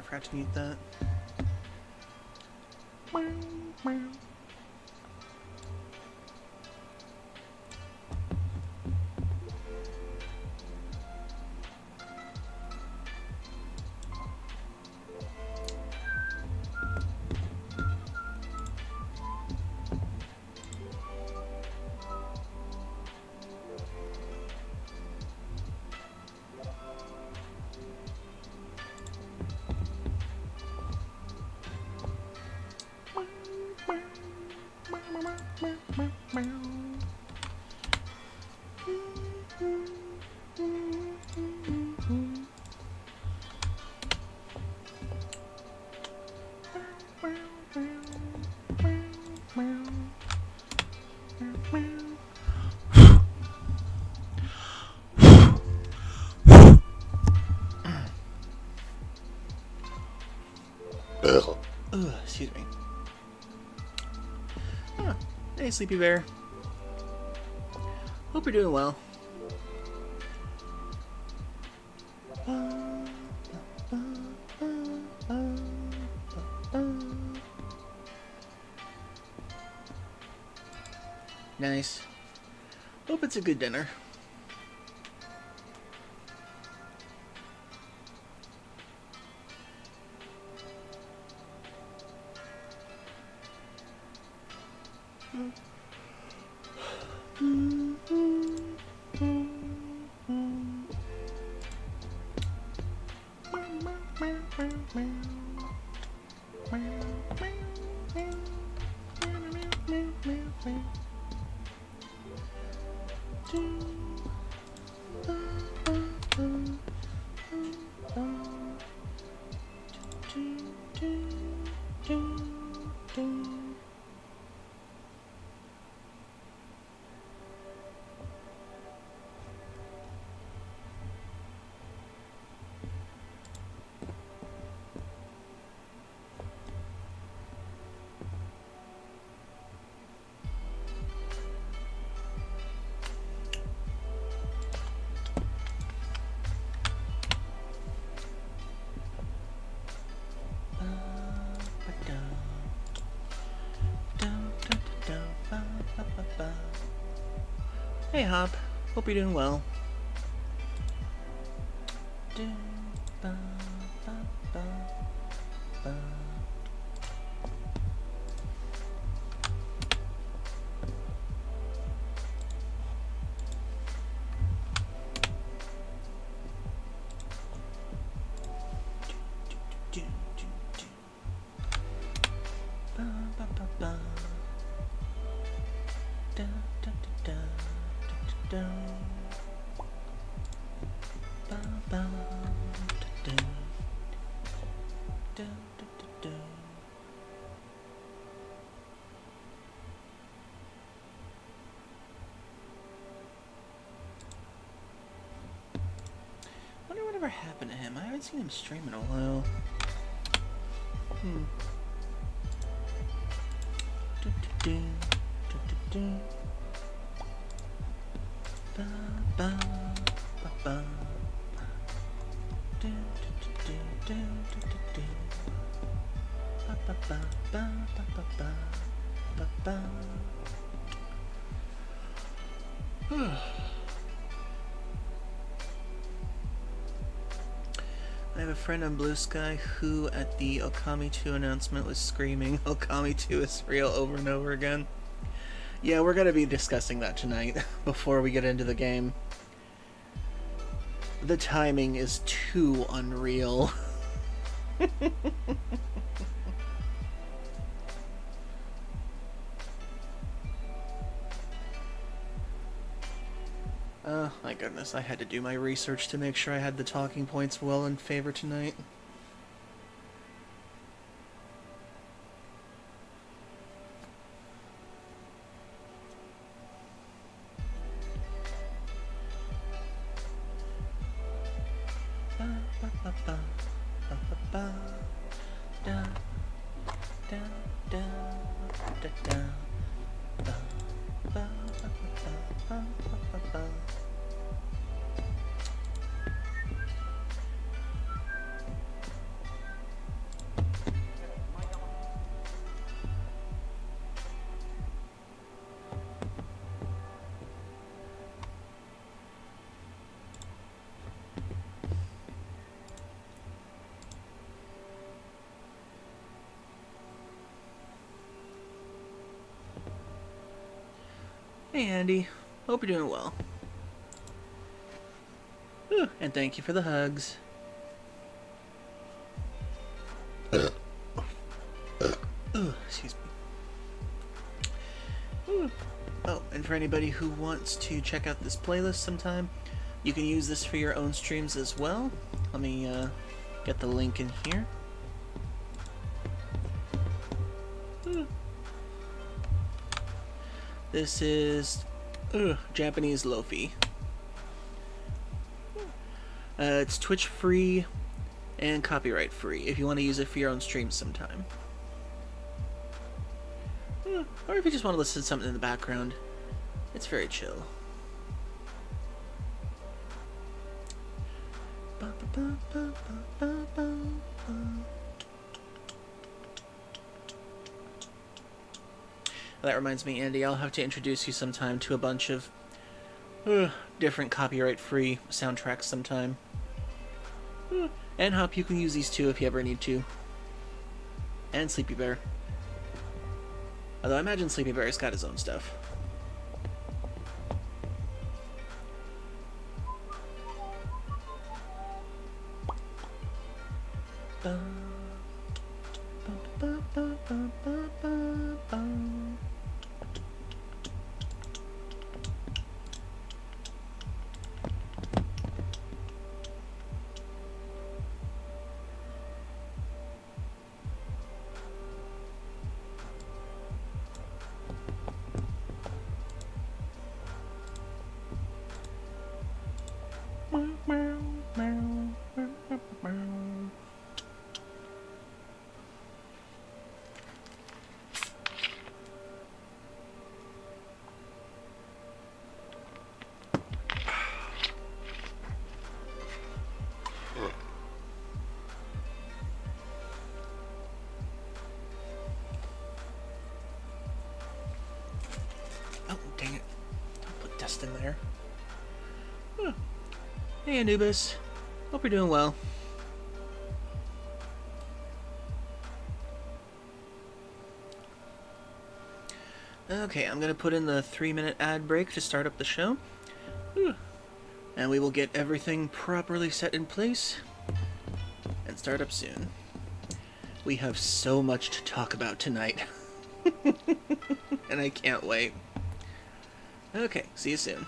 forgot to mute that. Excuse me. Oh, hey, Sleepy Bear. Hope you're doing well. Nice. Hope it's a good dinner. Hey Hop, hope you're doing well. Wonder whatever happened to him. I haven't seen him stream in a while. I have a friend on Blue Sky who, at the Okami 2 announcement, was screaming, "Okami 2 is real," over and over again. Yeah, we're gonna be discussing that tonight, before we get into the game. The timing is too unreal. Oh my goodness, I had to do my research to make sure I had the talking points well in favor tonight. Hey Andy, hope you're doing well. Ooh, and thank you for the hugs. Ooh, excuse me. Ooh. Oh, and for anybody who wants to check out this playlist sometime, you can use this for your own streams as well. Let me get the link in here. Ooh. This is Japanese Lofi. It's Twitch free and copyright free if you want to use it for your own streams sometime. Or if you just want to listen to something in the background, it's very chill. That reminds me, Andy, I'll have to introduce you sometime to a bunch of different copyright-free soundtracks sometime. And Hop, you can use these too if you ever need to. And Sleepy Bear. Although I imagine Sleepy Bear's got his own stuff. In there. Hey Anubis, hope you're doing well. Okay, I'm gonna put in the 3-minute ad break to start up the show. And we will get everything properly set in place and start up soon. We have so much to talk about tonight. And I can't wait. Okay, see you soon.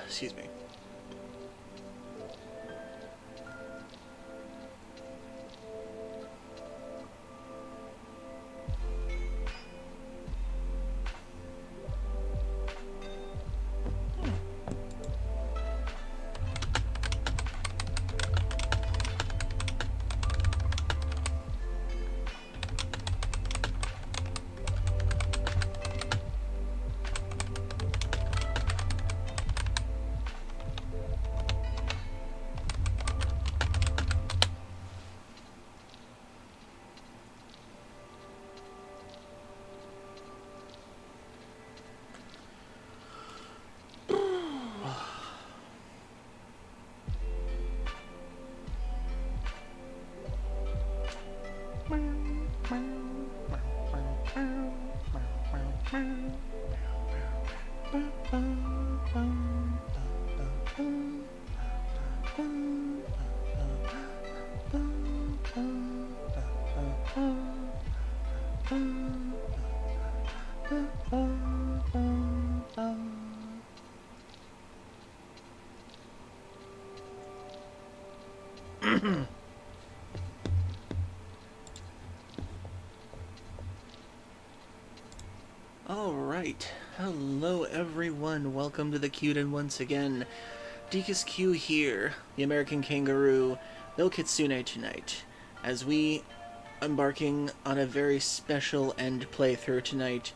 Excuse me. Alright, hello everyone, welcome to the Q-Den once again. Dekus Q here, the American Kangaroo, no Kitsune tonight, as we embarking on a very special end playthrough tonight.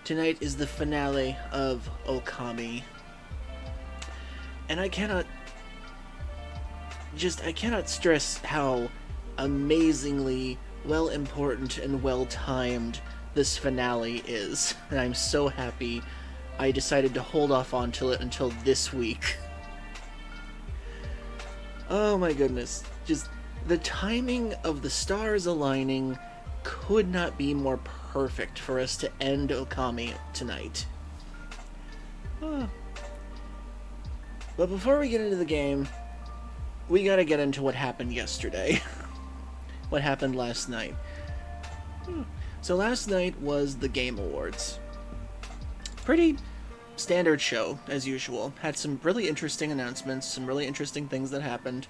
Tonight is the finale of Okami. And I cannot stress how amazingly well important and well timed this finale is, and I'm so happy I decided to hold off onto it until this week. Oh my goodness, just the timing of the stars aligning could not be more perfect for us to end Okami tonight. But before we get into the game, we gotta get into what happened yesterday. What happened last night. So last night was the Game Awards. Pretty standard show, as usual. Had some really interesting announcements, some really interesting things that happened.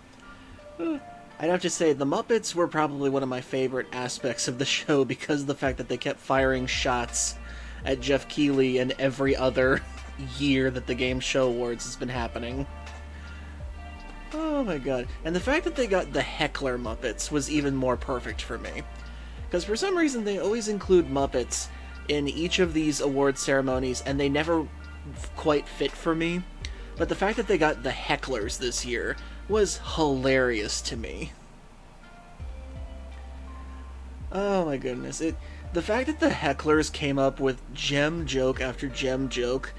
I'd have to say, the Muppets were probably one of my favorite aspects of the show because of the fact that they kept firing shots at Jeff Keighley and every other year that the Game Show Awards has been happening. Oh my god. And the fact that they got the Heckler Muppets was even more perfect for me. Because for some reason they always include Muppets in each of these award ceremonies, and they never quite fit for me. But the fact that they got the Hecklers this year was hilarious to me. Oh my goodness. The fact that the Hecklers came up with gem joke after gem joke,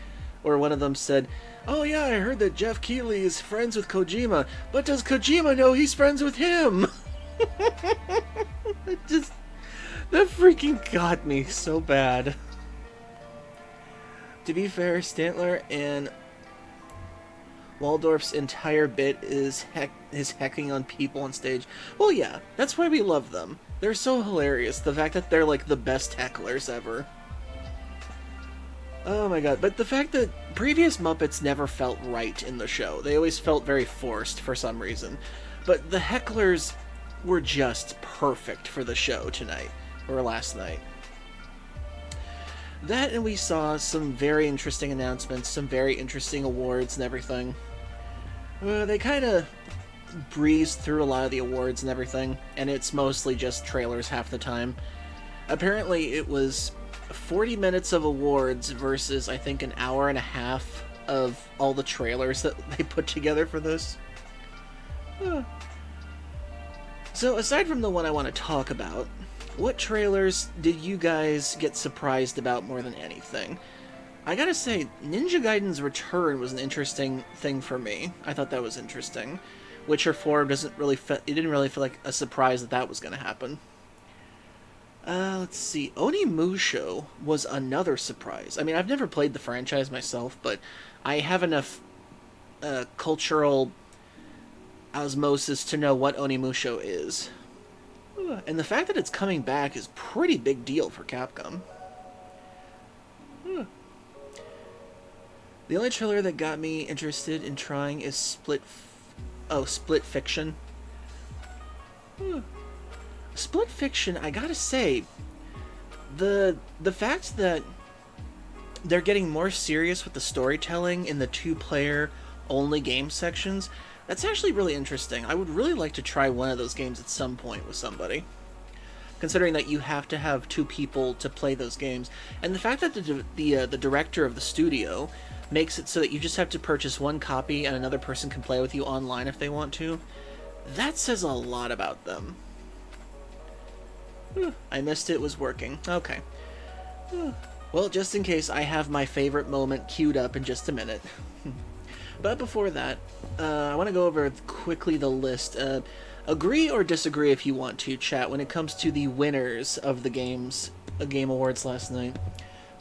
where one of them said, "Oh yeah, I heard that Jeff Keighley is friends with Kojima, but does Kojima know he's friends with him?" That freaking got me so bad. To be fair, Stantler and Waldorf's entire bit is hecking on people on stage. Well, yeah, that's why we love them. They're so hilarious. The fact that they're like the best hecklers ever. Oh my god, but the fact that previous Muppets never felt right in the show. They always felt very forced for some reason. But the hecklers were just perfect for the show tonight. Or last night. That, and we saw some very interesting announcements, some very interesting awards and everything. They kind of breezed through a lot of the awards and everything, and it's mostly just trailers half the time. Apparently it was 40 minutes of awards versus, I think, an hour and a half of all the trailers that they put together for this. So, aside from the one I want to talk about, what trailers did you guys get surprised about more than anything? I gotta say, Ninja Gaiden's return was an interesting thing for me. I thought that was interesting. Witcher 4 it didn't really feel like a surprise that that was gonna happen. Let's see. Onimusho was another surprise. I mean, I've never played the franchise myself, but I have enough cultural osmosis to know what Onimusho is. And the fact that it's coming back is pretty big deal for Capcom. The only trailer that got me interested in trying is Split Fiction. Split Fiction, I gotta say, the fact that they're getting more serious with the storytelling in the two-player only game sections, that's actually really interesting. I would really like to try one of those games at some point with somebody. Considering that you have to have two people to play those games. And the fact that the director of the studio makes it so that you just have to purchase one copy and another person can play with you online if they want to, that says a lot about them. I missed it was working. Okay. Well, just in case, I have my favorite moment queued up in just a minute. But before that, I want to go over quickly the list. Agree or disagree if you want to, chat, when it comes to the winners of the Game Awards last night.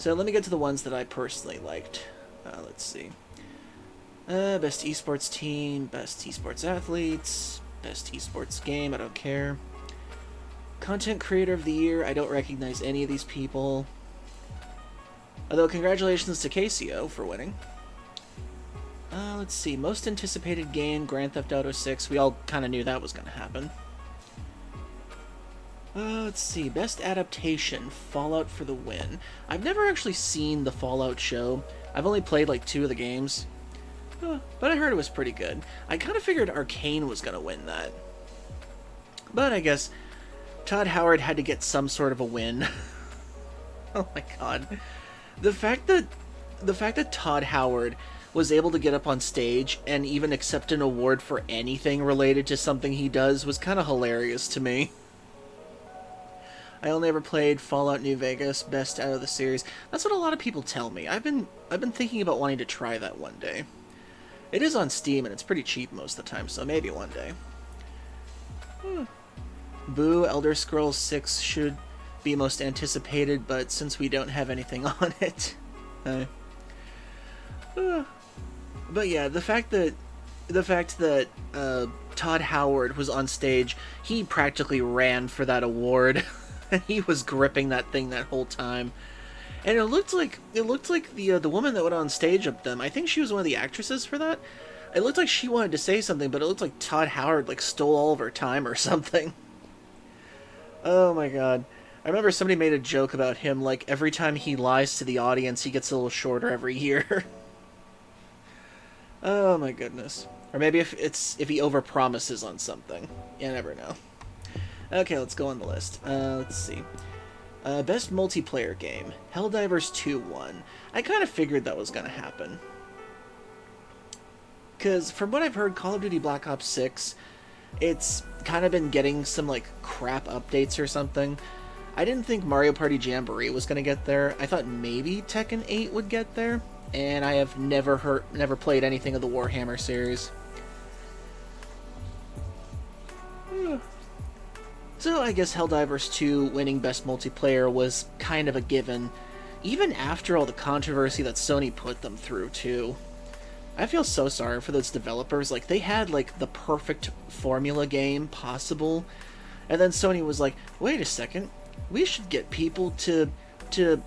So let me get to the ones that I personally liked. Let's see. Best esports team, best esports athletes, best esports game, I don't care. Content creator of the year, I don't recognize any of these people. Although, congratulations to Casio for winning. Let's see, most anticipated game, Grand Theft Auto 6. We all kind of knew that was going to happen. Let's see, best adaptation, Fallout for the win. I've never actually seen the Fallout show. I've only played like 2 of the games. But I heard it was pretty good. I kind of figured Arcane was going to win that. But I guess Todd Howard had to get some sort of a win. Oh my god. The fact that Todd Howard was able to get up on stage and even accept an award for anything related to something he does was kind of hilarious to me. I only ever played Fallout New Vegas, best out of the series. That's what a lot of people tell me. I've been thinking about wanting to try that one day. It is on Steam and it's pretty cheap most of the time, so maybe one day. Boo, Elder Scrolls 6 should be most anticipated, but since we don't have anything on it, but yeah, the fact that Todd Howard was on stage, he practically ran for that award. He was gripping that thing that whole time, and it looked like the woman that went on stage with them. I think she was one of the actresses for that. It looked like she wanted to say something, but it looked like Todd Howard like stole all of her time or something. Oh my god. I remember somebody made a joke about him, like, every time he lies to the audience, he gets a little shorter every year. Oh my goodness. Or maybe if he overpromises on something. You never know. Okay, let's go on the list. Let's see. Best multiplayer game. Helldivers 2 won. I kind of figured that was going to happen. Because from what I've heard, Call of Duty Black Ops 6, it's kind of been getting some, like, crap updates or something. I didn't think Mario Party Jamboree was going to get there. I thought maybe Tekken 8 would get there. And I have never played anything of the Warhammer series. So I guess Helldivers 2 winning Best Multiplayer was kind of a given, even after all the controversy that Sony put them through, too. I feel so sorry for those developers. Like, they had, like, the perfect formula game possible, and then Sony was like, wait a second, we should get people to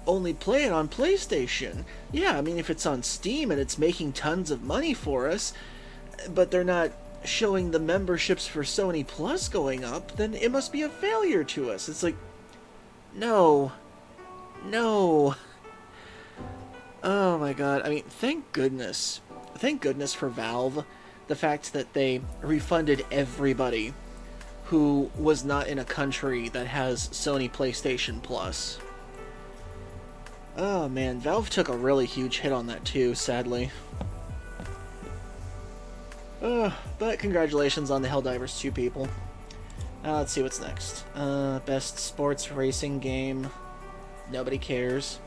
only play it on PlayStation. Yeah, I mean, if it's on Steam and it's making tons of money for us, but they're not showing the memberships for Sony Plus going up, then it must be a failure to us. It's like, no. Oh my god. I mean, thank goodness for Valve, the fact that they refunded everybody who was not in a country that has Sony PlayStation Plus. Oh man, Valve took a really huge hit on that too, sadly. But congratulations on the Helldivers 2 people. Let's see what's next. Best sports racing game. Nobody cares.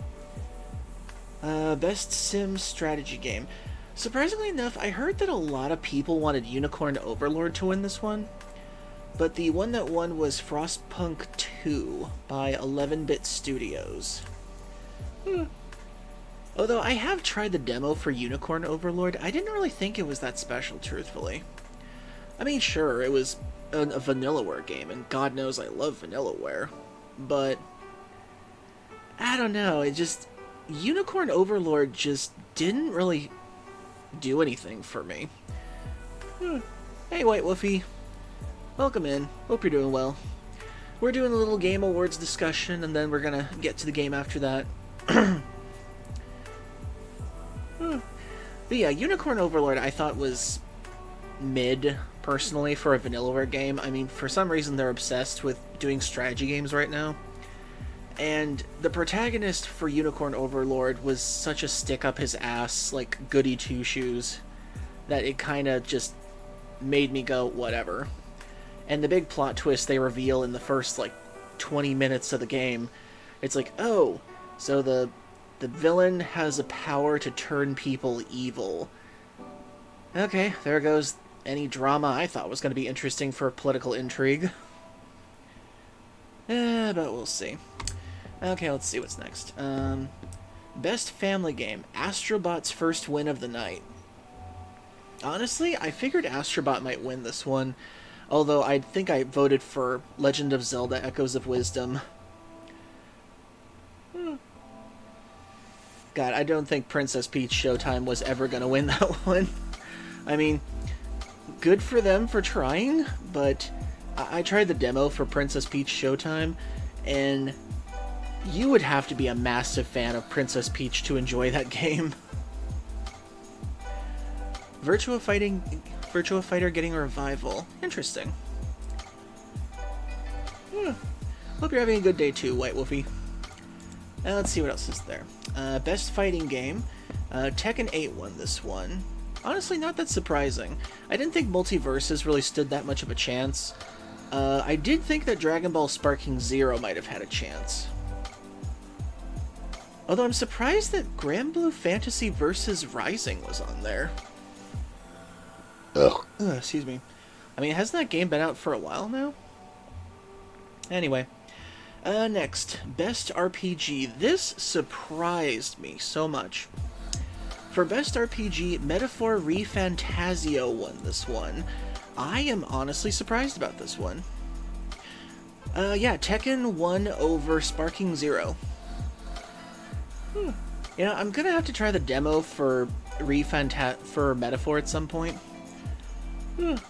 Best sim strategy game. Surprisingly enough, I heard that a lot of people wanted Unicorn Overlord to win this one. But the one that won was Frostpunk 2 by 11-Bit Studios. Although I have tried the demo for Unicorn Overlord, I didn't really think it was that special, truthfully. I mean, sure, it was a Vanillaware game, and God knows I love Vanillaware, but I don't know, Unicorn Overlord just didn't really do anything for me. Hey, White Woofy. Welcome in. Hope you're doing well. We're doing a little Game Awards discussion, and then we're gonna get to the game after that. But yeah, Unicorn Overlord I thought was mid, personally, for a Vanillaware game. I mean, for some reason they're obsessed with doing strategy games right now. And the protagonist for Unicorn Overlord was such a stick up his ass, like, goody two-shoes, that it kind of just made me go, whatever. And the big plot twist they reveal in the first, like, 20 minutes of the game, it's like, oh, so the villain has a power to turn people evil. Okay, there goes any drama I thought was going to be interesting for political intrigue. But we'll see. Okay, let's see what's next. Best family game, Astrobot's first win of the night. Honestly, I figured Astrobot might win this one, although I think I voted for Legend of Zelda Echoes of Wisdom. God, I don't think Princess Peach Showtime was ever going to win that one. I mean, good for them for trying, but I tried the demo for Princess Peach Showtime, and you would have to be a massive fan of Princess Peach to enjoy that game. Virtua Fighter getting a revival. Interesting. Hope you're having a good day too, White Wolfie. Let's see what else is there. Best fighting game. Tekken 8 won this one. Honestly, not that surprising. I didn't think Multiverses really stood that much of a chance. I did think that Dragon Ball Sparking Zero might have had a chance. Although I'm surprised that Granblue Fantasy vs. Rising was on there. Ugh, excuse me. I mean, hasn't that game been out for a while now? Anyway. Next, Best RPG. This surprised me so much. For Best RPG, Metaphor ReFantazio won this one. I am honestly surprised about this one. Yeah, Tekken won over Sparking Zero. You know, I'm gonna have to try the demo for Metaphor at some point.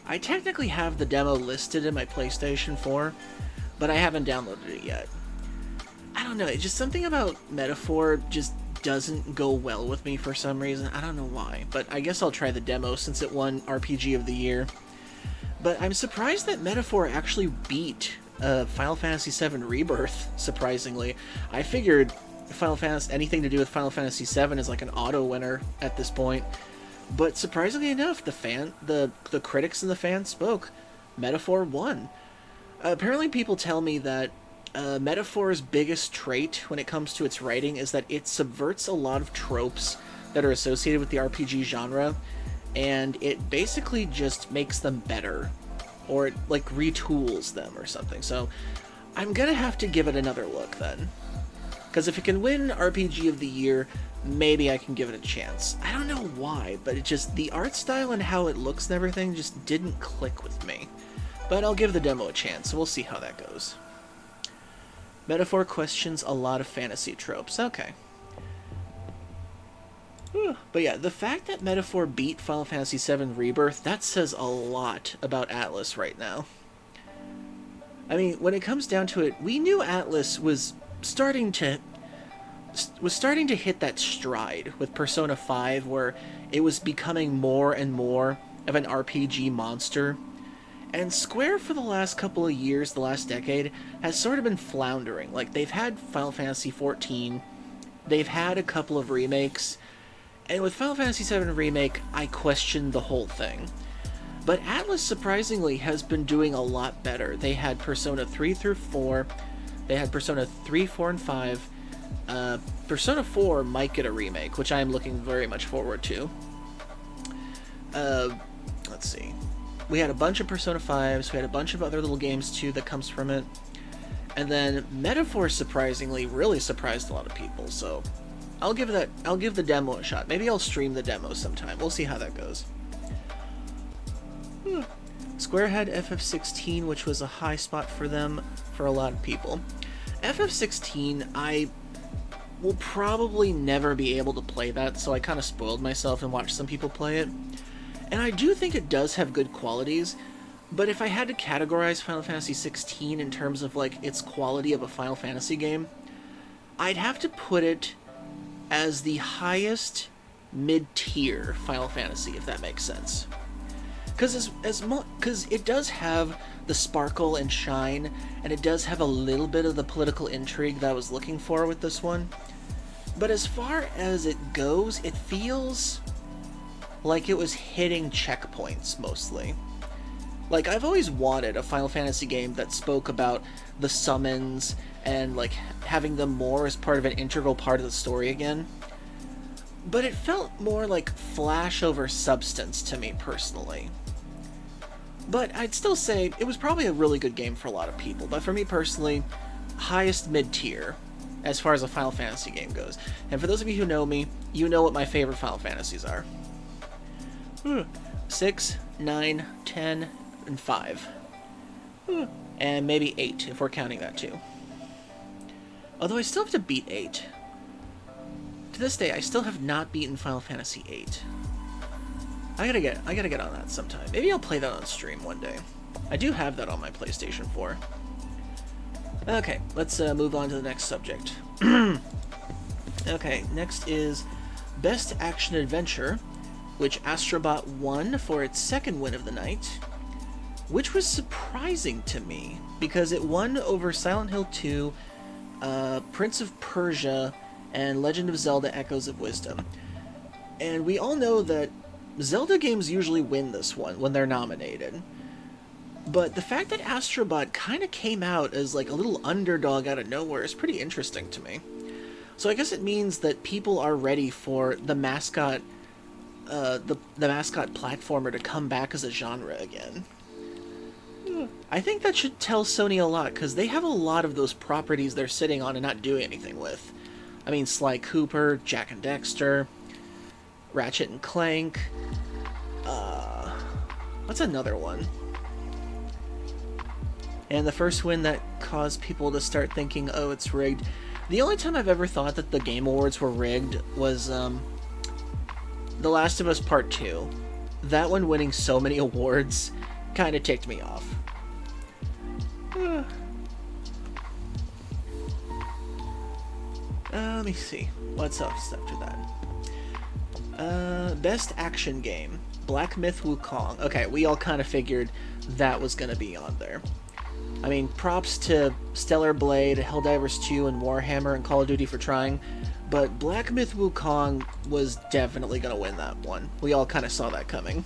I technically have the demo listed in my PlayStation 4, but I haven't downloaded it yet. I don't know, it's just something about Metaphor just doesn't go well with me for some reason. I don't know why, but I guess I'll try the demo since it won RPG of the Year. But I'm surprised that Metaphor actually beat Final Fantasy VII Rebirth, surprisingly. I figured anything to do with Final Fantasy VII is like an auto winner at this point. But surprisingly enough, the critics and the fans spoke. Metaphor won. Apparently people tell me that Metaphor's biggest trait when it comes to its writing is that it subverts a lot of tropes that are associated with the RPG genre, and it basically just makes them better, or it like retools them or something. So I'm gonna have to give it another look then, because if it can win RPG of the Year, maybe I can give it a chance. I don't know why, but it just, the art style and how it looks and everything just didn't click with me. But I'll give the demo a chance, so we'll see how that goes. Metaphor questions a lot of fantasy tropes. Okay. But yeah, the fact that Metaphor beat Final Fantasy VII Rebirth, that says a lot about Atlus right now. I mean, when it comes down to it, we knew Atlus was starting to hit that stride with Persona 5, where it was becoming more and more of an RPG monster. And Square, for the last couple of years, the last decade, has sort of been floundering. Like, they've had Final Fantasy XIV, they've had a couple of remakes, and with Final Fantasy VII Remake, I questioned the whole thing. But Atlus, surprisingly, has been doing a lot better. They had Persona 3 through 4, they had Persona 3, 4, and 5. Persona 4 might get a remake, which I am looking very much forward to. Let's see. We had a bunch of Persona 5s, we had a bunch of other little games too that comes from it. And then Metaphor, surprisingly, really surprised a lot of people, so I'll give the demo a shot. Maybe I'll stream the demo sometime. We'll see how that goes. Square had FF16, which was a high spot for them for a lot of people. FF16, I will probably never be able to play that, so I kind of spoiled myself and watched some people play it. And I do think it does have good qualities, but if I had to categorize Final Fantasy XVI in terms of like its quality of a Final Fantasy game, I'd have to put it as the highest mid-tier Final Fantasy, if that makes sense. Because it does have the sparkle and shine, and it does have a little bit of the political intrigue that I was looking for with this one. But as far as it goes, it feels like it was hitting checkpoints mostly. Like, I've always wanted a Final Fantasy game that spoke about the summons and like having them more as part of an integral part of the story again. But it felt more like flash over substance to me personally. But I'd still say it was probably a really good game for a lot of people. But for me personally, highest mid-tier. as far as a Final Fantasy game goes. And for those of you who know me, you know what my favorite Final Fantasies are. 6, 9, 10, and 5. And maybe 8, if we're counting that too. Although I still have to beat 8. To this day, I still have not beaten Final Fantasy 8. I gotta get on that sometime. Maybe I'll play that on stream one day. I do have that on my PlayStation 4. Okay, let's move on to the next subject. Okay, next is Best Action Adventure, which Astrobot won for its second win of the night, which was surprising to me, because it won over Silent Hill 2, Prince of Persia, and Legend of Zelda Echoes of Wisdom. And we all know that Zelda games usually win this one when they're nominated. But the fact that Astrobot kind of came out as like a little underdog out of nowhere is pretty interesting to me. So I guess it means that people are ready for the mascot, the mascot platformer to come back as a genre again. I think that should tell Sony a lot, because they have a lot of those properties they're sitting on and not doing anything with. I mean, Sly Cooper, Jak and Daxter, Ratchet and Clank. What's another one? And the first win that caused people to start thinking, oh, it's rigged. The only time I've ever thought that the Game Awards were rigged was The Last of Us Part 2. That one winning so many awards kind of ticked me off. Let me see. What's up after that? Best Action Game. Black Myth Wukong. Okay, we all kind of figured that was going to be on there. I mean, props to Stellar Blade, Helldivers 2, and Warhammer and Call of Duty for trying, but Black Myth Wukong was definitely going to win that one. We all kind of saw that coming.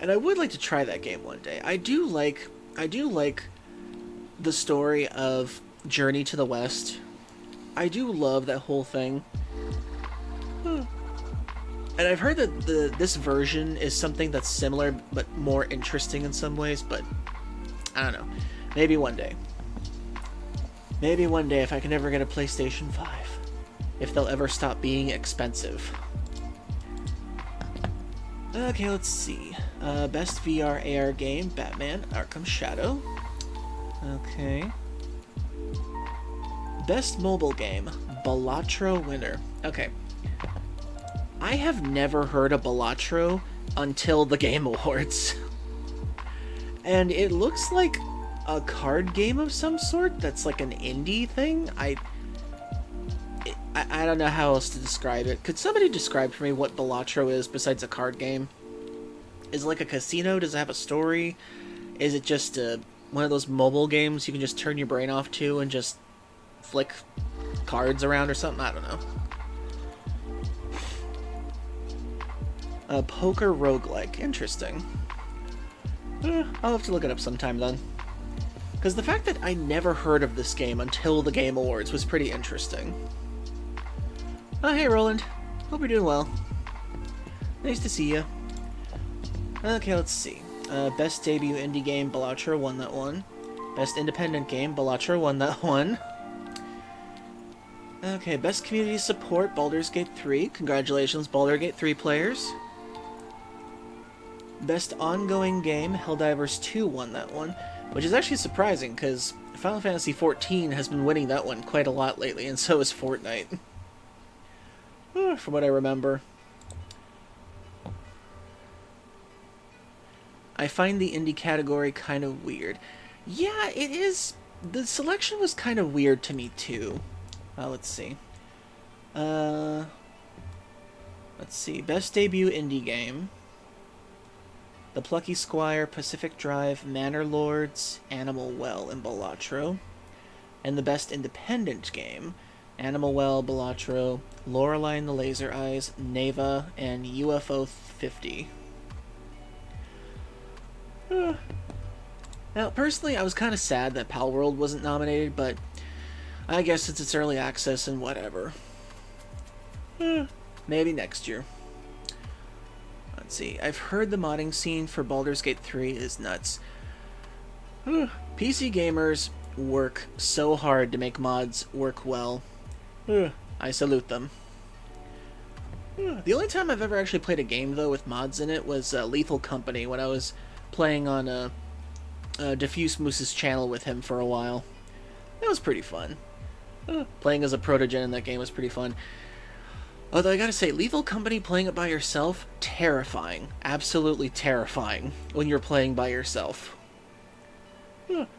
And I would like to try that game one day. I do like the story of Journey to the West. I do love that whole thing. And I've heard that this version is something that's similar, but more interesting in some ways, but I don't know. Maybe one day. Maybe one day if I can ever get a PlayStation 5. If they'll ever stop being expensive. Okay, let's see. Best VR AR game, Batman Arkham Shadow. Okay. Best mobile game, Balatro winner. Okay. I have never heard of Balatro until the Game Awards. And it looks like a card game of some sort that's like an indie thing. I don't know how else to describe it. Could somebody describe for me what Balatro is besides a card game? Is it like a casino? Does it have a story? Is it just one of those mobile games you can just turn your brain off to and just flick cards around or something? I don't know. A poker roguelike. Interesting. I'll have to look it up sometime then. Because the fact that I never heard of this game until the Game Awards was pretty interesting. Oh, hey Roland. Hope you're doing well. Nice to see you. Okay, let's see. Best debut indie game, Balatro won that one. Best independent game, Balatro won that one. Okay, best community support, Baldur's Gate 3. Congratulations, Baldur's Gate 3 players. Best ongoing game, Helldivers 2 won that one, which is actually surprising, because Final Fantasy XIV has been winning that one quite a lot lately, and so is Fortnite. From what I remember. I find the indie category kind of weird. Yeah, it is. The selection was kind of weird to me, too. Let's see. Let's see. Best debut indie game. The Plucky Squire, Pacific Drive, Manor Lords, Animal Well, and Balatro. And the best independent game. Animal Well, Balatro, Lorelei and the Laser Eyes, Neva, and UFO 50. Now, personally, I was kind of sad that Palworld wasn't nominated, but I guess since it's early access and whatever. Maybe next year. Let's see. I've heard the modding scene for Baldur's Gate 3 is nuts. PC gamers work so hard to make mods work well. I salute them. The only time I've ever actually played a game, though, with mods in it was Lethal Company, when I was playing on Diffuse Moose's channel with him for a while. That was pretty fun. Playing as a protogen in that game was pretty fun. Although I gotta say, Lethal Company, playing it by yourself, terrifying. Absolutely terrifying when you're playing by yourself.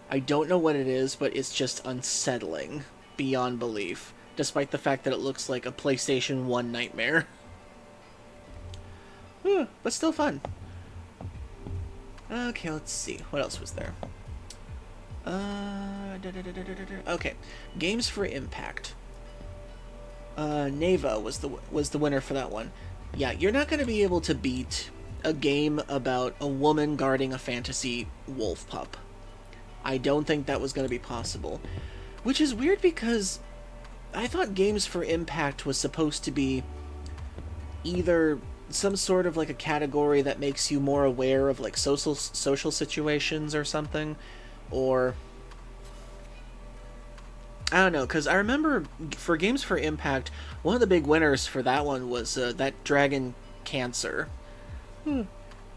I don't know what it is, but it's just unsettling beyond belief, despite the fact that it looks like a PlayStation 1 nightmare. But still fun. Okay, let's see. What else was there? Okay, Games for Impact. Neva was the winner for that one. Yeah, you're not going to be able to beat a game about a woman guarding a fantasy wolf pup. I don't think that was going to be possible. Which is weird because I thought Games for Impact was supposed to be either some sort of like a category that makes you more aware of like social situations or something, or I don't know, because I remember for Games for Impact, one of the big winners for that one was that Dragon Cancer.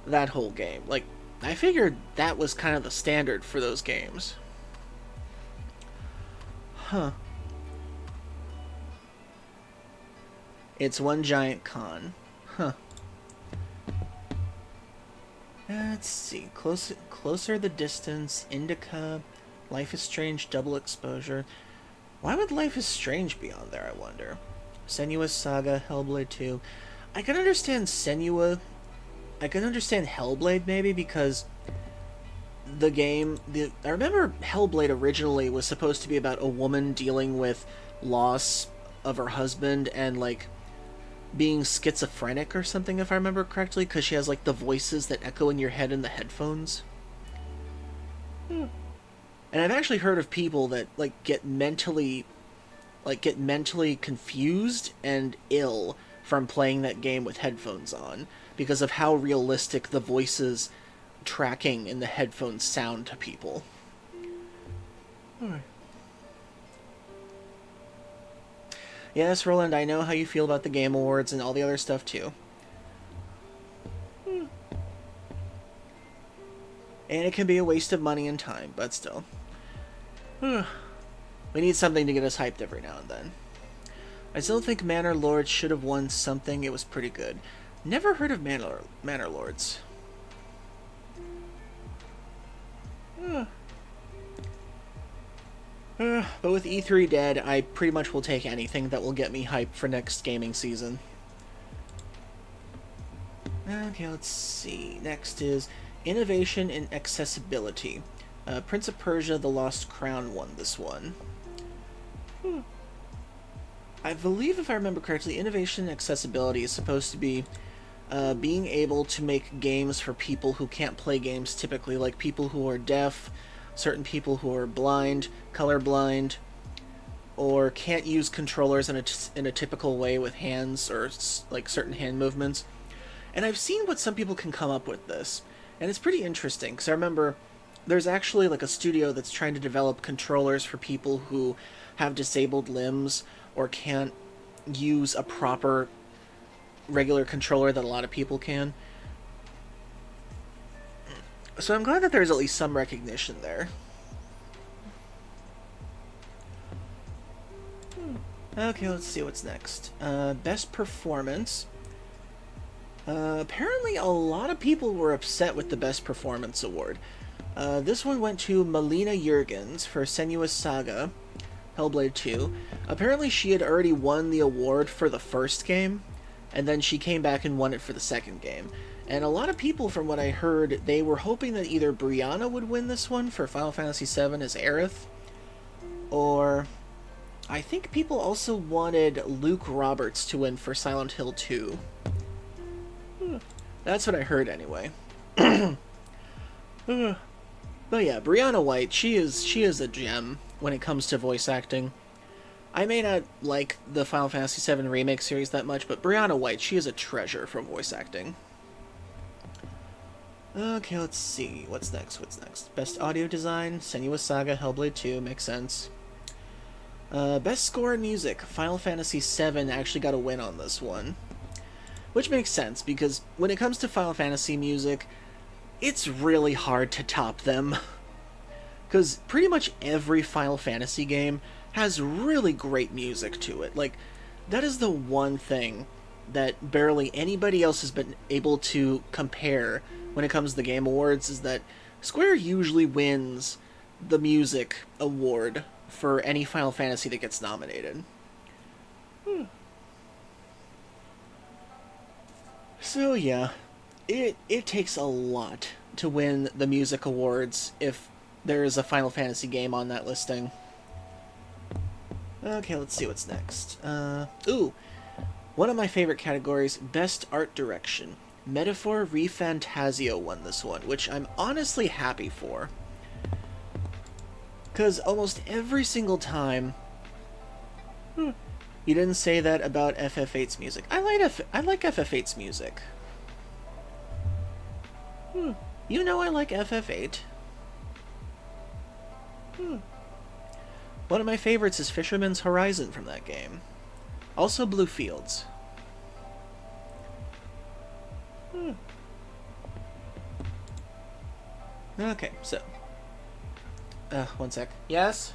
That whole game. Like, I figured that was kind of the standard for those games. It's one giant con. Let's see. Closer the Distance, Indica, Life is Strange, Double Exposure. Why would Life is Strange be on there, I wonder? Senua's Saga, Hellblade 2. I can understand Senua. I can understand Hellblade, maybe, because the game... I remember Hellblade originally was supposed to be about a woman dealing with loss of her husband and, like, being schizophrenic or something, if I remember correctly, because she has, like, the voices that echo in your head in the headphones. And I've actually heard of people that, like, get mentally confused and ill from playing that game with headphones on, because of how realistic the voices tracking in the headphones sound to people. Yes, Roland, I know how you feel about the Game Awards and all the other stuff, too. And it can be a waste of money and time, but still. We need something to get us hyped every now and then. I still think Manor Lords should have won something. It was pretty good. Never heard of Manor Lords. But with E3 dead, I pretty much will take anything that will get me hyped for next gaming season. Okay, let's see. Next is Innovation in Accessibility. Prince of Persia: The Lost Crown won this one. I believe, if I remember correctly, Innovation in Accessibility is supposed to be being able to make games for people who can't play games typically, like people who are deaf, certain people who are blind, colorblind, or can't use controllers in a typical way with hands or like certain hand movements. And I've seen what some people can come up with this, and it's pretty interesting, because I remember there's actually like a studio that's trying to develop controllers for people who have disabled limbs or can't use a proper regular controller that a lot of people can. So I'm glad that there's at least some recognition there. Okay, let's see what's next. Best Performance. Apparently a lot of people were upset with the Best Performance award. This one went to Melina Jurgens for Senua's Saga, Hellblade 2. Apparently she had already won the award for the first game, and then she came back and won it for the second game. And a lot of people, from what I heard, they were hoping that either Brianna would win this one for Final Fantasy VII as Aerith, or I think people also wanted Luke Roberts to win for Silent Hill 2. That's what I heard anyway. But yeah, Brianna White, she is a gem when it comes to voice acting. I may not like the Final Fantasy VII Remake series that much, but Brianna White, she is a treasure for voice acting. Okay, let's see. What's next? What's next? Best audio design, Senua's Saga, Hellblade 2, makes sense. Best score and music, Final Fantasy VII actually got a win on this one. Which makes sense, because when it comes to Final Fantasy music, it's really hard to top them. Because pretty much every Final Fantasy game has really great music to it. Like, that is the one thing that barely anybody else has been able to compare when it comes to the Game Awards, is that Square usually wins the music award for any Final Fantasy that gets nominated. So yeah, it takes a lot to win the music awards if there is a Final Fantasy game on that listing. Okay, let's see what's next. Ooh, one of my favorite categories, Best Art Direction. Metaphor ReFantasio won this one, which I'm honestly happy for. Because almost every single time... You didn't say that about FF8's music. I like FF8's music. You know I like FF8. One of my favorites is Fisherman's Horizon from that game. Also Blue Fields. Okay, so... one sec. Yes?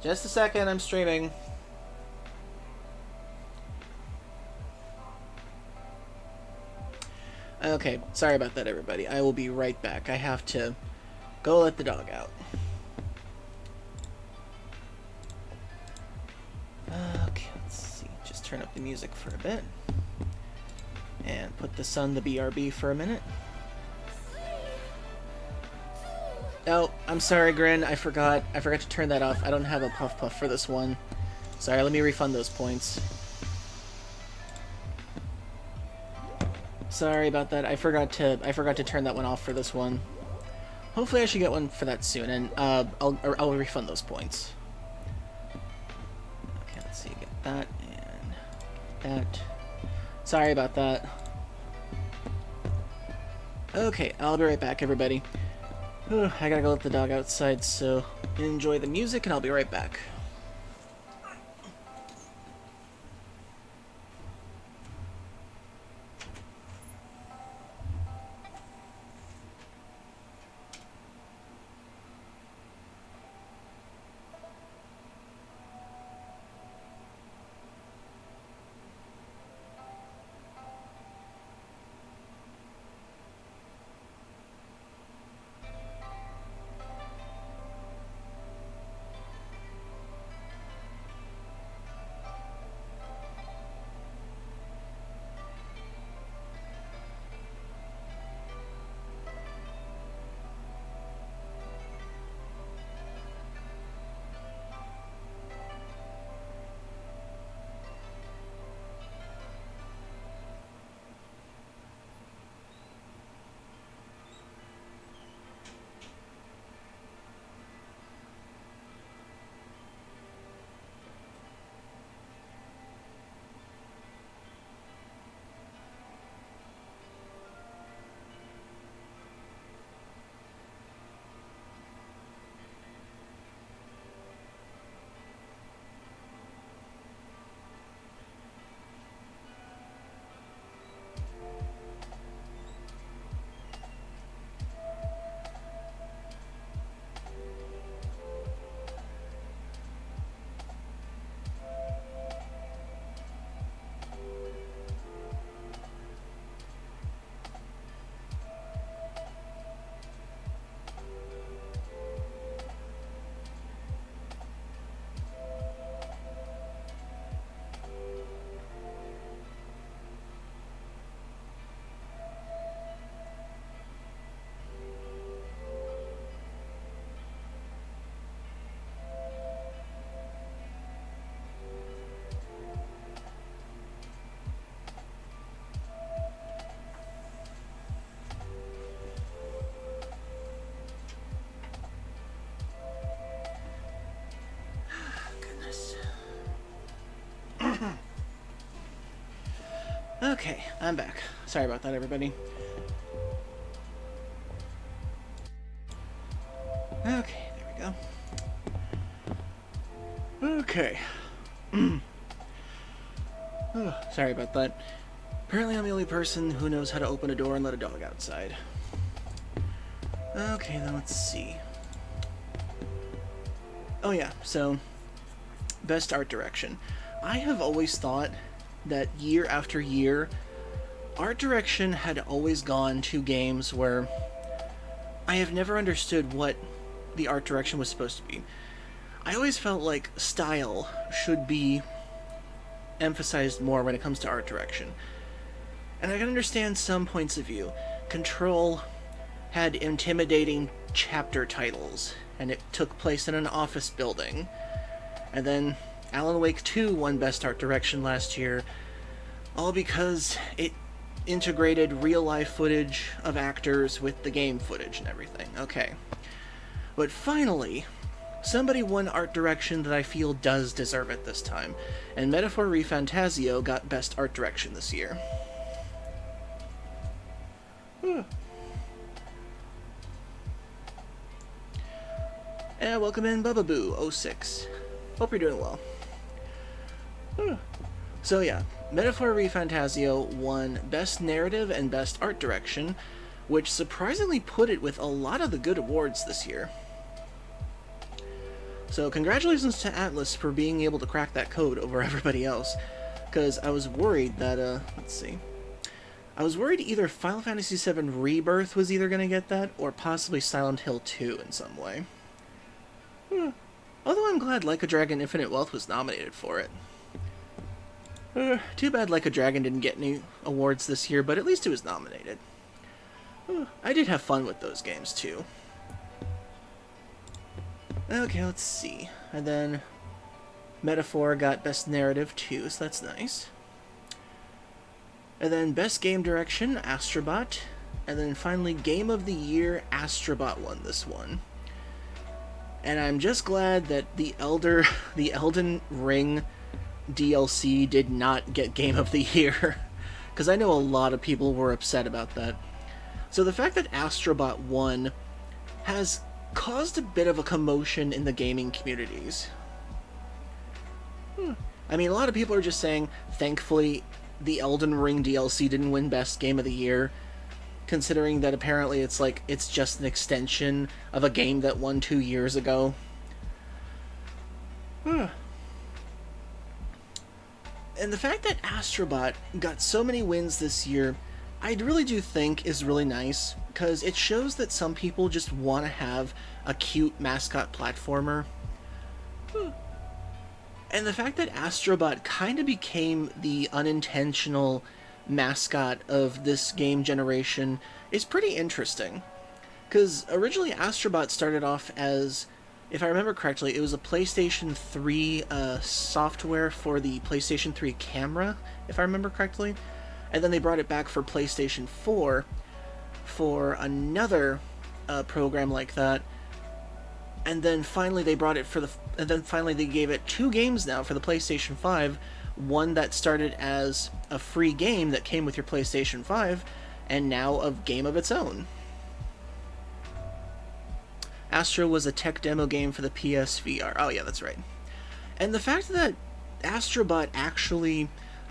Just a second, I'm streaming. Okay, sorry about that, everybody. I will be right back. I have to go let the dog out. Okay, let's see. Just turn up the music for a bit. And put this on the BRB for a minute. Oh, I'm sorry, Grin. I forgot to turn that off. I don't have a Puff Puff for this one. Sorry, let me refund those points. Sorry about that. I forgot to turn that one off for this one. Hopefully I should get one for that soon, and I'll refund those points. Okay, let's see. Get that and that. Sorry about that. Okay, I'll be right back, everybody. I gotta go let the dog outside, so enjoy the music, and I'll be right back. Okay, I'm back. Sorry about that, everybody. Okay, there we go. Okay. Oh, sorry about that. Apparently I'm the only person who knows how to open a door and let a dog outside. Okay, then let's see. Oh yeah, so, best art direction. I have always thought that year after year, art direction had always gone to games where I have never understood what the art direction was supposed to be. I always felt like style should be emphasized more when it comes to art direction. And I can understand some points of view. Control had intimidating chapter titles, and it took place in an office building. And then Alan Wake 2 won Best Art Direction last year, all because it integrated real-life footage of actors with the game footage and everything. Okay. But finally, somebody won art direction that I feel does deserve it this time, and Metaphor ReFantazio got Best Art Direction this year. And welcome in Bubaboo06. Hope you're doing well. So yeah, Metaphor ReFantazio won Best Narrative and Best Art Direction, which surprisingly put it with a lot of the good awards this year. So congratulations to Atlas for being able to crack that code over everybody else, because I was worried that, let's see. I was worried either Final Fantasy VII Rebirth was either going to get that, or possibly Silent Hill 2 in some way. Although I'm glad Like a Dragon Infinite Wealth was nominated for it. Too bad Like a Dragon didn't get any awards this year, but at least it was nominated. I did have fun with those games, too. Okay, let's see. And then Metaphor got Best Narrative, too, so that's nice. And then Best Game Direction, Astrobot. And then finally, Game of the Year, Astrobot won this one. And I'm just glad that the Elden Ring DLC did not get Game of the Year, because I know a lot of people were upset about that. So the fact that Astrobot won has caused a bit of a commotion in the gaming communities. I mean, a lot of people are just saying, thankfully, the Elden Ring DLC didn't win Best Game of the Year, considering that apparently it's just an extension of a game that won 2 years ago. And the fact that Astrobot got so many wins this year, I really do think is really nice, because it shows that some people just want to have a cute mascot platformer. And the fact that Astrobot kind of became the unintentional mascot of this game generation is pretty interesting. Because originally Astrobot started off as, if I remember correctly, it was a PlayStation 3 software for the PlayStation 3 camera, if I remember correctly. And then they brought it back for PlayStation 4 for another program like that. And then finally they brought it and then finally they gave it 2 games now for the PlayStation 5. One that started as a free game that came with your PlayStation 5, and now a game of its own. Astro was a tech demo game for the PSVR. Oh yeah, that's right. And the fact that Astrobot actually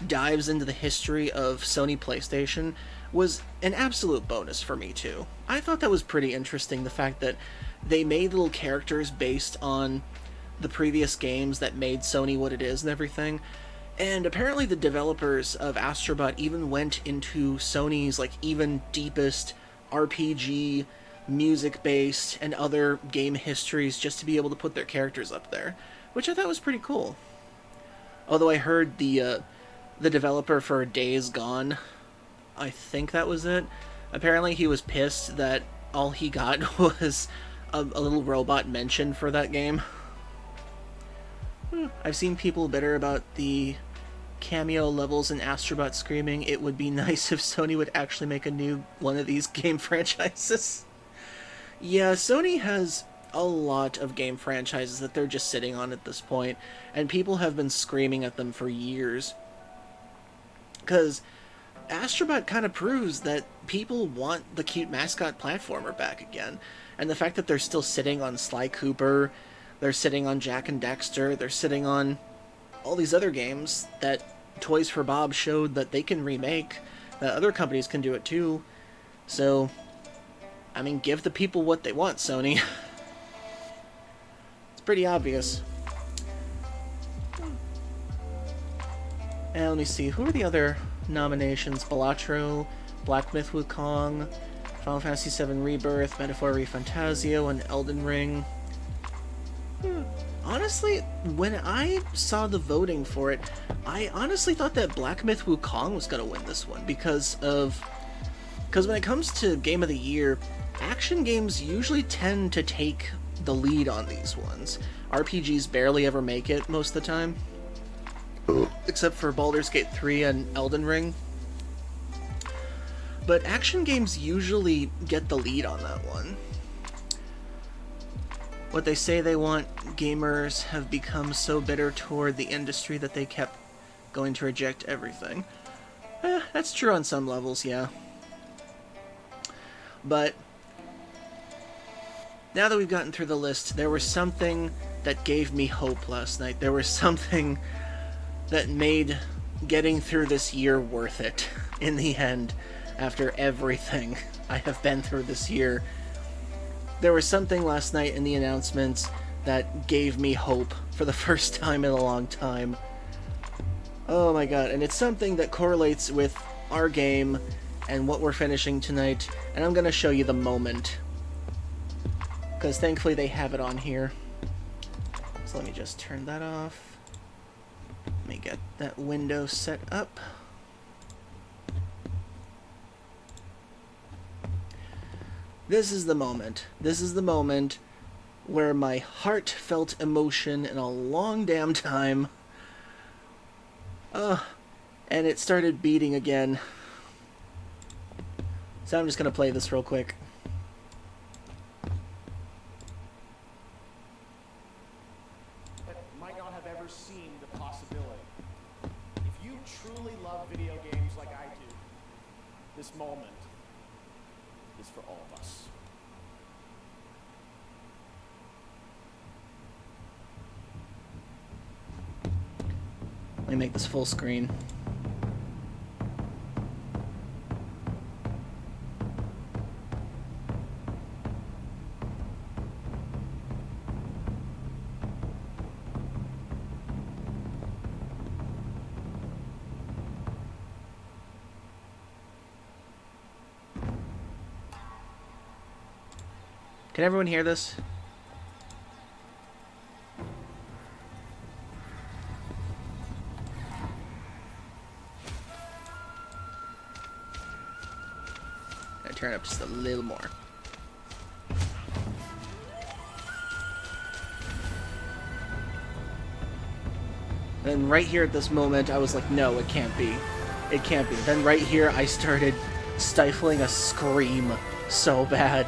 dives into the history of Sony PlayStation was an absolute bonus for me too. I thought that was pretty interesting, the fact that they made little characters based on the previous games that made Sony what it is and everything. And apparently the developers of Astrobot even went into Sony's even deepest RPG, music-based, and other game histories just to be able to put their characters up there, which I thought was pretty cool. Although I heard the developer for Days Gone, I think that was it, apparently he was pissed that all he got was a little robot mention for that game. I've seen people bitter about the cameo levels in Astrobot screaming, "It would be nice if Sony would actually make a new one of these game franchises." Yeah, Sony has a lot of game franchises that they're just sitting on at this point, and people have been screaming at them for years. Because Astrobot kind of proves that people want the cute mascot platformer back again. And the fact that they're still sitting on Sly Cooper, they're sitting on Jak and Daxter, they're sitting on all these other games that Toys for Bob showed that they can remake, that other companies can do it too. So, I mean, give the people what they want, Sony. It's pretty obvious. And let me see, who are the other nominations? Balatro, Black Myth Wukong, Final Fantasy VII Rebirth, Metaphor ReFantazio, and Elden Ring. Honestly, when I saw the voting for it, I honestly thought that Black Myth Wukong was going to win this one because when it comes to Game of the Year, action games usually tend to take the lead on these ones. RPGs barely ever make it most of the time, except for Baldur's Gate 3 and Elden Ring. But action games usually get the lead on that one. What they say they want, gamers have become so bitter toward the industry that they kept going to reject everything. That's true on some levels, yeah. But now that we've gotten through the list, there was something that gave me hope last night. There was something that made getting through this year worth it in the end, after everything I have been through this year. There was something last night in the announcements that gave me hope for the first time in a long time. Oh my god, and it's something that correlates with our game and what we're finishing tonight, and I'm gonna show you the moment, because thankfully they have it on here. So let me just turn that off. Let me get that window set up. This is the moment. This is the moment where my heartfelt emotion in a long damn time, and it started beating again. So I'm just gonna play this real quick. Might not have ever seen the possibility. If you truly love video games like I do, this moment is for all of us. Let me make this full screen. Can everyone hear this? I turn it up just a little more. And right here at this moment, I was like, no, it can't be. It can't be. Then right here, I started stifling a scream so bad.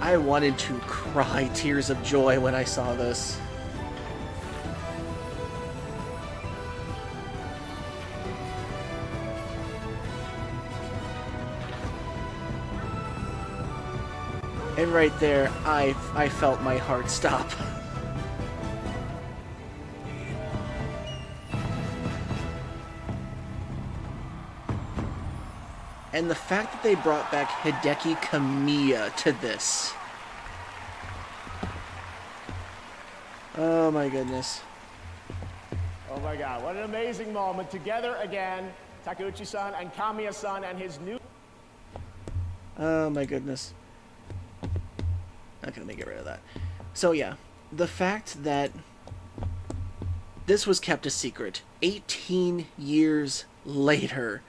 I wanted to cry tears of joy when I saw this. And right there, I felt my heart stop. And the fact that they brought back Hideki Kamiya to this. Oh my goodness. Oh my god, what an amazing moment. Together again, Takeuchi-san and Kamiya-san and his new... Oh my goodness. Not gonna get rid of that. So yeah, the fact that this was kept a secret 18 years later,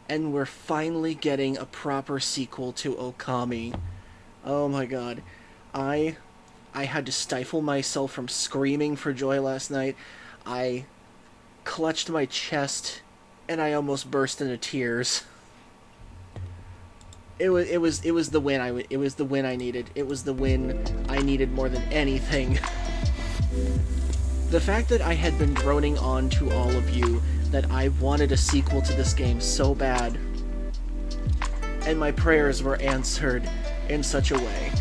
and we're finally getting a proper sequel to Okami. Oh my god. I had to stifle myself from screaming for joy last night. I clutched my chest and I almost burst into tears. It was the win it was the win I needed. It was the win I needed more than anything. The fact that I had been droning on to all of you that I wanted a sequel to this game so bad, and my prayers were answered in such a way,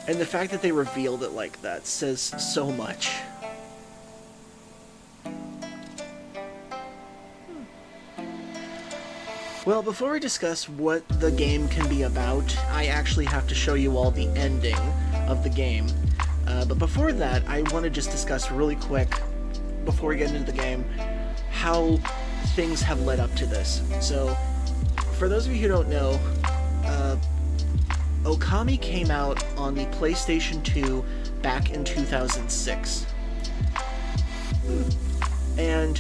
and the fact that they revealed it like that says so much. Well, before we discuss what the game can be about, I actually have to show you all the ending of the game. But before that, I want to just discuss really quick, before we get into the game, how things have led up to this. So, for those of you who don't know, Okami came out on the PlayStation 2 back in 2006. And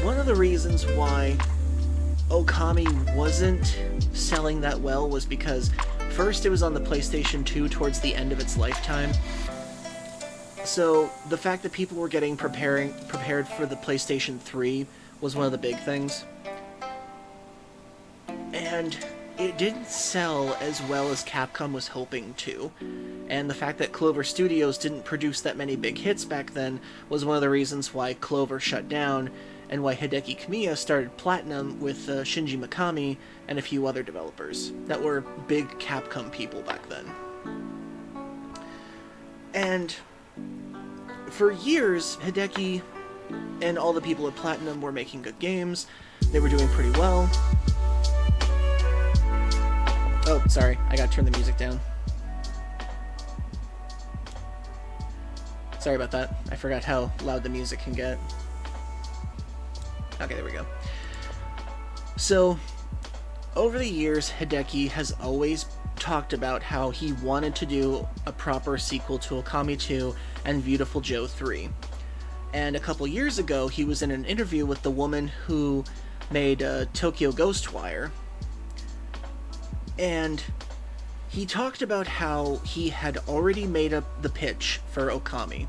one of the reasons why Okami wasn't selling that well was because first it was on the PlayStation 2 towards the end of its lifetime. So the fact that people were getting prepared for the PlayStation 3 was one of the big things. And it didn't sell as well as Capcom was hoping to. And the fact that Clover Studios didn't produce that many big hits back then was one of the reasons why Clover shut down, and why Hideki Kamiya started Platinum with Shinji Mikami and a few other developers that were big Capcom people back then. And for years, Hideki and all the people at Platinum were making good games. They were doing pretty well. Oh, sorry, I gotta turn the music down. Sorry about that. I forgot how loud the music can get. Okay, there we go. So, over the years, Hideki has always talked about how he wanted to do a proper sequel to Okami 2 and Beautiful Joe 3. And a couple years ago, he was in an interview with the woman who made Tokyo Ghostwire. And he talked about how he had already made up the pitch for Okami,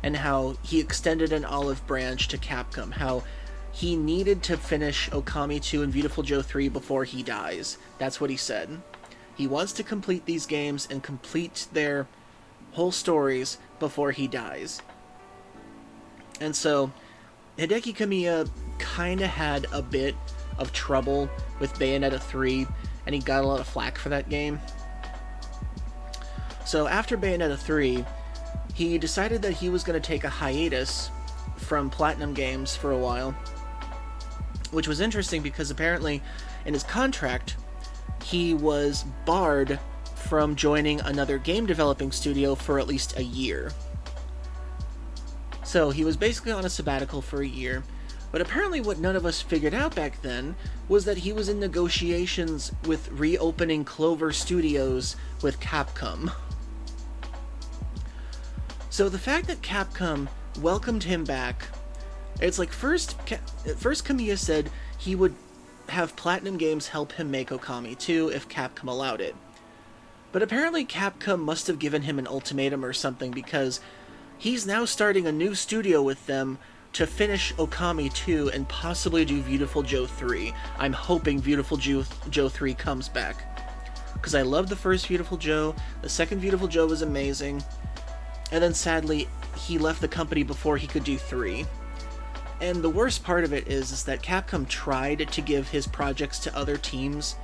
and how he extended an olive branch to Capcom, how he needed to finish Okami 2 and Beautiful Joe 3 before he dies. That's what he said. He wants to complete these games and complete their whole stories before he dies. And so, Hideki Kamiya kinda had a bit of trouble with Bayonetta 3, and he got a lot of flack for that game. So after Bayonetta 3, he decided that he was going to take a hiatus from Platinum Games for a while, which was interesting because apparently in his contract, he was barred from joining another game developing studio for at least a year. So he was basically on a sabbatical for a year, but apparently what none of us figured out back then was that he was in negotiations with reopening Clover Studios with Capcom. So the fact that Capcom welcomed him back, it's like first Kamiya said he would have Platinum Games help him make Okami 2 if Capcom allowed it. But apparently Capcom must have given him an ultimatum or something, because he's now starting a new studio with them to finish Okami 2 and possibly do Beautiful Joe 3. I'm hoping Beautiful Joe 3 comes back, because I loved the first Beautiful Joe, the second Beautiful Joe was amazing, and then sadly he left the company before he could do 3. And the worst part of it is that Capcom tried to give his projects to other teams,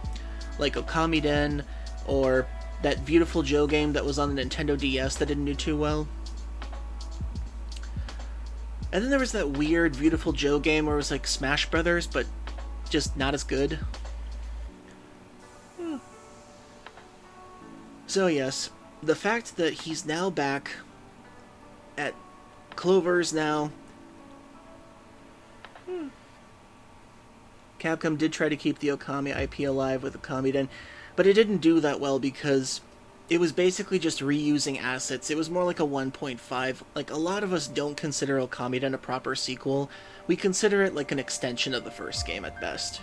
like Okami Den, or that Beautiful Joe game that was on the Nintendo DS that didn't do too well. And then there was that weird Beautiful Joe game where it was like Smash Brothers, but just not as good. So yes, the fact that he's now back at Clover's now, Capcom did try to keep the Okami IP alive with Okami Den, but it didn't do that well because it was basically just reusing assets. It was more like a 1.5. Like, a lot of us don't consider Okami Den a proper sequel. We consider it like an extension of the first game at best.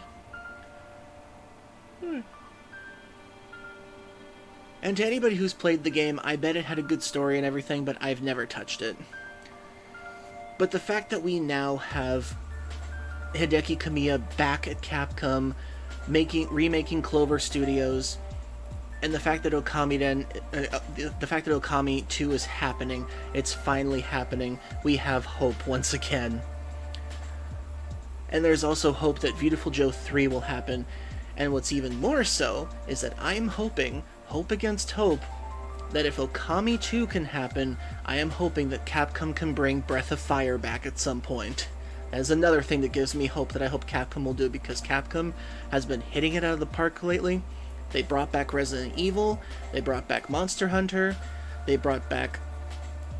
And to anybody who's played the game, I bet it had a good story and everything, but I've never touched it. But the fact that we now have Hideki Kamiya back at Capcom, remaking Clover Studios, And the fact that the fact that Okami 2 is happening, it's finally happening. We have hope once again. And there's also hope that Beautiful Joe 3 will happen. And what's even more so is that I'm hoping, hope against hope, that if Okami 2 can happen, I am hoping that Capcom can bring Breath of Fire back at some point. That is another thing that gives me hope that I hope Capcom will do, because Capcom has been hitting it out of the park lately. They brought back Resident Evil, they brought back Monster Hunter, they brought back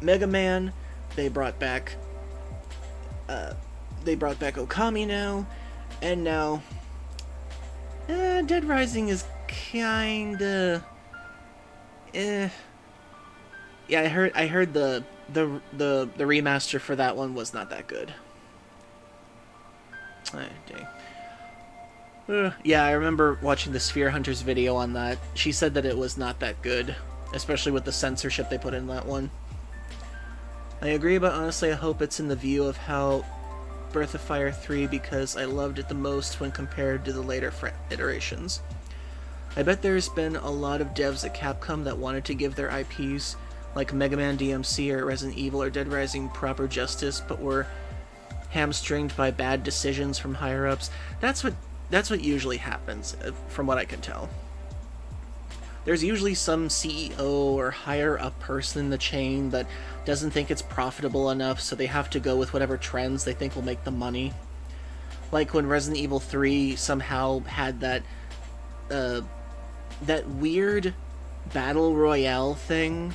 Mega Man, they brought back Okami now, and now Dead Rising is kinda yeah, I heard the remaster for that one was not that good. Dang. Yeah, I remember watching the Sphere Hunters video on that. She said that it was not that good, especially with the censorship they put in that one. I agree, but honestly I hope it's in the view of how Breath of Fire 3, because I loved it the most when compared to the later iterations. I bet there's been a lot of devs at Capcom that wanted to give their IPs, like Mega Man DMC or Resident Evil or Dead Rising, proper justice, but were hamstringed by bad decisions from higher-ups. That's what usually happens, from what I can tell. There's usually some CEO or higher-up person in the chain that doesn't think it's profitable enough, so they have to go with whatever trends they think will make them money. Like when Resident Evil 3 somehow had that weird battle royale thing,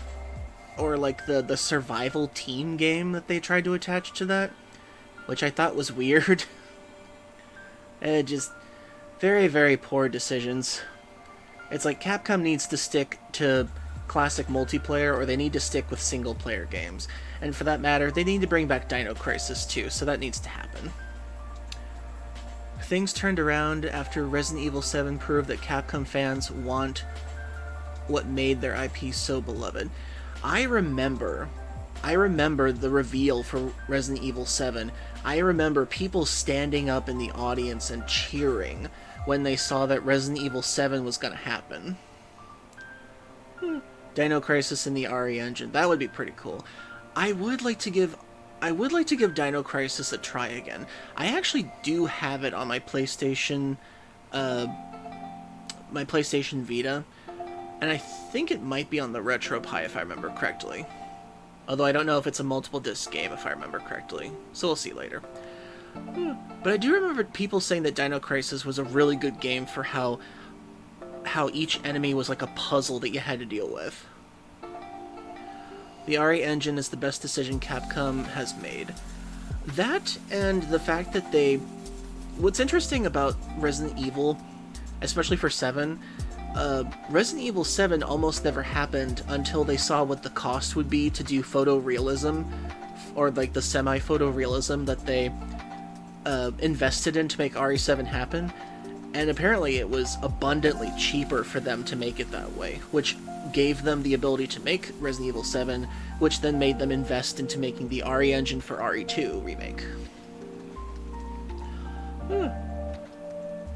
or like the survival team game that they tried to attach to that, which I thought was weird. And just very, very poor decisions. It's like Capcom needs to stick to classic multiplayer, or they need to stick with single-player games. And for that matter, they need to bring back Dino Crisis too, so that needs to happen. Things turned around after Resident Evil 7 proved that Capcom fans want what made their IP so beloved. I remember the reveal for Resident Evil 7. I remember people standing up in the audience and cheering when they saw that Resident Evil 7 was going to happen. Dino Crisis in the RE engine. That would be pretty cool. I would like to give Dino Crisis a try again. I actually do have it on my PlayStation Vita, and I think it might be on the RetroPie if I remember correctly. Although I don't know if it's a multiple disc game if I remember correctly, so we'll see later. But I do remember people saying that Dino Crisis was a really good game for how each enemy was like a puzzle that you had to deal with. The RE engine is the best decision Capcom has made. That, and the fact that what's interesting about Resident Evil, especially for 7, Resident Evil 7 almost never happened until they saw what the cost would be to do photorealism, or like the semi-photorealism that they invested in to make RE7 happen, and apparently it was abundantly cheaper for them to make it that way, which gave them the ability to make Resident Evil 7, which then made them invest into making the RE engine for RE2 remake.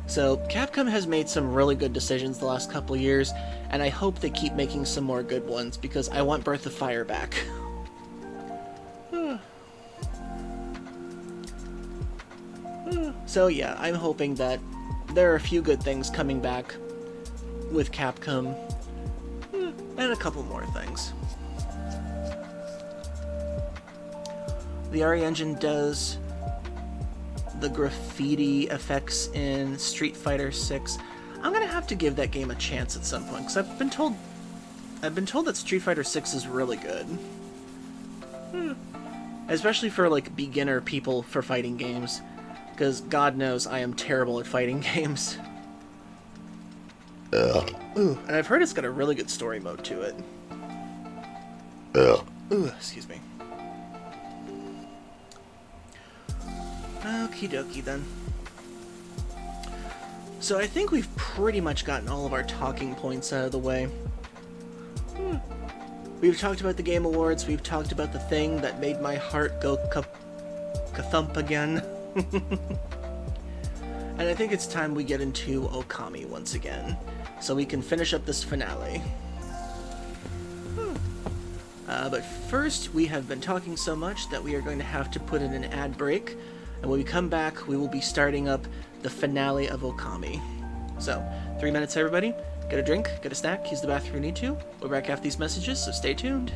So, Capcom has made some really good decisions the last couple of years, and I hope they keep making some more good ones, because I want Breath of Fire back. So yeah, I'm hoping that there are a few good things coming back with Capcom, and a couple more things. The RE engine does the graffiti effects in Street Fighter 6. I'm gonna have to give that game a chance at some point, because I've been told that Street Fighter 6 is really good. Especially for like beginner people for fighting games, because God knows I am terrible at fighting games. Ooh, and I've heard it's got a really good story mode to it. Ooh, excuse me. Okie dokie then. So I think we've pretty much gotten all of our talking points out of the way. We've talked about the Game Awards, we've talked about the thing that made my heart go ka-thump again. And I think it's time we get into Okami once again. so we can finish up this finale. But first, we have been talking so much that we are going to have to put in an ad break, and when we come back, we will be starting up the finale of Okami. So, 3 minutes everybody, get a drink, get a snack, use the bathroom if you need to. We'll be back after these messages, so stay tuned.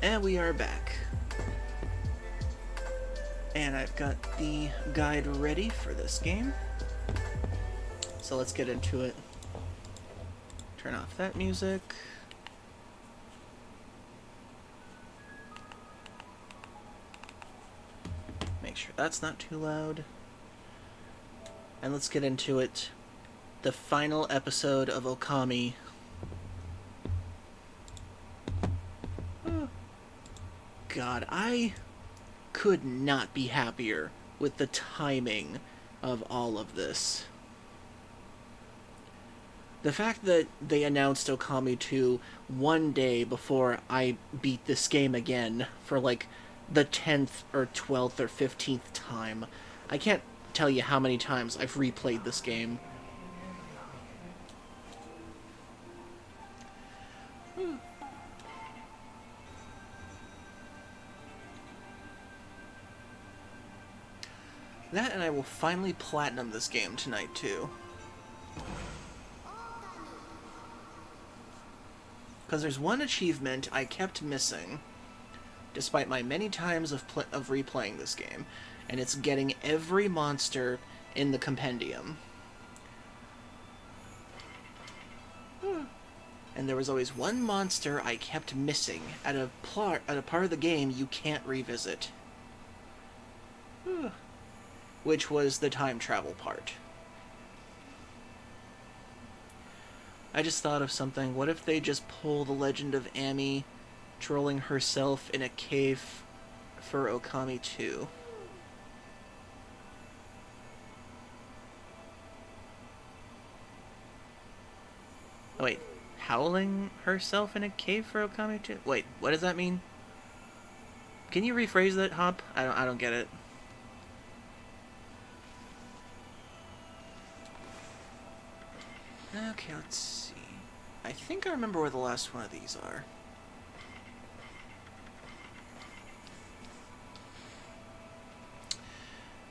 And we are back. And I've got the guide ready for this game. So let's get into it. Turn off that music. Make sure that's not too loud. And let's get into it. The final episode of Okami. God, I could not be happier with the timing of all of this. The fact that they announced Okami 2 one day before I beat this game again for like the 10th or 12th or 15th time. I can't tell you how many times I've replayed this game. That and I will finally platinum this game tonight, too. Because there's one achievement I kept missing, despite my many times of replaying this game, and it's getting every monster in the compendium. And there was always one monster I kept missing at a part of the game you can't revisit. which was the time travel part. I just thought of something. What if they just pull the legend of Amy trolling herself in a cave for Okami 2? Oh, wait. Howling herself in a cave for Okami 2? Wait, what does that mean? Can you rephrase that, Hop? I don't get it. Okay, let's see. I think I remember where the last one of these are.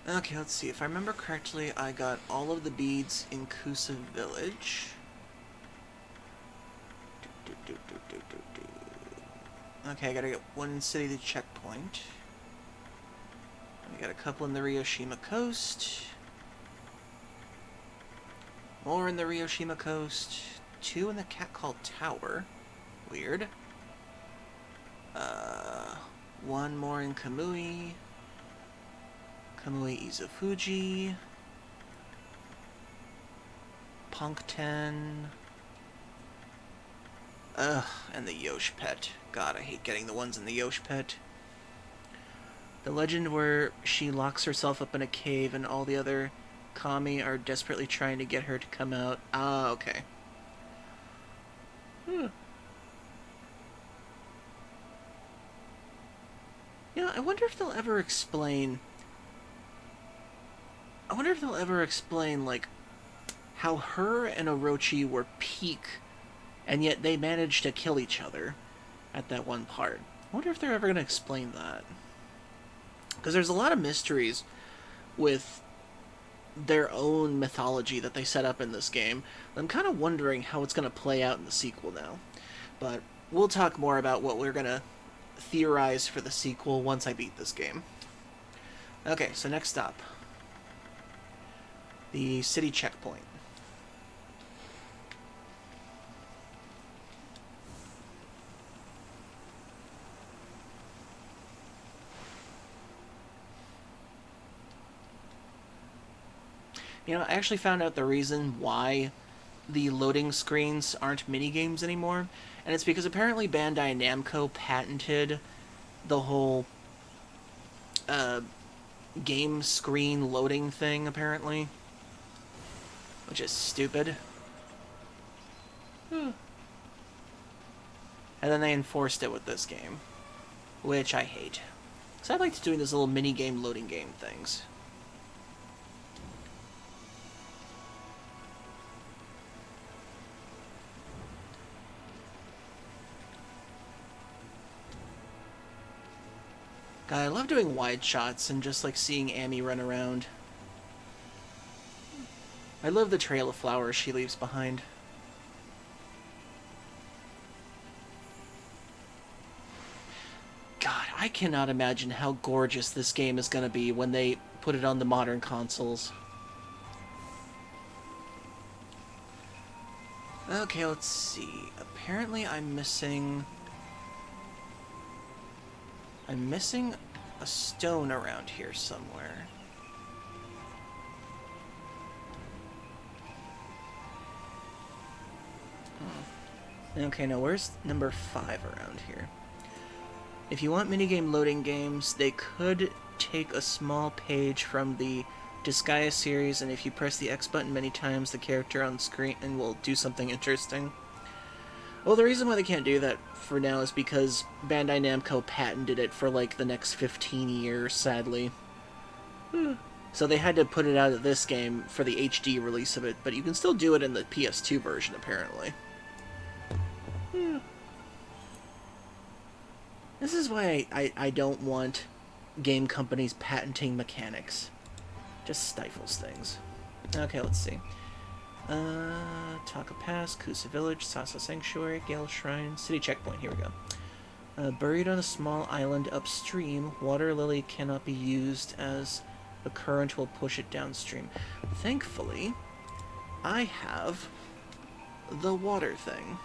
Okay, let's see. If I remember correctly, I got all of the beads in Kusa Village. Okay, I gotta get one city to checkpoint. I got a couple in the Ryoshima coast. More in the Ryoshima coast. 2 in the Cat Call Tower. Weird. 1 more in Kamui. Kamui Izufuji. Punkten. Ugh, and the Yosh Pet. God, I hate getting the ones in the Yosh Pet. The legend where she locks herself up in a cave and all the other Kami are desperately trying to get her to come out. Ah, okay. Yeah, I wonder if they'll ever explain... like, how her and Orochi were peak, and yet they managed to kill each other at that one part. I wonder if they're ever going to explain that. Because there's a lot of mysteries with their own mythology that they set up in this game. I'm kind of wondering how it's going to play out in the sequel now. But we'll talk more about what we're going to theorize for the sequel once I beat this game. Okay, so next up. The city checkpoint. You know, I actually found out the reason why the loading screens aren't minigames anymore, and it's because apparently Bandai Namco patented the whole game screen loading thing, apparently. Which is stupid. And then they enforced it with this game, which I hate. Because I liked doing those little mini-game loading game things. God, I love doing wide shots and just like seeing Amy run around. I love the trail of flowers she leaves behind. God, I cannot imagine how gorgeous this game is going to be when they put it on the modern consoles. Okay, let's see. Apparently I'm missing a stone around here somewhere. Okay, now where's number 5 around here? If you want minigame loading games, they could take a small page from the Disgaea series, and if you press the X button many times, the character on screen will do something interesting. Well, the reason why they can't do that for now is because Bandai Namco patented it for, like, the next 15 years, sadly. So they had to put it out of this game for the HD release of it, but you can still do it in the PS2 version, apparently. This is why I don't want game companies patenting mechanics. Just stifles things. Okay, let's see. Taka Pass, Kusa Village, Sasa Sanctuary, Gale Shrine, City Checkpoint, here we go. Buried on a small island upstream, Water Lily cannot be used as the current will push it downstream. Thankfully, I have the water thing.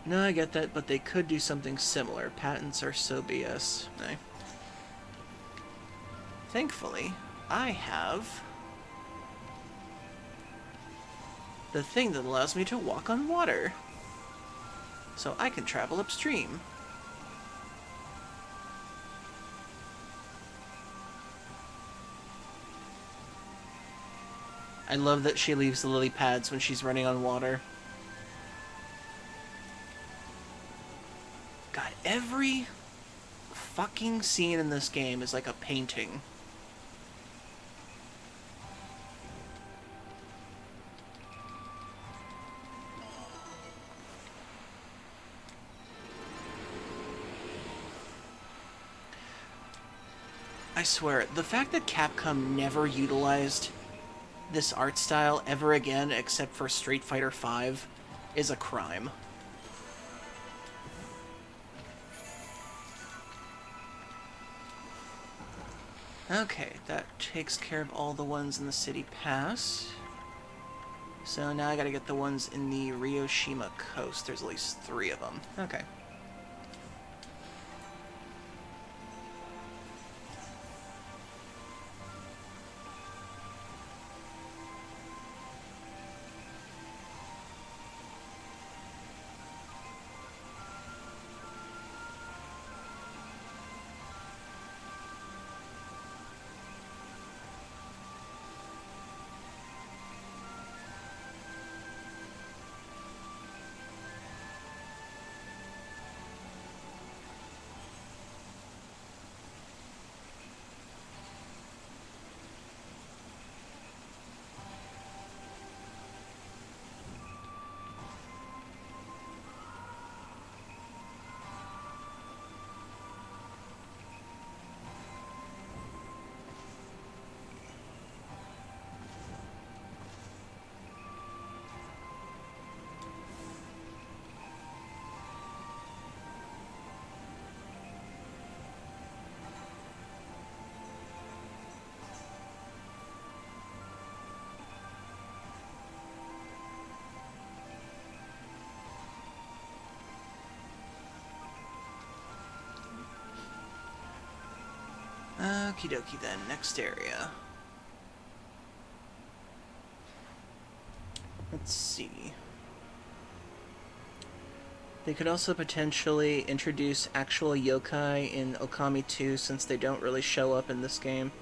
No, I get that, but they could do something similar. Patents are so BS. Thankfully, I have the thing that allows me to walk on water. So I can travel upstream. I love that she leaves the lily pads when she's running on water. God, every fucking scene in this game is like a painting. I swear, the fact that Capcom never utilized this art style ever again except for Street Fighter V is a crime. Okay, that takes care of all the ones in the City Pass. So now I gotta get the ones in the Ryoshima Coast. There's at least 3 of them. Okay. Okie dokie then, next area. Let's see. They could also potentially introduce actual yokai in Okami 2 since they don't really show up in this game.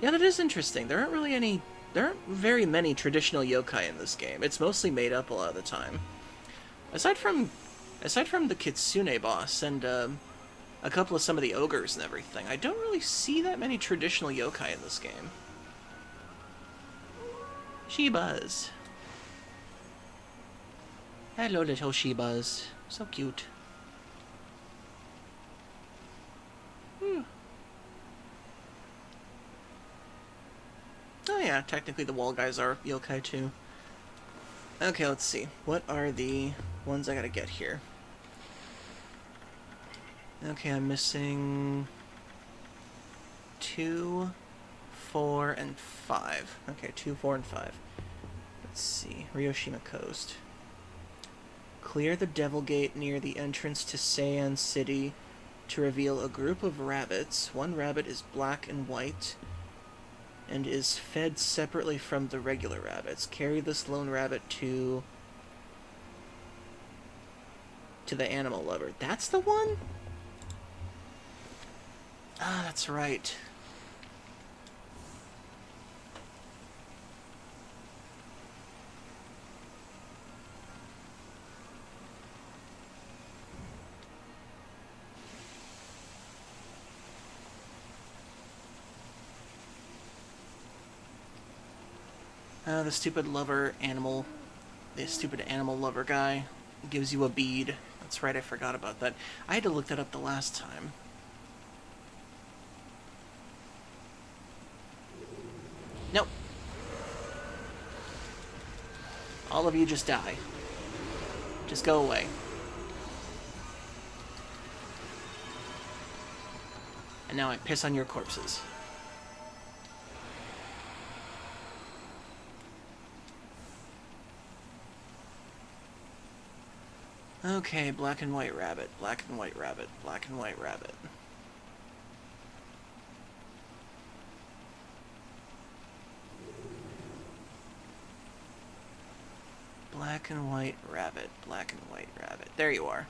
Yeah, that is interesting. There aren't very many traditional yokai in this game. It's mostly made up a lot of the time. Aside from the Kitsune boss and a couple of some of the ogres and everything, I don't really see that many traditional yokai in this game. Shibas. Hello, little Shibas. So cute. Oh yeah, technically the wall guys are yokai too. Okay, let's see. What are the ones I gotta get here? Okay, I'm missing 2, 4, and 5. Okay, 2, 4, and 5. Let's see. Ryoshima Coast. Clear the Devil Gate near the entrance to Seian City to reveal a group of rabbits. One rabbit is black and white and is fed separately from the regular rabbits. Carry this lone rabbit to the animal lover. That's the one? Ah, that's right. The stupid animal lover guy gives you a bead. That's right, I forgot about that. I had to look that up the last time. Nope. All of you just die. Just go away. And now I piss on your corpses. Okay, black and white rabbit, black and white rabbit, black and white rabbit. Black and white rabbit. Black and white rabbit. There you are.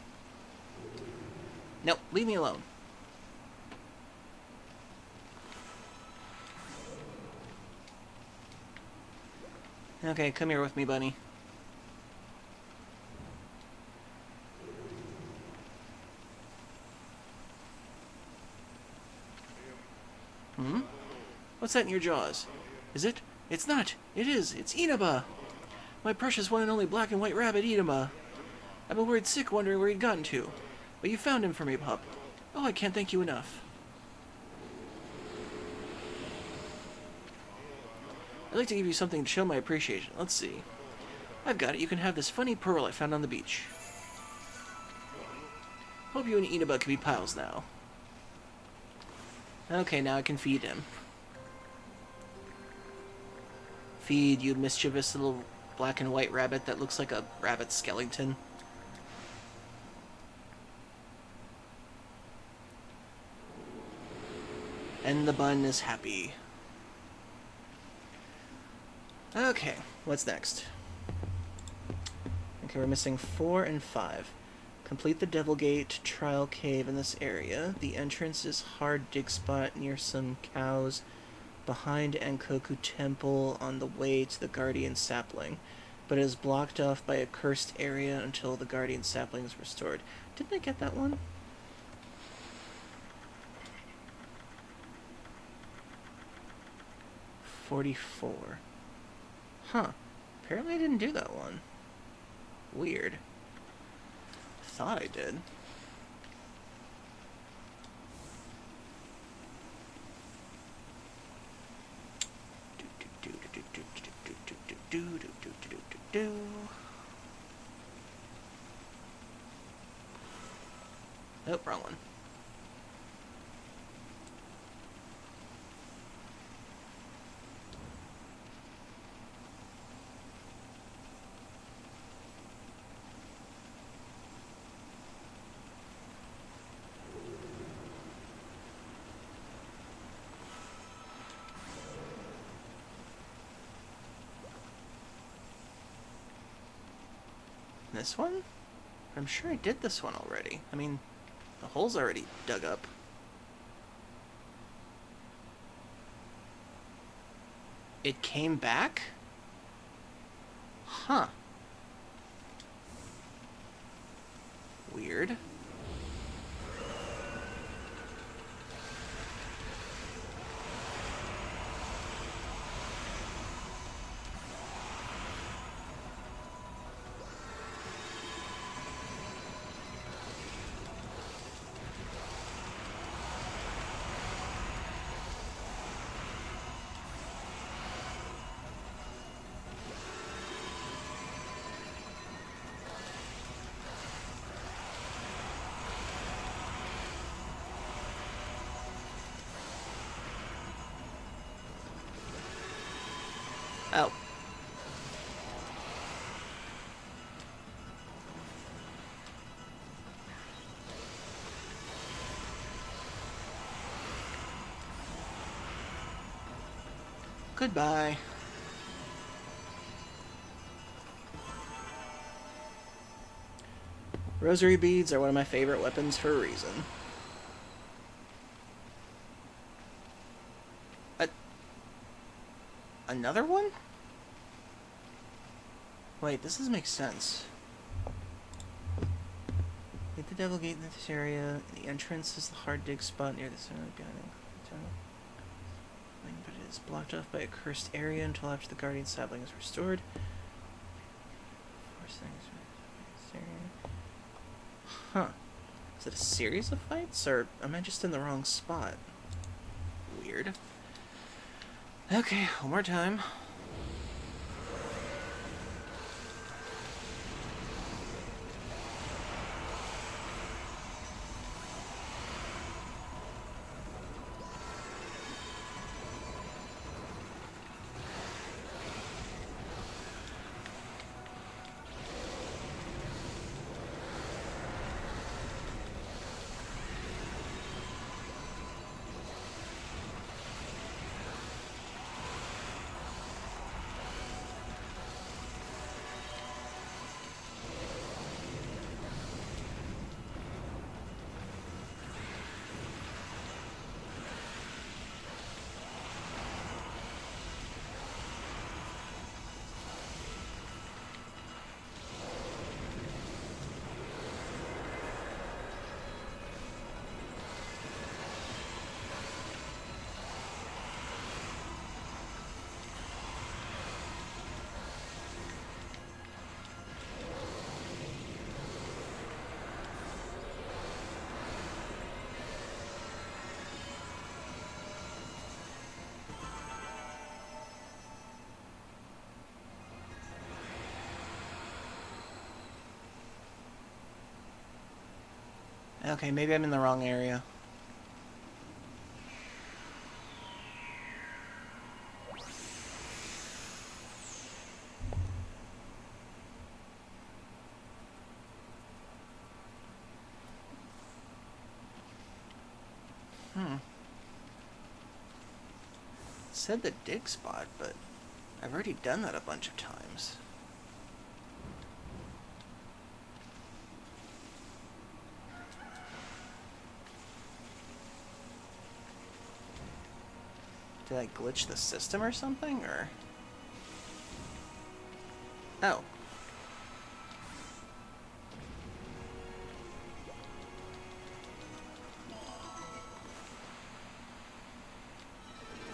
Nope, leave me alone. Okay, come here with me, bunny. Hmm? What's that in your jaws? Is it? It's not. It is. It's Inaba. My precious one and only black and white rabbit, Inaba. I've been worried sick wondering where he'd gotten to. But you found him for me, pup. Oh, I can't thank you enough. I'd like to give you something to show my appreciation. Let's see. I've got it. You can have this funny pearl I found on the beach. Hope you and Inaba can be pals now. Okay, now I can feed him. Feed, you mischievous little black and white rabbit that looks like a rabbit skeleton. And the bun is happy. Okay, what's next? Okay, we're missing 4 and 5. Complete the Devil Gate trial cave in this area. The entrance is hard dig spot near some cows behind Ankoku Temple on the way to the Guardian Sapling, but is blocked off by a cursed area until the Guardian Sapling is restored. Didn't I get that one? $44. Huh. Apparently I didn't do that one. Weird. Thought I did. Oh, wrong one. This one? I'm sure I did this one already. I mean, the hole's already dug up. It came back? Huh. Weird. Oh. Goodbye. Rosary beads are one of my favorite weapons for a reason. Another one? Wait, this doesn't make sense. Hit the Devil Gate in this area. The entrance is the hard dig spot near the center of the Guardian. But it is blocked off by a cursed area until after the Guardian Sapling is restored. Huh. Is it a series of fights, or am I just in the wrong spot? Weird. Okay, one more time. Okay, maybe I'm in the wrong area. It said the dig spot, but I've already done that a bunch of times. Did I glitch the system or something, or? Oh.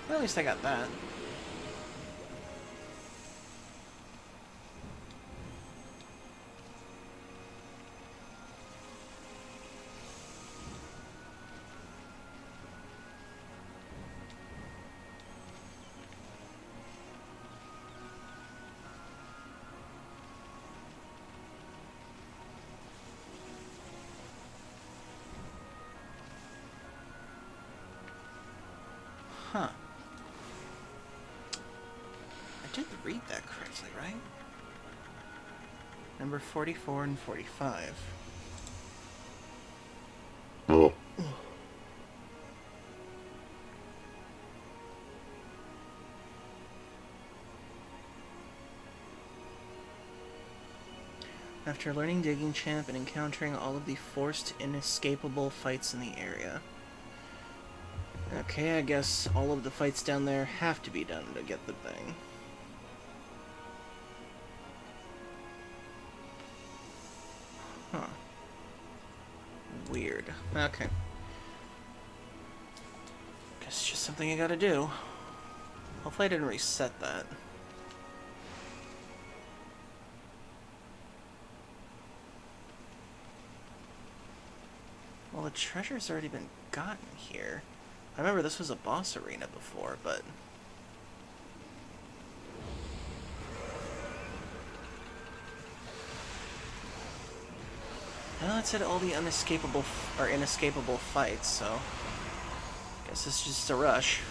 Well, at least I got that. Huh. I did read that correctly, right? Number 44 and 45. Oh. After learning Digging Champ and encountering all of the forced, inescapable fights in the area. Okay, I guess all of the fights down there have to be done to get the thing. Huh. Weird. Okay. Guess it's just something you gotta do. Hopefully I didn't reset that. Well, the treasure's already been gotten here. I remember this was a boss arena before, but... Well, it said all the inescapable fights, so... Guess it's just a rush.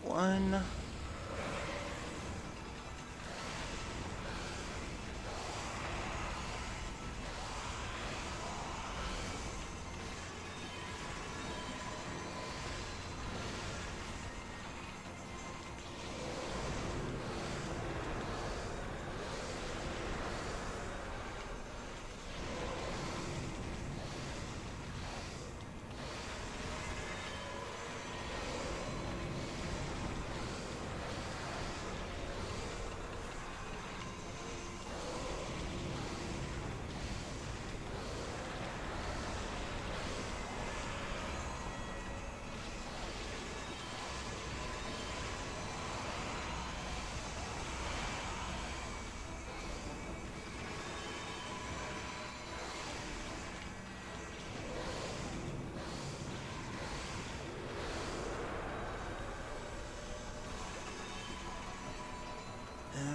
One.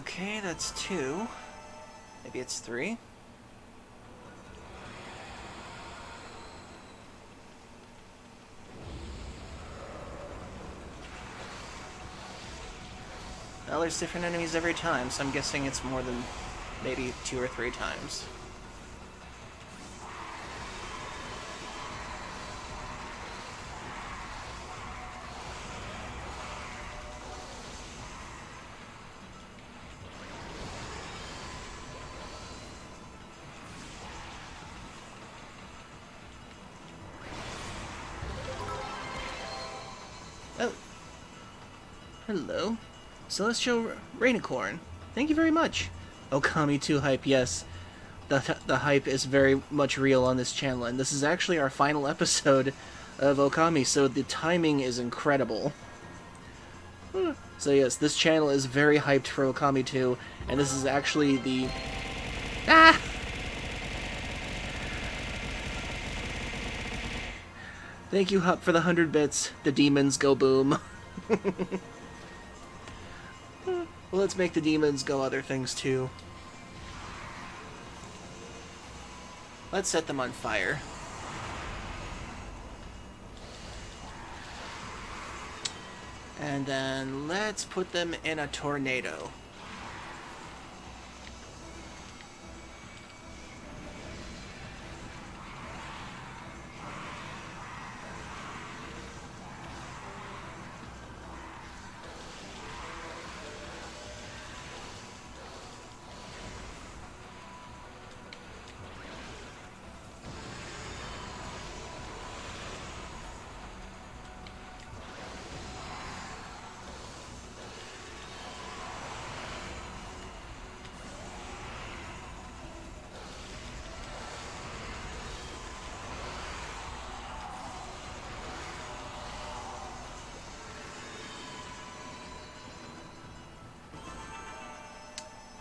Okay, that's 2. Maybe it's 3? Well, there's different enemies every time, so I'm guessing it's more than maybe 2 or 3 times. Hello. Celestial Rainicorn. Thank you very much. Okami 2 hype, yes. The hype is very much real on this channel, and this is actually our final episode of Okami, so the timing is incredible. So yes, this channel is very hyped for Okami 2, and this is actually the... Ah! Thank you, Hup, for the 100 bits. The demons go boom. Well, let's make the demons go other things, too. Let's set them on fire. And then let's put them in a tornado.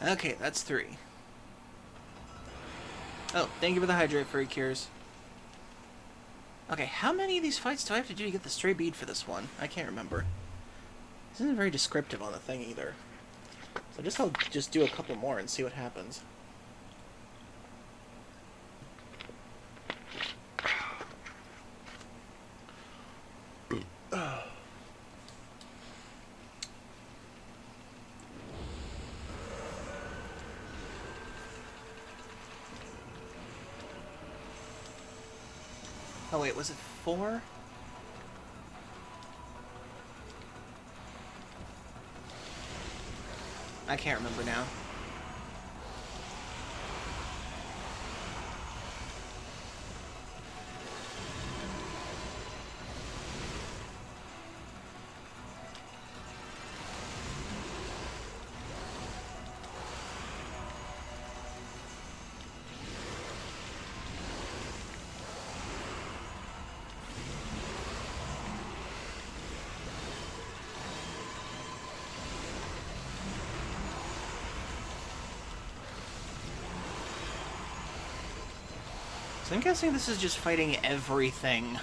Okay, that's 3. Oh, thank you for the hydrate, Furry Cures. Okay, how many of these fights do I have to do to get the stray bead for this one? I can't remember. This isn't very descriptive on the thing either. So I'll just do a couple more and see what happens. Oh wait, was it 4? I can't remember now. So I'm guessing this is just fighting everything.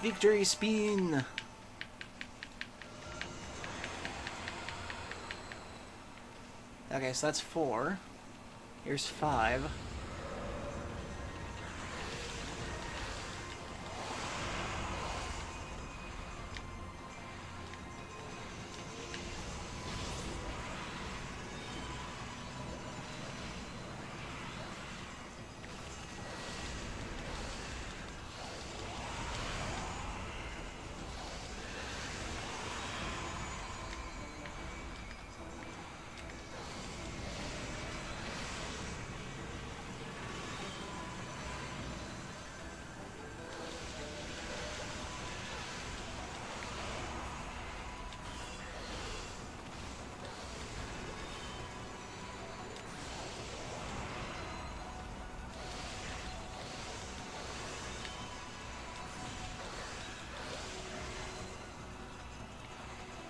Victory Spin! Okay, so that's 4. Here's 5.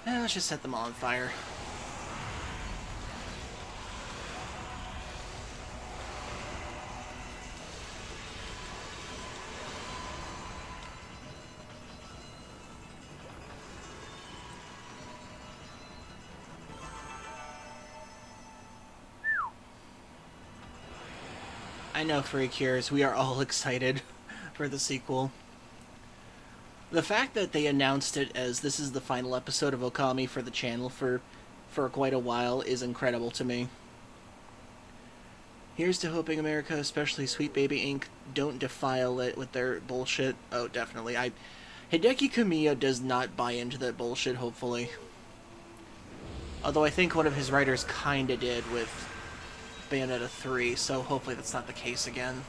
Let's just set them all on fire. I know, Free Cures, we are all excited for the sequel. The fact that they announced it as this is the final episode of Okami for the channel for quite a while is incredible to me. Here's to hoping America, especially Sweet Baby Inc., don't defile it with their bullshit. Oh, definitely. Hideki Kamiya does not buy into that bullshit, hopefully. Although I think one of his writers kinda did with Bayonetta 3, so hopefully that's not the case again.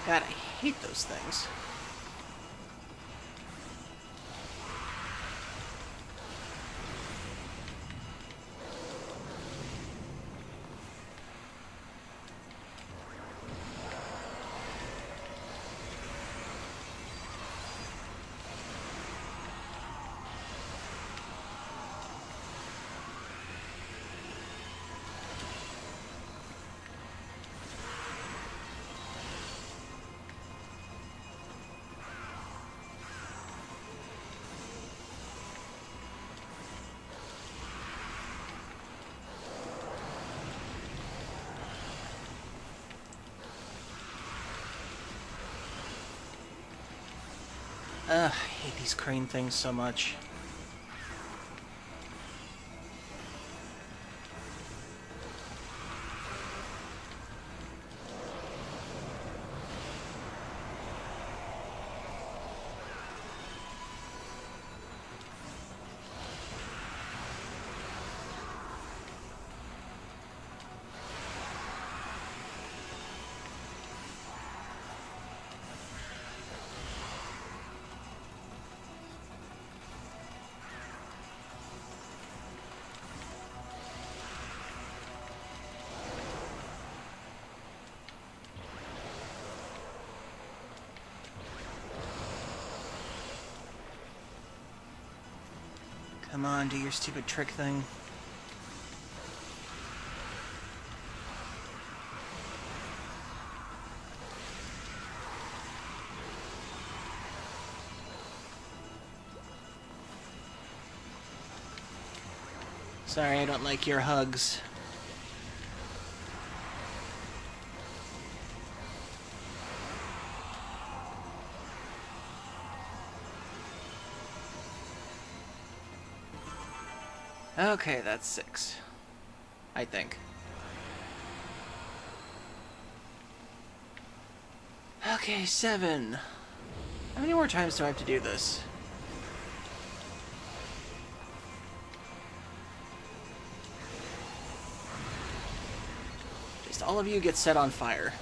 God, I hate those things. Ugh, I hate these crane things so much. Come on, do your stupid trick thing. Sorry, I don't like your hugs. Okay, that's 6. I think. Okay, 7. How many more times do I have to do this? Just all of you get set on fire.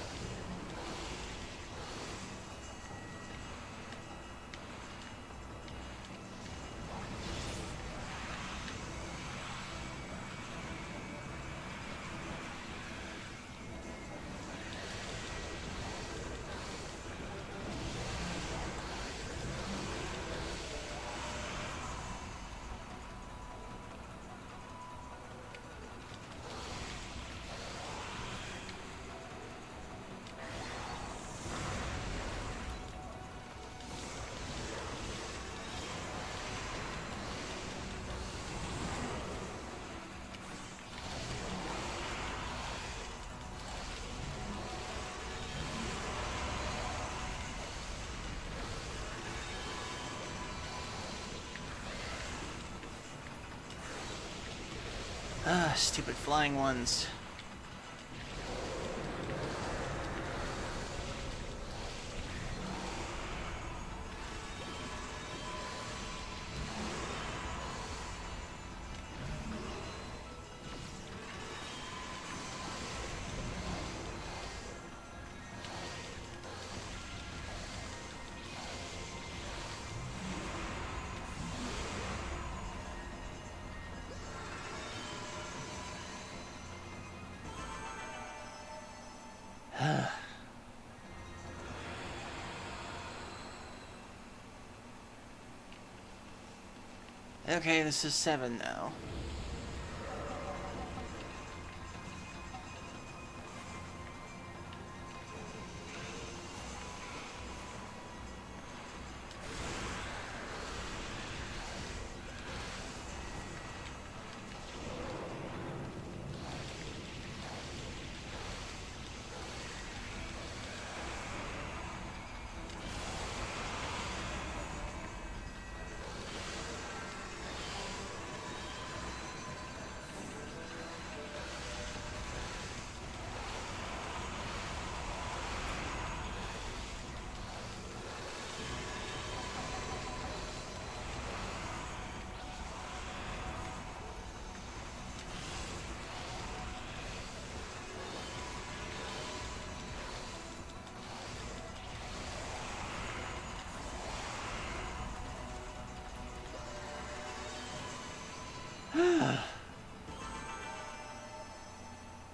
Ah, stupid flying ones. Okay, this is 7 now.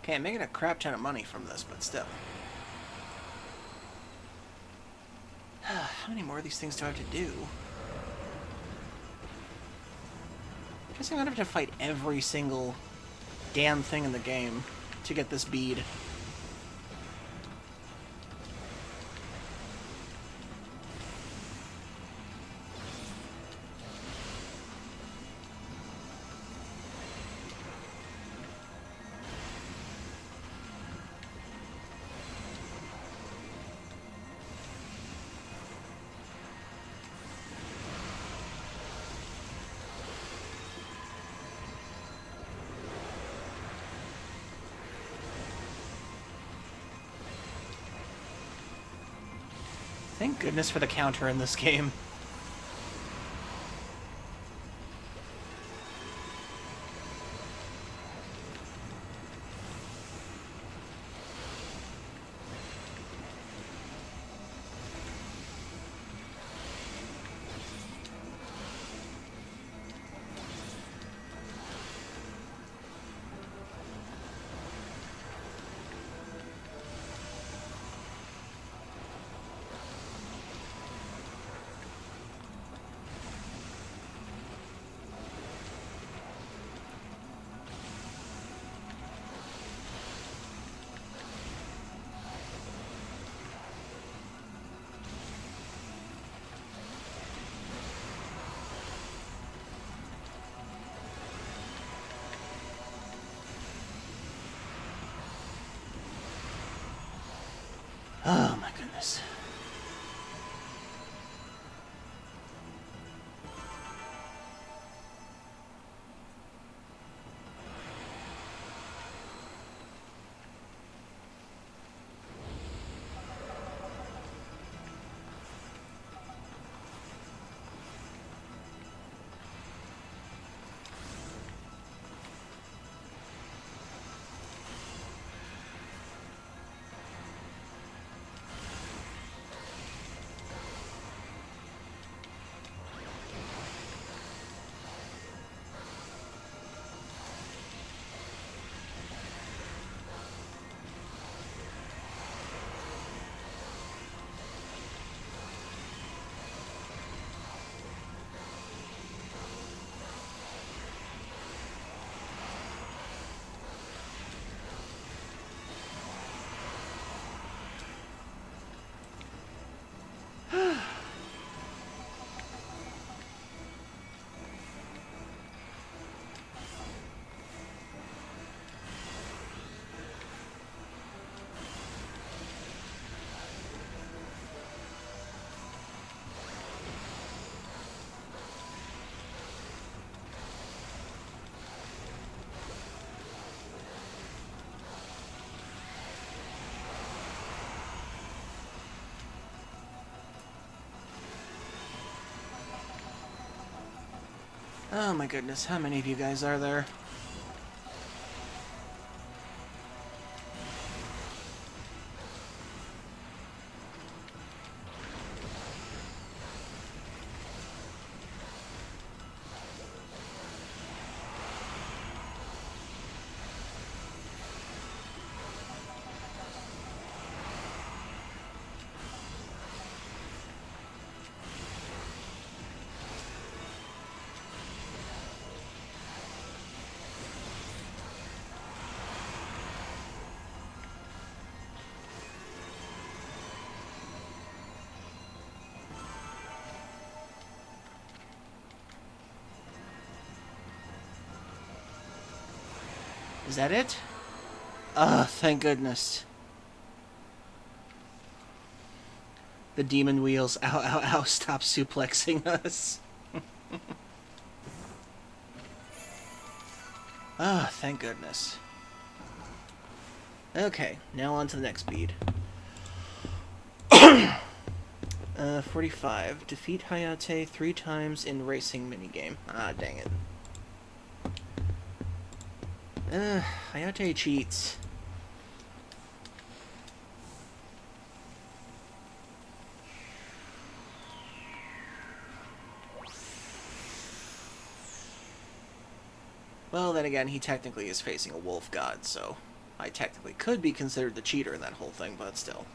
Okay, I'm making a crap ton of money from this, but still. How many more of these things do I have to do? I guess I'm gonna have to fight every single damn thing in the game to get this bead. Thank goodness for the counter in this game. Oh my goodness. Oh my goodness, how many of you guys are there? Is that it? Ugh, thank goodness. The demon wheels, ow, ow, ow, stop suplexing us. Ah, thank goodness. Okay, now on to the next bead. 45. Defeat Hayate 3 times in racing minigame. Ah, dang it. Hayate cheats. Well, then again, he technically is facing a wolf god, so I technically could be considered the cheater in that whole thing, but still.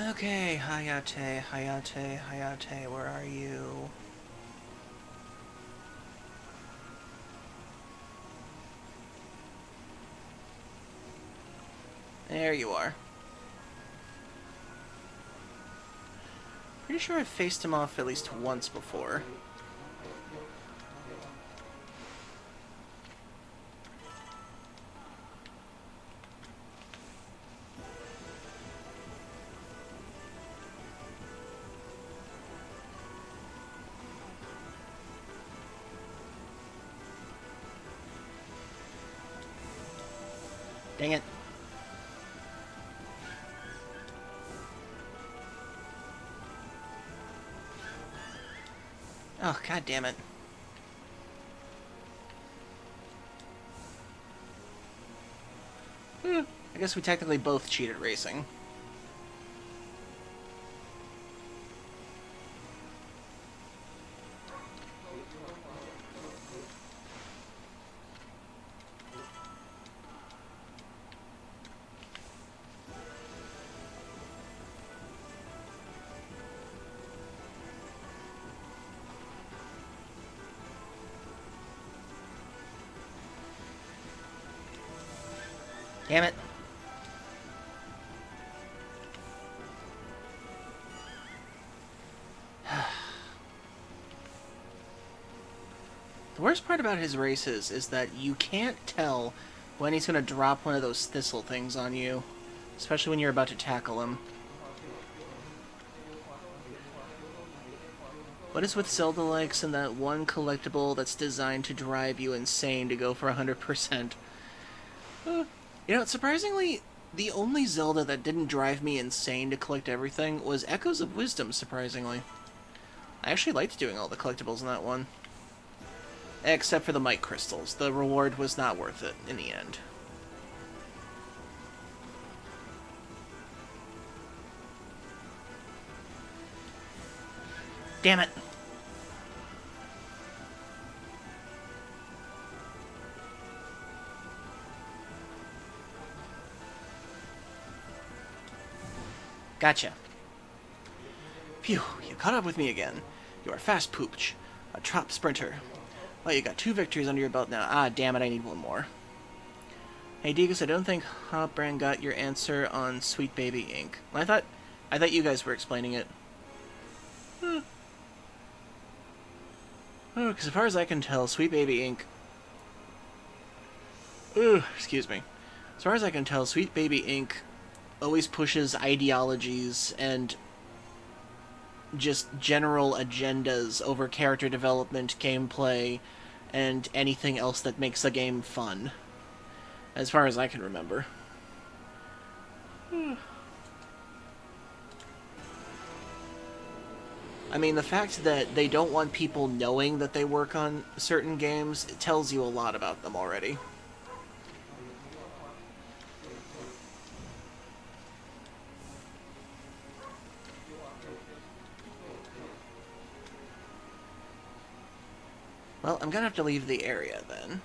Okay, Hayate, Hayate, Hayate, where are you? There you are. Pretty sure I've faced him off at least once before. Dang it. Oh, god damn it. I guess we technically both cheated racing. Damn it. The worst part about his races is that you can't tell when he's going to drop one of those thistle things on you, especially when you're about to tackle him. What is with Zelda likes and that one collectible that's designed to drive you insane to go for 100%? You know, surprisingly, the only Zelda that didn't drive me insane to collect everything was Echoes of Wisdom, surprisingly. I actually liked doing all the collectibles in that one. Except for the mic crystals. The reward was not worth it in the end. Damn it! Gotcha. Phew, you caught up with me again. You are fast pooch. A top sprinter. Well, you got 2 victories under your belt now. Ah, damn it, I need one more. Hey, Degus, I don't think Hopbrand got your answer on Sweet Baby Inc. I thought you guys were explaining it. Oh, because as far as I can tell, Sweet Baby Inc. Excuse me. As far as I can tell, Sweet Baby Inc. always pushes ideologies and just general agendas over character development, gameplay, and anything else that makes a game fun. As far as I can remember. I mean, the fact that they don't want people knowing that they work on certain games, it tells you a lot about them already. Well, I'm gonna have to leave the area then.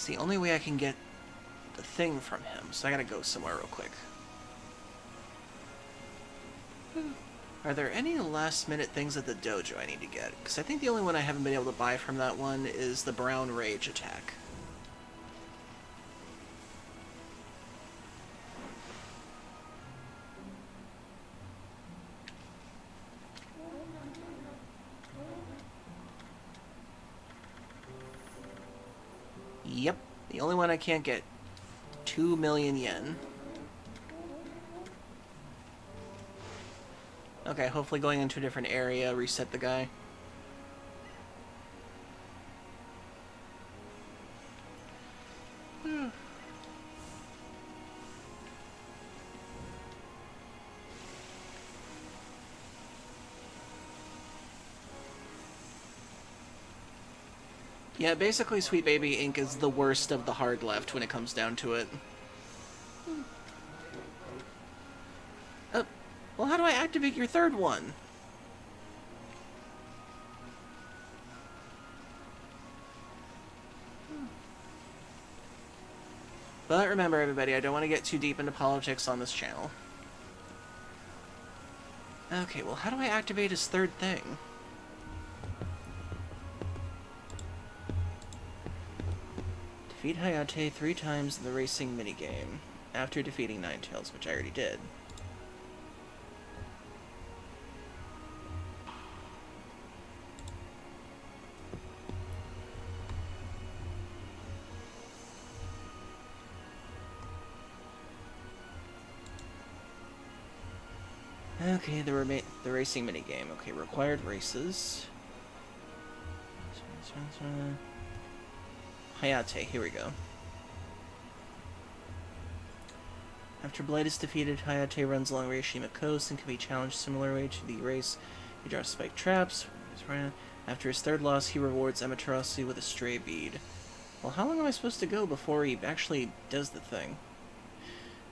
It's the only way I can get the thing from him, so I gotta go somewhere real quick. Are there any last-minute things at the dojo I need to get? Because I think the only one I haven't been able to buy from that one is the Brown Rage attack. Yep, the only one I can't get. 2 million yen. Okay, hopefully going into a different area, reset the guy. Yeah, basically Sweet Baby Inc. is the worst of the hard left when it comes down to it. Oh, well, how do I activate your third one? But remember, everybody, I don't want to get too deep into politics on this channel. Okay, well, how do I activate his third thing? Defeat Hayate 3 times in the racing minigame, after defeating Ninetales, which I already did. Okay, the racing minigame. Okay, required races. Hayate, here we go. After Blight is defeated, Hayate runs along Ryushima Coast and can be challenged similarly to the race. He drops spike traps. After his third loss, he rewards Amaterasu with a stray bead. Well, how long am I supposed to go before he actually does the thing?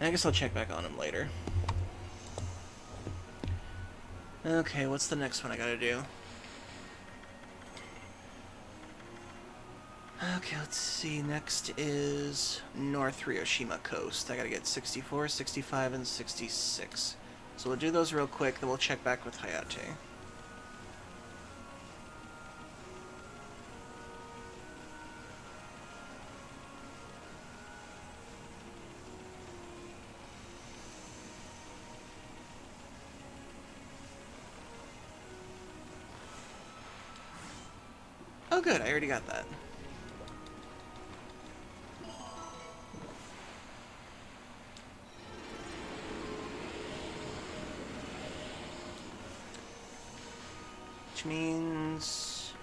I guess I'll check back on him later. Okay, what's the next one I gotta do? Okay, let's see. Next is North Ryushima Coast. I gotta get 64, 65, and 66. So we'll do those real quick, then we'll check back with Hayate. Oh good, I already got that. Which means...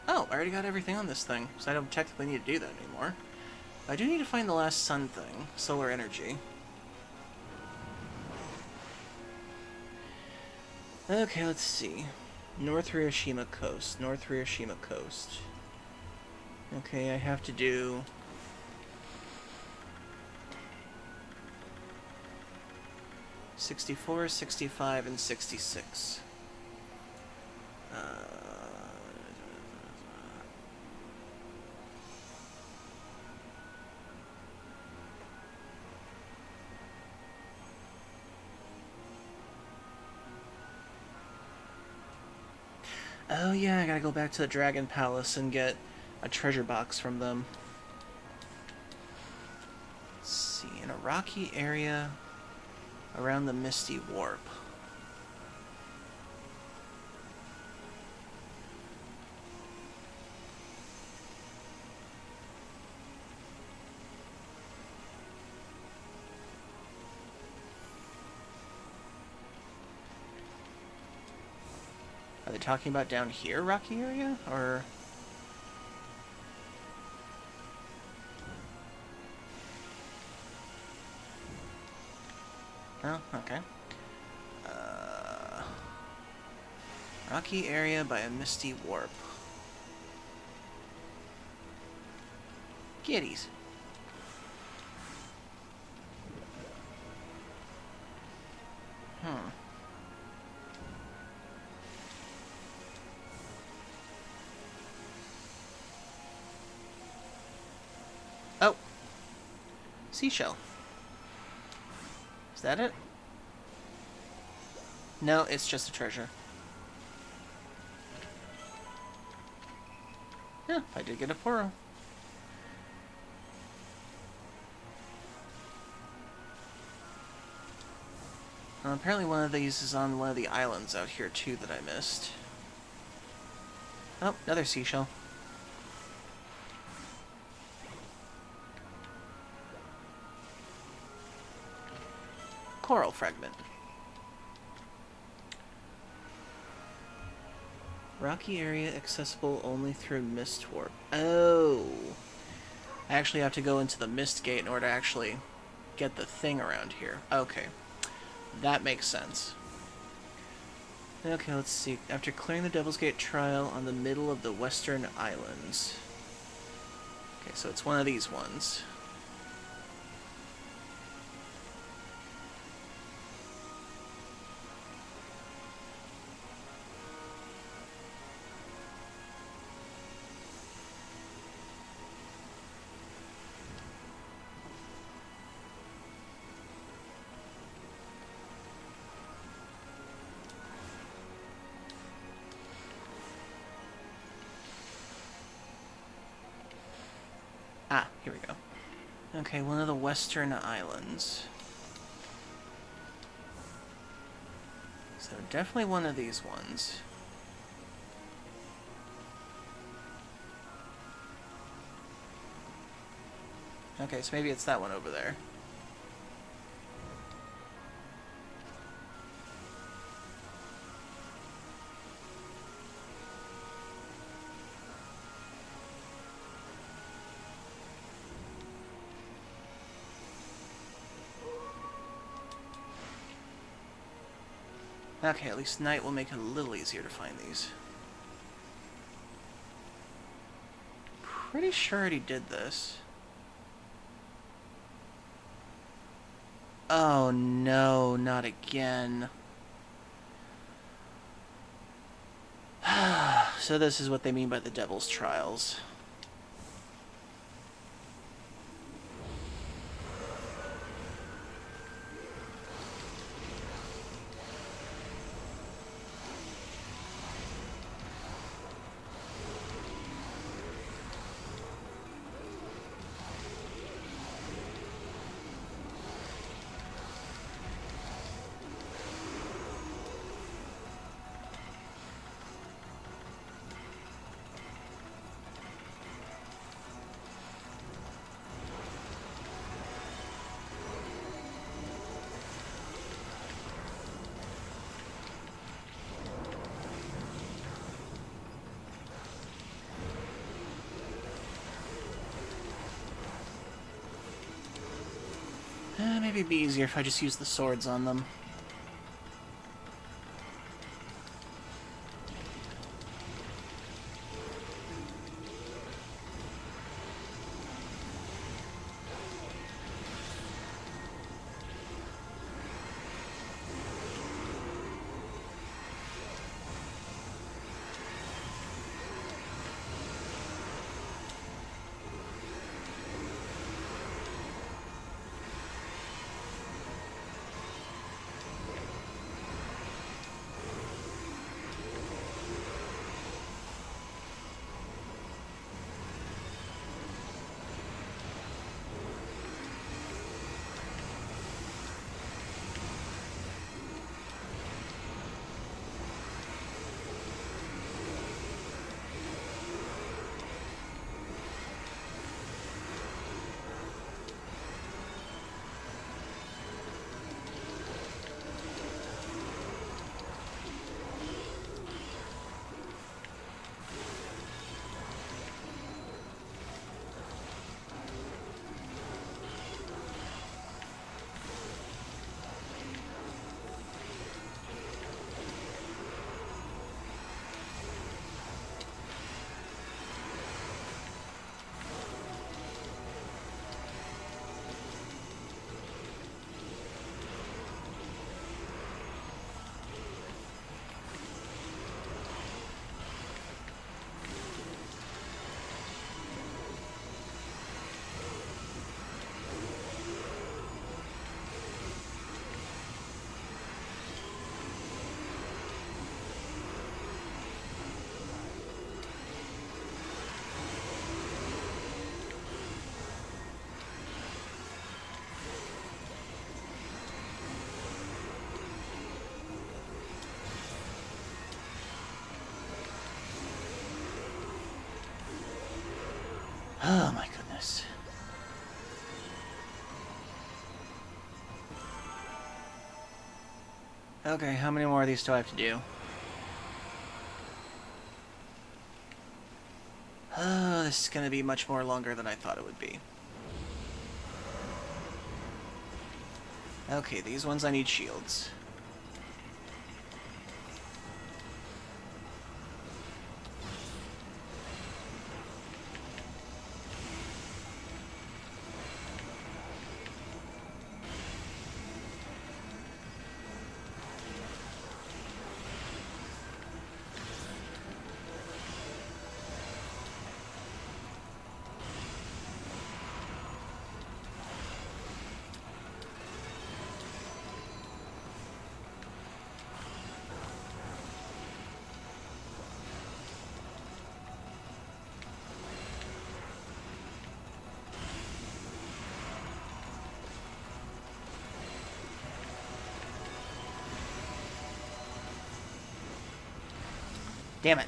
Oh, I already got everything on this thing, so I don't technically need to do that anymore. I do need to find the last sun thing, solar energy. Okay, let's see. North Ryushima Coast, North Ryushima Coast. Okay, I have to do... $64, 65, and 66. Oh yeah, I gotta go back to the Dragon Palace and get a treasure box from them. Let's see, in a rocky area around the Misty Warp. Are they talking about down here, rocky area, or... Oh, okay. Rocky area by a misty warp. Kitties. Seashell. Is that it? No, it's just a treasure. Yeah, I did get a Poro. Apparently one of these is on one of the islands out here, too, that I missed. Oh, another seashell. Coral fragment. Rocky area accessible only through mist warp. Oh. I actually have to go into the mist gate in order to actually get the thing around here. Okay. That makes sense. Okay, let's see. After clearing the Devil's Gate trial on the middle of the Western Islands. Okay, so it's one of these ones. Ah, here we go. Okay, one of the Western Islands. So definitely one of these ones. Okay, so maybe it's that one over there. Okay, at least night will make it a little easier to find these. Pretty sure I already did this. Oh no, not again. So this is what they mean by the Devil's Trials. Maybe it'd be easier if I just use the swords on them. goodness. Okay, how many more of these do I have to do? Oh, this is gonna be much more longer than I thought it would be. Okay, these ones I need shields. Damn it.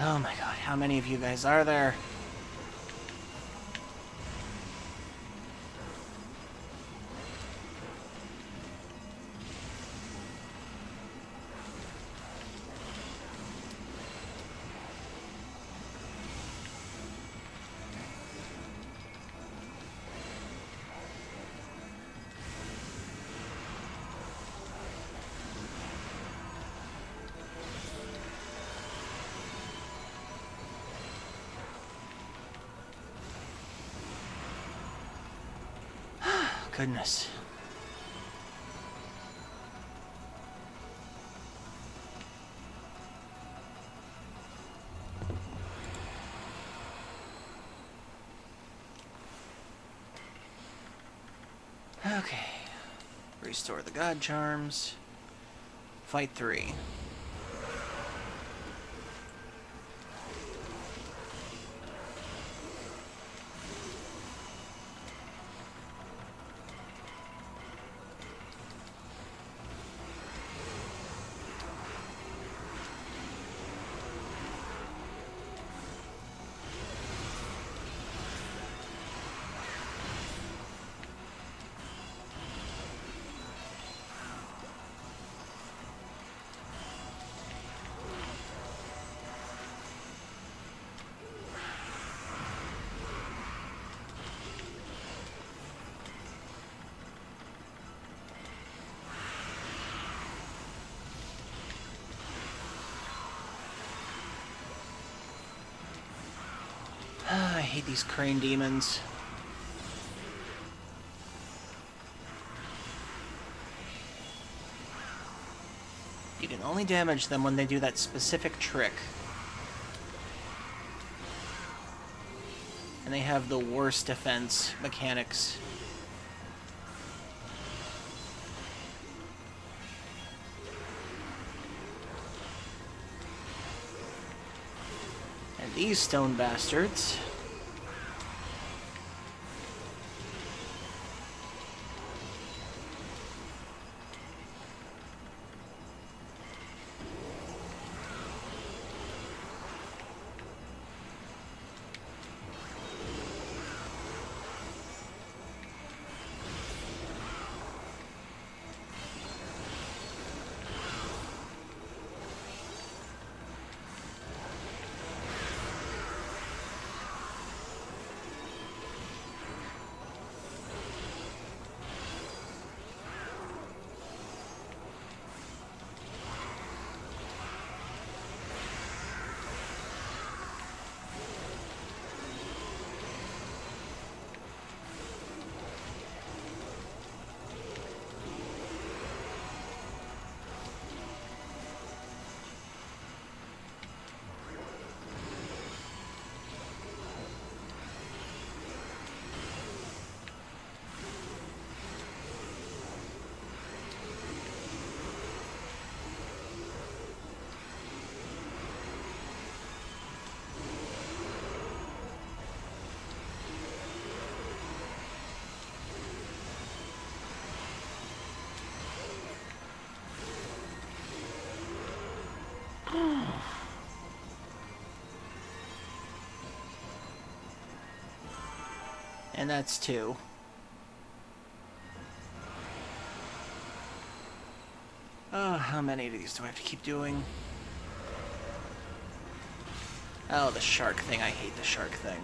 Oh my god, how many of you guys are there? Goodness. Okay. Restore the god charms. Fight 3. I hate these crane demons. You can only damage them when they do that specific trick. And they have the worst defense mechanics. And these stone bastards. And that's 2. Oh, how many of these do I have to keep doing? Oh, the shark thing. I hate the shark thing.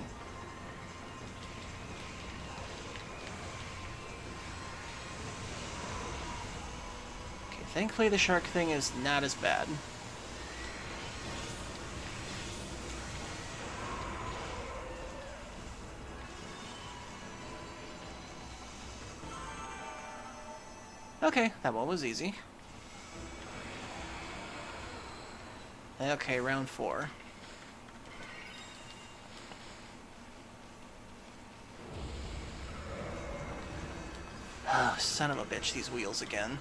Okay, thankfully the shark thing is not as bad. Okay, that one was easy. Okay, round 4. Oh, son of a bitch, these wheels again.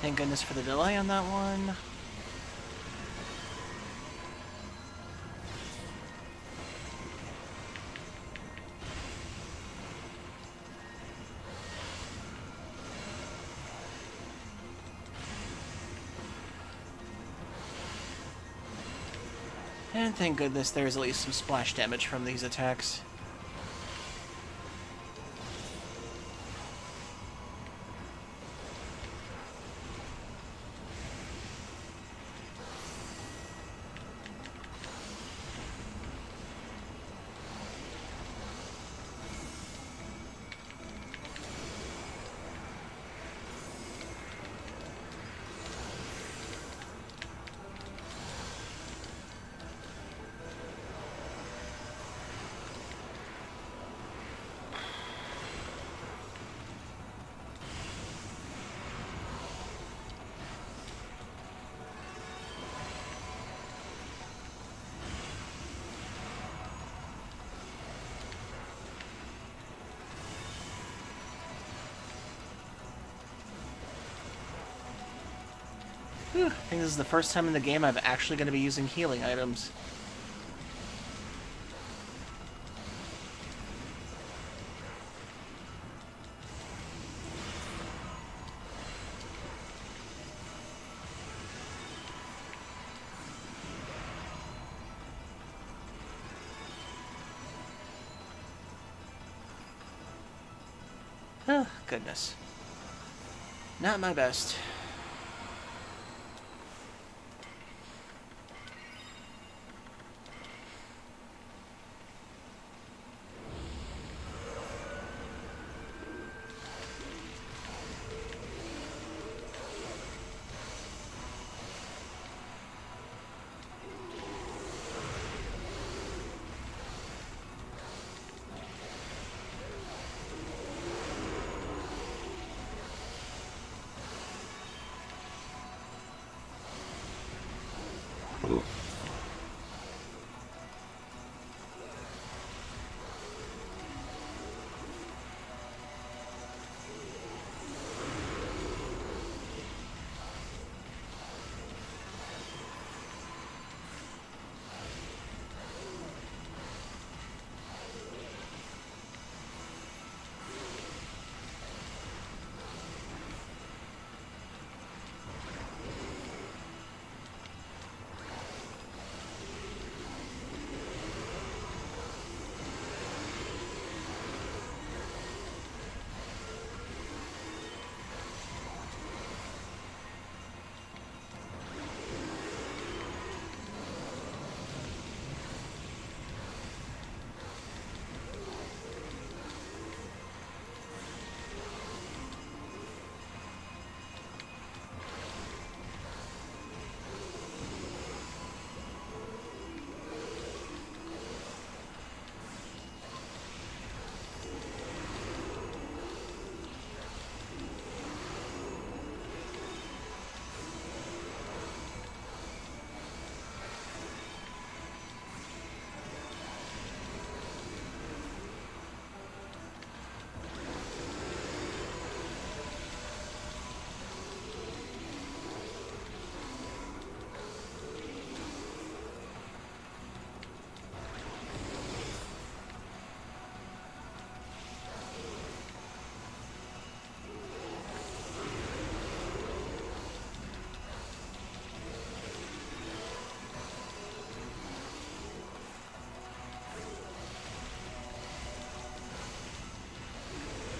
Thank goodness for the delay on that one. And thank goodness there's at least some splash damage from these attacks. Whew, I think this is the first time in the game I'm actually going to be using healing items. Oh, goodness. Not my best.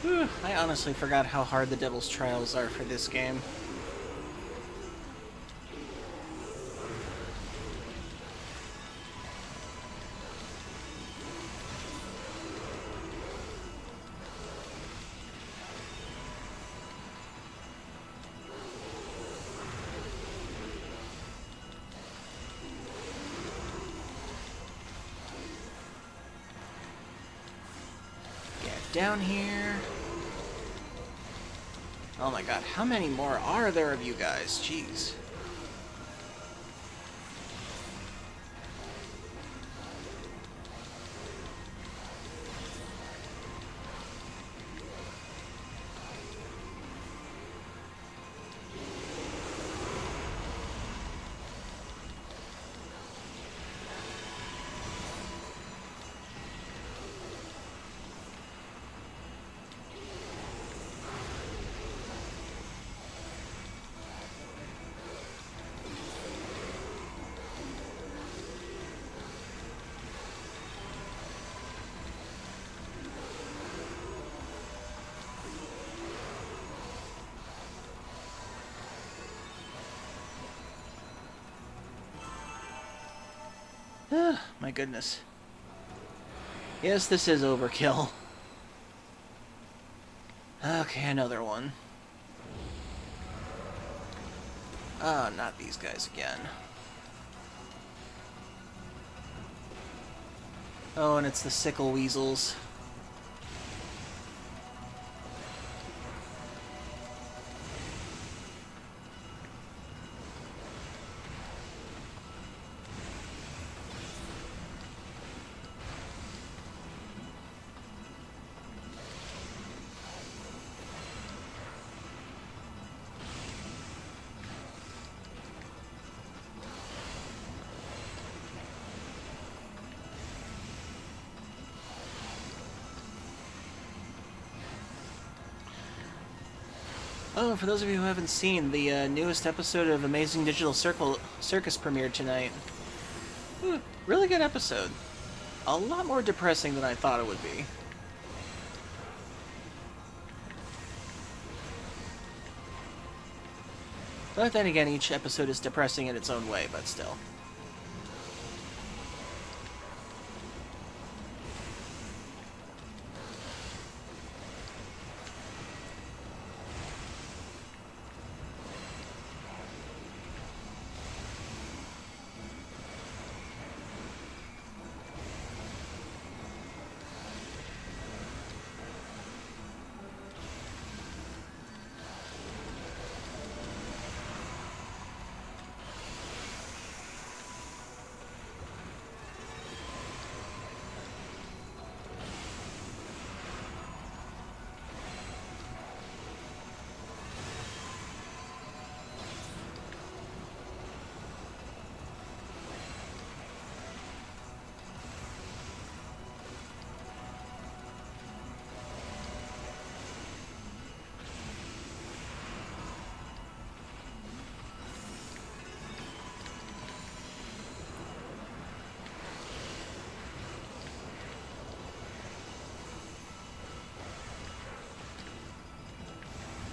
Whew, I honestly forgot how hard the Devil's Trials are for this game. Down here. Oh my god, how many more are there of you guys? Jeez. My goodness. Yes, this is overkill. Okay, another one. Oh, not these guys again. Oh, and it's the sickle weasels. Oh, for those of you who haven't seen, the newest episode of Amazing Digital Circus premiered tonight. Really good episode. A lot more depressing than I thought it would be. But then again, each episode is depressing in its own way, but still.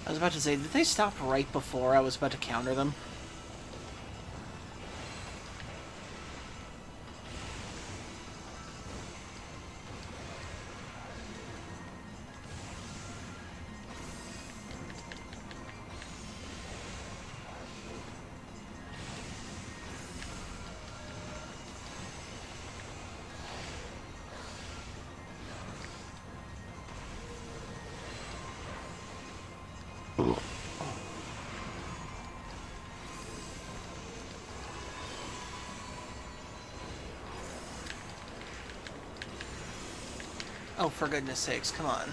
I was about to say, did they stop right before I was about to counter them? Oh, for goodness sakes, come on.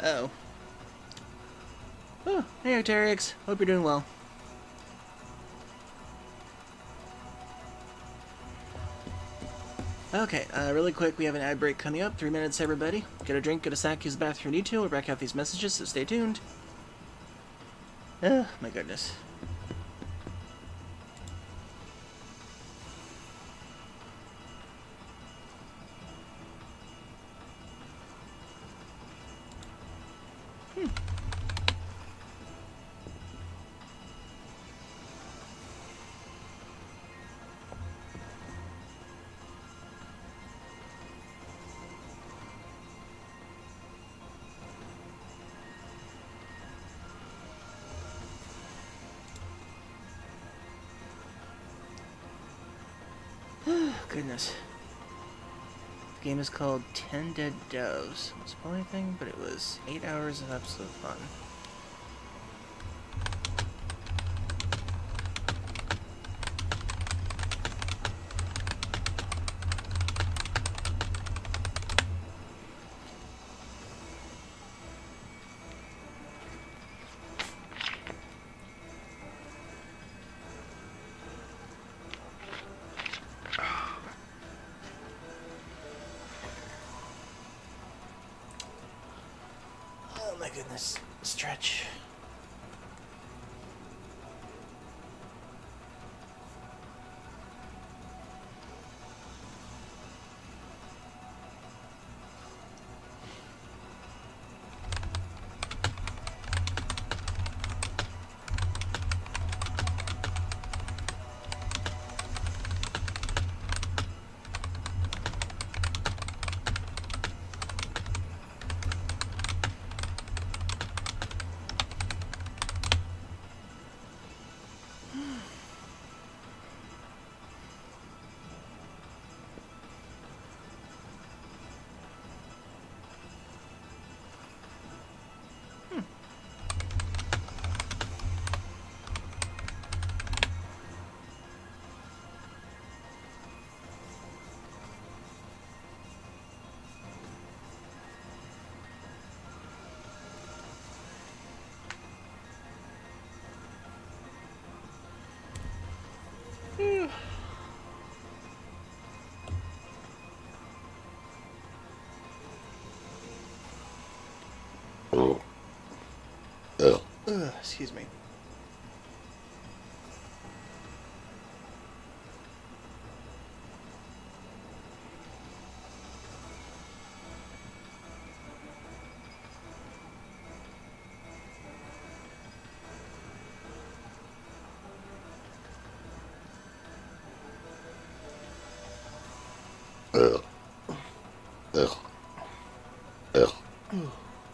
Oh. Oh, hey Arterix. Hope you're doing well. Okay, really quick, we have an ad break coming up. 3 minutes, everybody. Get a drink, get a snack, use the bathroom if you need to. We'll back out these messages, so stay tuned. Oh, my goodness. Goodness. The game is called 10 Dead Doves. Don't spoil anything, but it was 8 hours of absolute fun. Oh my goodness. Stretch. Excuse me.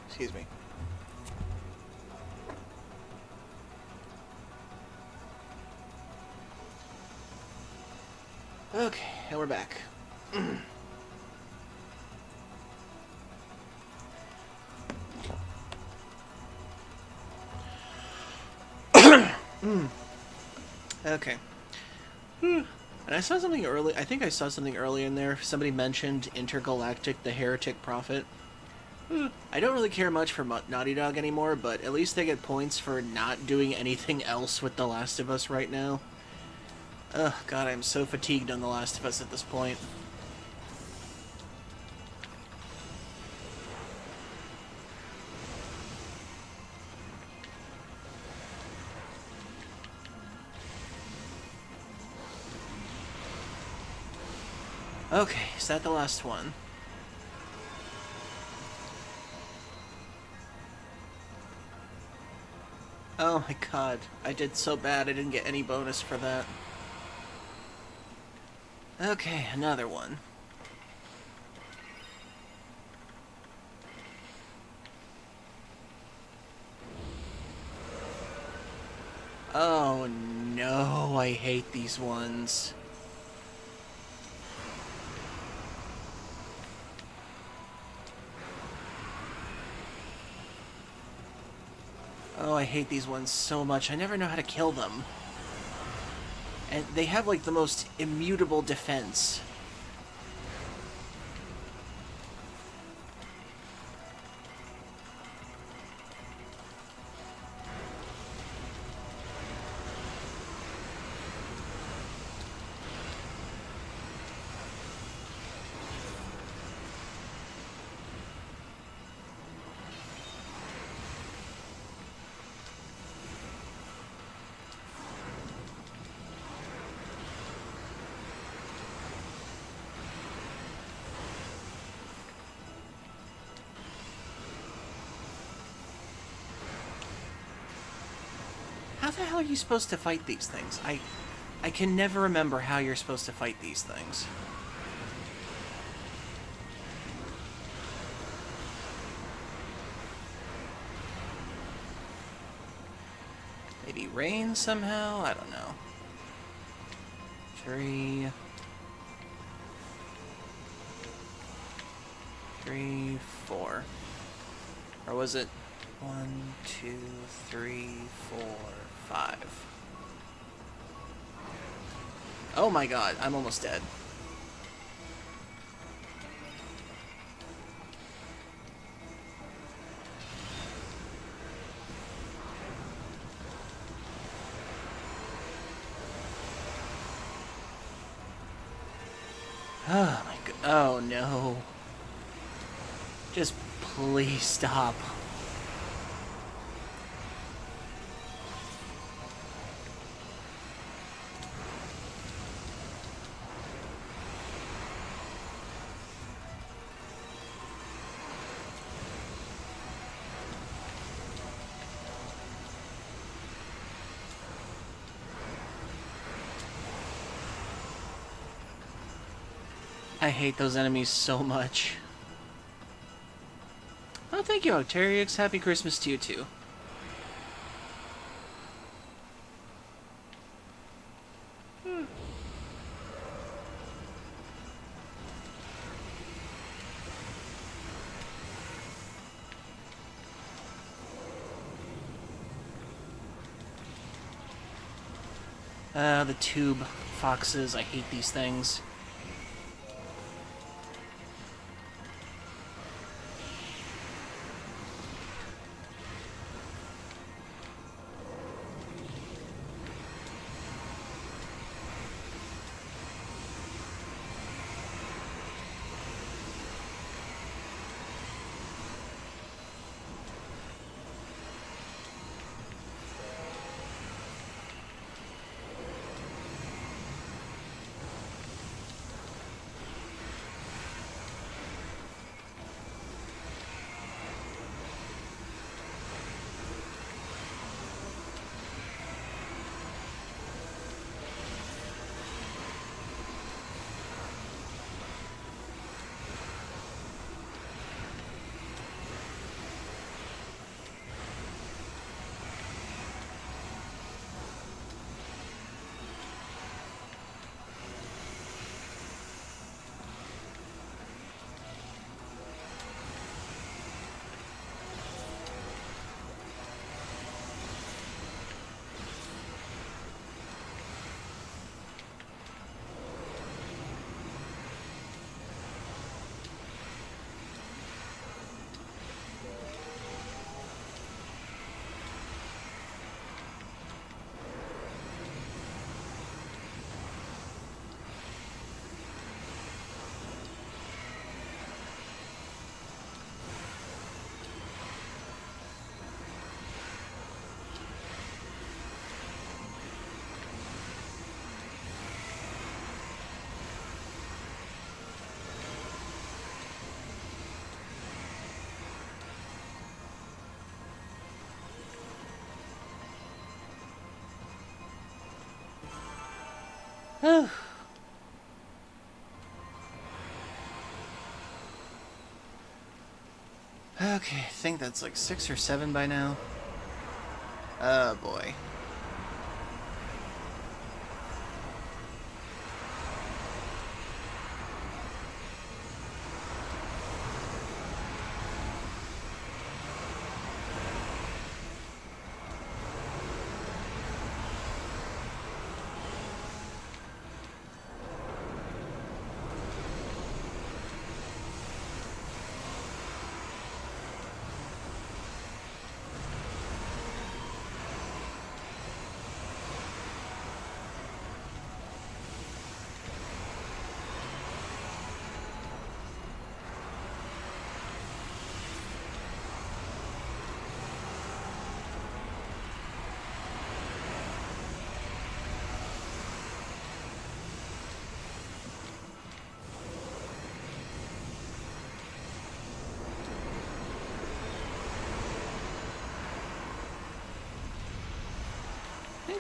Excuse me. Okay, and we're back. Okay. And I saw something early. I think I saw something early in there. Somebody mentioned Intergalactic, the Heretic Prophet. I don't really care much for Naughty Dog anymore, but at least they get points for not doing anything else with The Last of Us right now. Ugh, God, I'm so fatigued on The Last of Us at this point. Okay, is that the last one? Oh my god, I did so bad I didn't get any bonus for that. Okay, another one. Oh no, I hate these ones. Oh, I hate these ones so much. I never know how to kill them. And they have, like, the most immutable defense. the hell are you supposed to fight these things? I can never remember how you're supposed to fight these things. Maybe rain somehow? I don't know. 3, 4. Or was it 1, 2, 3, 4, 5? Oh my god, I'm almost dead. Oh my god. Oh no. Just please stop. I hate those enemies so much. Oh, thank you, Octarix. Happy Christmas to you, too. The tube foxes. I hate these things. Okay, I think that's like 6 or 7 by now. Oh boy.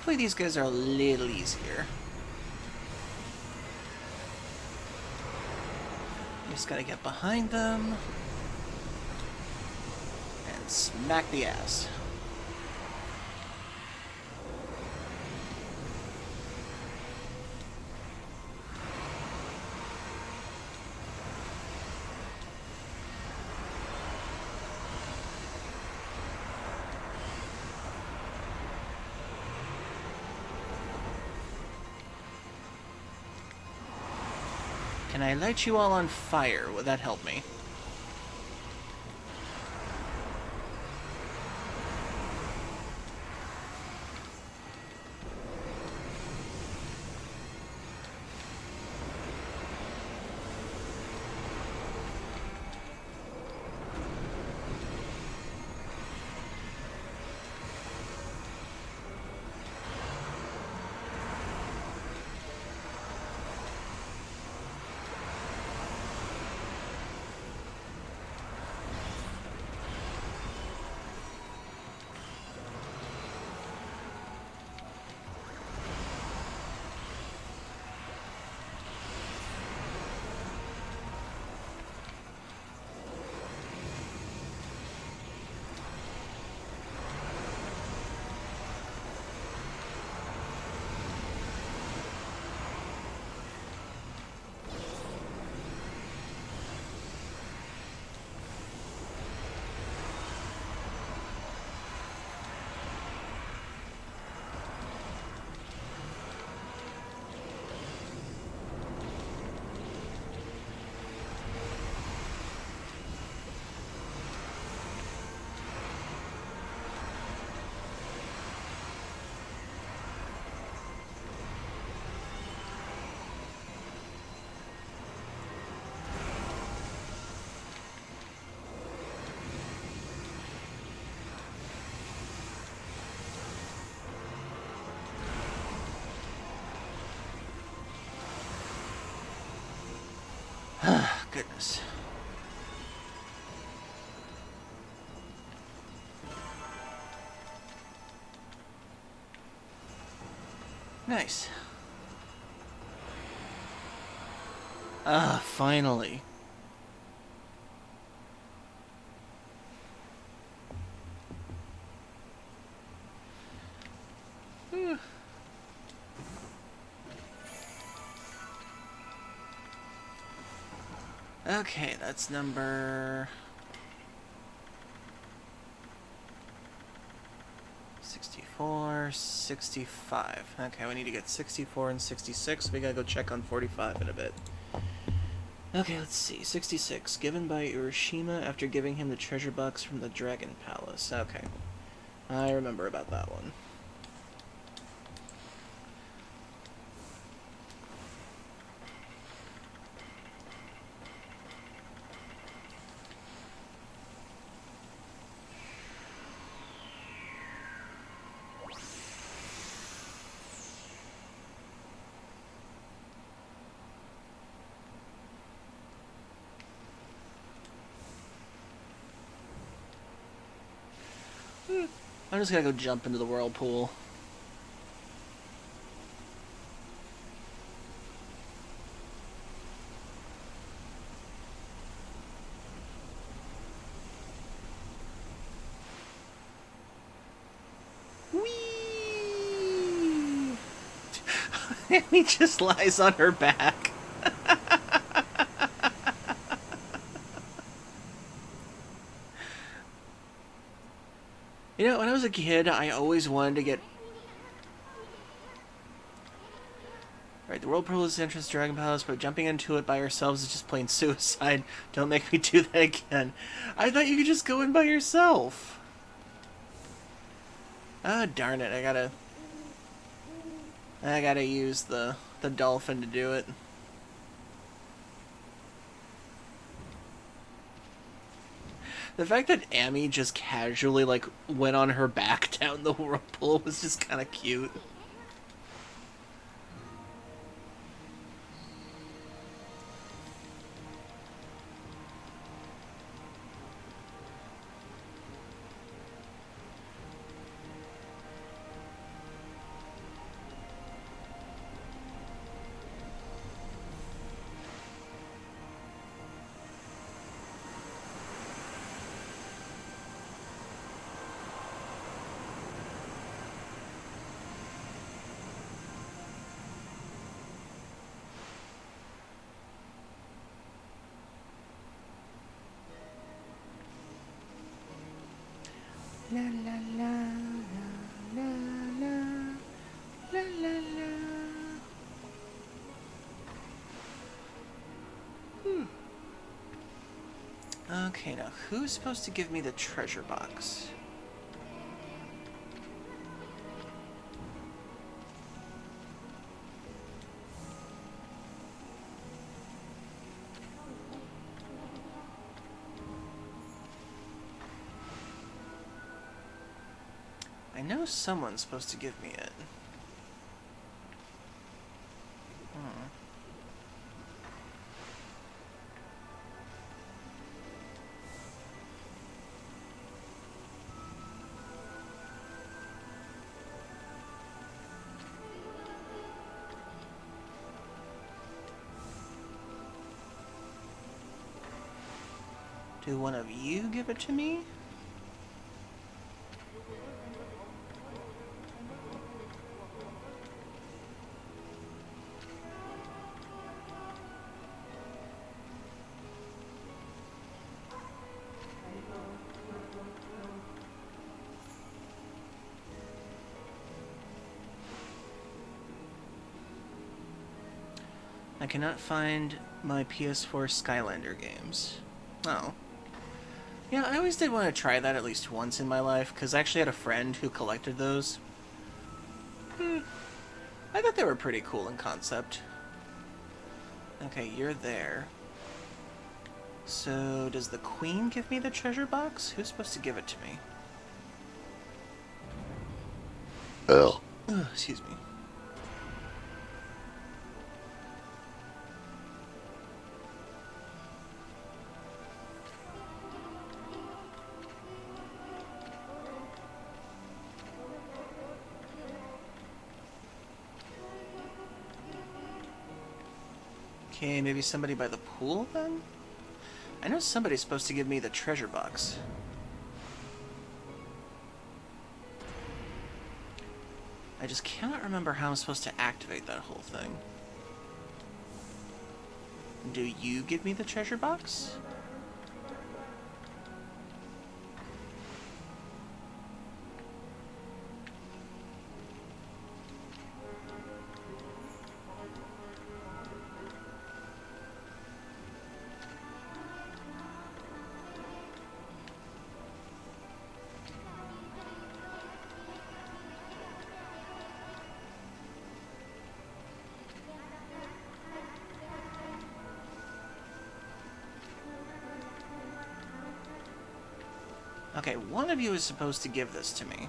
Hopefully these guys are a little easier. Just gotta get behind them and smack the ass. Can I light you all on fire? Would that help me? Goodness. Nice. Ah, finally. Whew. Okay, that's number 64, 65. Okay, we need to get 64 and 66. We gotta go check on 45 in a bit. Okay, let's see. 66. Given by Urashima after giving him the treasure box from the Dragon Palace. Okay. I remember about that one. I'm just gonna go jump into the whirlpool. Whee! And he just lies on her back. You know, when I was a kid, I always wanted to get... Right, the whirlpool is the entrance to Dragon Palace, but jumping into it by ourselves is just plain suicide. Don't make me do that again. I thought you could just go in by yourself. Ah, darn it, I gotta use the dolphin to do it. The fact that Amy just casually, like, went on her back down the whirlpool was just kind of cute. La la la la la la la la. Okay, now who's supposed to give me the treasure box? I know someone's supposed to give me it. Do one of you give it to me? I cannot find my PS4 Skylander games. Oh. Yeah, I always did want to try that at least once in my life, because I actually had a friend who collected those. I thought they were pretty cool in concept. Okay, you're there. So, does the queen give me the treasure box? Who's supposed to give it to me? Ugh. Excuse me. Okay, maybe somebody by the pool, then? I know somebody's supposed to give me the treasure box. I just cannot remember how I'm supposed to activate that whole thing. Do you give me the treasure box? Okay, one of you is supposed to give this to me.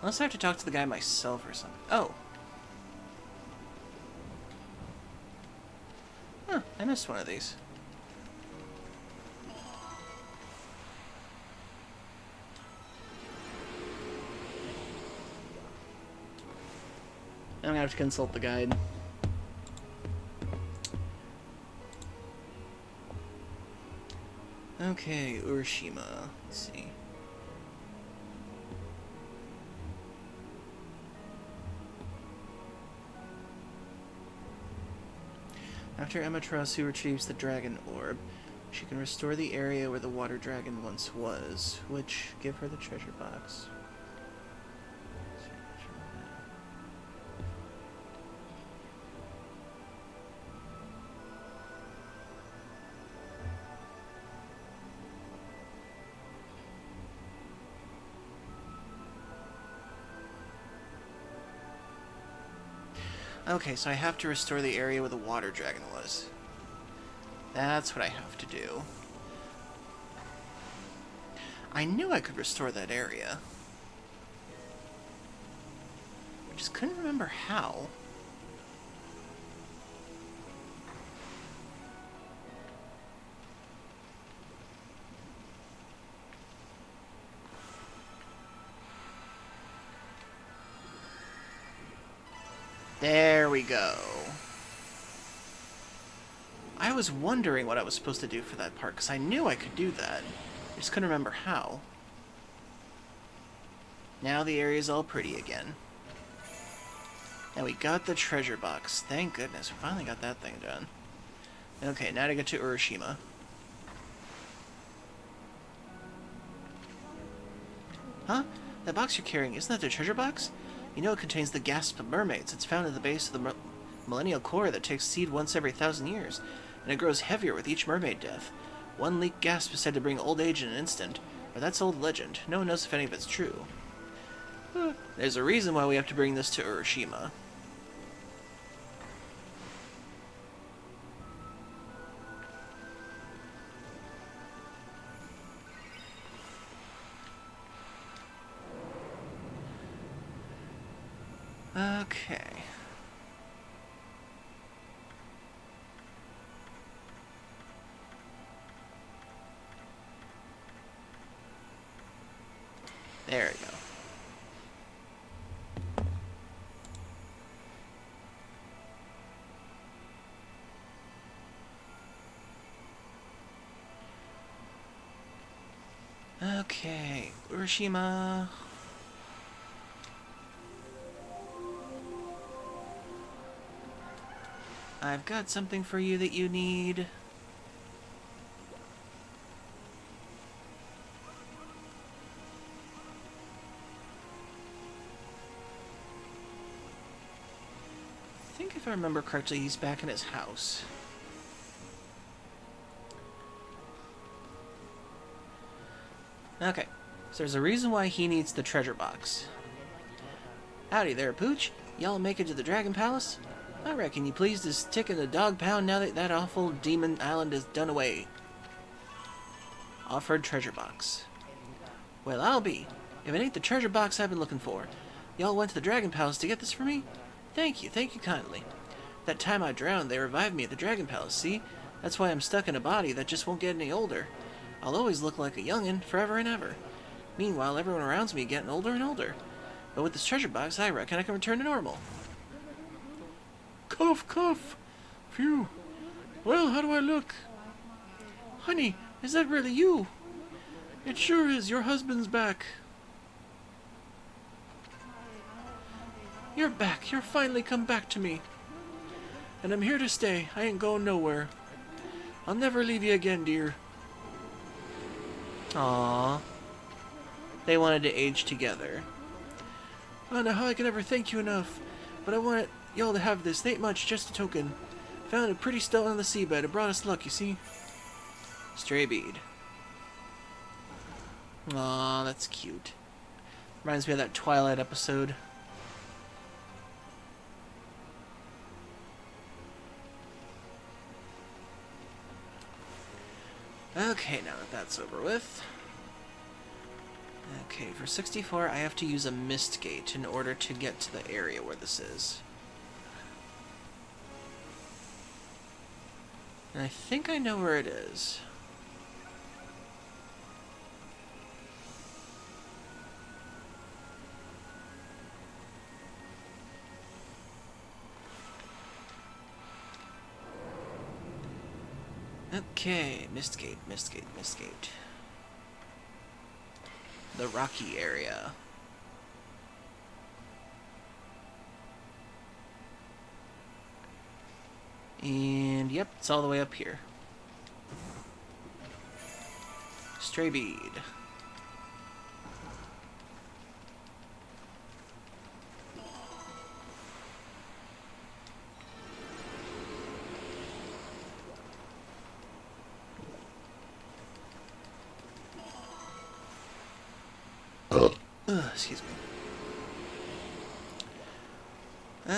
Unless I have to talk to the guy myself or something. Oh. Huh, I missed one of these. I'm gonna have to consult the guide. Okay, Urashima. Let's see. After Amaterasu retrieves the dragon orb, she can restore the area where the water dragon once was, which give her the treasure box. Okay, so I have to restore the area where the water dragon was. That's what I have to do. I knew I could restore that area. I just couldn't remember how. There we go. I was wondering what I was supposed to do for that part, because I knew I could do that. I just couldn't remember how. Now the area's all pretty again. And we got the treasure box. Thank goodness, we finally got that thing done. Okay, now to get to Urashima. Huh? That box you're carrying, isn't that the treasure box? You know it contains the gasp of mermaids. It's found at the base of the millennial core that takes seed once every 1,000 years, and it grows heavier with each mermaid death. One leaked gasp is said to bring old age in an instant, but that's old legend. No one knows if any of it's true. There's a reason why we have to bring this to Urashima. Okay. There we go. Okay, Urashima. I've got something for you that you need. I think if I remember correctly, he's back in his house. Okay, so there's a reason why he needs the treasure box. Howdy there, Pooch. Y'all make it to the Dragon Palace? I reckon you pleased as ticking a dog pound now that that awful demon island is done away. Offered treasure box. Well, I'll be. If it ain't the treasure box I've been looking for. Y'all went to the Dragon Palace to get this for me? Thank you kindly. That time I drowned, they revived me at the Dragon Palace, see? That's why I'm stuck in a body that just won't get any older. I'll always look like a youngin' forever and ever. Meanwhile, everyone around me getting older and older. But with this treasure box, I reckon I can return to normal. Cough, cough. Phew. Well, how do I look? Honey, is that really you? It sure is. Your husband's back. You're back. You're finally come back to me. And I'm here to stay. I ain't going nowhere. I'll never leave you again, dear. Aww. They wanted to age together. I don't know how I can ever thank you enough, but I want y'all to have this. It ain't much, just a token. Found a pretty stone on the seabed. It brought us luck, you see? Stray bead. Aw, that's cute. Reminds me of that Twilight episode. Okay, now that that's over with. Okay, for 64, I have to use a mist gate in order to get to the area where this is. And I think I know where it is. Okay, Mistgate, Mistgate, Mistgate. The rocky area. And yep, it's all the way up here. Stray bead. Excuse me.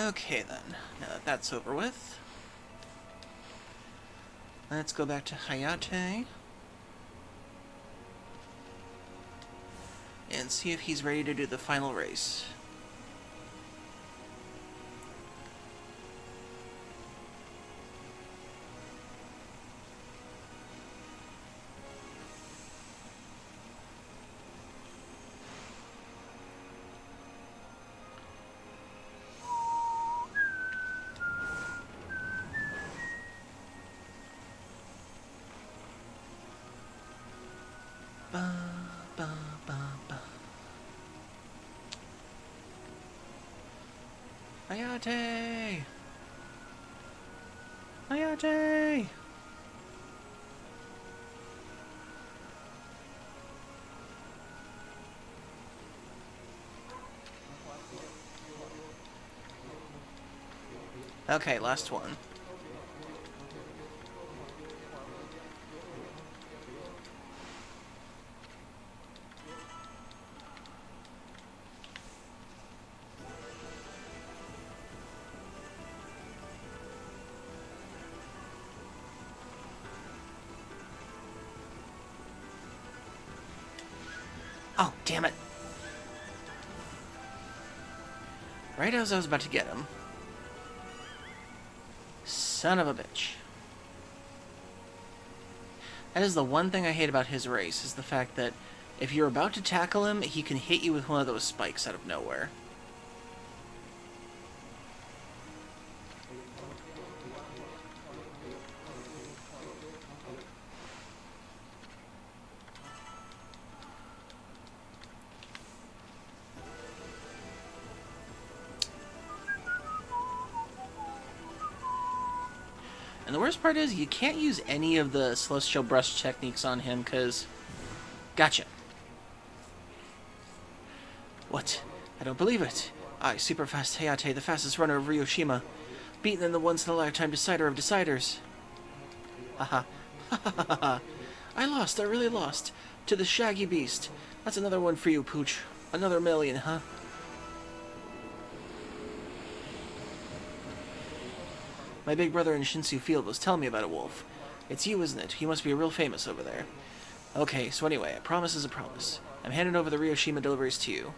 Okay then, now that that's over with, let's go back to Hayate and see if he's ready to do the final race. Ba, ba, ba, ba. Hayate! Hayate! Okay, last one. Oh, damn it. Right as I was about to get him. Son of a bitch. That is the one thing I hate about his race, is the fact that if you're about to tackle him, he can hit you with one of those spikes out of nowhere. And the worst part is, you can't use any of the Celestial Brush techniques on him, because... Gotcha. What? I don't believe it. I, super fast Hayate, the fastest runner of Ryoshima. Beaten in the once-in-a-lifetime decider of deciders. Haha. Ha ha ha ha. I lost, I really lost. To the shaggy beast. That's another one for you, Pooch. Another million, huh? My big brother in Shinsu Field was telling me about a wolf. It's you, isn't it? You must be real famous over there. Okay, so anyway, a promise is a promise. I'm handing over the Ryoshima deliveries to you.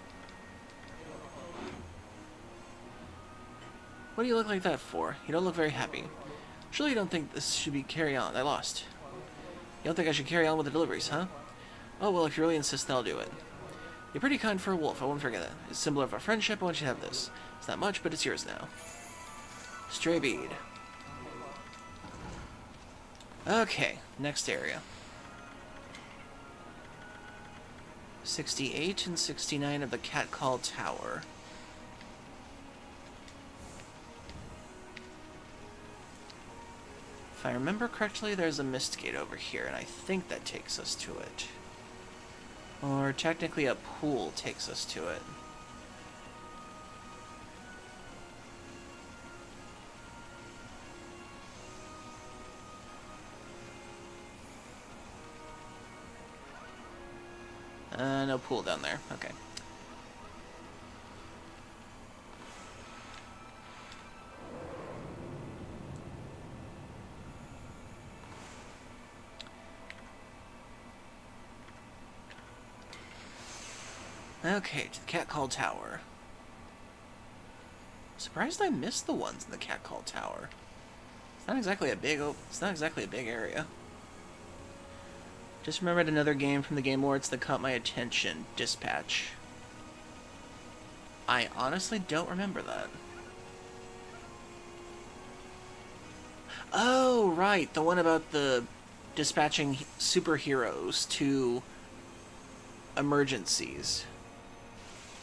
What do you look like that for? You don't look very happy. Surely you don't think this should be carry on. I lost. You don't think I should carry on with the deliveries, huh? Oh, well, if you really insist, then I'll do it. You're pretty kind for a wolf, I won't forget that. It's a symbol of our friendship, I want you to have this. It's not much, but it's yours now. Stray bead. Okay, next area. 68 and 69 of the Catcall Tower. If I remember correctly, there's a mist gate over here, and I think that takes us to it. Or technically a pool takes us to it. No pool down there. Okay. Okay, to the Catcall Tower. Surprised I missed the ones in the Catcall Tower. It's not exactly a big area. Just remembered another game from the Game Awards that caught my attention. Dispatch. I honestly don't remember that. Oh, right. The one about the dispatching superheroes to emergencies.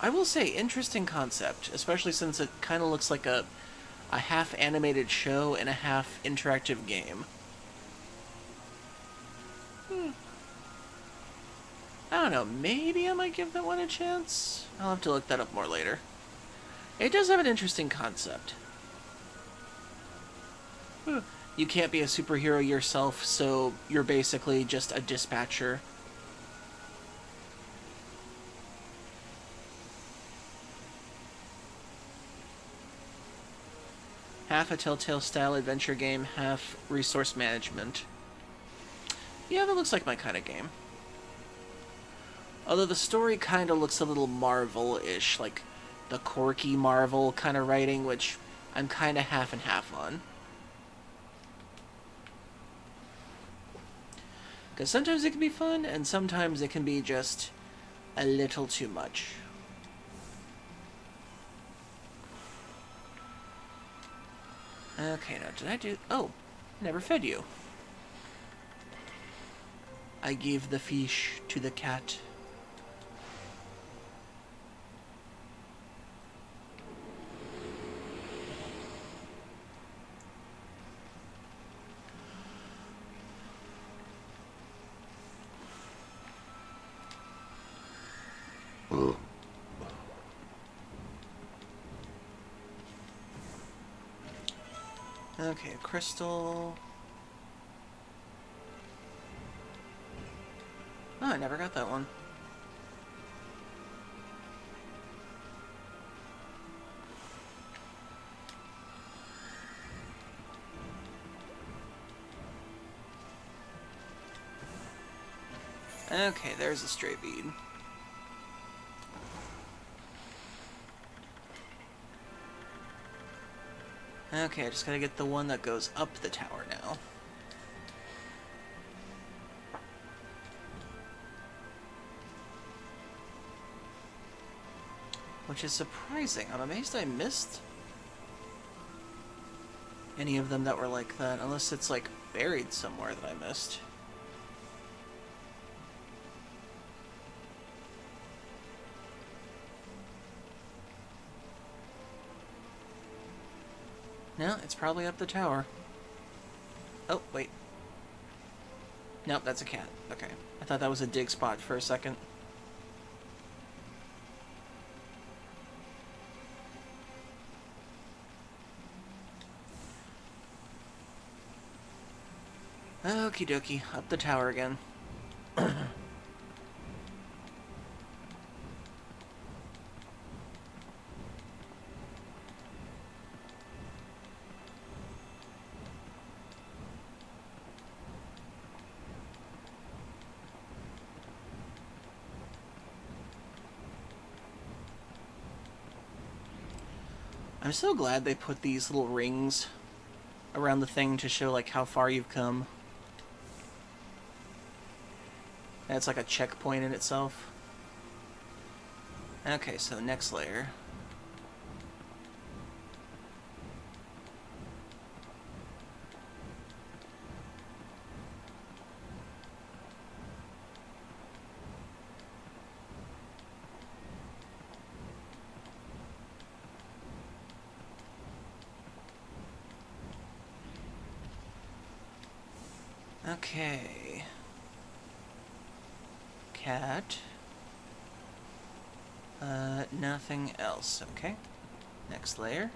I will say, interesting concept, especially since it kind of looks like a half-animated show and a half-interactive game. I don't know, maybe I might give that one a chance? I'll have to look that up more later. It does have an interesting concept. You can't be a superhero yourself, so you're basically just a dispatcher. Half a Telltale-style adventure game, half resource management. Yeah, that looks like my kind of game. Although the story kind of looks a little Marvel-ish, like the quirky Marvel kind of writing, which I'm kind of half and half on. Because sometimes it can be fun, and sometimes it can be just a little too much. Okay, now did I do... Oh, never fed you. I gave the fish to the cat. Ugh. Okay, crystal. Oh, I never got that one. Okay, there's a stray bead. Okay, I just gotta get the one that goes up the tower now. Which is surprising. I'm amazed I missed any of them that were like that, unless it's like buried somewhere that I missed. No, it's probably up the tower. Oh, wait. Nope, that's a cat. Okay. I thought that was a dig spot for a second. Okie dokie, up the tower again. I'm so glad they put these little rings around the thing to show like how far you've come. And it's like a checkpoint in itself. Okay, so next layer. Okay. Cat. Nothing else. Okay. Next layer.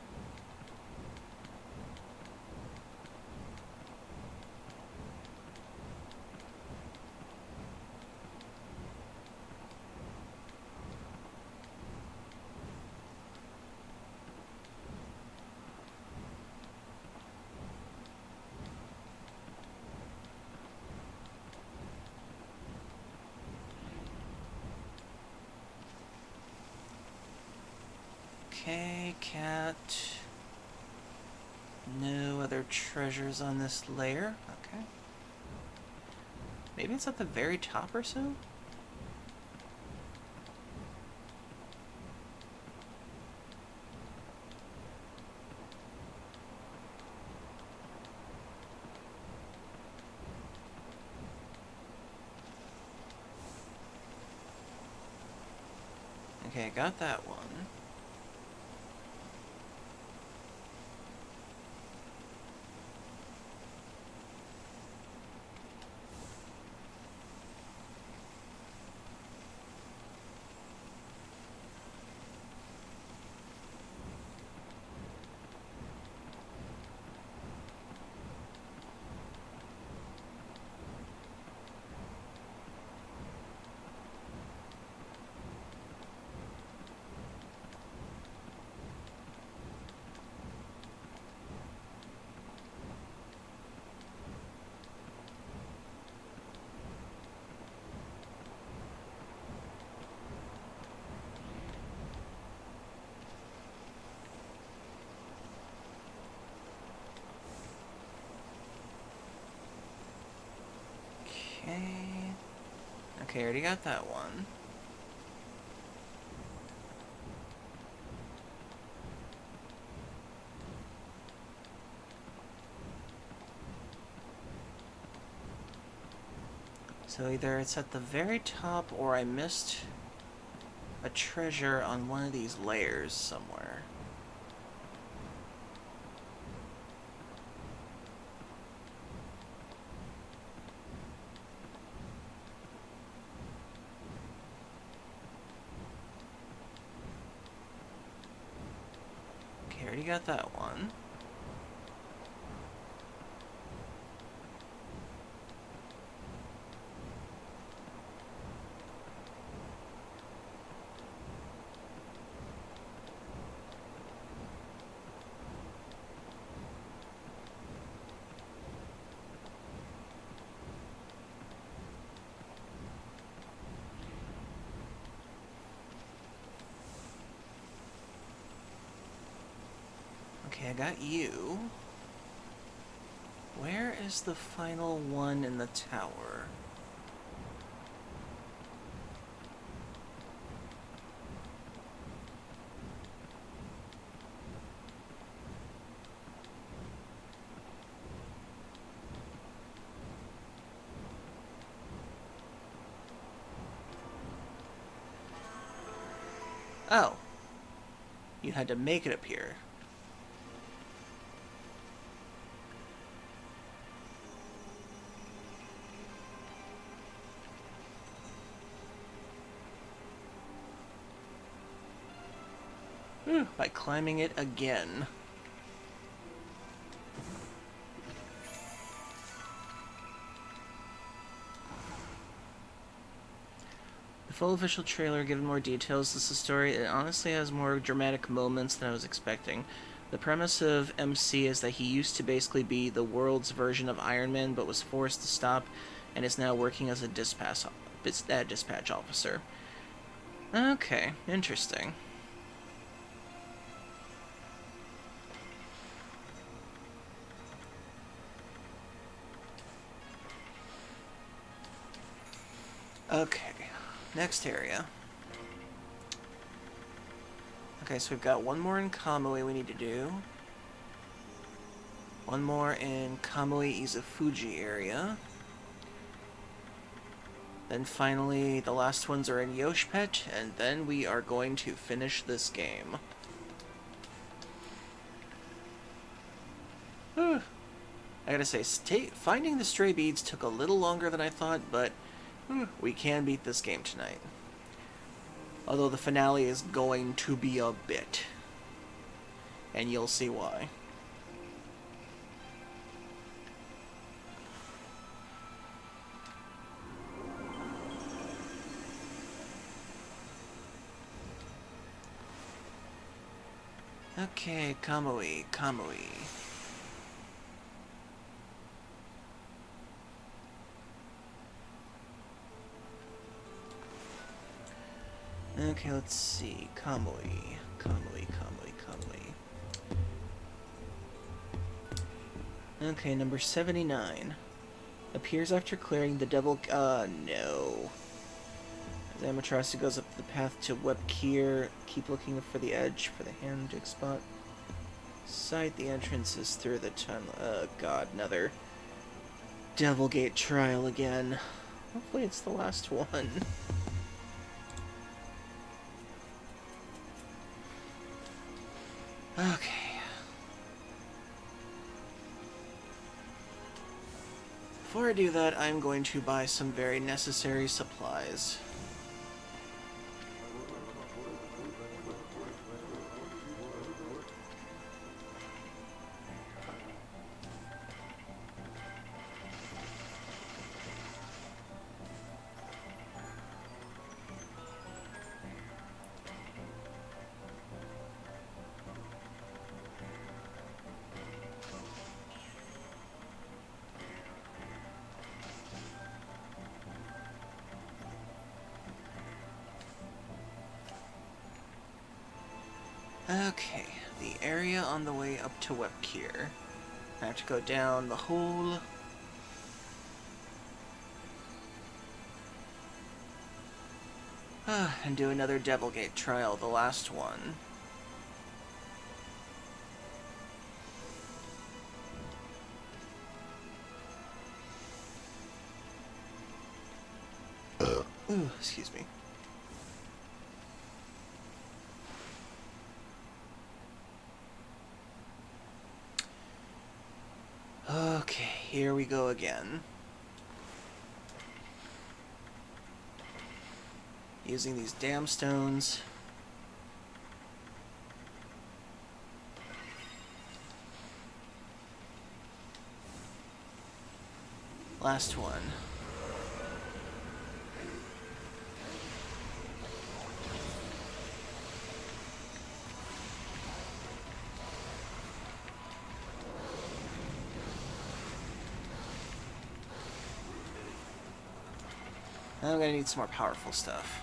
Okay, cat. No other treasures on this layer. Okay. Maybe it's at the very top or so? Okay, got that one. Okay. Okay, already got that one. So either it's at the very top or I missed a treasure on one of these layers somewhere. Okay, already got that one. Okay, I got you. Where is the final one in the tower? Oh. You had to make it appear. By climbing it again. The full official trailer given more details. This is a story. It honestly has more dramatic moments than I was expecting. The premise of MC is that he used to basically be the world's version of Iron Man, but was forced to stop, and is now working as a dispatch officer. Okay, interesting. Okay, next area. Okay, so we've got one more in Kamui we need to do. One more in Kamui Izufuji area. Then finally, the last ones are in Yoshpet, and then we are going to finish this game. Whew. I gotta say, finding the stray beads took a little longer than I thought, but we can beat this game tonight. Although the finale is going to be a bit. And you'll see why. Okay, Kamui. Okay, let's see. Kamui. Okay, number 79. Appears after clearing the devil... no. As Amaterasu goes up the path to Webkier, keep looking for the edge for the hand dig spot. Sight the entrances through the tunnel. Oh god, another Devil Gate trial again. Hopefully it's the last one. Okay. Before I do that, I'm going to buy some very necessary supplies. Okay, the area on the way up to Webkier. I have to go down the whole... and do another Devil Gate trial, the last one. Ooh, excuse me. Okay, here we go again. Using these damn stones. Last one. I'm gonna need some more powerful stuff.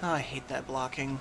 Oh, I hate that blocking.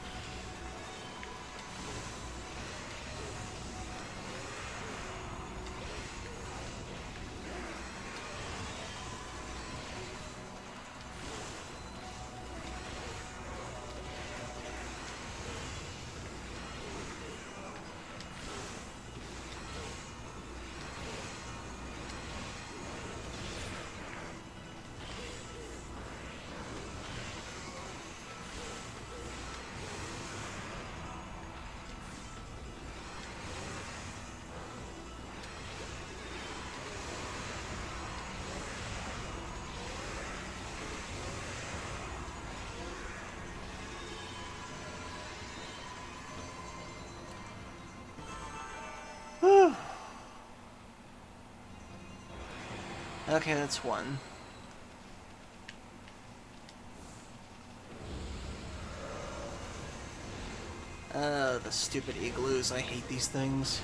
Whew. Okay, that's one. The stupid igloos. I hate these things.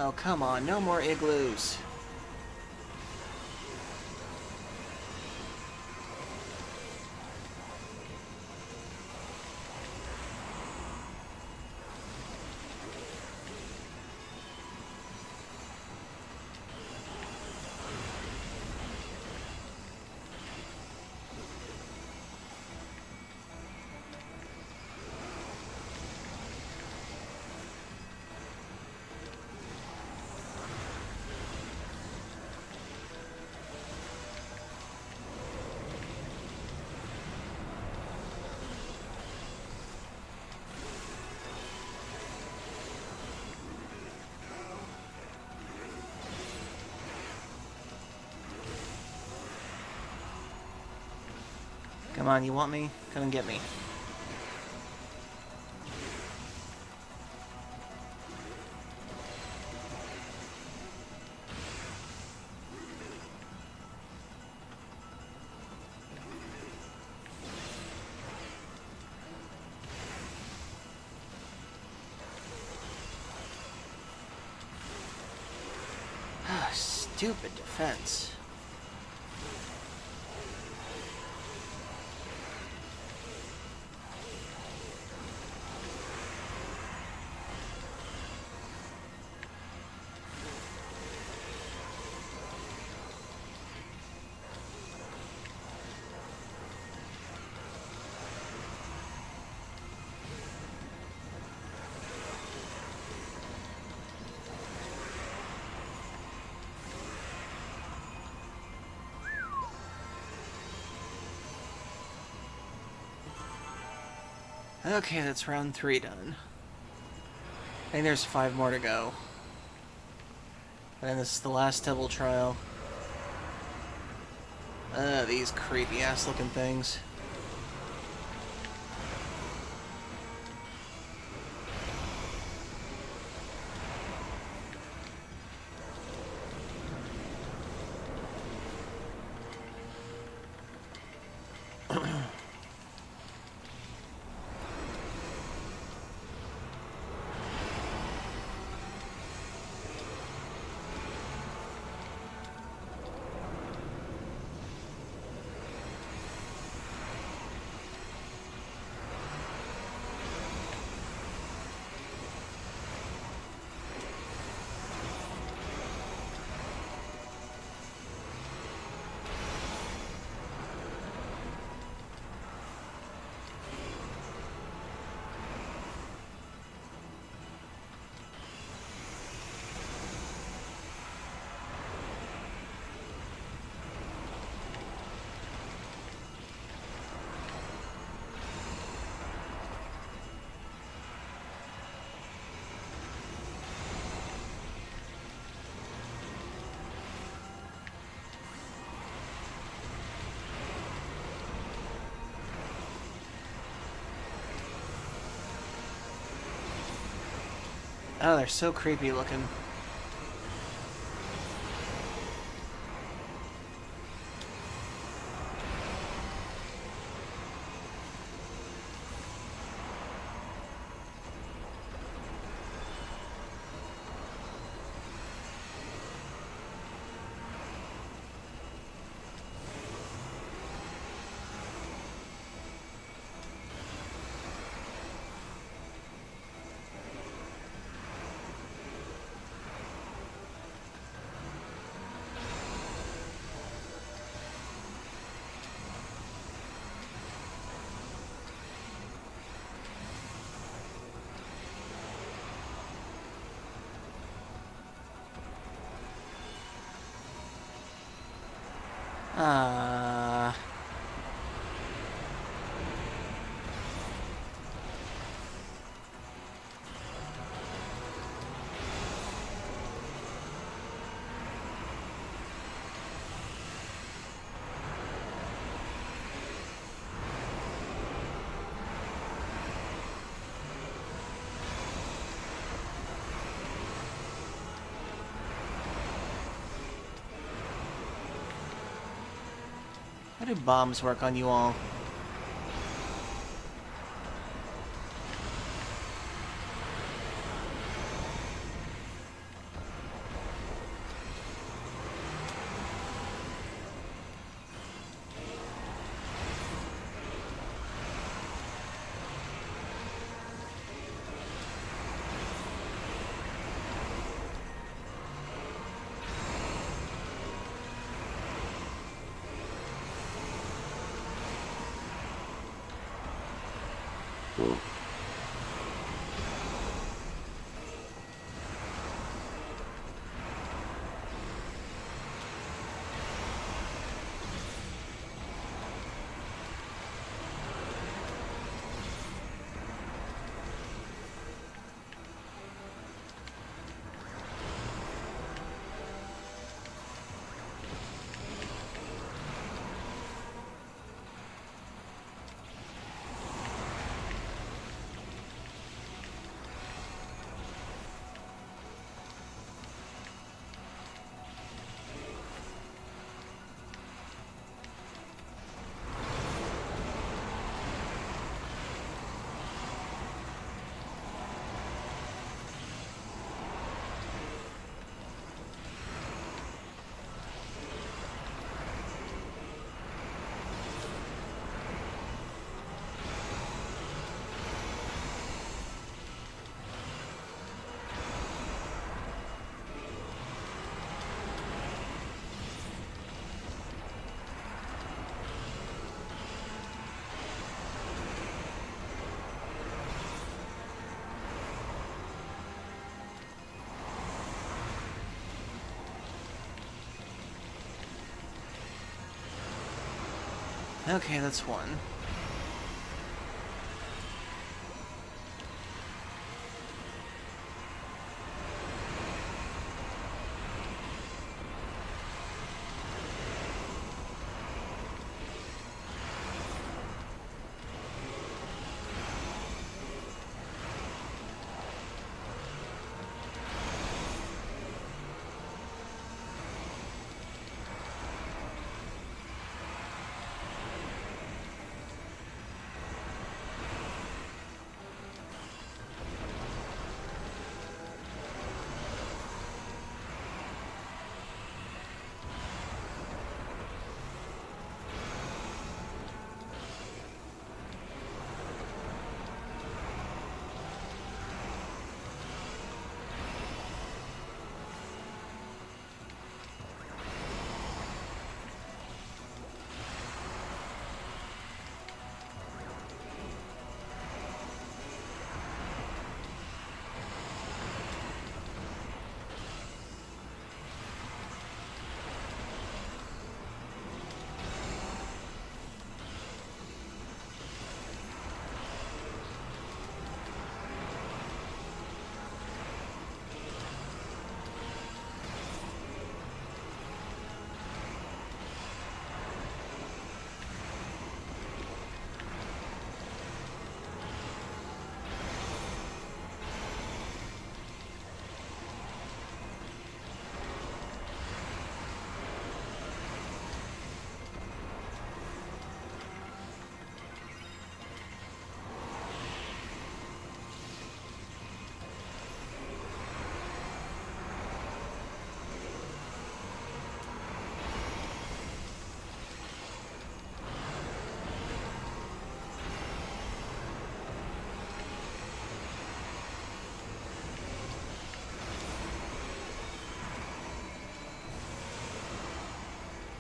Oh, come on, no more igloos. Come on, you want me? Come and get me. Stupid defense. Okay, that's round 3 done. I think there's 5 more to go. And this is the last double trial. These creepy ass looking things. Oh, they're so creepy looking. Ah. How do bombs work on you all? Okay, that's one.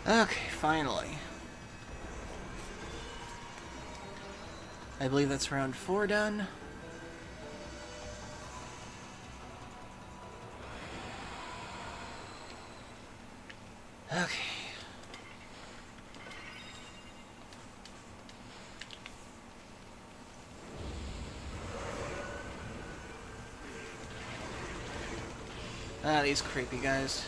Okay, finally. I believe that's round 4 done. Okay. Ah, these creepy guys.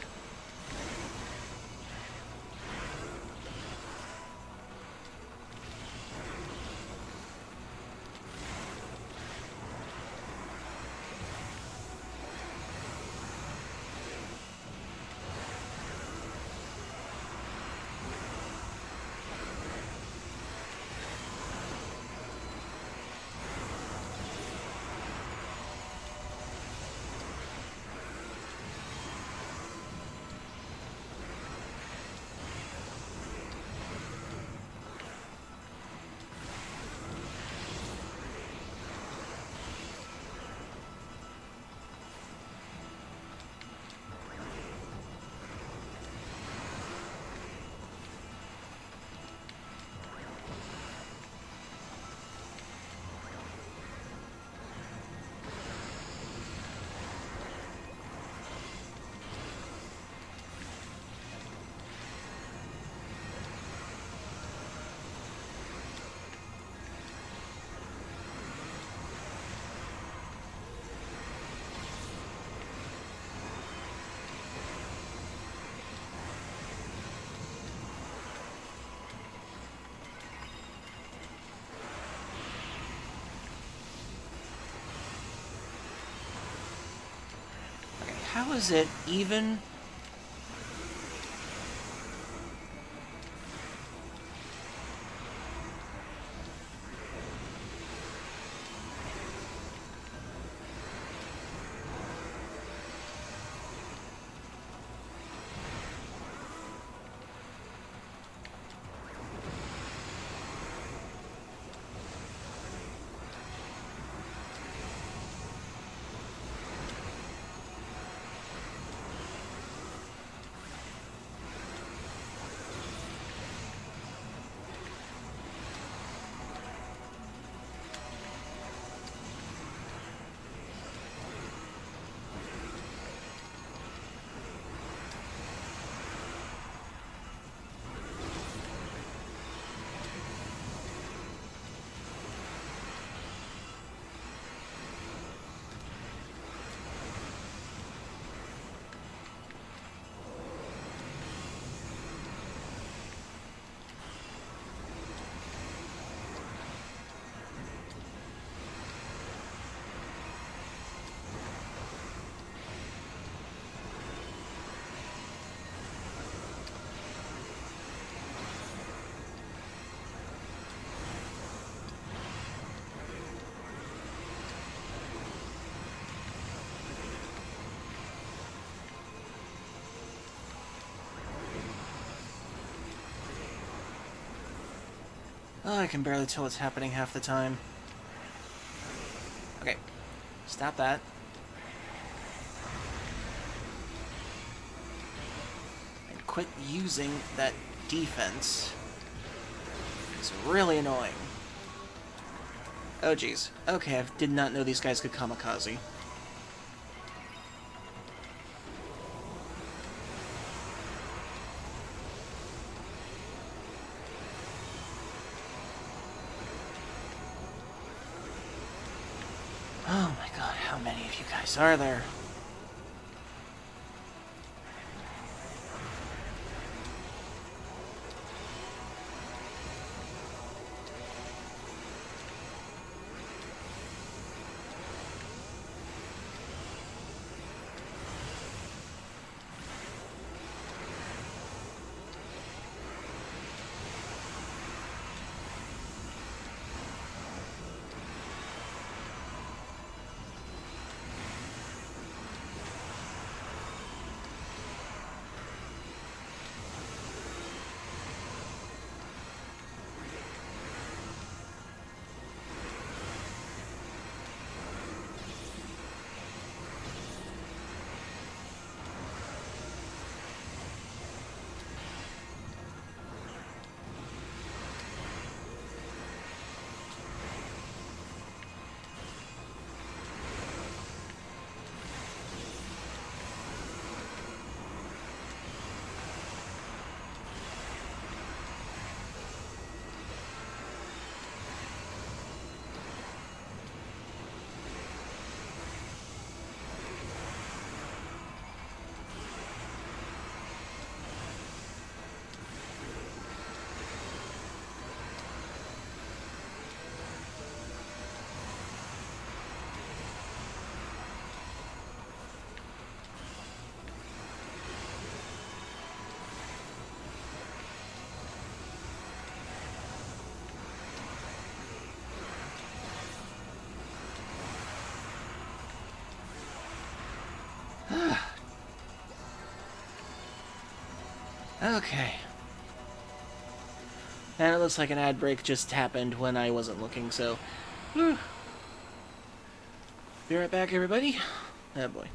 Okay, how is it even? Oh, I can barely tell what's happening half the time. Okay, stop that. And quit using that defense. It's really annoying. Oh jeez. Okay, I did not know these guys could kamikaze. Oh my god, how many of you guys are there? Okay. And it looks like an ad break just happened when I wasn't looking, so... Whew. Be right back, everybody. Oh, boy.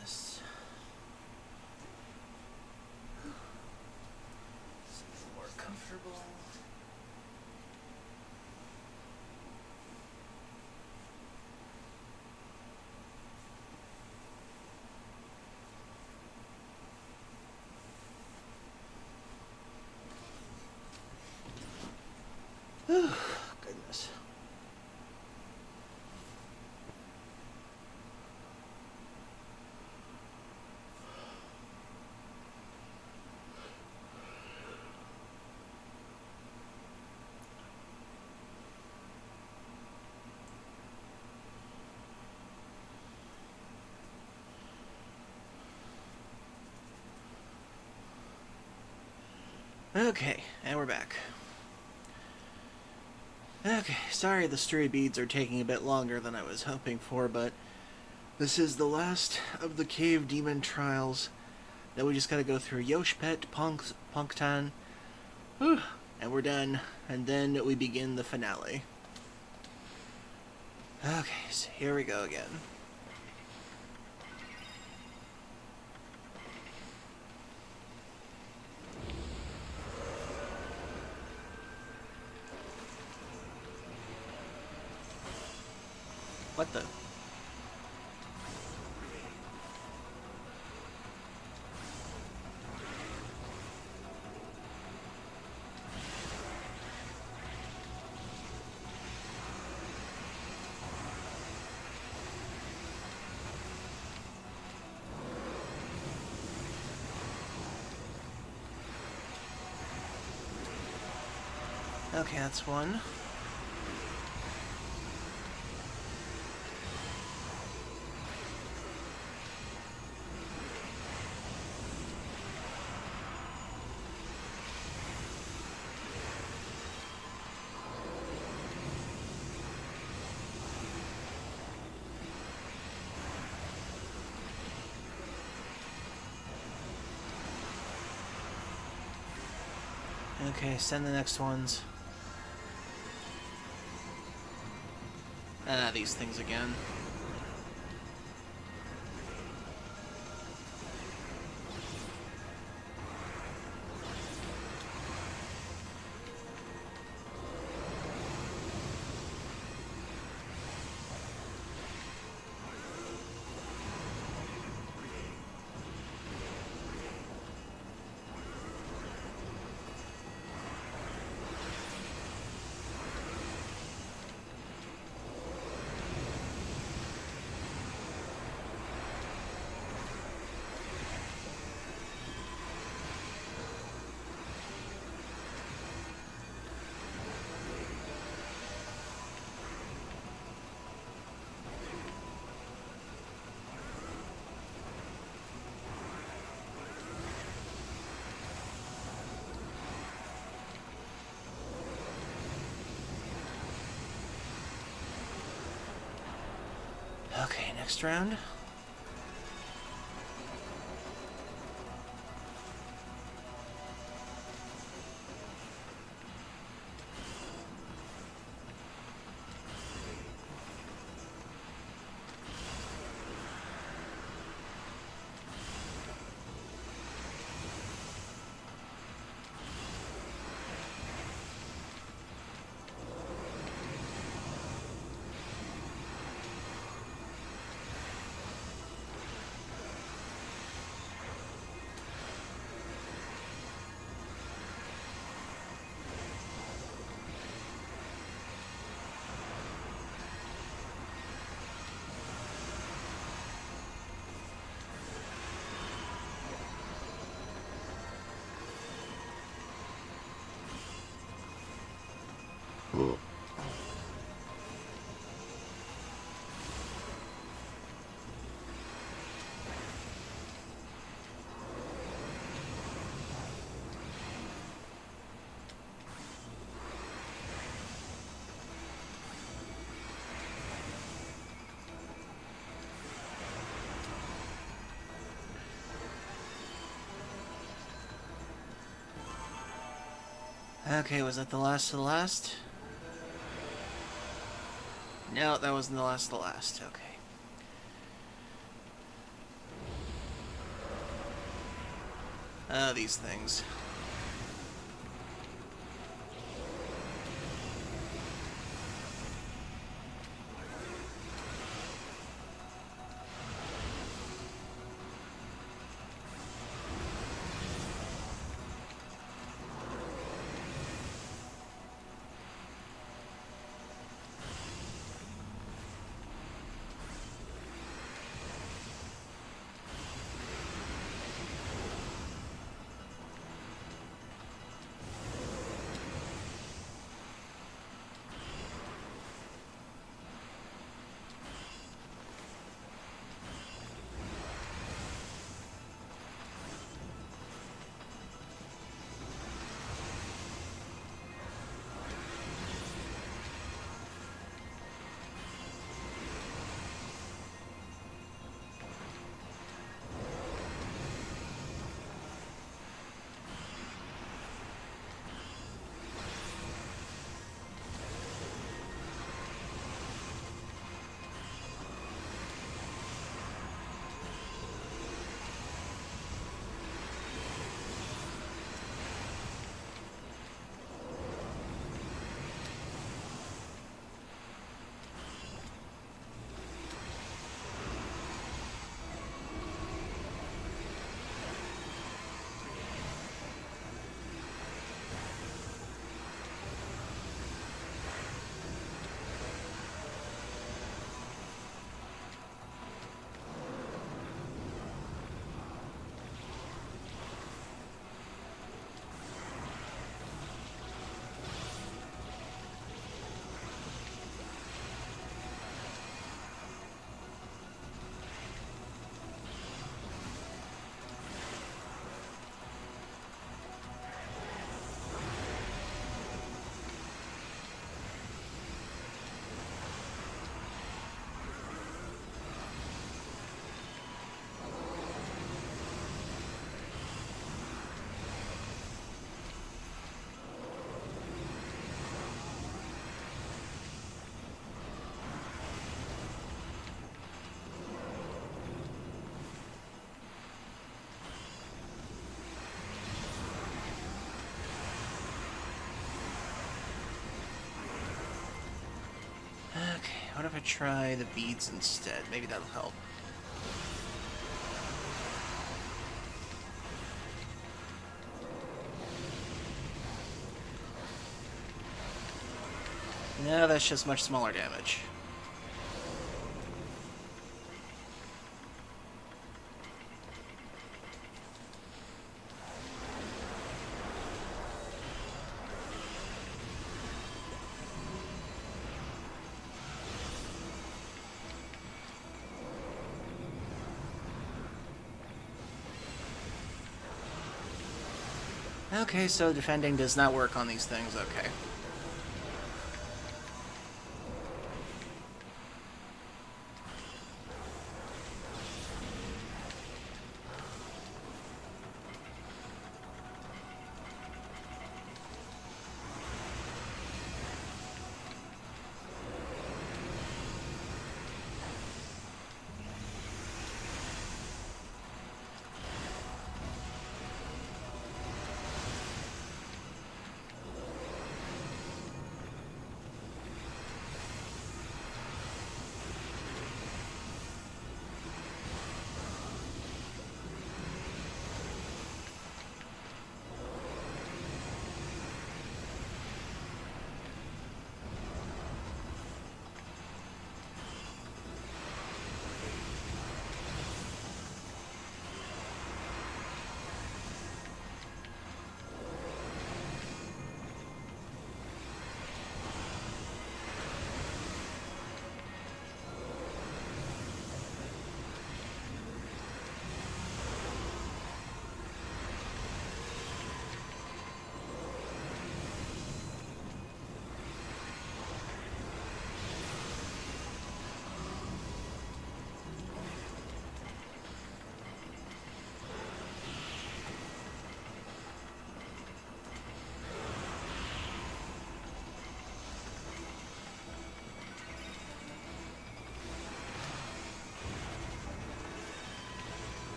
This... more comfortable. Goodness. Okay, and we're back. Okay, sorry the stray beads are taking a bit longer than I was hoping for, but this is the last of the cave demon trials. Now we just gotta go through Yoshpet, Punktan, and we're done. And then we begin the finale. Okay, so here we go again. What the? Okay, that's one. Okay, send the next ones. Ah, these things again. Next round. Oh. Okay, was that the last of the last? No, that wasn't the last of the last. Okay. These things. Okay, what if I try the beads instead? Maybe that'll help. No, that's just much smaller damage. Okay, so defending does not work on these things, okay.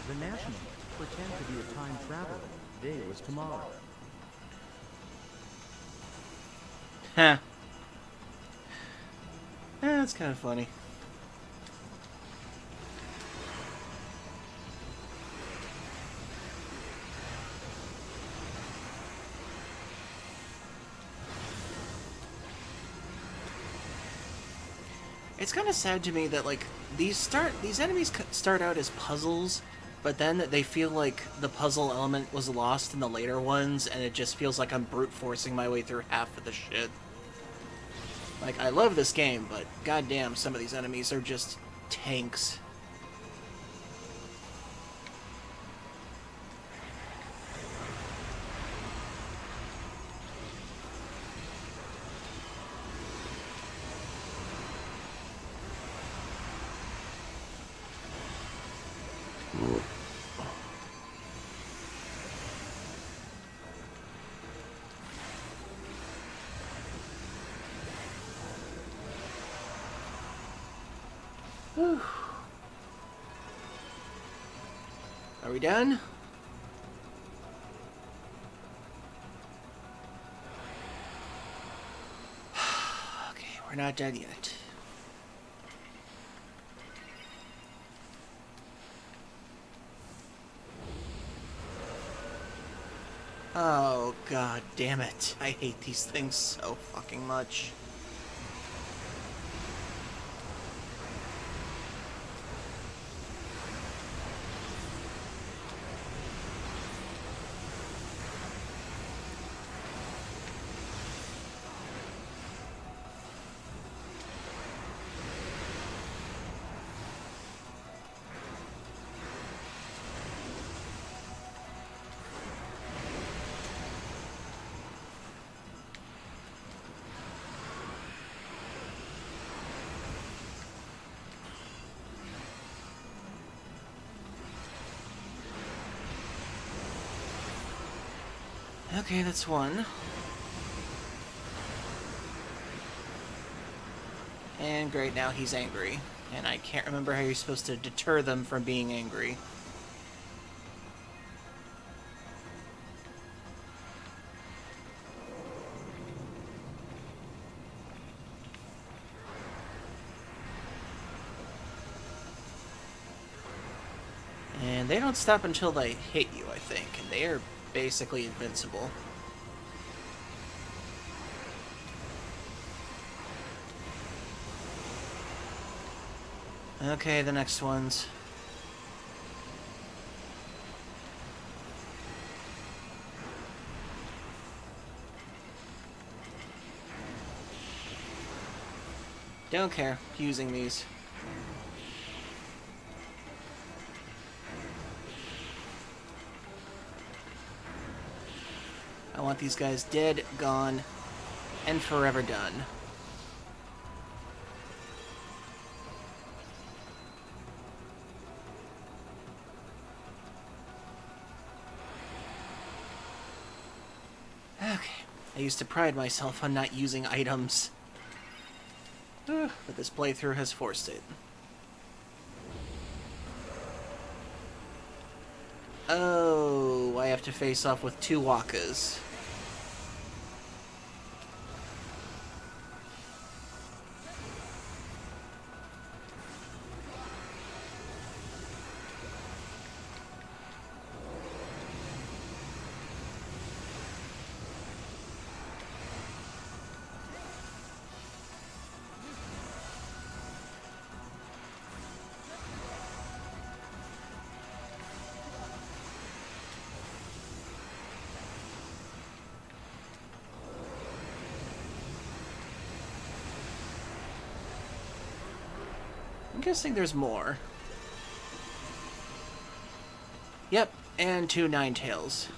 The Nationalists pretend to be a time traveler. Today was tomorrow. Huh. That's kind of funny. It's kind of sad to me that, like, these enemies start out as puzzles, but then they feel like the puzzle element was lost in the later ones, and it just feels like I'm brute forcing my way through half of the shit. Like, I love this game, but goddamn, some of these enemies are just tanks. Whew. Are we done? Okay, we're not done yet. Oh, god damn it. I hate these things so fucking much. Okay, that's one. And great, now he's angry. And I can't remember how you're supposed to deter them from being angry. And they don't stop until they hit you, I think. And they are basically invincible. Okay, the next ones. Don't care. Using these. I want these guys dead, gone, and forever done. Okay. I used to pride myself on not using items. But this playthrough has forced it. Oh, I have to face off with two Wakas. I'm guessing there's more. Yep, and two Ninetales.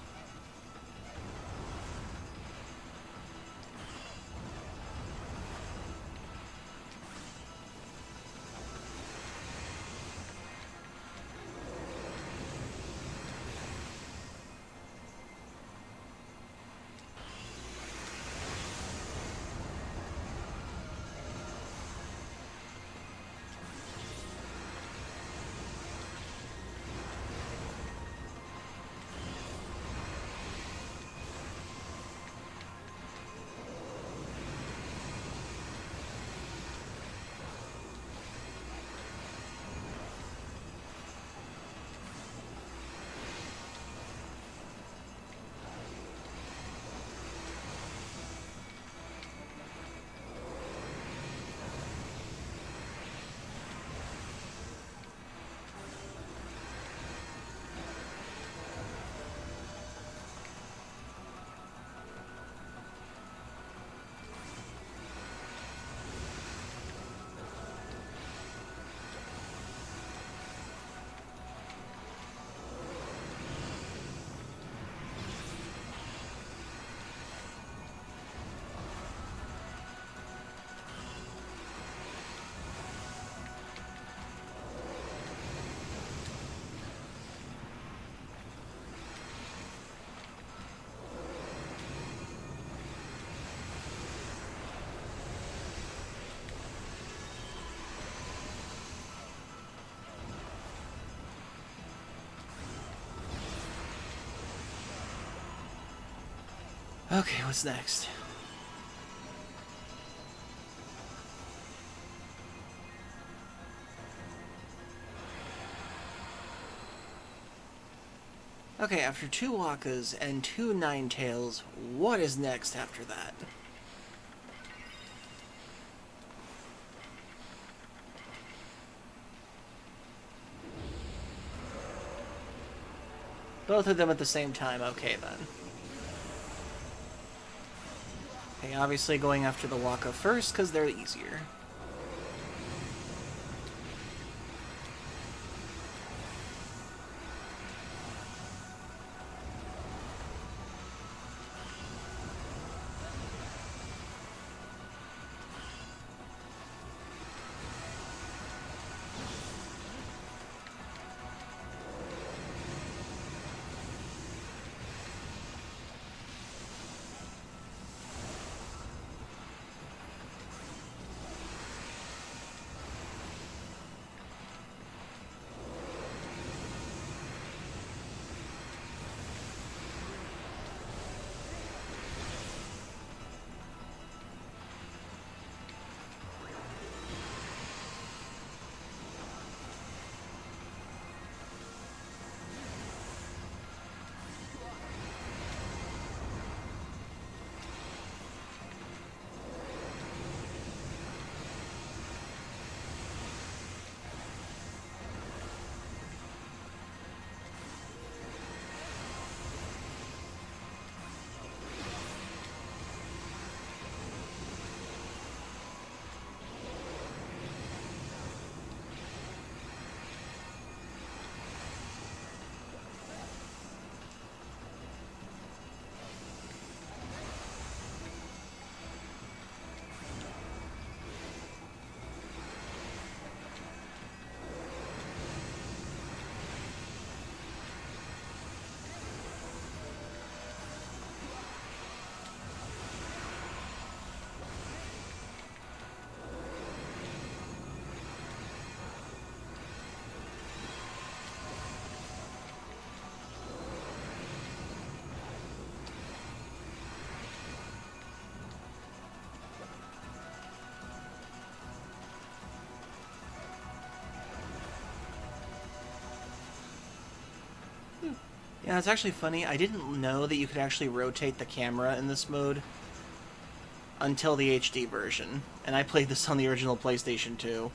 Okay, what's next? Okay, after 2 Wakas and 2 Ninetales, what is next after that? Both of them at the same time, okay then. Okay, obviously going after the Waka first, because they're easier. Yeah, it's actually funny. I didn't know that you could actually rotate the camera in this mode until the HD version. And I played this on the original PlayStation 2.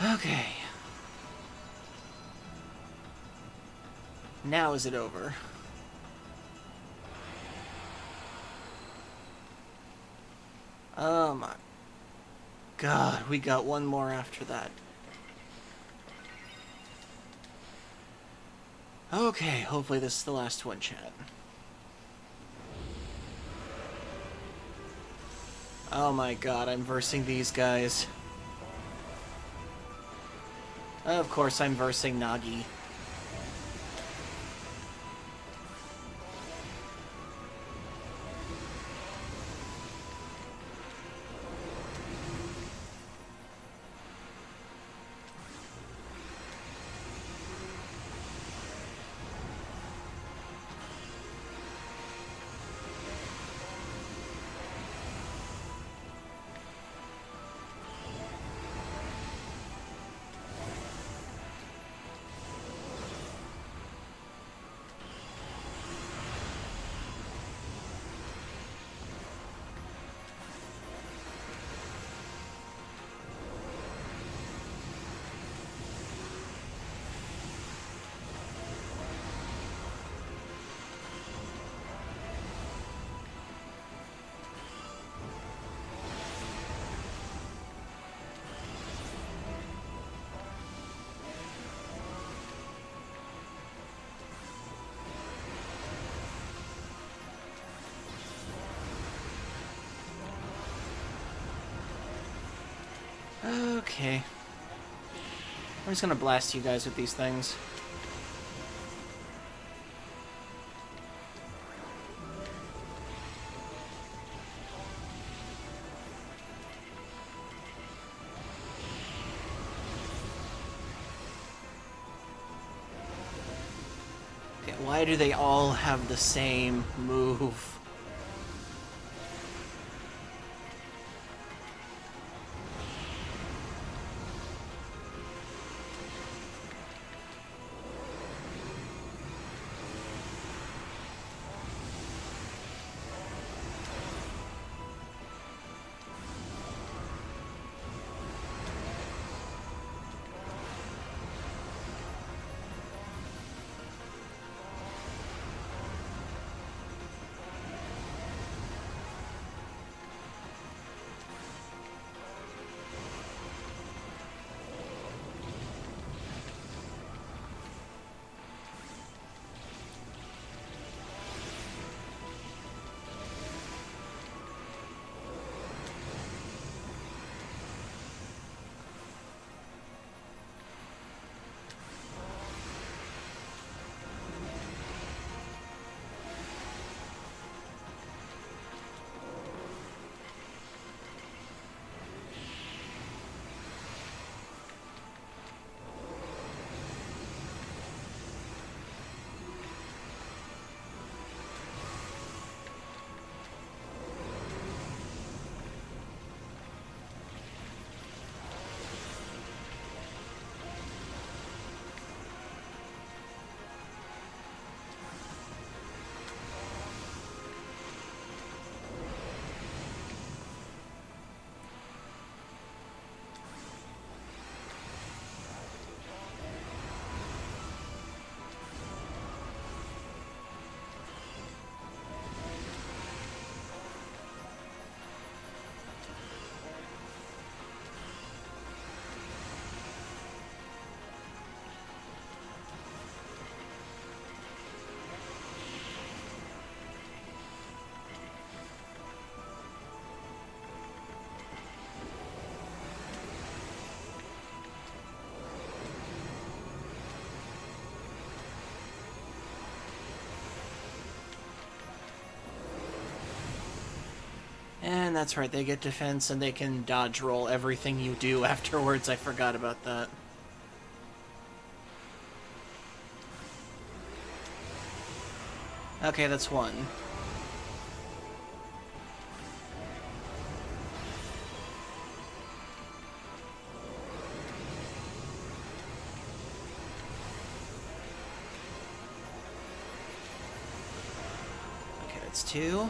Okay. Now is it over? Oh my god, we got one more after that. Okay, hopefully this is the last one, chat. Oh my god, I'm versing these guys. Of course I'm versing Nagi. Okay. I'm just gonna blast you guys with these things. Okay, why do they all have the same move? And that's right, they get defense and they can dodge roll everything you do afterwards. I forgot about that. Okay, that's one. Okay, that's two.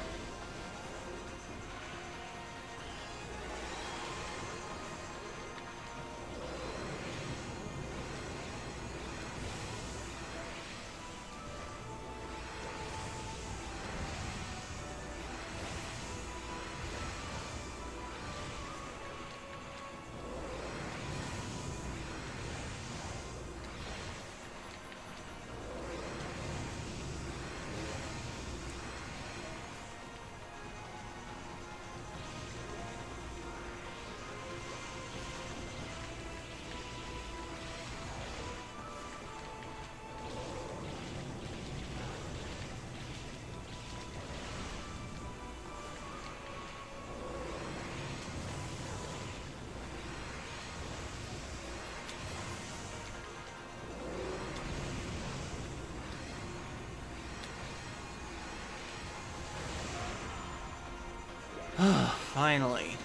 Finally.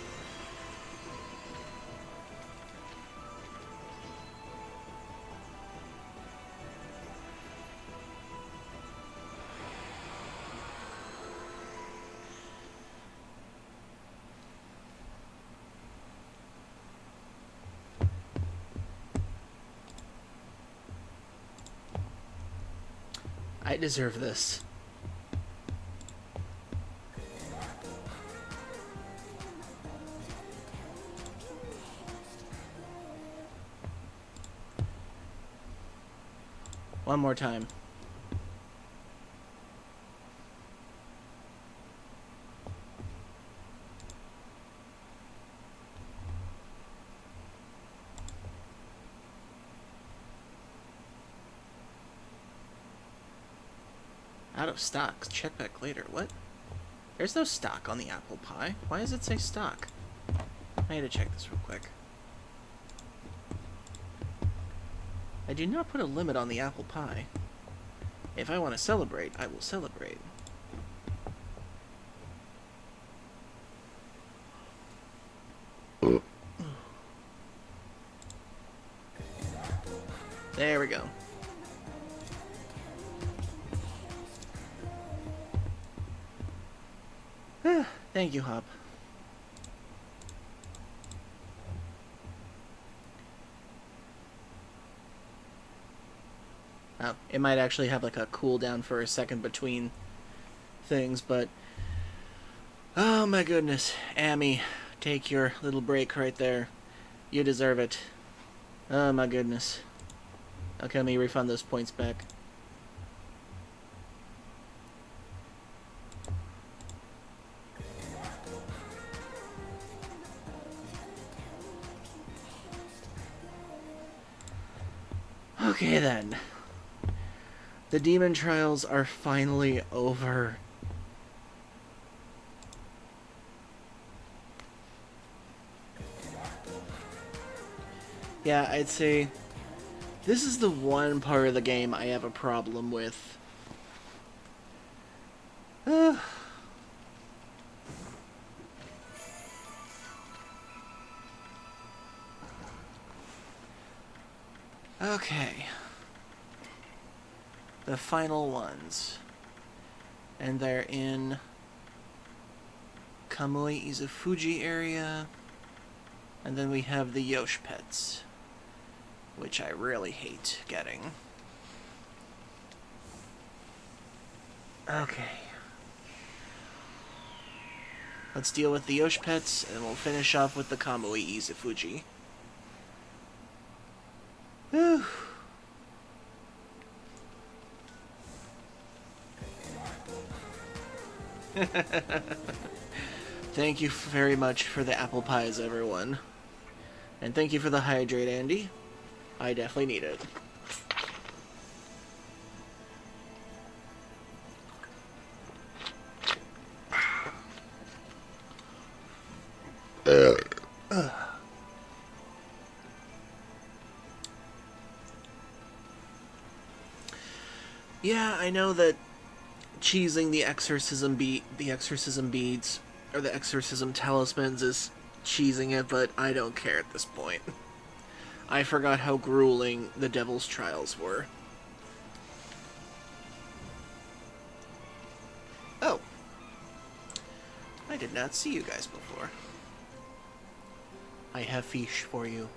I deserve this. One more time. Out of stock. Check back later. What? There's no stock on the apple pie. Why does it say stock? I need to check this real quick. I do not put a limit on the apple pie. If I want to celebrate, I will celebrate. There we go. Thank you, Hop. Oh, it might actually have like a cooldown for a second between things, but... Oh my goodness. Amy, take your little break right there. You deserve it. Oh my goodness. Okay, let me refund those points back. Okay then. The demon trials are finally over. Yeah, I'd say this is the one part of the game I have a problem with. Okay. The final ones. And they're in Kamui Izufuji area. And then we have the Yosh pets, which I really hate getting. Okay. Let's deal with the Yosh pets, and we'll finish off with the Kamui Izufuji. Whew. Thank you very much for the apple pies, everyone. And thank you for the hydrate, Andy. I definitely need it. Yeah, I know that cheesing the exorcism beads or the exorcism talismans is cheesing it, but I don't care at this point. I forgot how grueling the Devil's Trials were. Oh. I did not see you guys before. I have fish for you.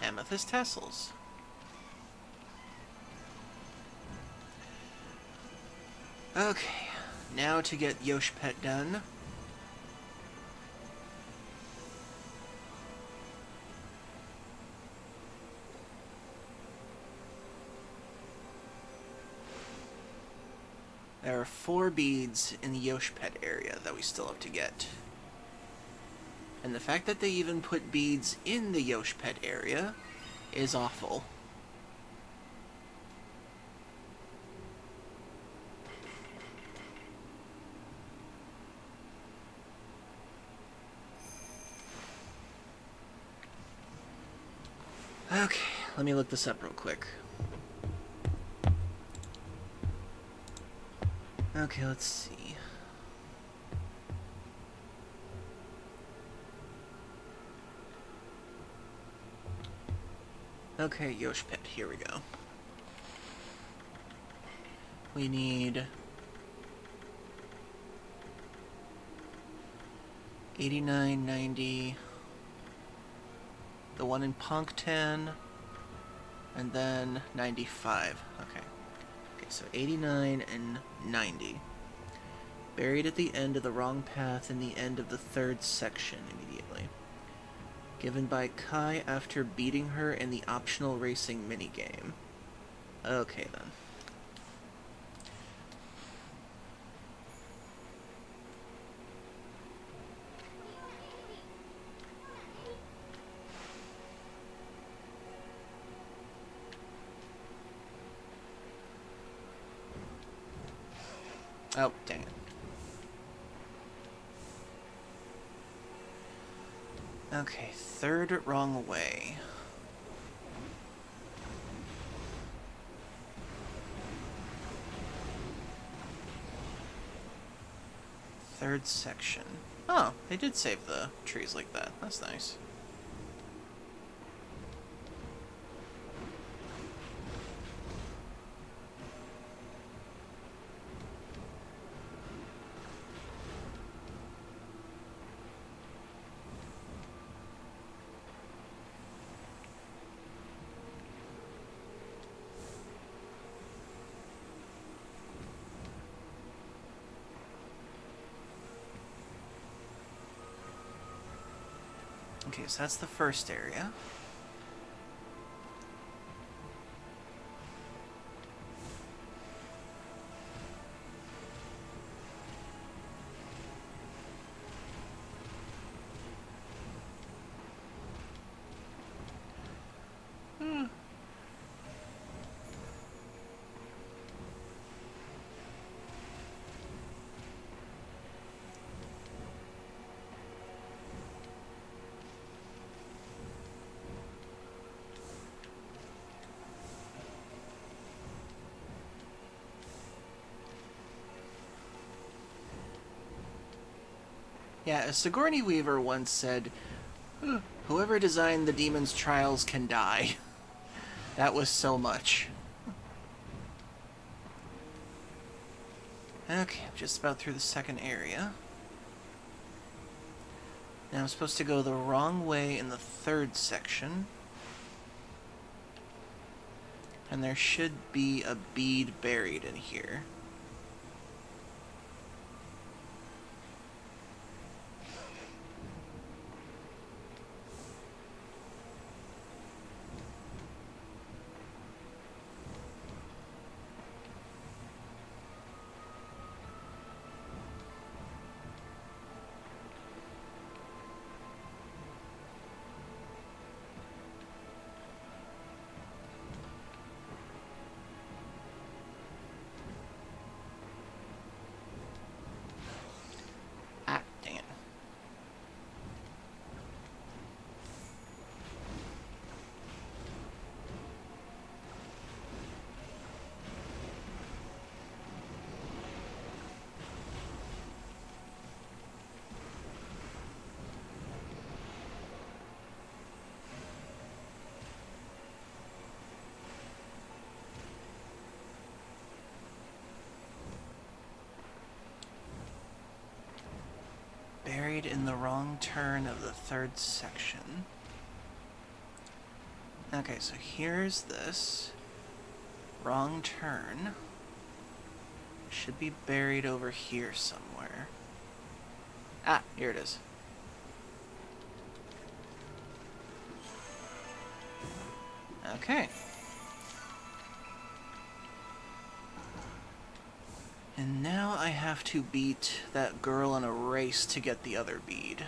Amethyst tassels. Okay, now to get Yosh Pet done. There are 4 beads in the Yosh Pet area that we still have to get. And the fact that they even put beads in the Yosh Pet area is awful. Okay, let me look this up real quick. Okay, let's see. Okay, Yoshpet, here we go. We need 89, 90, the one in Punk 10, and then 95. Okay. Okay, so 89 and 90. Buried at the end of the wrong path in the end of the third section immediately. Given by Kai after beating her in the optional racing minigame. Okay, then. Oh, dang it. Okay, third wrong way. Third section. Oh, they did save the trees like that. That's nice. Okay, so that's the first area. Yeah, Sigourney Weaver once said, whoever designed the Demon's Trials can die. That was so much. Okay, I'm just about through the second area. Now I'm supposed to go the wrong way in the third section. And there should be a bead buried in here. Ah, dang it. Buried in the wrong turn of the third section. Okay, so here's this. Wrong turn. Should be buried over here somewhere. Ah, here it is. Okay. And now I have to beat that girl in a race to get the other bead.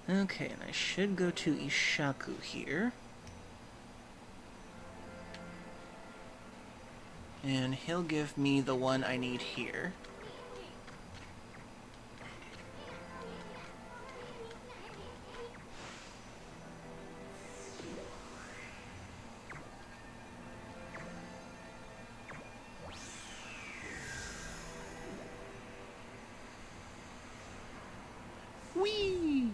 Okay, and I should go to Ishaku here. And he'll give me the one I need here. Whee!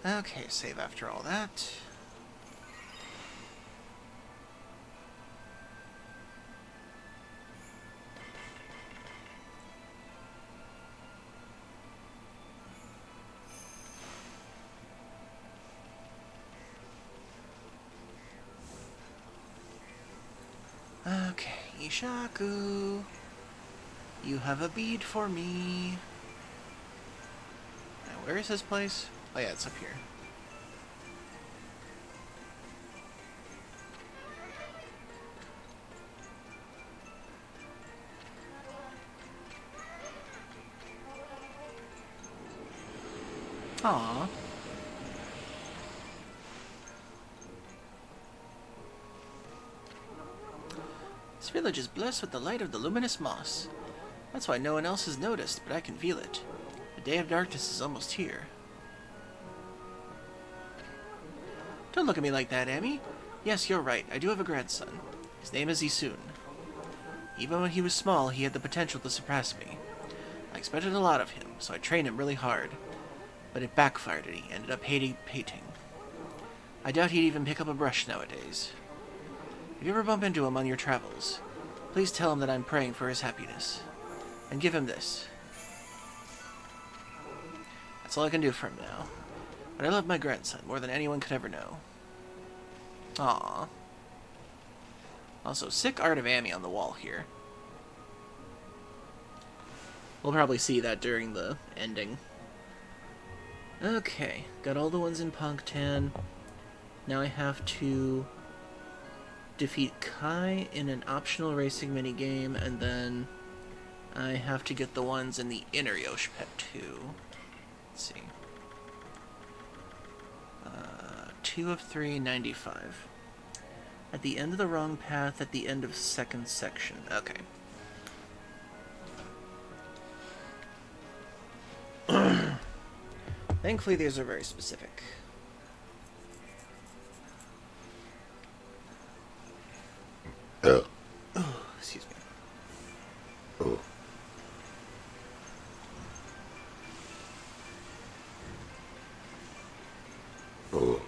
Okay, save after all that. Okay, Ishaku. You have a bead for me. Now, where is this place? Oh yeah, it's up here. Aww. This village is blessed with the light of the luminous moss. That's why no one else has noticed, but I can feel it. The day of darkness is almost here. Don't look at me like that, Amy. Yes, you're right. I do have a grandson. His name is Isun. Even when he was small, he had the potential to surpass me. I expected a lot of him, so I trained him really hard. But it backfired and he ended up hating painting. I doubt he'd even pick up a brush nowadays. If you ever bump into him on your travels, please tell him that I'm praying for his happiness. And give him this. That's all I can do for him now. But I love my grandson more than anyone could ever know. Aww. Also, sick art of Amy on the wall here. We'll probably see that during the ending. Okay, got all the ones in Pongtan. Now I have to defeat Kai in an optional racing minigame, and then I have to get the ones in the inner Yoshi Pet too. Let's see. 2 of 3, 95. At the end of the wrong path, at the end of second section. Okay. Thankfully, these are very specific. Oh. Excuse me. Oh. Oh.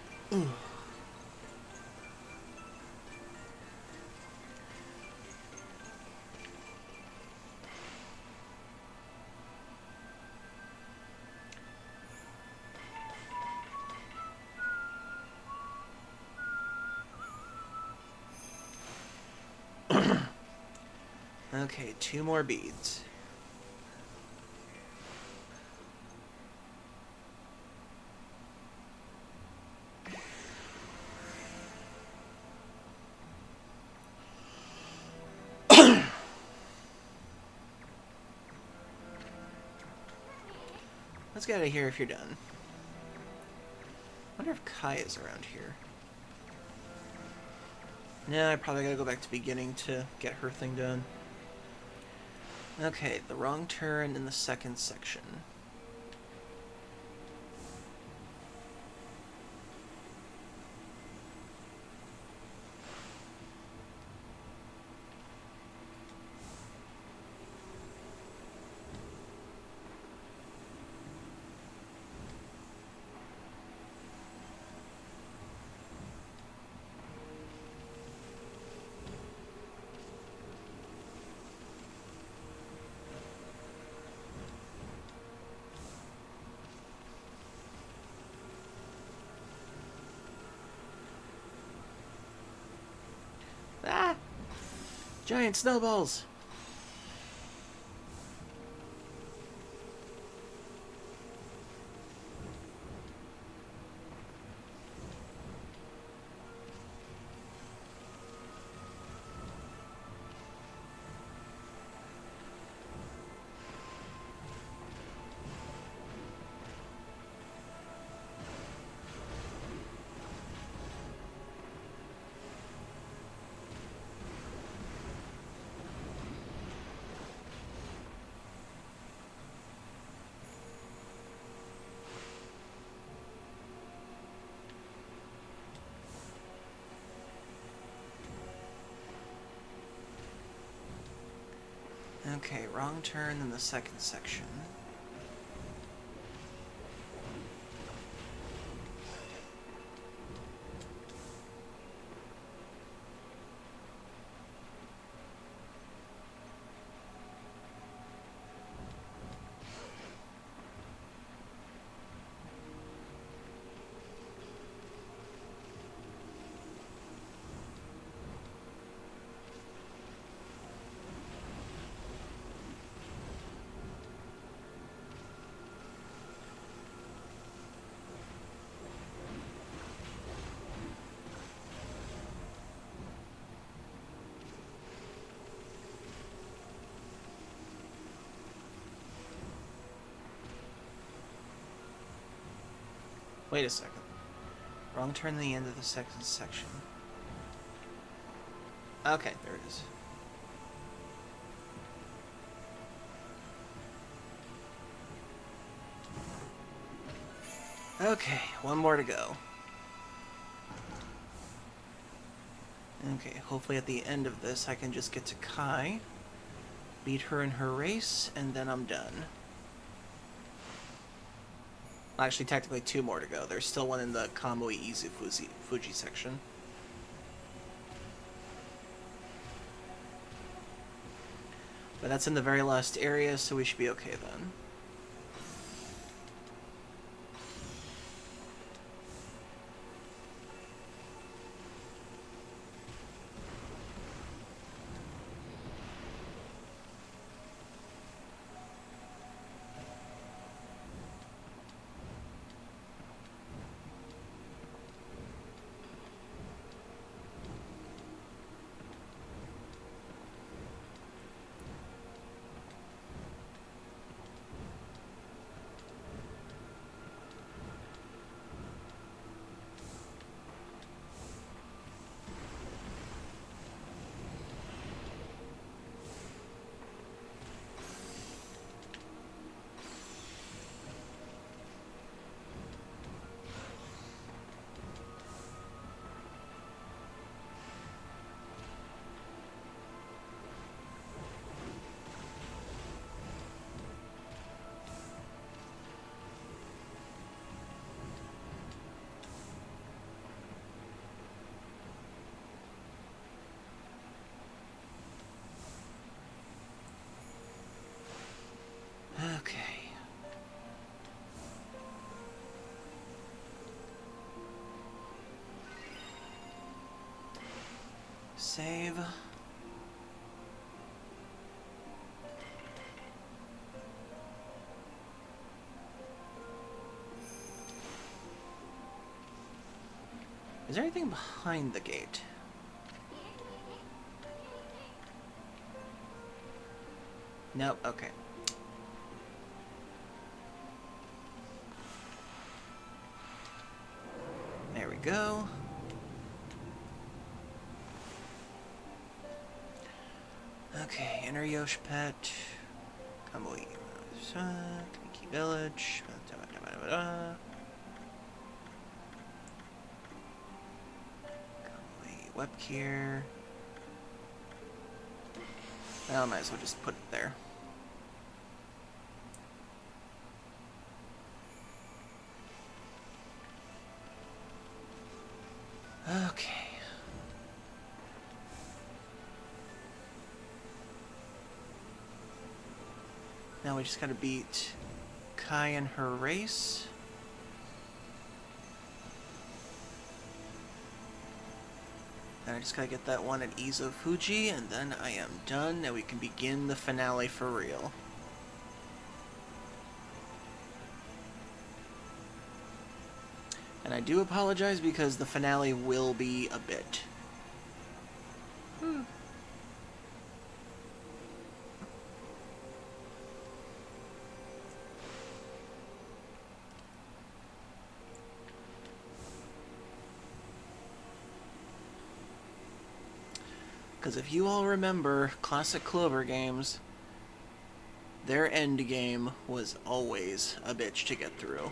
Okay, 2 more beads. Let's get out of here if you're done. Wonder if Kai is around here. Nah, I probably gotta go back to beginning to get her thing done. Okay, the wrong turn in the second section. Ah! Giant snowballs! Okay, wrong turn in the second section. Wait a second. Wrong turn in the end of the second section. Okay, there it is. Okay, one more to go. Okay, hopefully at the end of this I can just get to Kai, beat her in her race, and then I'm done. Actually, technically two more to go. There's still one in the Kamui Izu Fuji section. But that's in the very last area, so we should be okay then. Okay. Save. Is there anything behind the gate? Nope, okay. There we go. Okay, Inner Yosh Pet. Kamui. Kaneki Village. Kamui Webgear. Well, I might as well just put it there. Okay. Now we just gotta beat Kai in her race. And I just gotta get that one at Izo Fuji, and then I am done, and we can begin the finale for real. And I do apologize because the finale will be a bit. Because if you all remember classic Clover games, their end game was always a bitch to get through.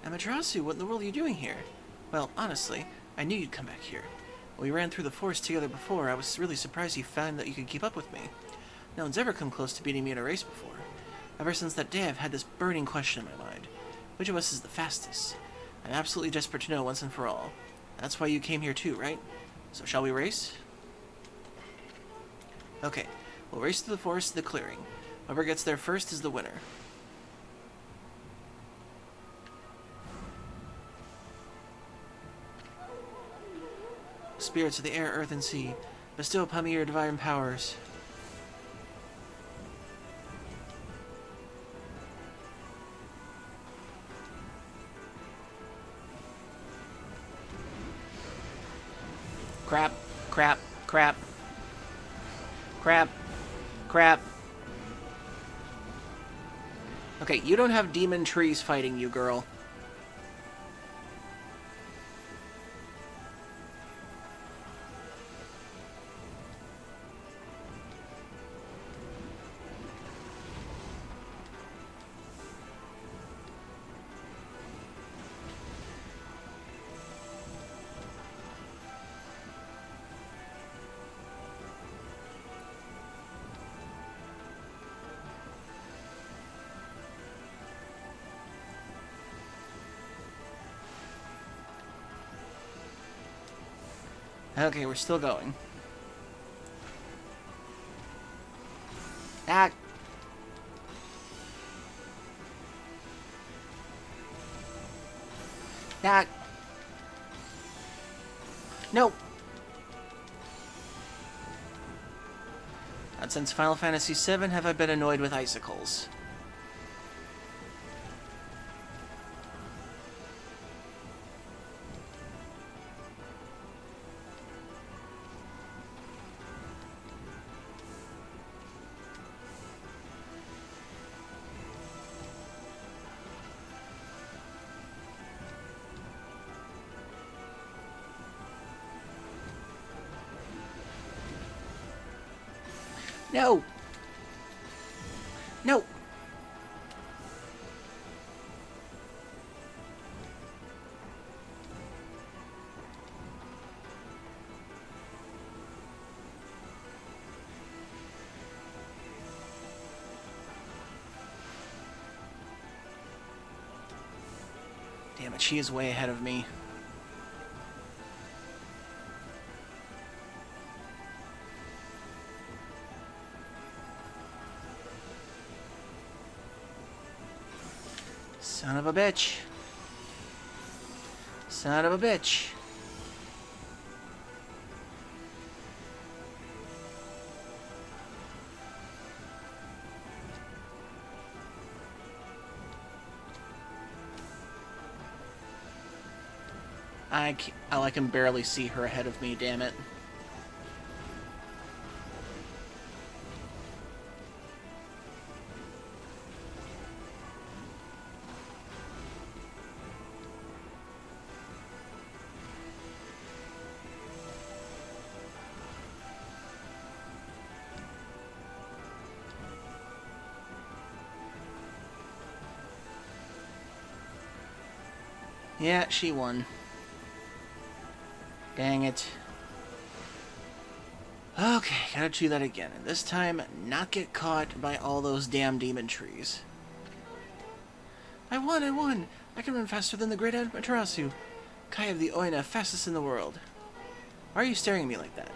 Amaterasu, what in the world are you doing here? Well, honestly, I knew you'd come back here. When we ran through the forest together before, I was really surprised you found that you could keep up with me. No one's ever come close to beating me in a race before. Ever since that day, I've had this burning question in my mind. Which of us is the fastest? I'm absolutely desperate to know once and for all. That's why you came here too, right? So shall we race? Okay, we'll race through the forest to the clearing. Whoever gets there first is the winner. Spirits of the air, earth, and sea, bestow upon me your divine powers. Crap, crap, crap. Crap, crap. Okay, you don't have demon trees fighting you, girl. Okay, we're still going. Ah! Ah! No! Not since Final Fantasy VII have I been annoyed with icicles. No! No! Damn it, she is way ahead of me. Son of a bitch. Son of a bitch. I can barely see her ahead of me, damn it. Yeah, she won. Dang it. Okay, gotta do that again. And this time, not get caught by all those damn demon trees. I won, I won! I can run faster than the great Amaterasu. Kai of the Oina, fastest in the world. Why are you staring at me like that?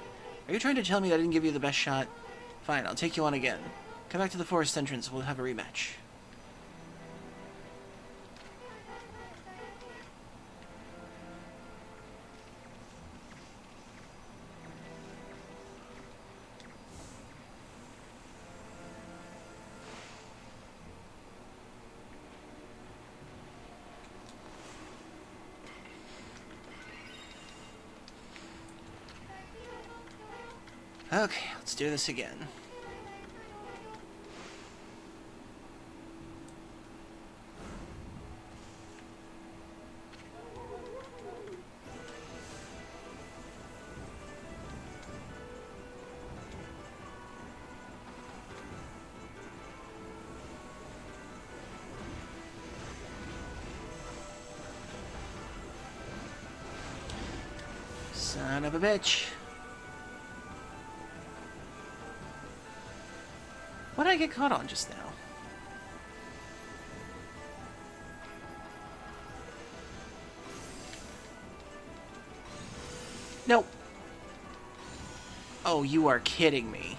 Are you trying to tell me that I didn't give you the best shot? Fine, I'll take you on again. Come back to the forest entrance, we'll have a rematch. Okay, let's do this again. Son of a bitch. What did I get caught on just now? Nope. Oh, you are kidding me.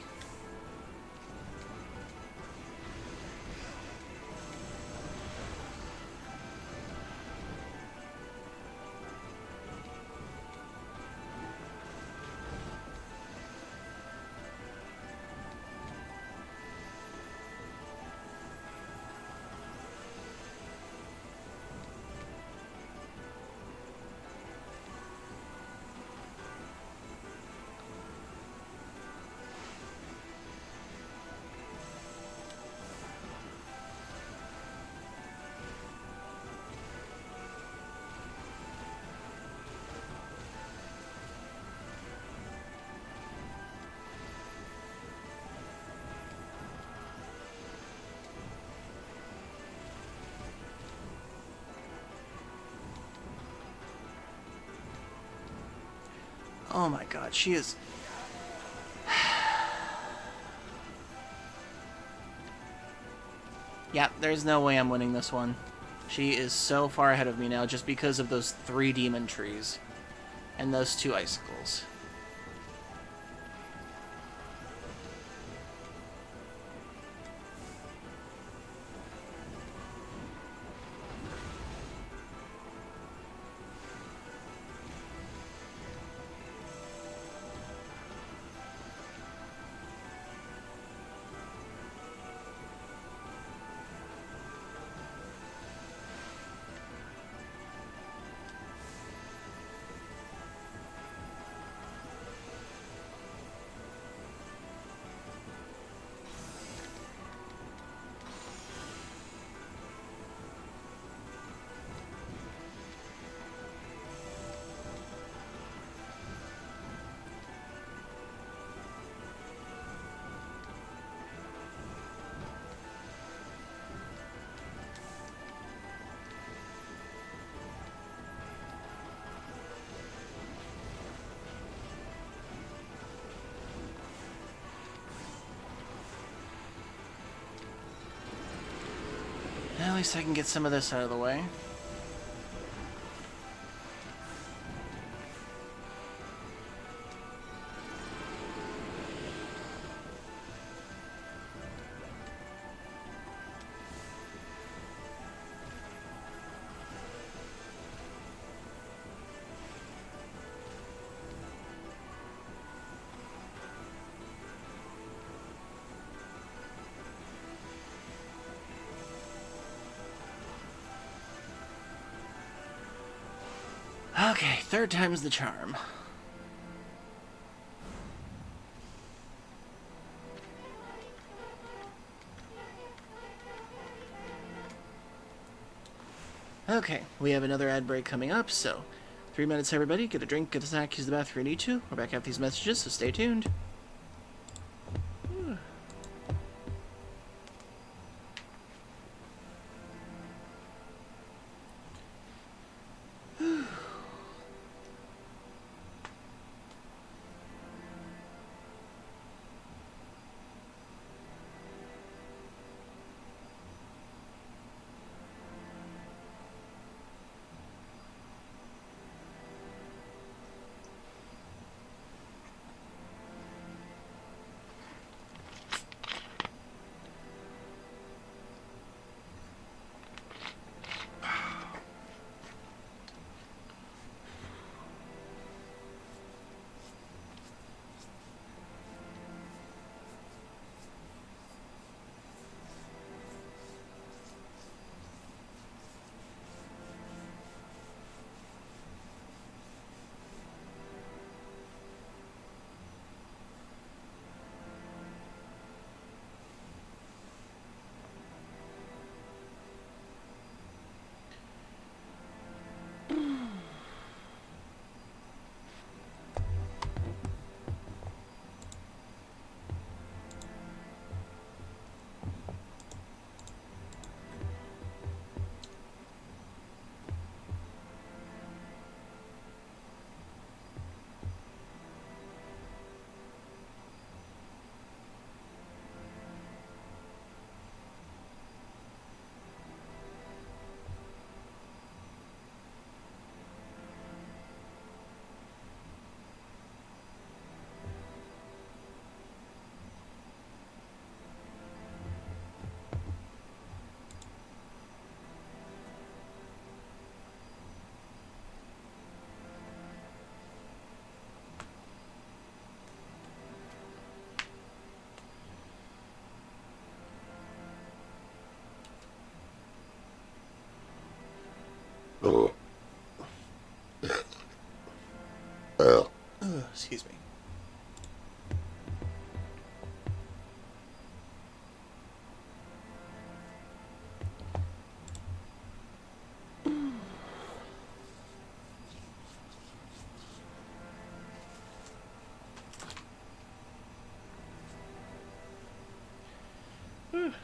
Oh my god, she is... Yeah, there's no way I'm winning this one. She is so far ahead of me now just because of those 3 demon trees. And those 2 icicles. At least I can get some of this out of the way. Okay, 3rd time's the charm. Okay, we have another ad break coming up, so 3 minutes everybody, get a drink, get a snack, use the bathroom if you need to. We're back after these messages, so stay tuned. Oh. Ugh. Ugh, excuse me.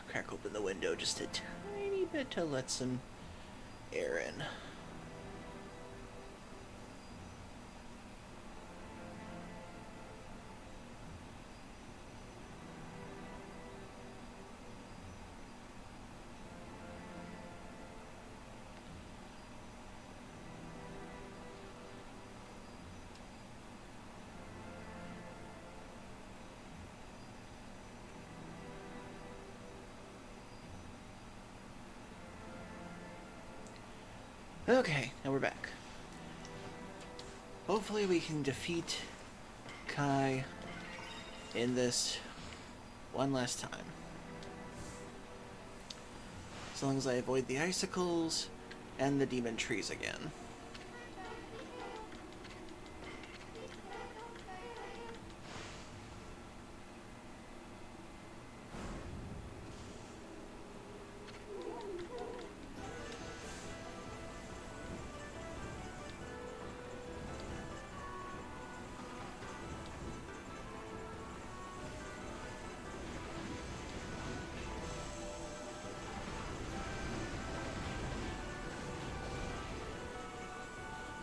Crack open the window just a tiny bit to let some air in. Okay, now we're back. Hopefully we can defeat Kai in this one last time. As long as I avoid the icicles and the demon trees again.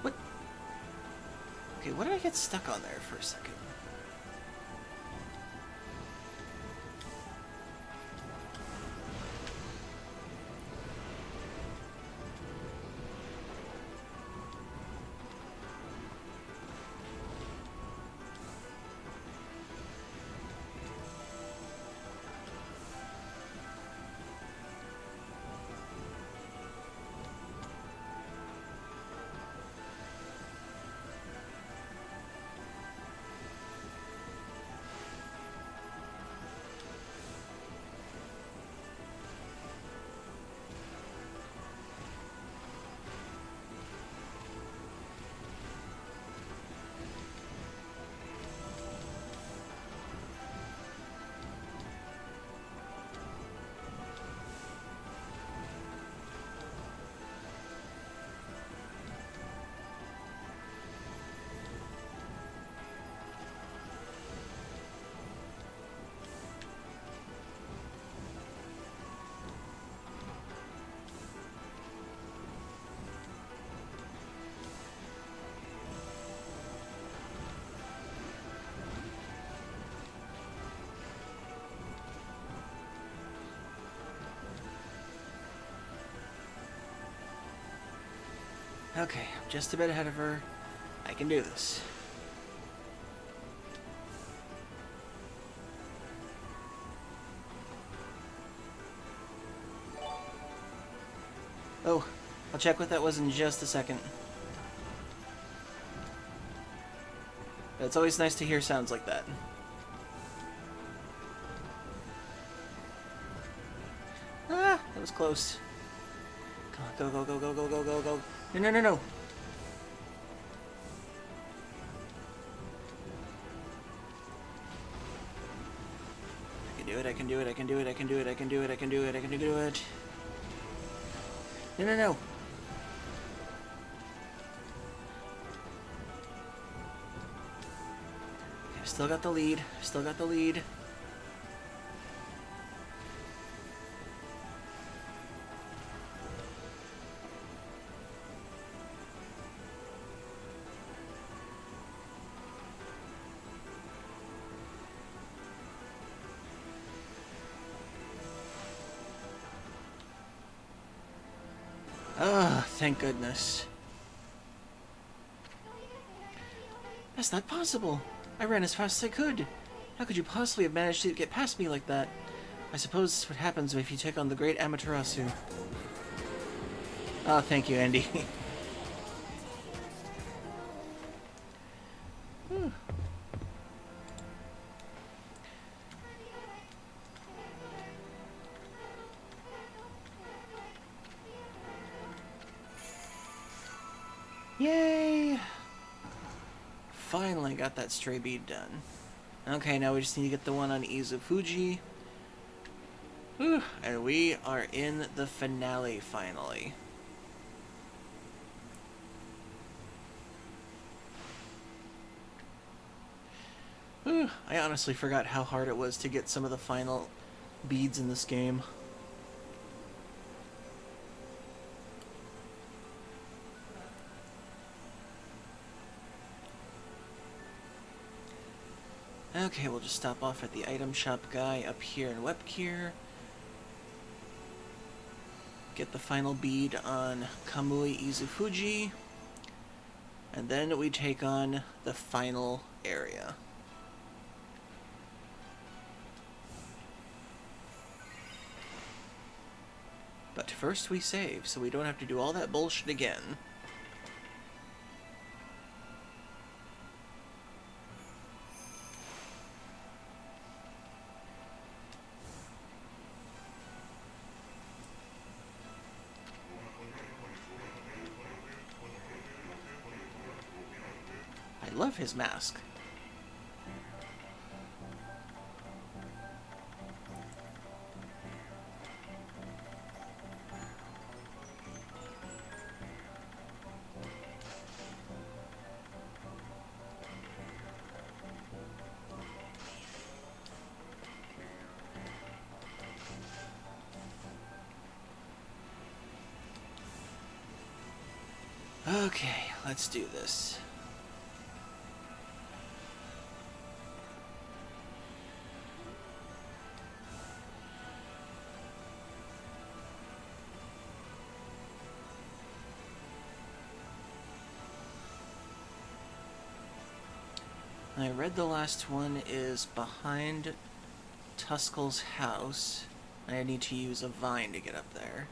What? Okay, what did I get stuck on there for a second? Okay, I'm just a bit ahead of her. I can do this. Oh, I'll check what that was in just a second. It's always nice to hear sounds like that. Ah, that was close. Go, go, go, go, go, go, go, go. No, no, no, no. I can do it, I can do it, I can do it, I can do it, I can do it, I can do it, I can do it. No, no, no. I've still got the lead. I've still got the lead. Ah, thank goodness. That's not possible. I ran as fast as I could. How could you possibly have managed to get past me like that? I suppose this is what happens if you take on the great Amaterasu. Oh, thank you, Andy. Yay! Finally got that stray bead done. Okay, now we just need to get the one on Izufuji. Whew, and we are in the finale finally. Whew, I honestly forgot how hard it was to get some of the final beads in this game. Okay, we'll just stop off at the item shop guy up here in Webkier. Get the final bead on Kamui Izufuji. And then we take on the final area. But first we save, so we don't have to do all that bullshit again. I love his mask. Okay, let's do this. I read the last one is behind Tuskel's house. I need to use a vine to get up there.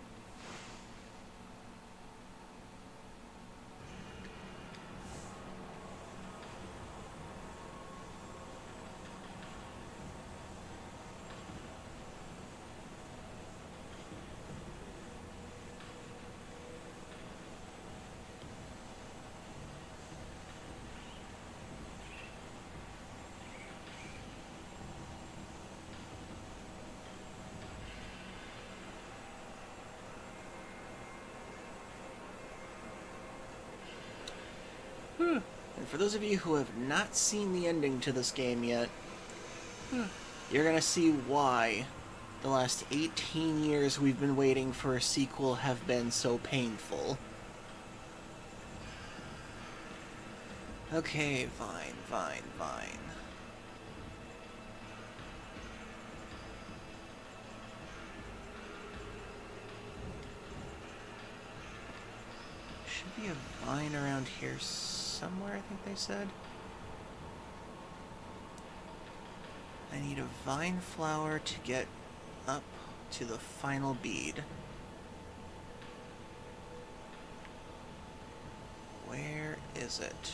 And for those of you who have not seen the ending to this game yet, you're gonna see why the last 18 years we've been waiting for a sequel have been so painful. Okay, Vine, Vine, Vine. Should be a vine around here somewhere, I think they said. I need a vine flower to get up to the final bead. Where is it?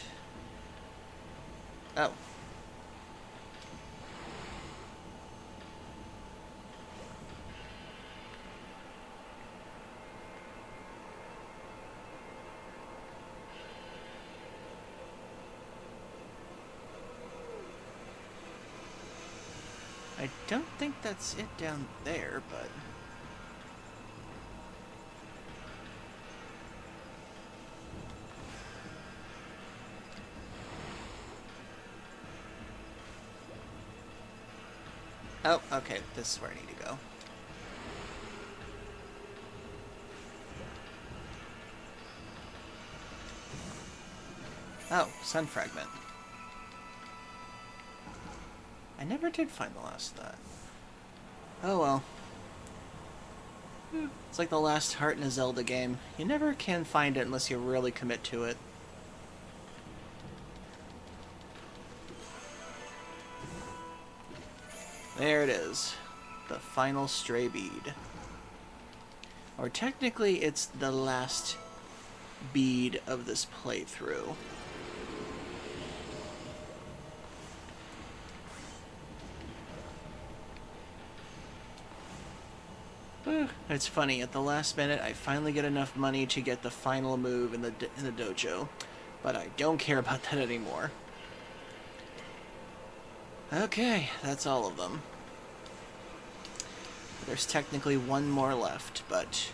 Oh. I don't think that's it down there, but... Oh, okay, this is where I need to go. Oh, sun fragment. I never did find the last of that. Oh well. It's like the last heart in a Zelda game. You never can find it unless you really commit to it. There it is. The final stray bead. Or technically, it's the last bead of this playthrough. It's funny, at the last minute I finally get enough money to get the final move in the dojo, but I don't care about that anymore. Okay, that's all of them. There's technically one more left, but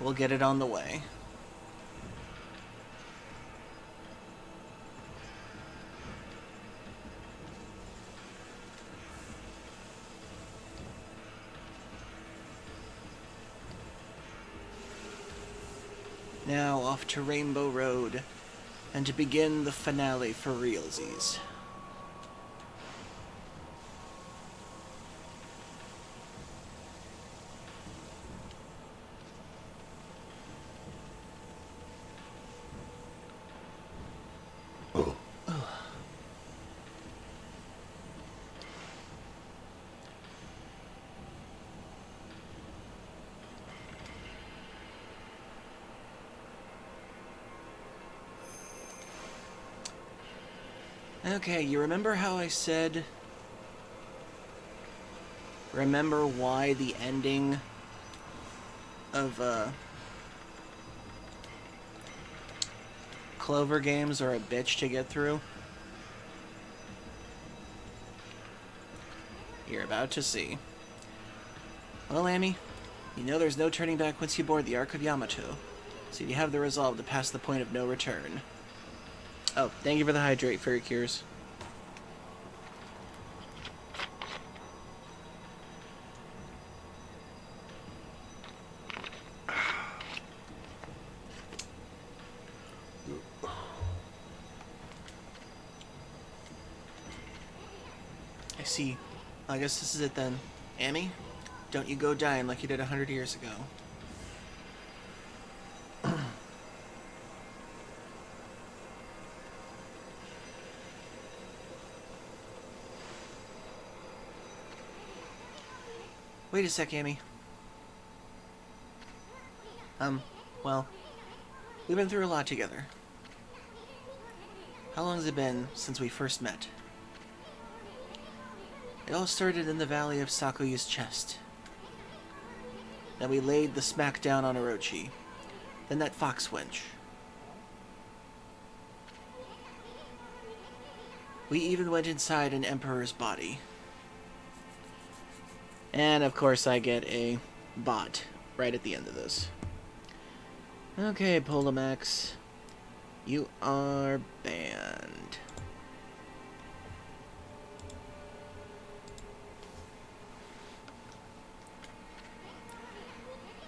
we'll get it on the way. Now off to Rainbow Road, and to begin the finale for realsies. Okay, you remember how I said... Remember why the ending of, Clover games are a bitch to get through? You're about to see. Well, Amy, you know there's no turning back once you board the Ark of Yamato, so you have the resolve to pass the point of no return. Oh, thank you for the hydrate, Fairy Cures. I see. I guess this is it then. Amy, don't you go dying like you did 100 years ago. Wait a sec, Amy. Well, we've been through a lot together. How long has it been since we first met? It all started in the valley of Sakuyu's chest. Then we laid the smack down on Orochi. Then that fox wench. We even went inside an emperor's body. And of course I get a bot right at the end of this. Okay, Polamax. You are banned.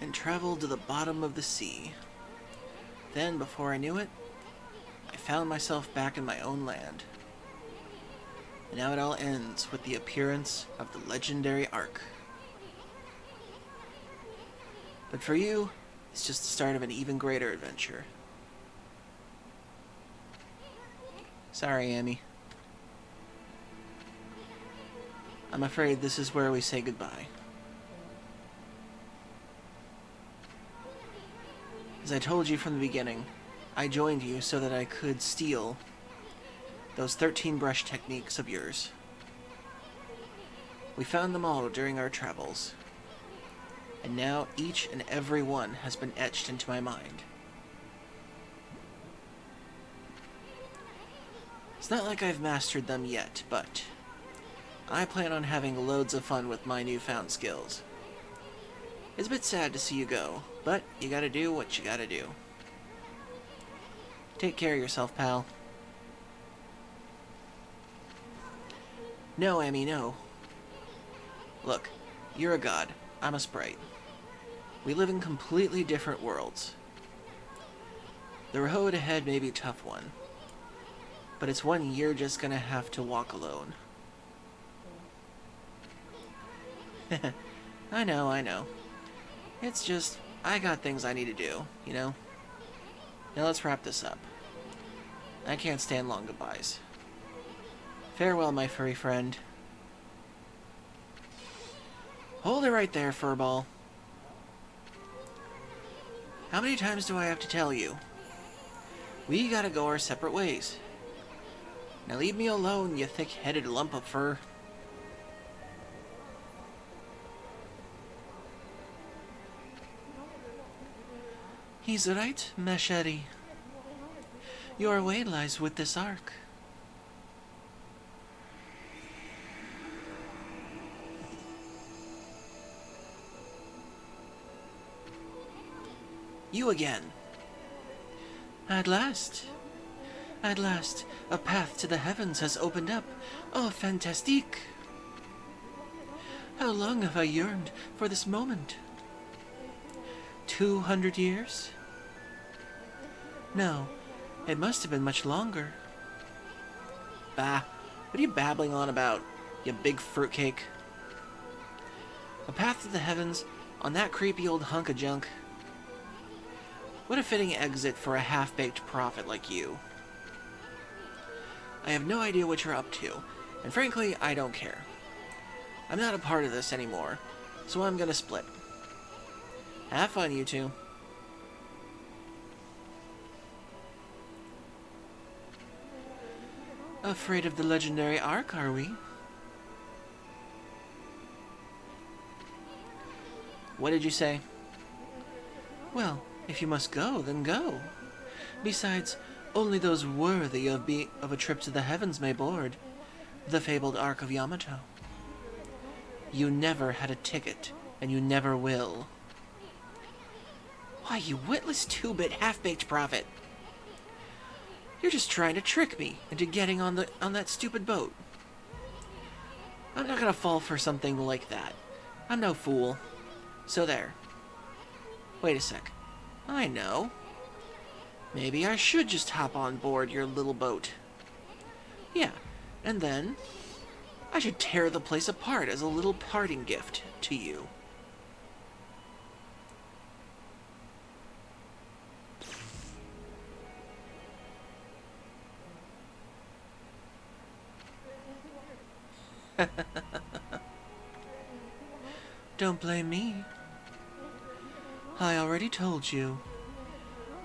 And traveled to the bottom of the sea. Then, before I knew it, I found myself back in my own land. And now it all ends with the appearance of the legendary Ark. But for you, it's just the start of an even greater adventure. Sorry, Amy. I'm afraid this is where we say goodbye. As I told you from the beginning, I joined you so that I could steal those 13 brush techniques of yours. We found them all during our travels, and now each and every one has been etched into my mind. It's not like I've mastered them yet, but I plan on having loads of fun with my newfound skills. It's a bit sad to see you go, but you gotta do what you gotta do. Take care of yourself, pal. No, Amy, no. Look, you're a god. I'm a sprite. We live in completely different worlds. The road ahead may be a tough one, but it's one you're just gonna have to walk alone. I know. It's just, I got things I need to do, you know? Now let's wrap this up. I can't stand long goodbyes. Farewell, my furry friend. Hold it right there, Furball. How many times do I have to tell you? We gotta go our separate ways. Now leave me alone, you thick-headed lump of fur. He's right, Machete. Your way lies with this ark. You again. At last. At last, a path to the heavens has opened up. Oh, fantastique! How long have I yearned for this moment? 200 years? No, it must have been much longer. Bah, what are you babbling on about, you big fruitcake? A path to the heavens on that creepy old hunk of junk. What a fitting exit for a half-baked prophet like you. I have no idea what you're up to, and frankly, I don't care. I'm not a part of this anymore, so I'm gonna split. Have fun, you two. Afraid of the legendary Ark, are we? What did you say? Well, if you must go, then go. Besides, only those worthy of a trip to the heavens may board the fabled Ark of Yamato. You never had a ticket, and you never will. Why, you witless two-bit half-baked prophet! You're just trying to trick me into getting on that stupid boat. I'm not gonna fall for something like that. I'm no fool. So there. Wait a sec. I know. Maybe I should just hop on board your little boat. Yeah, and then I should tear the place apart as a little parting gift to you. Don't blame me. I already told you.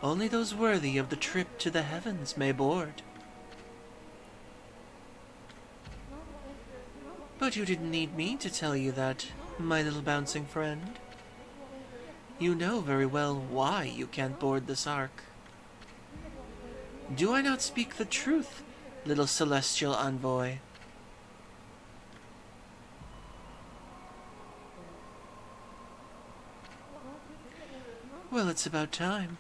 Only those worthy of the trip to the heavens may board. But you didn't need me to tell you that, my little bouncing friend. You know very well why you can't board this ark. Do I not speak the truth, little celestial envoy? Well, it's about time.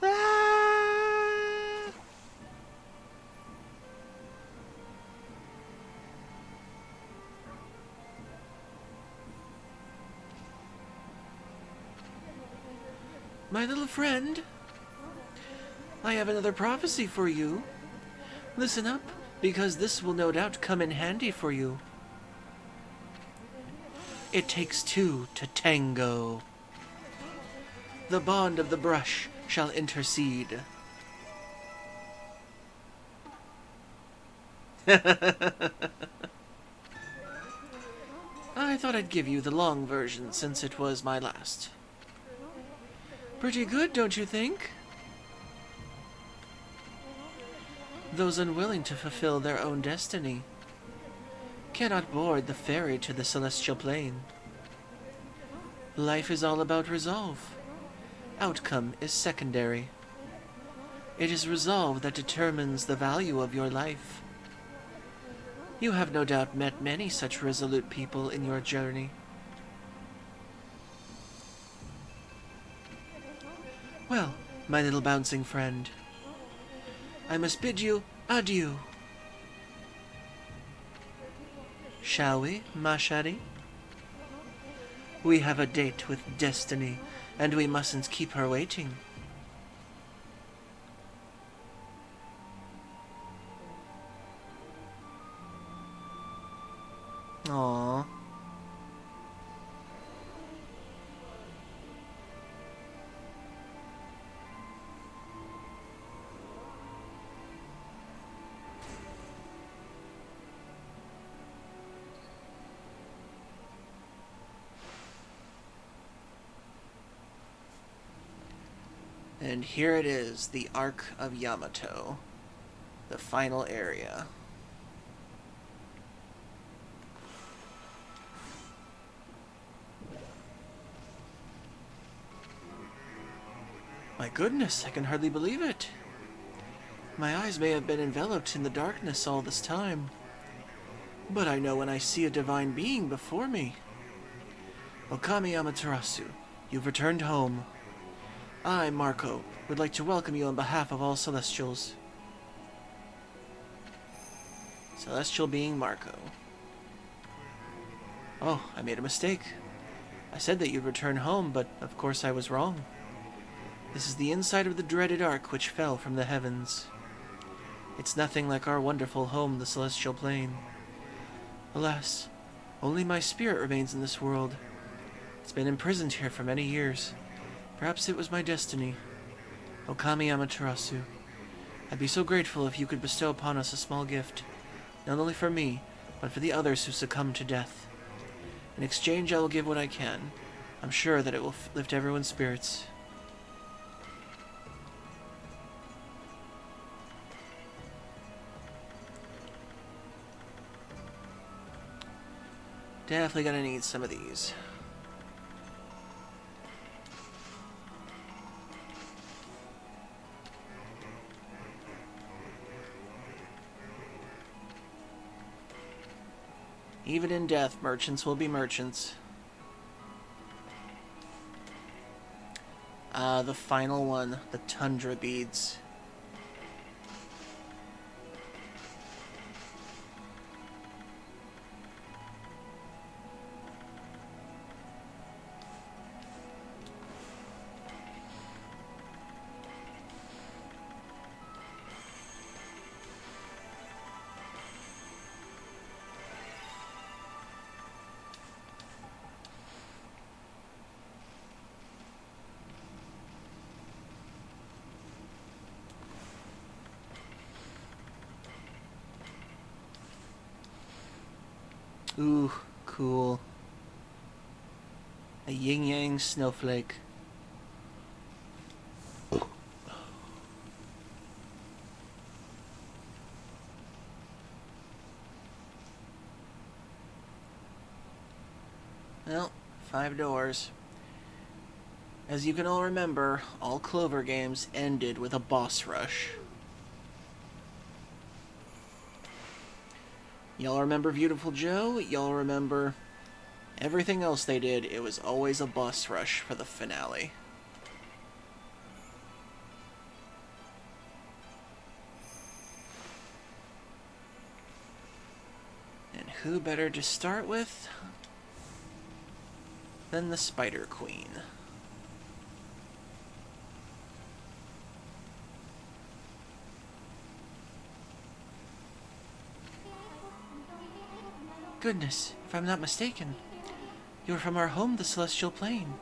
Ah! My little friend, I have another prophecy for you. Listen up, because this will no doubt come in handy for you. It takes two to tango. The bond of the brush shall intercede. I thought I'd give you the long version since it was my last. Pretty good, don't you think? Those unwilling to fulfill their own destiny cannot board the ferry to the celestial plane. Life is all about resolve. Outcome is secondary. It is resolve that determines the value of your life. You have no doubt met many such resolute people in your journey. Well, my little bouncing friend, I must bid you adieu. Shall we, Machete? We have a date with destiny, and we mustn't keep her waiting. Aww. And here it is, the Ark of Yamato, the final area. My goodness, I can hardly believe it. My eyes may have been enveloped in the darkness all this time, but I know when I see a divine being before me. Okami Amaterasu, you've returned home. I, Marco, would like to welcome you on behalf of all Celestials. Celestial being Marco. Oh, I made a mistake. I said that you'd return home, but of course I was wrong. This is the inside of the dreaded ark which fell from the heavens. It's nothing like our wonderful home, the Celestial Plane. Alas, only my spirit remains in this world. It's been imprisoned here for many years. Perhaps it was my destiny. Okami Amaterasu, I'd be so grateful if you could bestow upon us a small gift, not only for me, but for the others who succumbed to death. In exchange, I will give what I can. I'm sure that it will lift everyone's spirits. Definitely gonna need some of these. Even in death, merchants will be merchants. The final one, the tundra beads. Ooh, cool. A yin-yang snowflake. Well, 5 doors. As you can all remember, all Clover games ended with a boss rush. Y'all remember Beautiful Joe? Y'all remember everything else they did? It was always a boss rush for the finale. And who better to start with than the Spider Queen? Goodness, if I'm not mistaken, you're from our home, the Celestial Plane.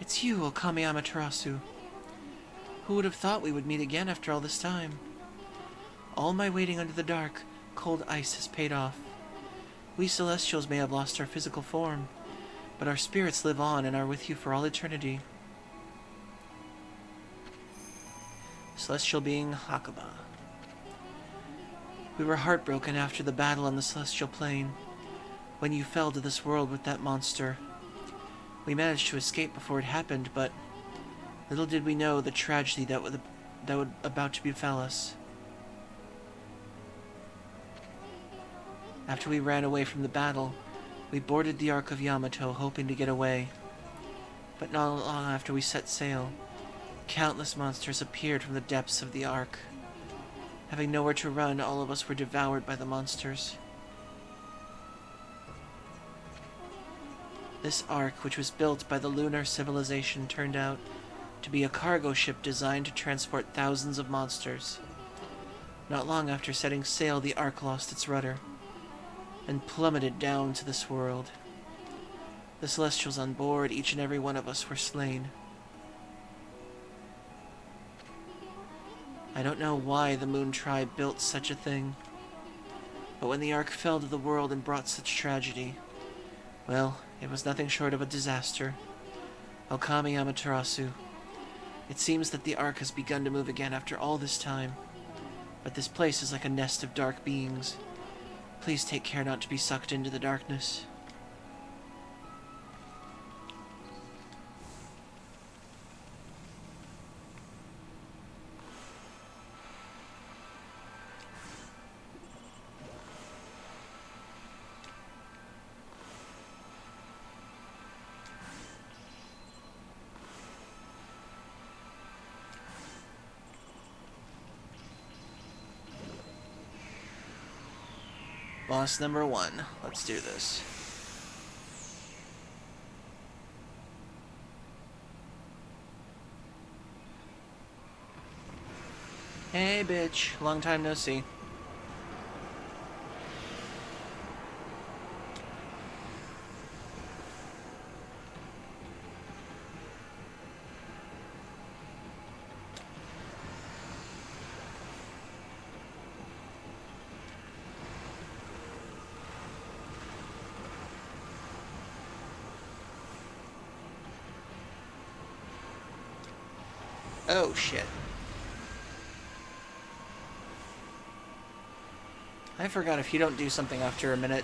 It's you, Okami Amaterasu. Who would have thought we would meet again after all this time? All my waiting under the dark, cold ice has paid off. We Celestials may have lost our physical form, but our spirits live on and are with you for all eternity. Celestial being Hakuba. We were heartbroken after the battle on the Celestial Plane, when you fell to this world with that monster. We managed to escape before it happened, but little did we know the tragedy that would about to befell us. After we ran away from the battle, we boarded the Ark of Yamato, hoping to get away. But not long after we set sail, countless monsters appeared from the depths of the Ark. Having nowhere to run, all of us were devoured by the monsters. This Ark, which was built by the lunar civilization, turned out to be a cargo ship designed to transport thousands of monsters. Not long after setting sail, the Ark lost its rudder and plummeted down to this world. The Celestials on board, each and every one of us, were slain. I don't know why the Moon Tribe built such a thing, but when the Ark fell to the world and brought such tragedy, well, it was nothing short of a disaster. Okami Amaterasu. It seems that the Ark has begun to move again after all this time, but this place is like a nest of dark beings. Please take care not to be sucked into the darkness. Boss number 1. Let's do this. Hey, bitch. Long time no see. Oh, shit. I forgot if you don't do something after a minute.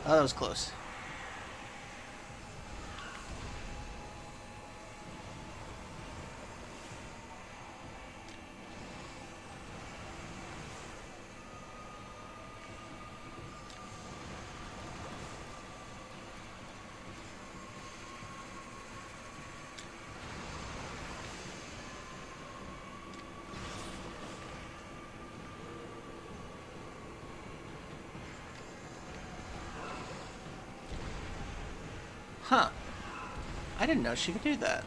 Oh, that was close. Huh. I didn't know she could do that.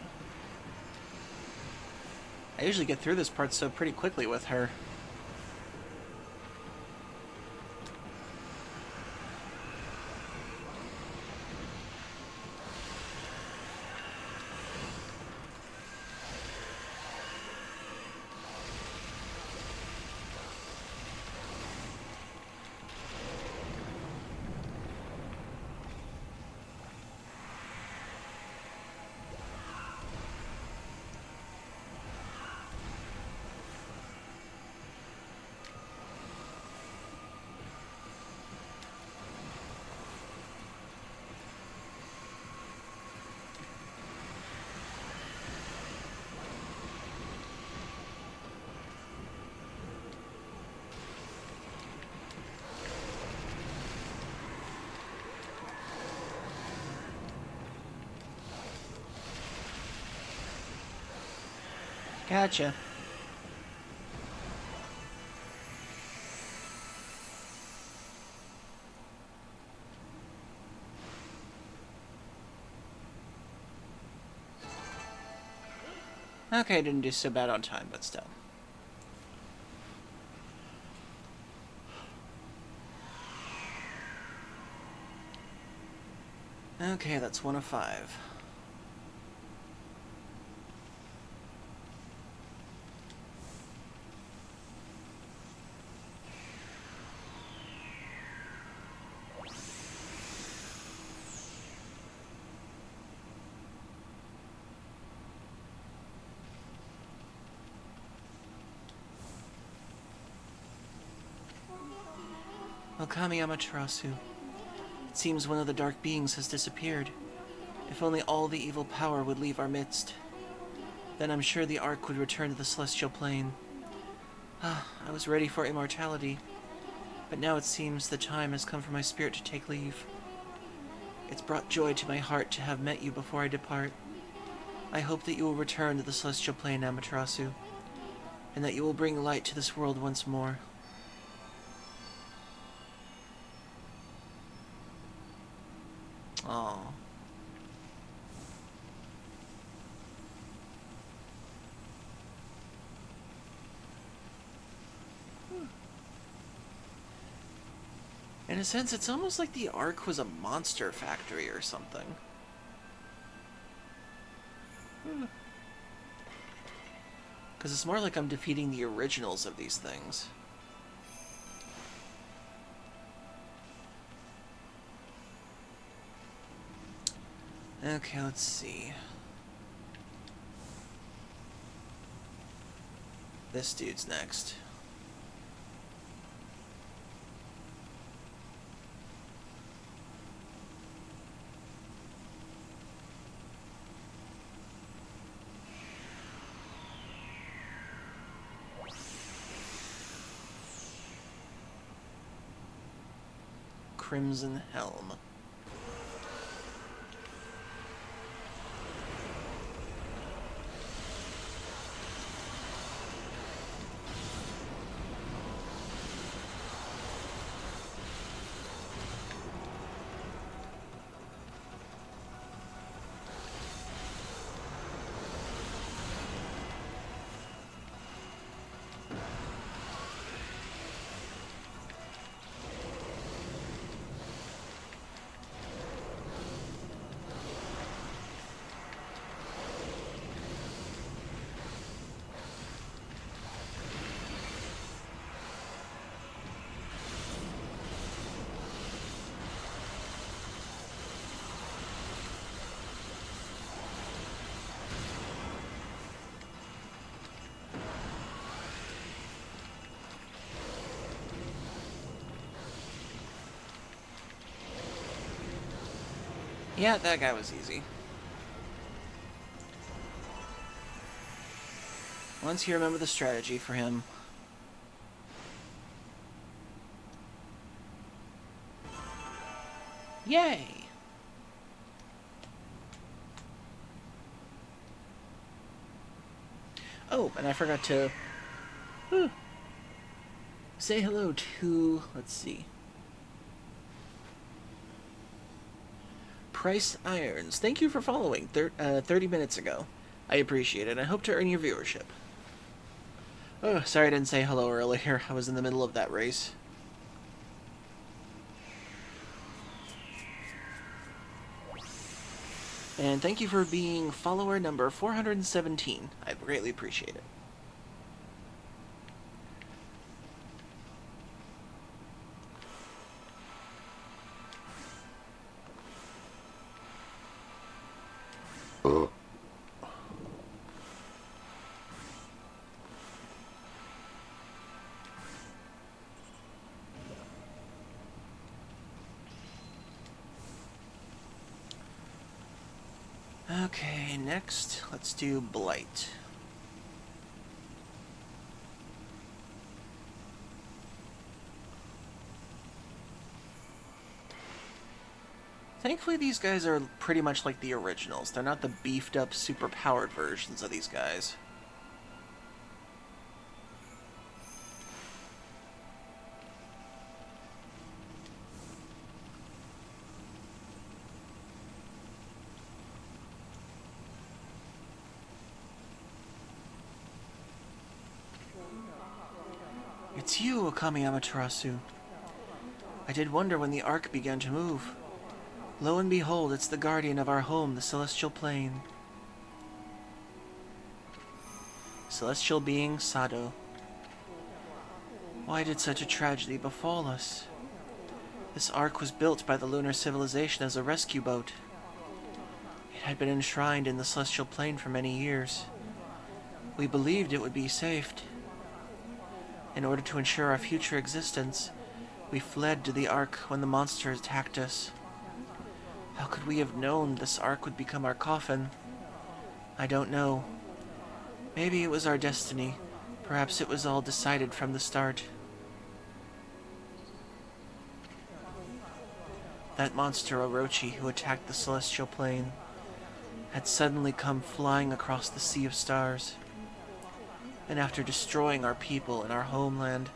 I usually get through this part so pretty quickly with her. Gotcha. Okay, didn't do so bad on time, but still. Okay, that's 1 of 5. Okami Amaterasu. It seems one of the dark beings has disappeared. If only all the evil power would leave our midst. Then I'm sure the Ark would return to the celestial plane. I was ready for immortality, but now it seems the time has come for my spirit to take leave. It's brought joy to my heart to have met you before I depart. I hope that you will return to the celestial plane, Amaterasu, and that you will bring light to this world once more. Aww. In a sense, it's almost like the Ark was a monster factory or something. Because it's more like I'm defeating the originals of these things. Okay, let's see. This dude's next. Crimson Helm. Yeah, that guy was easy. Once you remember the strategy for him. Yay! Oh, and I forgot to say hello to, let's see, Price Irons. Thank you for following 30 minutes ago. I appreciate it. I hope to earn your viewership. Oh, sorry I didn't say hello earlier. I was in the middle of that race. And thank you for being follower number 417. I greatly appreciate it. Okay, next, let's do Blight. Thankfully, these guys are pretty much like the originals. They're not the beefed up, super powered versions of these guys. It's you, Okami Amaterasu. I did wonder when the Ark began to move. Lo and behold, it's the guardian of our home, the Celestial Plane. Celestial being Sado. Why did such a tragedy befall us? This Ark was built by the lunar civilization as a rescue boat. It had been enshrined in the Celestial Plane for many years. We believed it would be saved. In order to ensure our future existence, we fled to the Ark when the monster attacked us. How could we have known this Ark would become our coffin? I don't know. Maybe it was our destiny. Perhaps it was all decided from the start. That monster Orochi who attacked the Celestial Plane had suddenly come flying across the sea of stars. And after destroying our people and our homeland,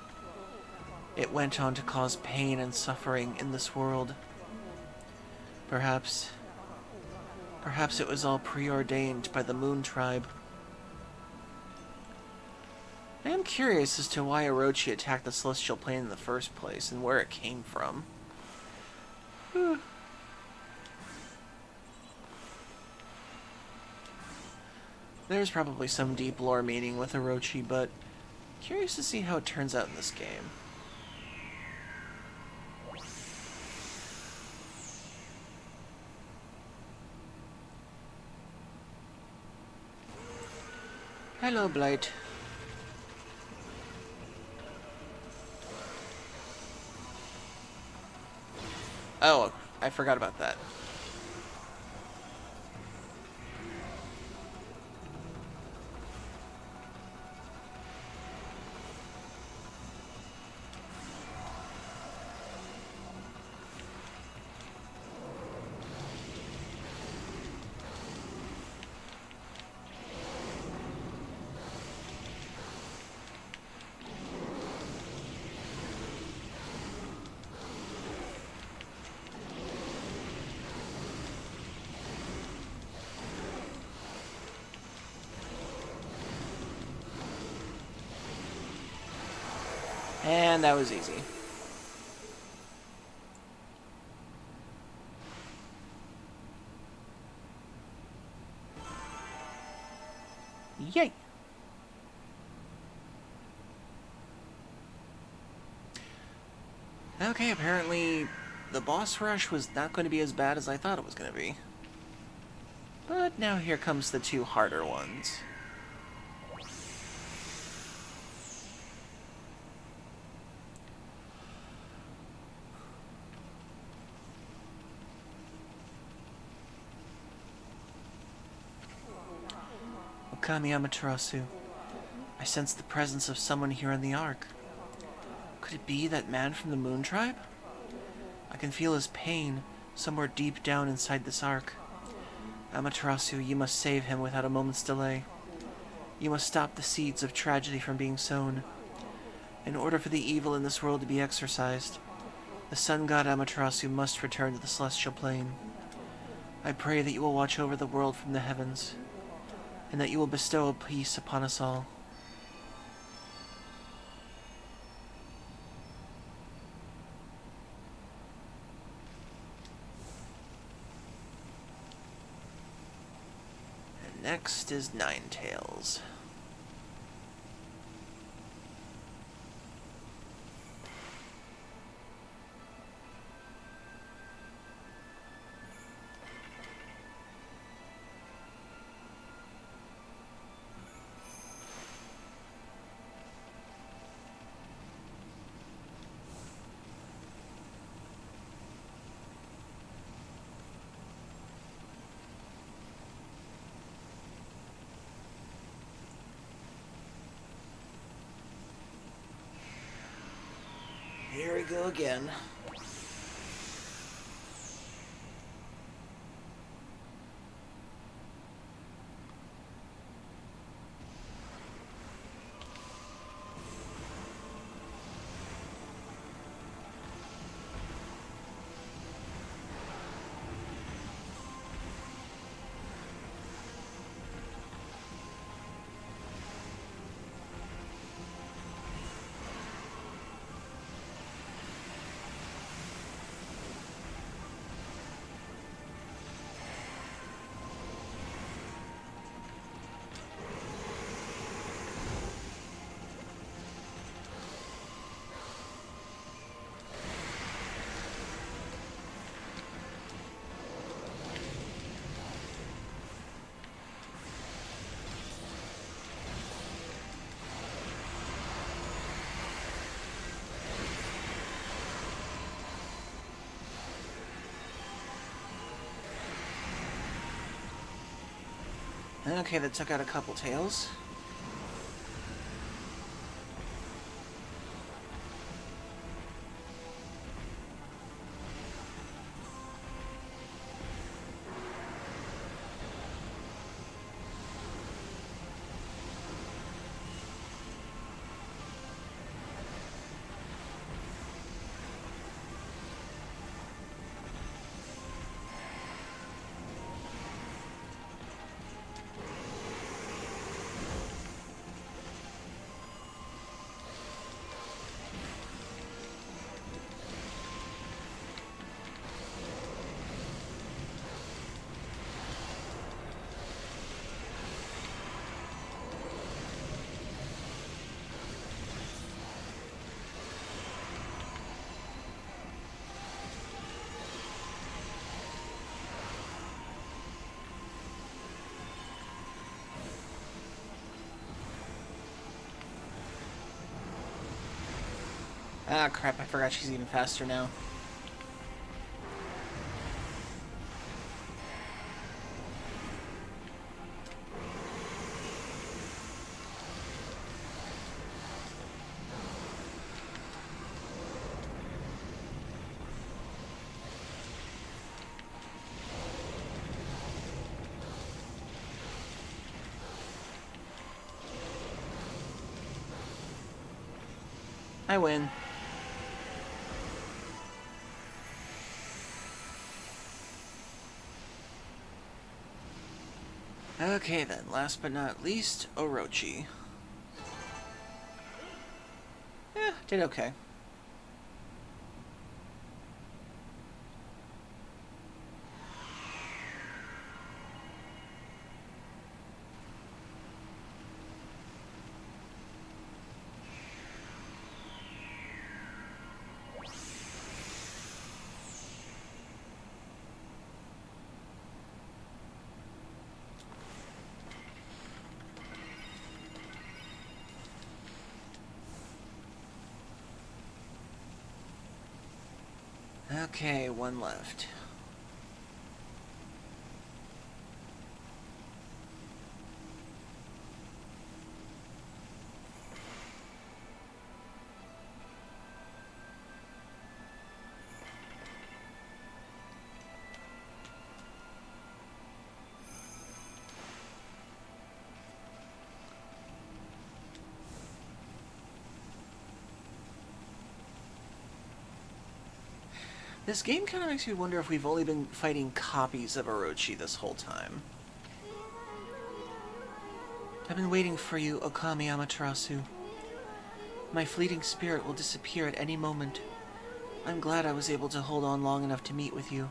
it went on to cause pain and suffering in this world. Perhaps it was all preordained by the Moon Tribe. I am curious as to why Orochi attacked the Celestial Plane in the first place and where it came from. Whew. There's probably some deep lore meaning with Orochi, but curious to see how it turns out in this game. Hello, Blight. Oh, I forgot about that. And that was easy. Yay! Okay, apparently the boss rush was not going to be as bad as I thought it was going to be. But now here comes the two harder ones. Okami Amaterasu. I sense the presence of someone here in the Ark. Could it be that man from the Moon Tribe? I can feel his pain somewhere deep down inside this Ark. Amaterasu, you must save him without a moment's delay. You must stop the seeds of tragedy from being sown. In order for the evil in this world to be exorcised, the sun god Amaterasu must return to the celestial plane. I pray that you will watch over the world from the heavens, and that you will bestow peace upon us all. And next is Ninetales. Here we go again. Okay, that took out a couple tails. Ah, crap, I forgot she's even faster now. I win. Okay then, last but not least, Orochi. Did okay. Okay, one left. This game kind of makes me wonder if we've only been fighting copies of Orochi this whole time. I've been waiting for you, Okami Amaterasu. My fleeting spirit will disappear at any moment. I'm glad I was able to hold on long enough to meet with you.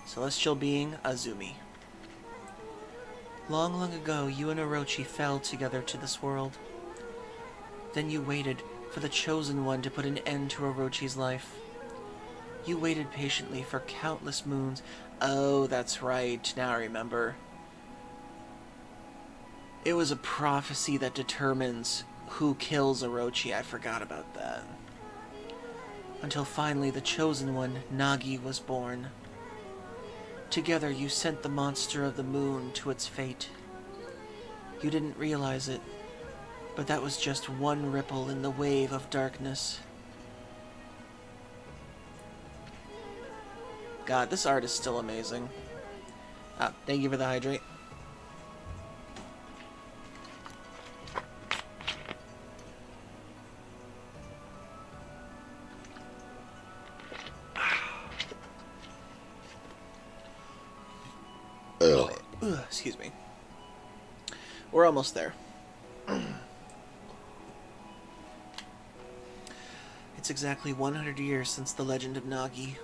Celestial being, Azumi. Long, long ago, you and Orochi fell together to this world. Then you waited for the Chosen One to put an end to Orochi's life. You waited patiently for countless moons. Oh, that's right. Now I remember. It was a prophecy that determines who kills Orochi. I forgot about that. Until finally the Chosen One, Nagi, was born. Together you sent the monster of the moon to its fate. You didn't realize it, but that was just one ripple in the wave of darkness. God, this art is still amazing. Ah, thank you for the hydrate. Excuse me. We're almost there. It's exactly 100 years since the legend of Nagi.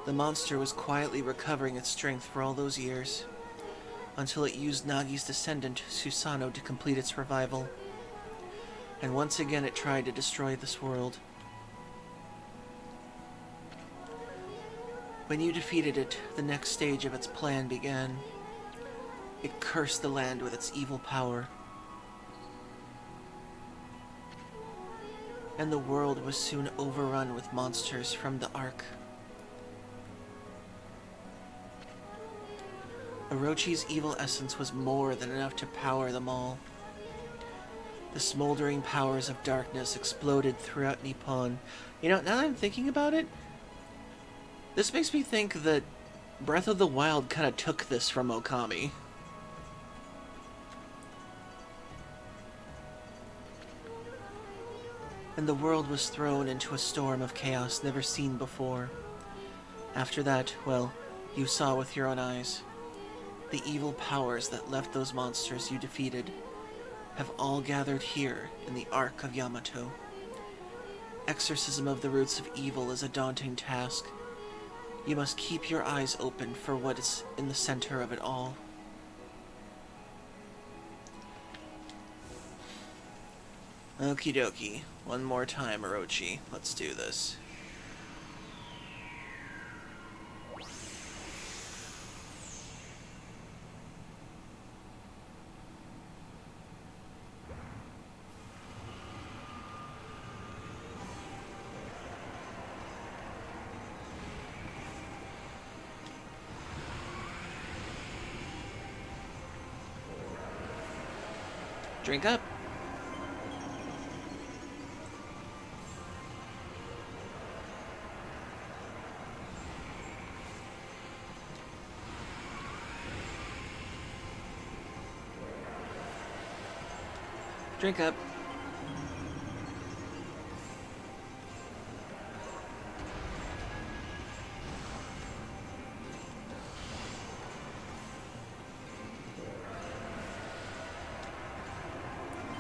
The monster was quietly recovering its strength for all those years, until it used Nagi's descendant, Susanoo, to complete its revival. And once again it tried to destroy this world. When you defeated it, the next stage of its plan began. It cursed the land with its evil power. And the world was soon overrun with monsters from the Ark. Orochi's evil essence was more than enough to power them all. The smoldering powers of darkness exploded throughout Nippon. You know, now that I'm thinking about it, this makes me think that Breath of the Wild kind of took this from Okami. And the world was thrown into a storm of chaos never seen before. After that, well, you saw with your own eyes. The evil powers that left those monsters you defeated have all gathered here in the Ark of Yamato. Exorcism of the roots of evil is a daunting task. You must keep your eyes open for what is in the center of it all. Okie dokie. One more time, Orochi. Let's do this. Drink up. Drink up.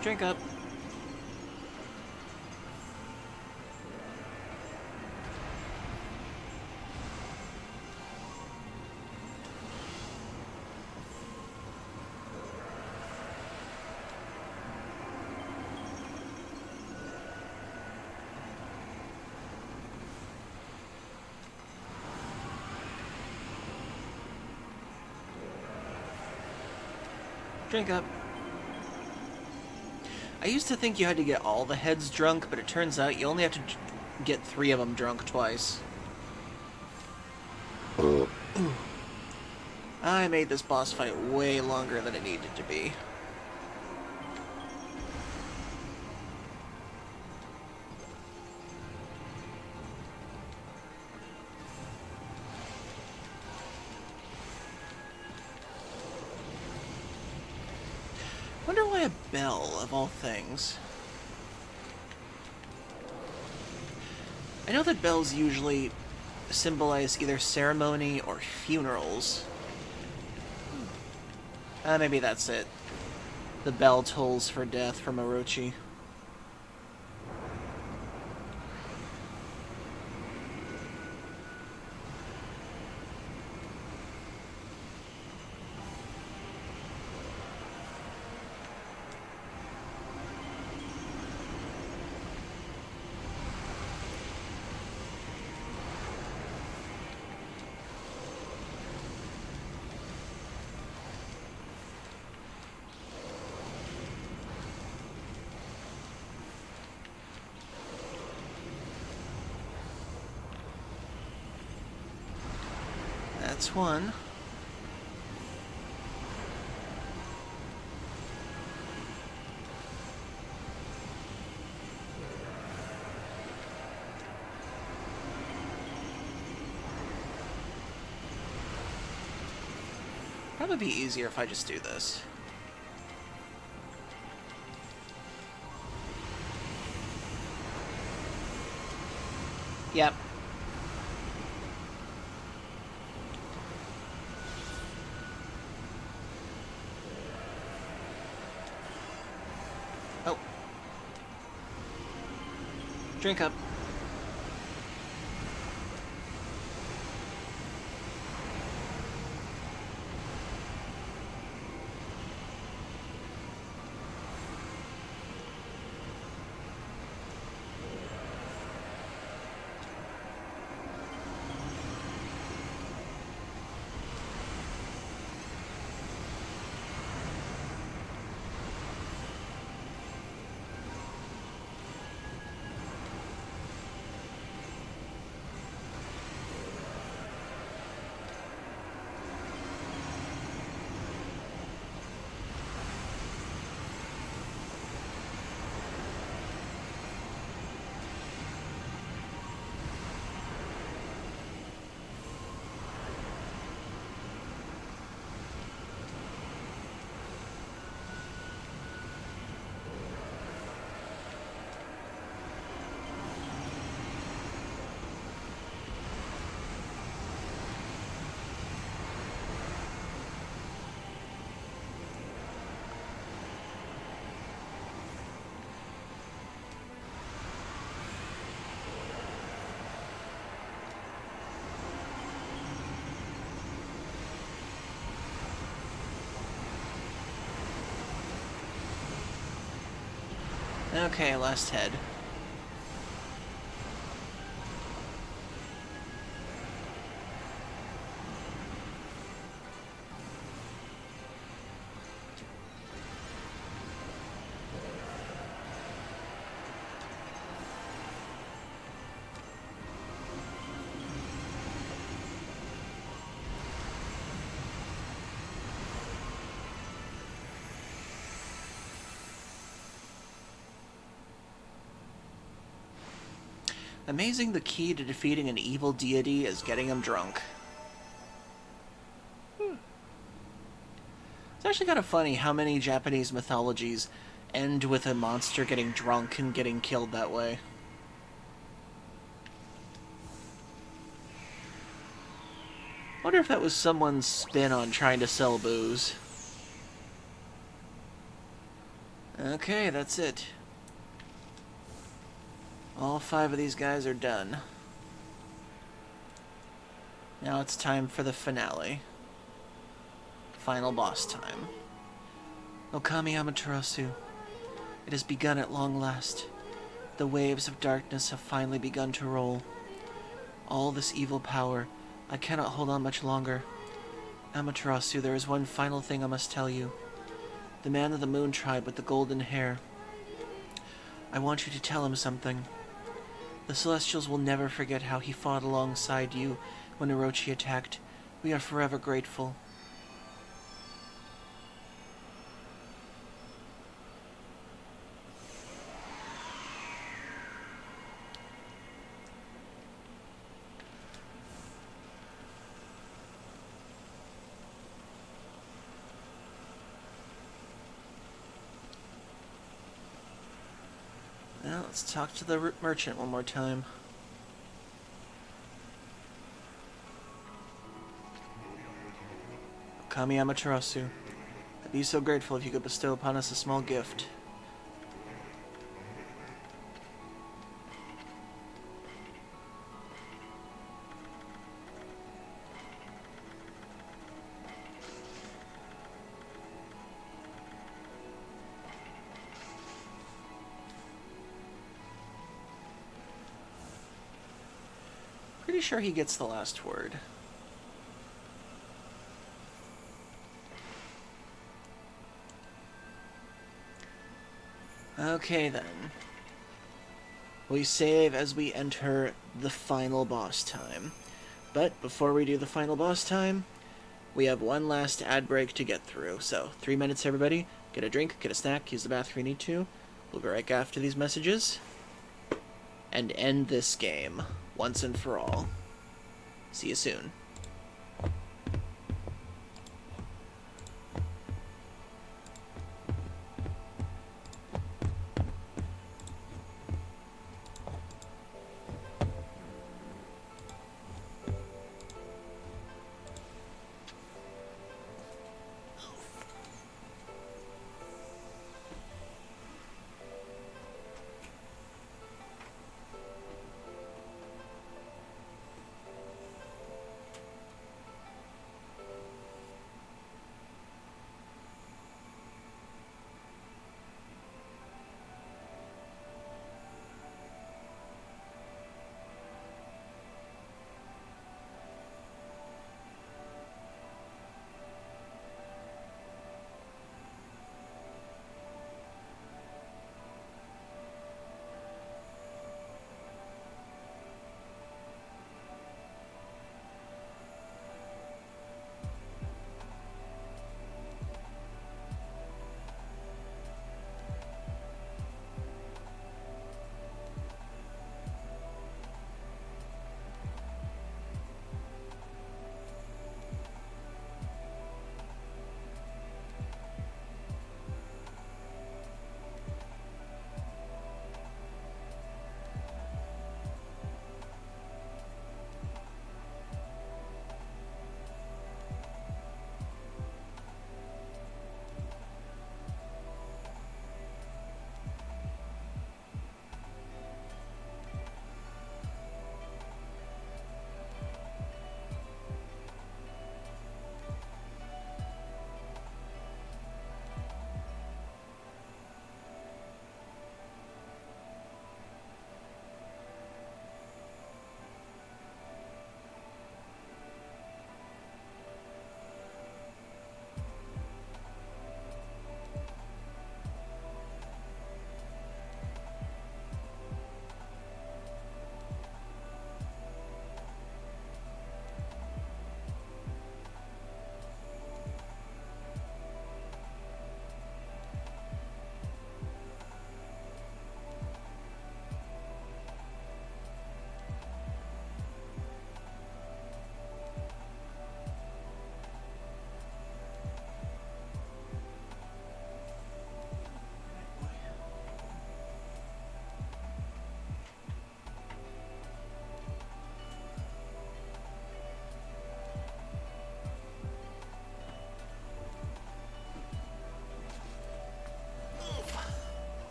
Drink up. Drink up. I used to think you had to get all the heads drunk, but it turns out you only have to get 3 of them drunk twice. I made this boss fight way longer than it needed to be. Wonder why a bell, of all things. I know that bells usually symbolize either ceremony or funerals. Maybe that's it. The bell tolls for death from Orochi. That's one. Probably be easier if I just do this. Yep. Oh. Drink up. Okay, last head. Amazing the key to defeating an evil deity is getting him drunk. It's actually kind of funny how many Japanese mythologies end with a monster getting drunk and getting killed that way. I wonder if that was someone's spin on trying to sell booze. Okay, that's it. All 5 of these guys are done. Now it's time for the finale. Final boss time. Okami Amaterasu. It has begun at long last. The waves of darkness have finally begun to roll. All this evil power, I cannot hold on much longer. Amaterasu, there is one final thing I must tell you. The man of the Moon Tribe with the golden hair. I want you to tell him something. The Celestials will never forget how he fought alongside you when Orochi attacked. We are forever grateful. Now let's talk to the merchant one more time. Okami Amaterasu, I'd be so grateful if you could bestow upon us a small gift. Pretty sure he gets the last word. Okay then. We save as we enter the final boss time. But before we do the final boss time, we have one last ad break to get through. So, 3 minutes everybody. Get a drink, get a snack, use the bathroom if you need to. We'll be right back after these messages. And end this game, once and for all. See you soon.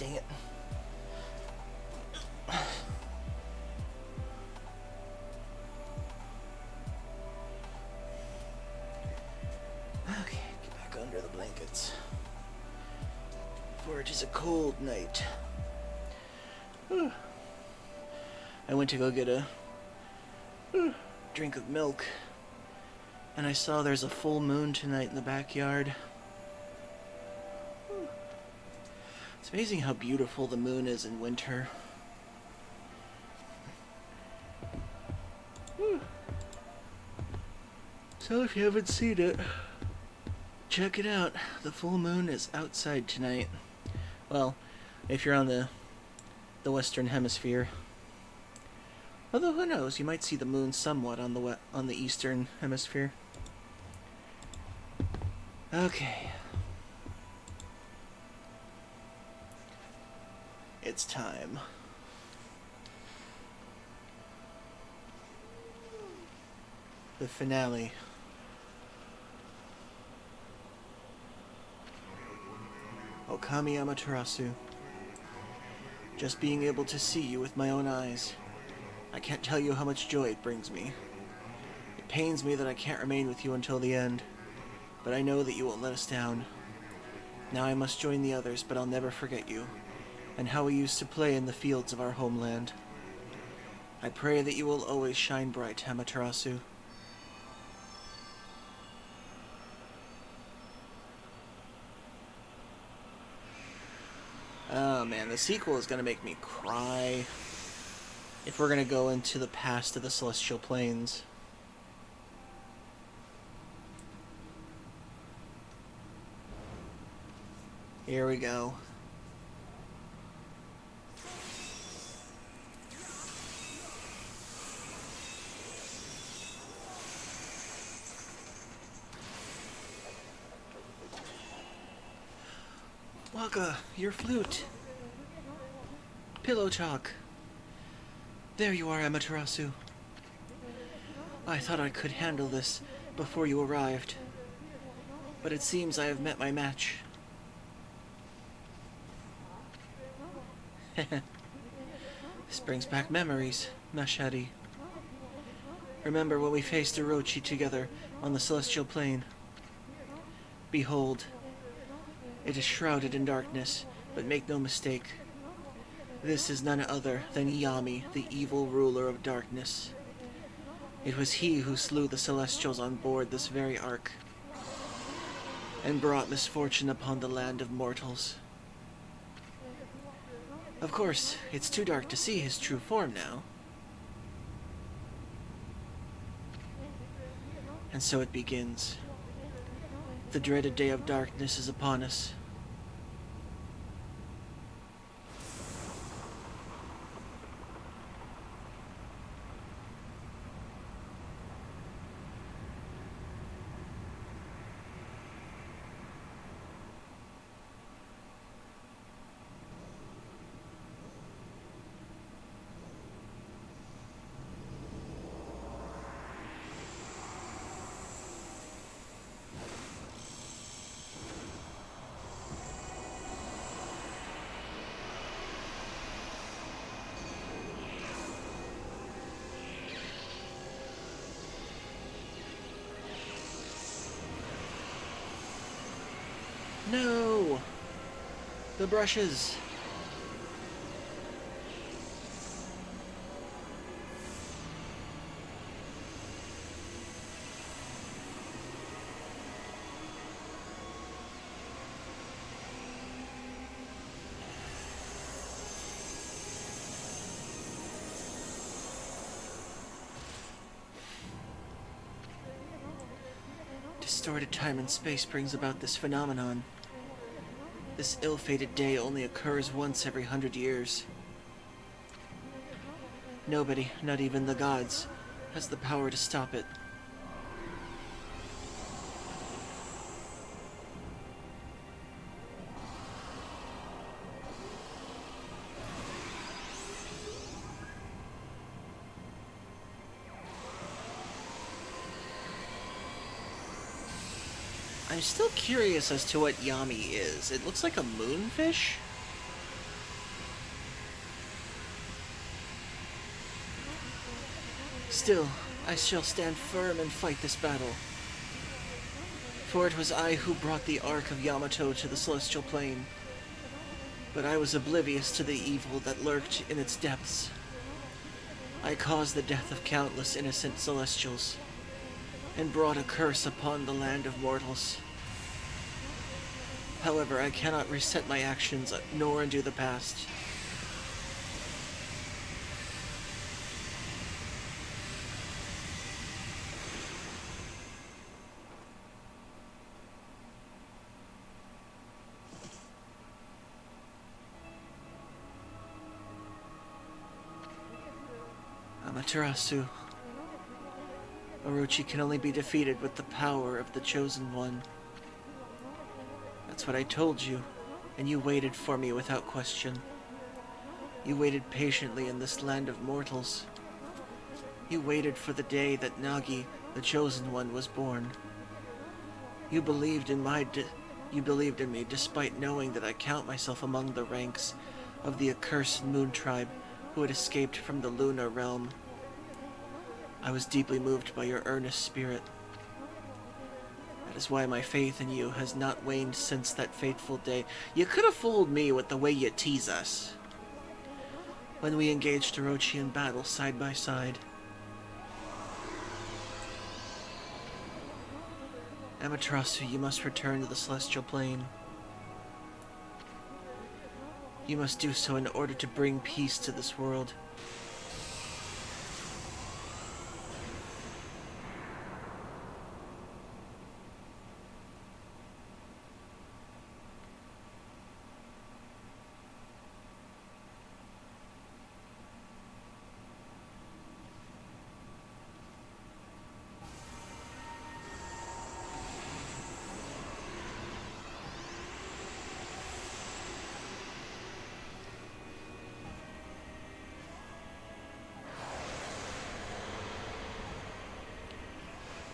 dang it. Okay, get back under the blankets. For it is a cold night. I went to go get a drink of milk, and I saw there's a full moon tonight in the backyard. It's amazing how beautiful the moon is in winter. So if you haven't seen it, check it out. The full moon is outside tonight. Well, if you're on the Western Hemisphere. Although who knows, you might see the moon somewhat on the Eastern Hemisphere. Okay. It's time. The finale. Okami Amaterasu. Just being able to see you with my own eyes. I can't tell you how much joy it brings me. It pains me that I can't remain with you until the end, but I know that you won't let us down. Now I must join the others, but I'll never forget you, and how we used to play in the fields of our homeland. I pray that you will always shine bright, Amaterasu. Oh man, the sequel is gonna make me cry if we're gonna go into the past of the Celestial Planes. Here we go. Waka, your flute. Pillow talk. There you are, Amaterasu. I thought I could handle this before you arrived, but it seems I have met my match. This brings back memories, Mashadi. Remember when we faced Orochi together on the Celestial Plane? Behold, it is shrouded in darkness, but make no mistake. This is none other than Yami, the evil ruler of darkness. It was he who slew the Celestials on board this very ark, and brought misfortune upon the land of mortals. Of course, it's too dark to see his true form now. And so it begins. The dreaded day of darkness is upon us. No! The brushes! Distorted time and space brings about this phenomenon. This ill-fated day only occurs once every 100 years. Nobody, not even the gods, has the power to stop it. I'm still curious as to what Yami is. It looks like a moonfish? Still, I shall stand firm and fight this battle. For it was I who brought the Ark of Yamato to the Celestial Plane. But I was oblivious to the evil that lurked in its depths. I caused the death of countless innocent Celestials, and brought a curse upon the land of mortals. However, I cannot reset my actions, nor undo the past. Amaterasu. Orochi can only be defeated with the power of the Chosen One. That's what I told you, and you waited for me without question. You waited patiently in this land of mortals. You waited for the day that Nagi, the Chosen One, was born. You believed in me despite knowing that I count myself among the ranks of the accursed Moon Tribe who had escaped from the Lunar Realm. I was deeply moved by your earnest spirit. That is why my faith in you has not waned since that fateful day. You could have fooled me with the way you tease us. When we engaged Orochi in battle side by side. Amaterasu, you must return to the Celestial Plane. You must do so in order to bring peace to this world.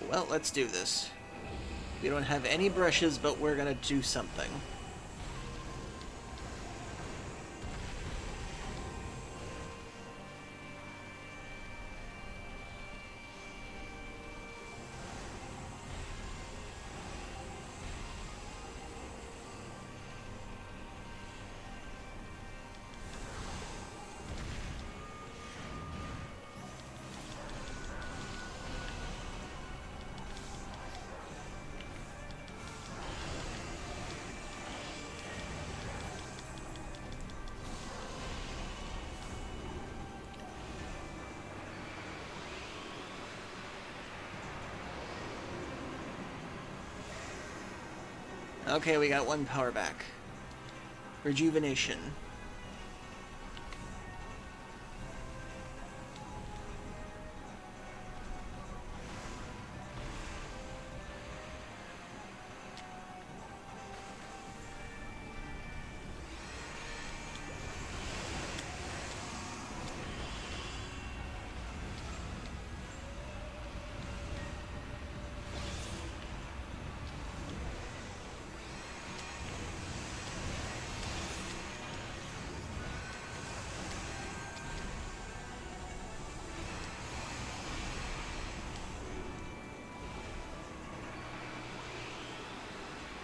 Well, let's do this. We don't have any brushes, but we're gonna do something. Okay, we got one power back. Rejuvenation.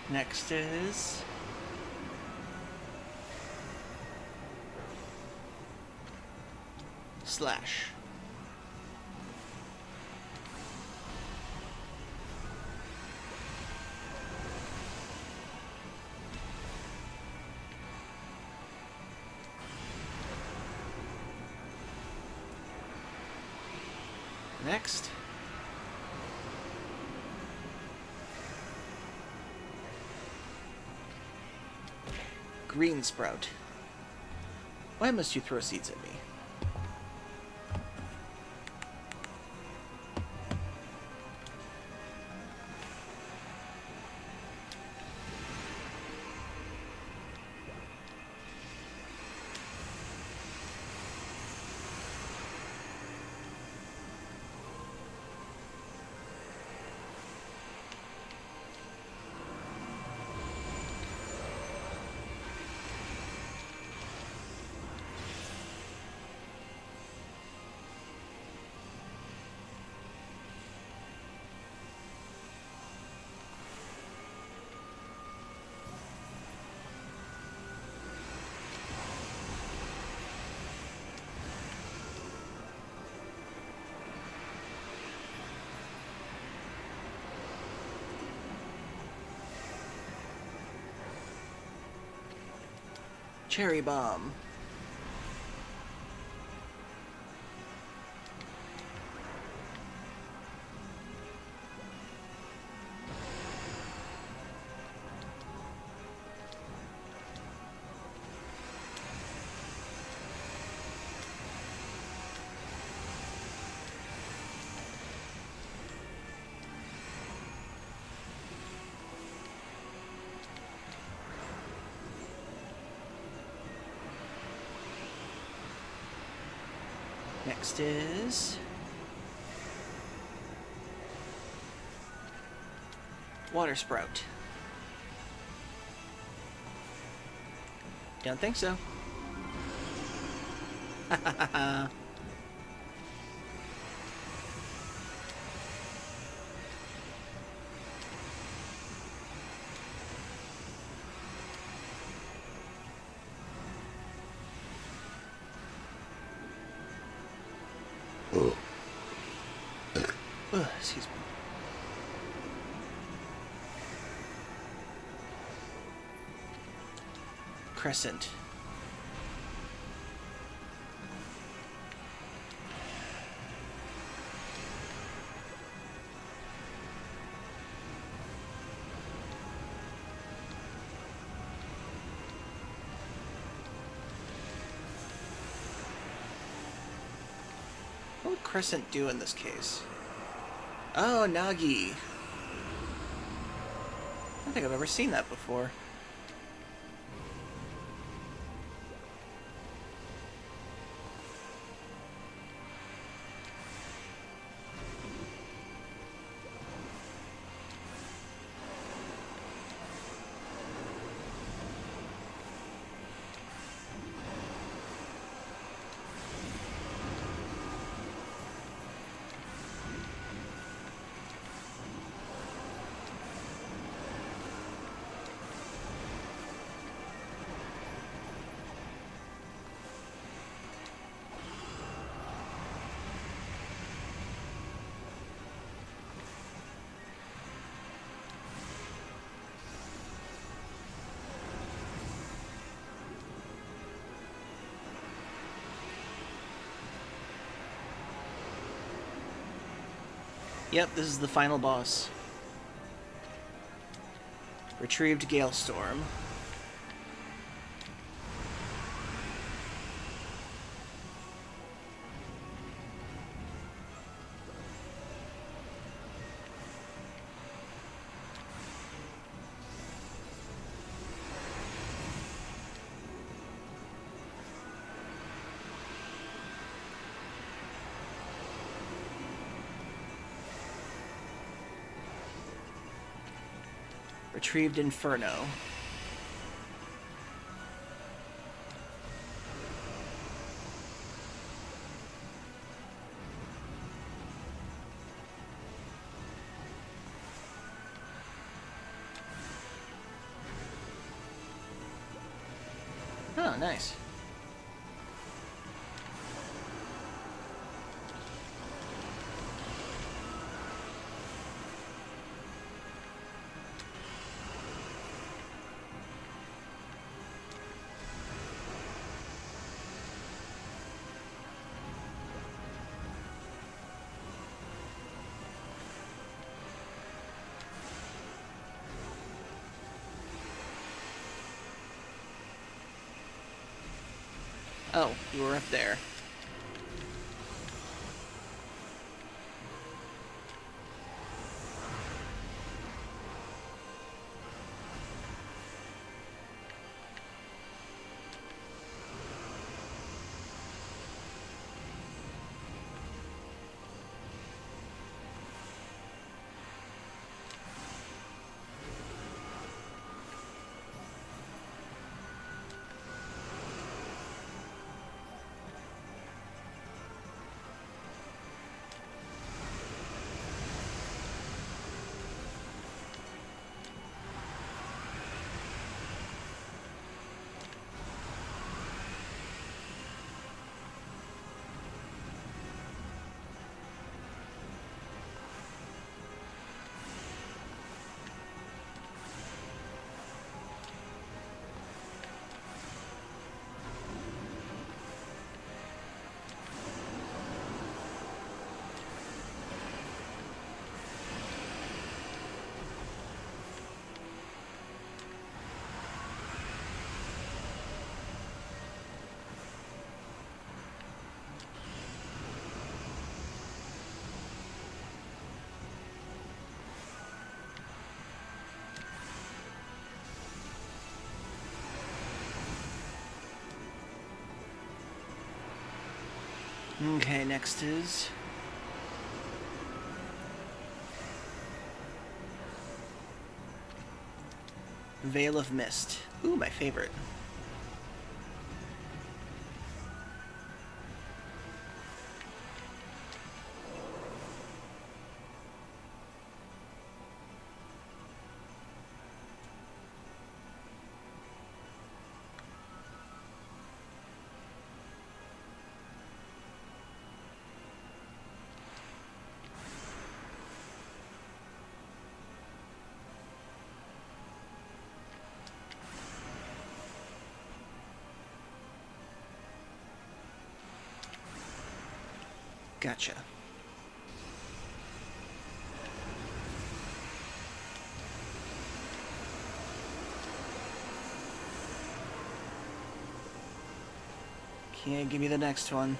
Next is... Slash. Next. Green Sprout. Why must you throw seeds at me? Cherry bomb. Next is water sprout. Don't think so. Excuse me. Crescent. What would Crescent do in this case? Oh, Nagi. I don't think I've ever seen that before. Yep, this is the final boss. Retrieved Galestorm. Retrieved Inferno. Oh, nice. Oh, you were up there. Okay, next is Veil of Mist. Ooh, my favorite. Gotcha. Okay, give me the next one.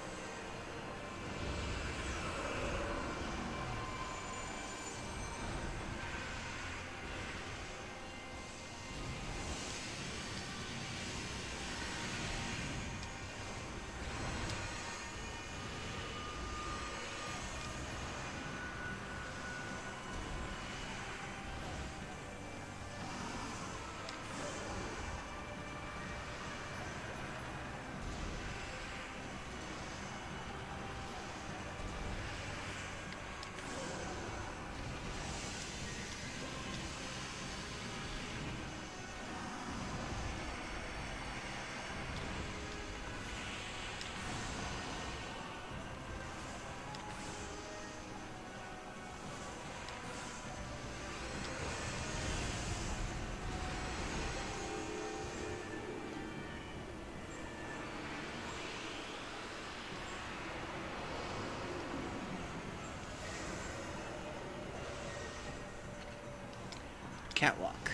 Catwalk.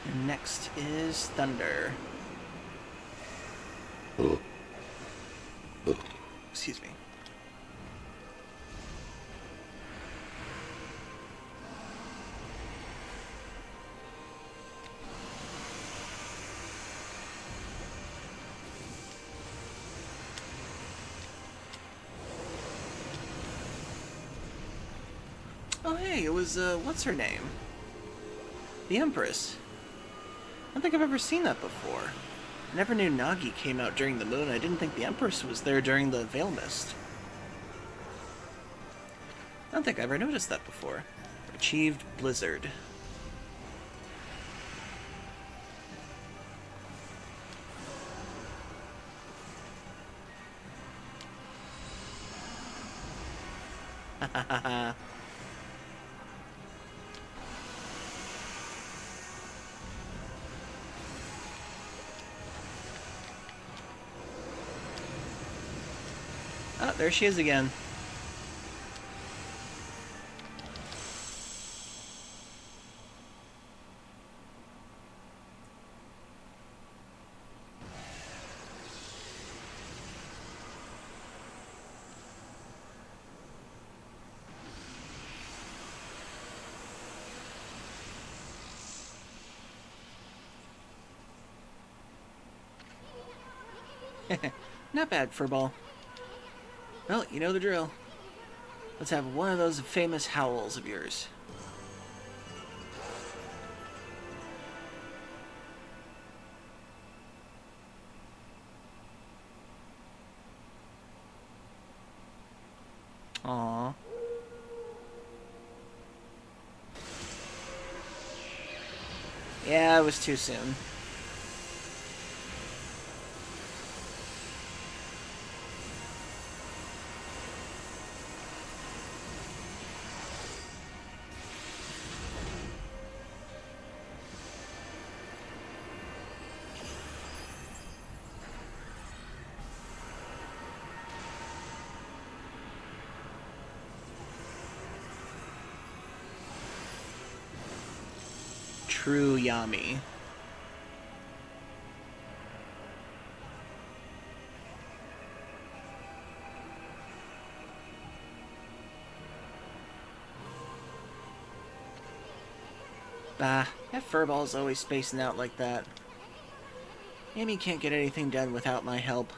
And next is Thunder. Excuse me. Oh hey, it was, what's her name? The Empress. I don't think I've ever seen that before. I never knew Nagi came out during the moon. I didn't think the Empress was there during the Veil Mist. I don't think I ever noticed that before. Achieved Blizzard. Hahaha. Oh, there she is again. Not bad, Furball. Well, you know the drill. Let's have one of those famous howls of yours. Aww. Yeah, it was too soon. True Yami. Bah, that furball's always spacing out like that. Amy can't get anything done without my help.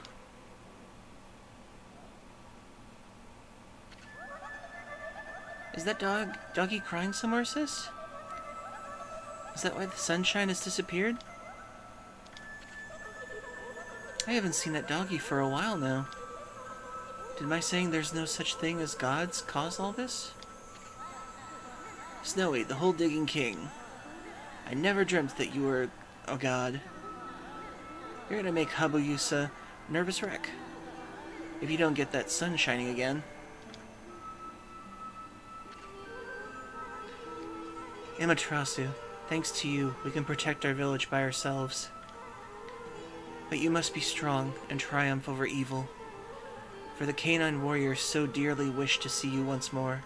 Is that doggy crying somewhere, sis? Is that why the sunshine has disappeared? I haven't seen that doggy for a while now. Did my saying there's no such thing as gods cause all this? Snowy, the whole digging king. I never dreamt that you were a god. You're gonna make Habuyusa nervous wreck. If you don't get that sun shining again. Amaterasu, thanks to you, we can protect our village by ourselves. But you must be strong and triumph over evil. For the canine warriors so dearly wish to see you once more.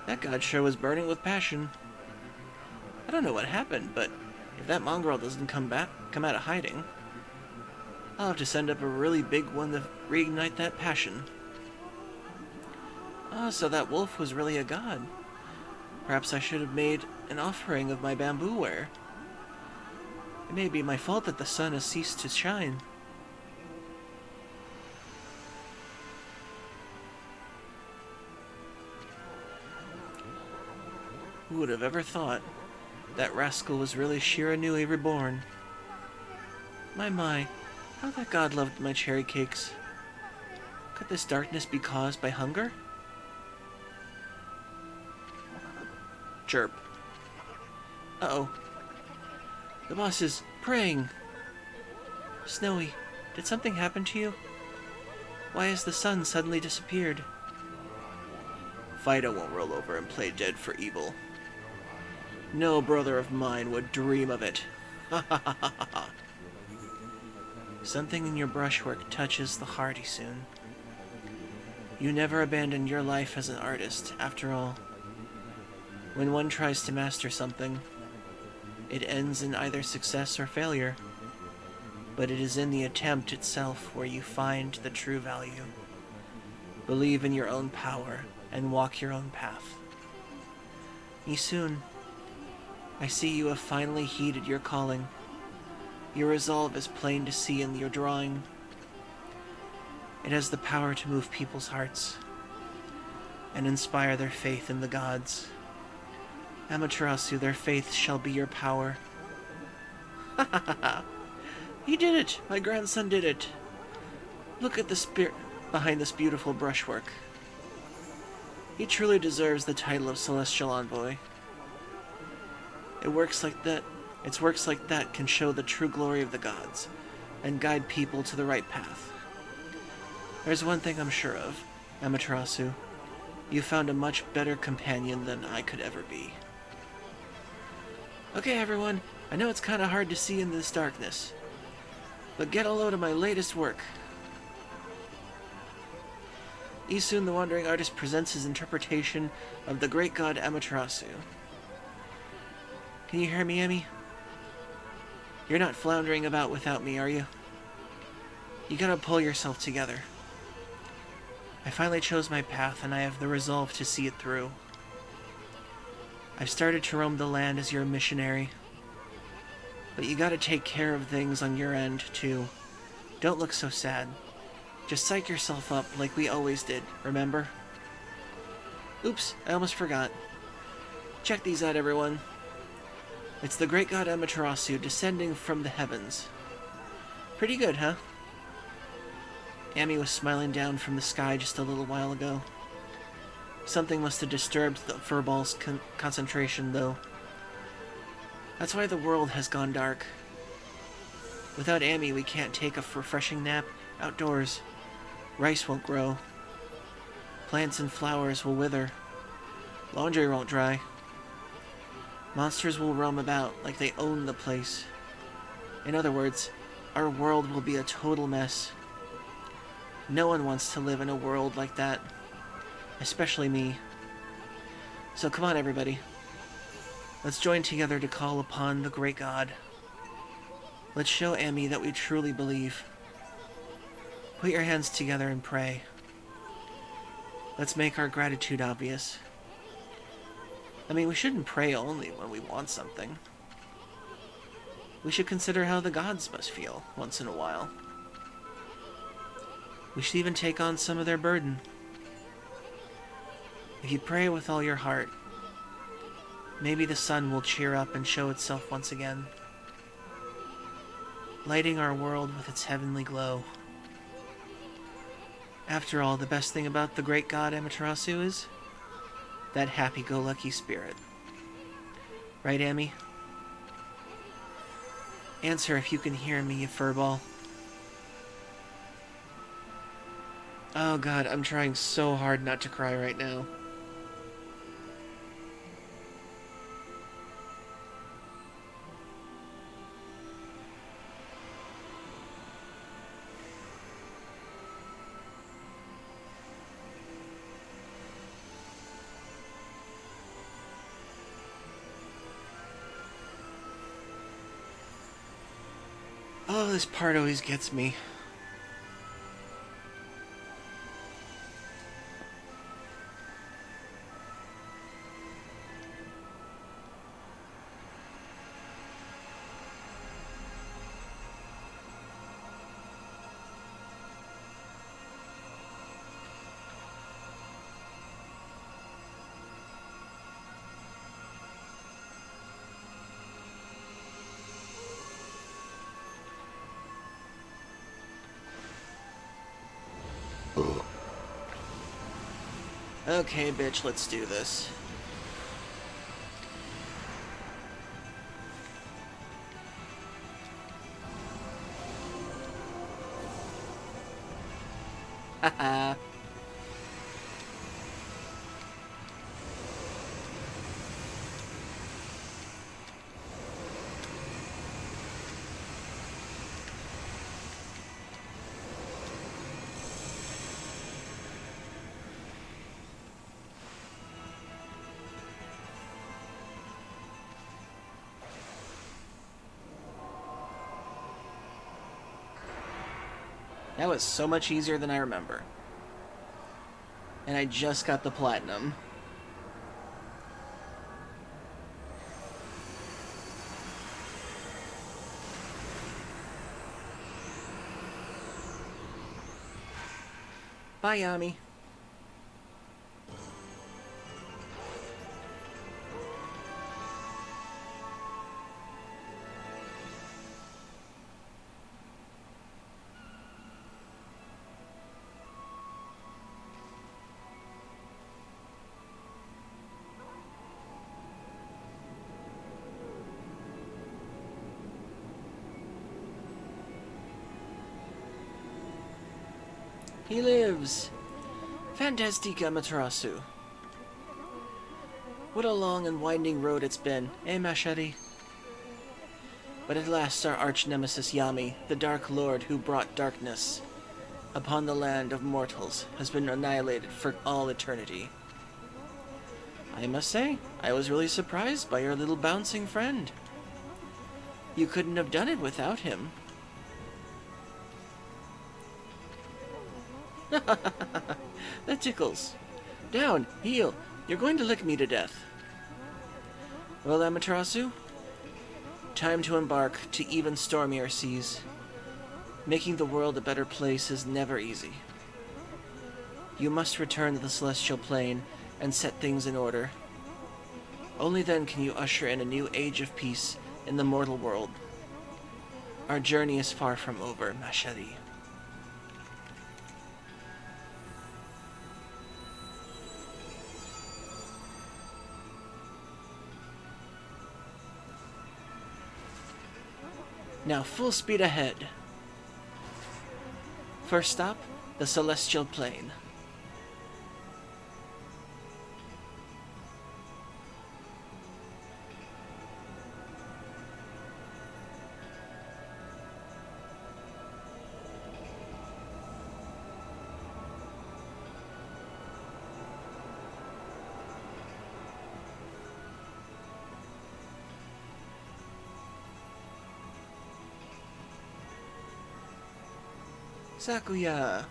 That god sure was burning with passion. I don't know what happened, but if that mongrel doesn't come out of hiding, I'll have to send up a really big one to reignite that passion. Oh, so that wolf was really a god. Perhaps I should have made an offering of my bamboo ware. It may be my fault that the sun has ceased to shine. Who would have ever thought that rascal was really Shiranui reborn? My, how that god loved my cherry cakes. Could this darkness be caused by hunger? Chirp. Uh-oh. The boss is praying. Snowy, did something happen to you? Why has the sun suddenly disappeared? Fido won't roll over and play dead for evil. No brother of mine would dream of it. Ha ha ha ha ha. Something in your brushwork touches the heart, Isun. You never abandoned your life as an artist, after all. When one tries to master something, it ends in either success or failure. But it is in the attempt itself where you find the true value. Believe in your own power and walk your own path. Isun, I see you have finally heeded your calling. Your resolve is plain to see in your drawing. It has the power to move people's hearts and inspire their faith in the gods. Amaterasu, their faith shall be your power. Ha ha ha ha! He did it! My grandson did it! Look at the spirit behind this beautiful brushwork. He truly deserves the title of Celestial Envoy. It's works like that can show the true glory of the gods, and guide people to the right path. There's one thing I'm sure of, Amaterasu. You found a much better companion than I could ever be. Okay, everyone, I know it's kinda hard to see in this darkness, but get a load of my latest work. Isun the Wandering Artist presents his interpretation of the great god Amaterasu. Can you hear me, Emmy? You're not floundering about without me, are you? You gotta pull yourself together. I finally chose my path, and I have the resolve to see it through. I've started to roam the land as your missionary. But you gotta take care of things on your end, too. Don't look so sad. Just psych yourself up like we always did, remember? Oops, I almost forgot. Check these out, everyone. It's the great god Amaterasu descending from the heavens. Pretty good, huh? Amy was smiling down from the sky just a little while ago. Something must have disturbed the furball's concentration, though. That's why the world has gone dark. Without Amy, we can't take a refreshing nap outdoors. Rice won't grow. Plants and flowers will wither. Laundry won't dry. Monsters will roam about like they own the place. In other words, our world will be a total mess. No one wants to live in a world like that. Especially me. So come on, everybody. Let's join together to call upon the great God. Let's show Amy that we truly believe. Put your hands together and pray. Let's make our gratitude obvious. I mean, we shouldn't pray only when we want something. We should consider how the gods must feel once in a while. We should even take on some of their burden. If you pray with all your heart, maybe the sun will cheer up and show itself once again, lighting our world with its heavenly glow. After all, the best thing about the great god Amaterasu is that happy-go-lucky spirit. Right, Amy? Answer if you can hear me, you furball. Oh god, I'm trying so hard not to cry right now. Oh, this part always gets me. Okay, bitch, let's do this. Haha. That was so much easier than I remember. And I just got the platinum. Bye, Yami. He lives! Fantastic Amaterasu. What a long and winding road it's been, eh, Machete? But at last our arch-nemesis Yami, the Dark Lord who brought darkness upon the land of mortals, has been annihilated for all eternity. I must say, I was really surprised by your little bouncing friend. You couldn't have done it without him. That tickles. Down, heel. You're going to lick me to death. Well, Amaterasu, time to embark to even stormier seas. Making the world a better place is never easy. You must return to the celestial plane and set things in order. Only then can you usher in a new age of peace in the mortal world. Our journey is far from over, Machete. Now full speed ahead. First stop, the Celestial Plane. Sakuya.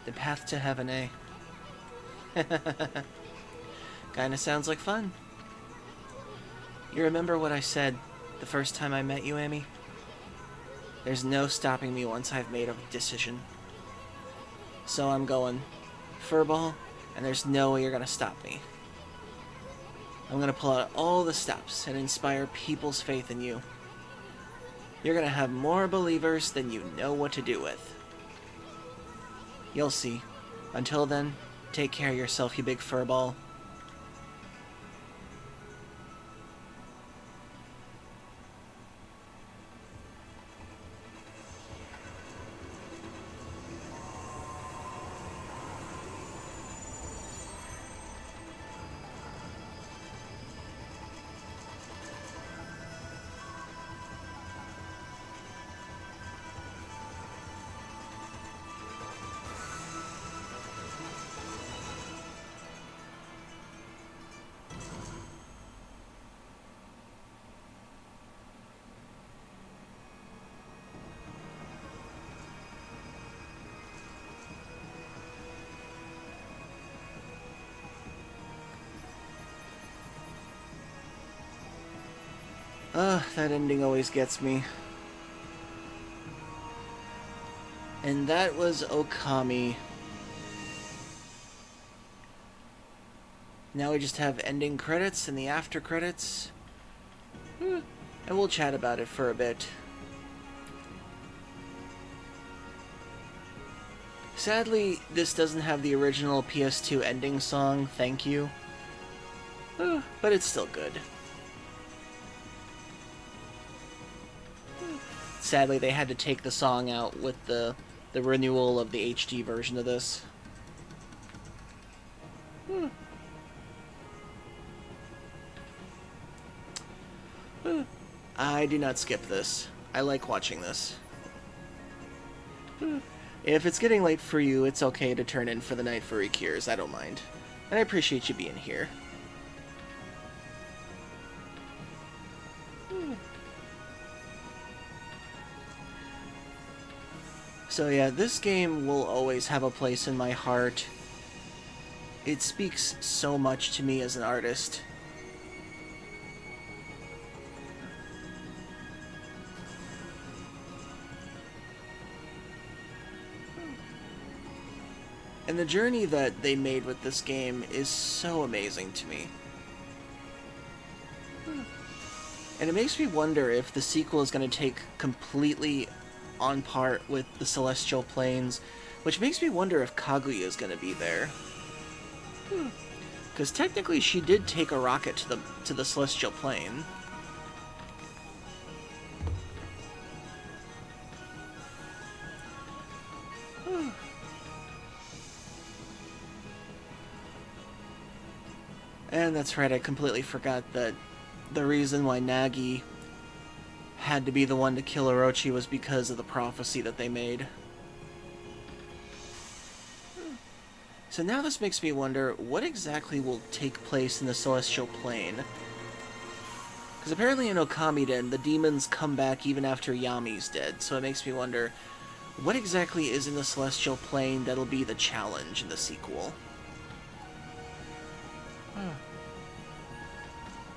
The path to heaven, eh? Kinda sounds like fun. You remember what I said the first time I met you, Amy? There's no stopping me once I've made a decision. So I'm going furball, and there's no way you're gonna stop me. I'm gonna pull out all the stops and inspire people's faith in you. You're gonna have more believers than you know what to do with. You'll see. Until then, take care of yourself, you big furball. Ugh, that ending always gets me. And that was Okami. Now we just have ending credits and the after credits. And we'll chat about it for a bit. Sadly, this doesn't have the original PS2 ending song, Thank You. But it's still good. Sadly, they had to take the song out with the renewal of the HD version of this. I do not skip this. I like watching this. If it's getting late for you, it's okay to turn in for the night for Cures. I don't mind. And I appreciate you being here. So yeah, this game will always have a place in my heart. It speaks so much to me as an artist. And the journey that they made with this game is so amazing to me. And it makes me wonder if the sequel is going to take completely on par with the Celestial Planes, which makes me wonder if Kaguya is going to be there. Because technically she did take a rocket to the Celestial Plane. And that's right, I completely forgot that the reason why Nagi had to be the one to kill Orochi was because of the prophecy that they made. So now this makes me wonder, what exactly will take place in the Celestial Plane? Because apparently in Okamiden, the demons come back even after Yami's dead, so it makes me wonder, what exactly is in the Celestial Plane that'll be the challenge in the sequel?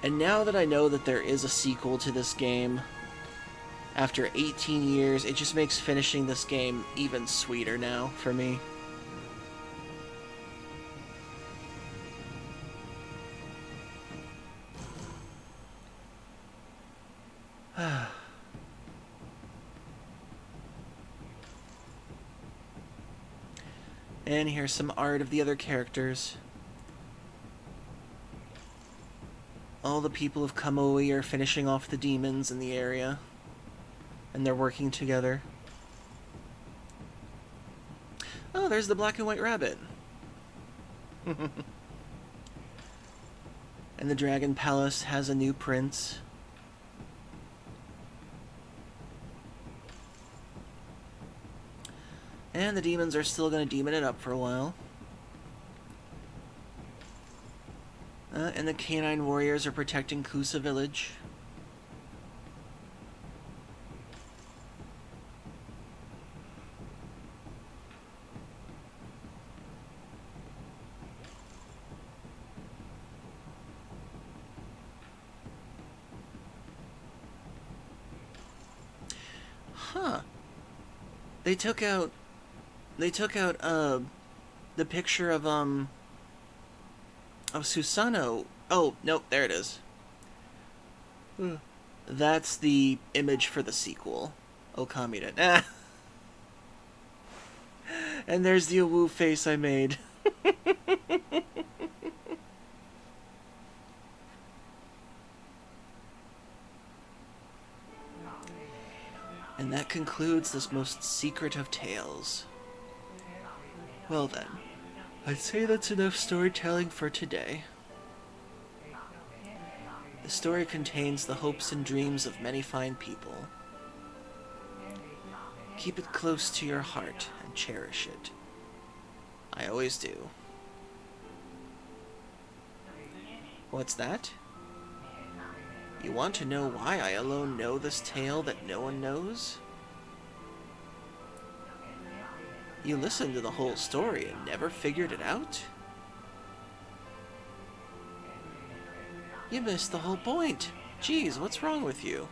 And now that I know that there is a sequel to this game, after 18 years, it just makes finishing this game even sweeter now for me. And here's some art of the other characters. All the people of Kamui are finishing off the demons in the area. And they're working together. Oh, there's the black and white rabbit. And the Dragon Palace has a new prince. And the demons are still going to demon it up for a while. And the canine warriors are protecting Kusa village. Huh. They took out the picture of Susano. Oh, nope, there it is. That's the image for the sequel. Okami. Ah. And there's the Awu face I made. And that concludes this most secret of tales. Well then, I'd say that's enough storytelling for today. The story contains the hopes and dreams of many fine people. Keep it close to your heart and cherish it. I always do. What's that? You want to know why I alone know this tale that no one knows? You listened to the whole story and never figured it out? You missed the whole point. Jeez, what's wrong with you?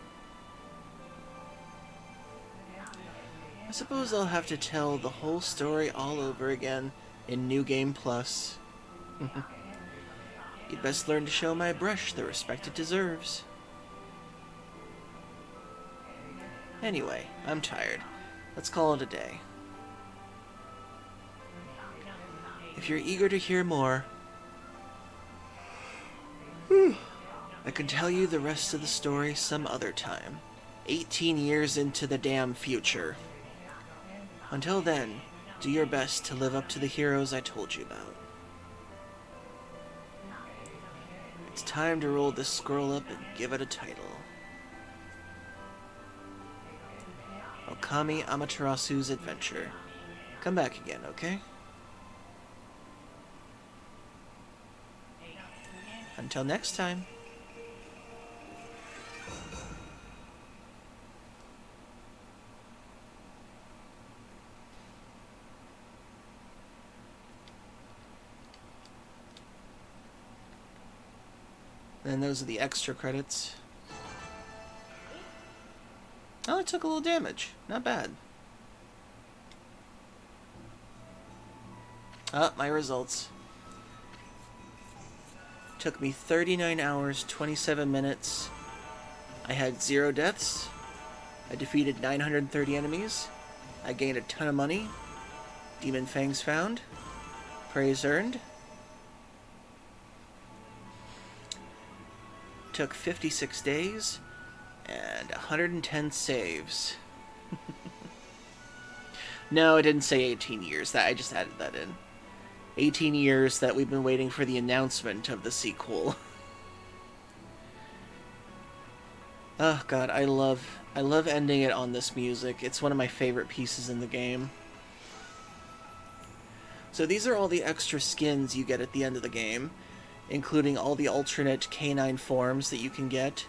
I suppose I'll have to tell the whole story all over again in New Game Plus. You'd best learn to show my brush the respect it deserves. Anyway, I'm tired. Let's call it a day. If you're eager to hear more, I can tell you the rest of the story some other time. 18 years into the damn future. Until then, do your best to live up to the heroes I told you about. It's time to roll this scroll up and give it a title. Okami Amaterasu's Adventure. Come back again, okay? Until next time. And those are the extra credits. Oh, it took a little damage. Not bad. My results. Took me 39 hours, 27 minutes. I had 0 deaths. I defeated 930 enemies. I gained a ton of money. Demon Fangs found. Praise earned. Took 56 days. And 110 saves. No, it didn't say 18 years. I just added that in. 18 years that we've been waiting for the announcement of the sequel. Oh god, I love ending it on this music. It's one of my favorite pieces in the game. So these are all the extra skins you get at the end of the game, including all the alternate canine forms that you can get.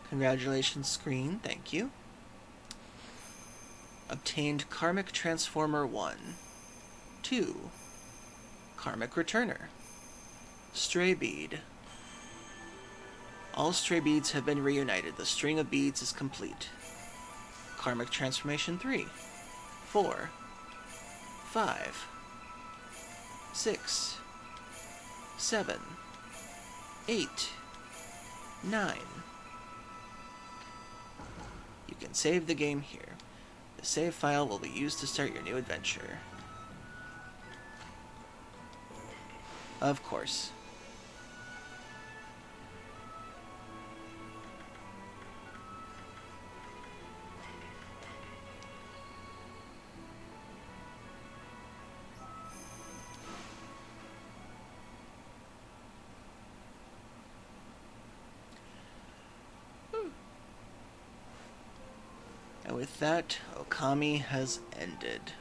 Congratulations, screen. Thank you. Obtained Karmic Transformer 1. 2. Karmic Returner. Stray Bead. All stray beads have been reunited. The string of beads is complete. Karmic Transformation 3. 4. 5. 6. 7. 8. 9. You can save the game here. The save file will be used to start your new adventure. Of course. And with that, Okami has ended.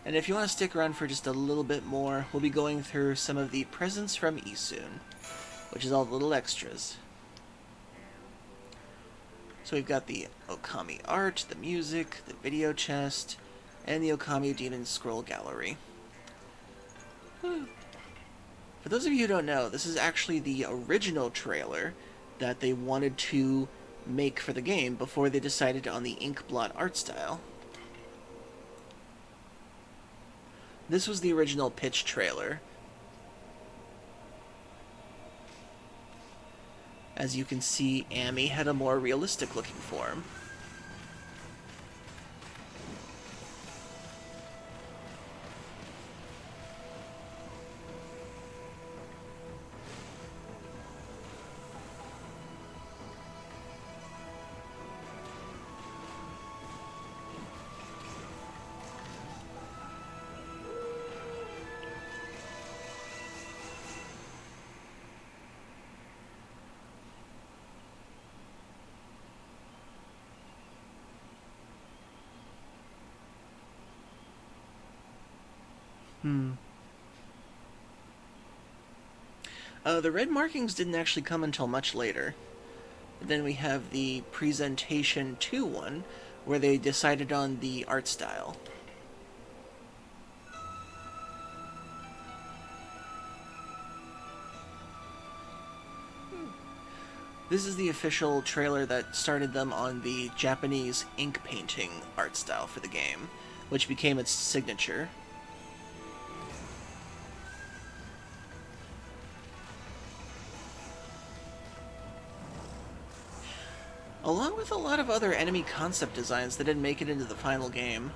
And if you want to stick around for just a little bit more, we'll be going through some of the presents from Isun, which is all the little extras. So we've got the Okami art, the music, the video chest, and the Okami Demon Scroll Gallery. For those of you who don't know, this is actually the original trailer that they wanted to make for the game before they decided on the inkblot art style. This was the original pitch trailer. As you can see, Amy had a more realistic looking form. The red markings didn't actually come until much later. Then we have the Presentation 2 one, where they decided on the art style. This is the official trailer that started them on the Japanese ink painting art style for the game, which became its signature. Along with a lot of other enemy concept designs that didn't make it into the final game.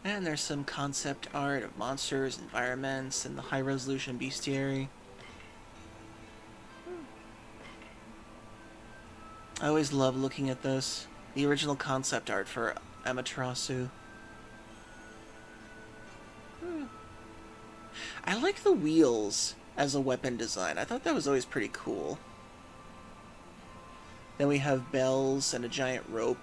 And there's some concept art of monsters, environments, and the high-resolution bestiary. I always love looking at this. The original concept art for Amaterasu. I like the wheels as a weapon design. I thought that was always pretty cool. Then we have bells and a giant rope.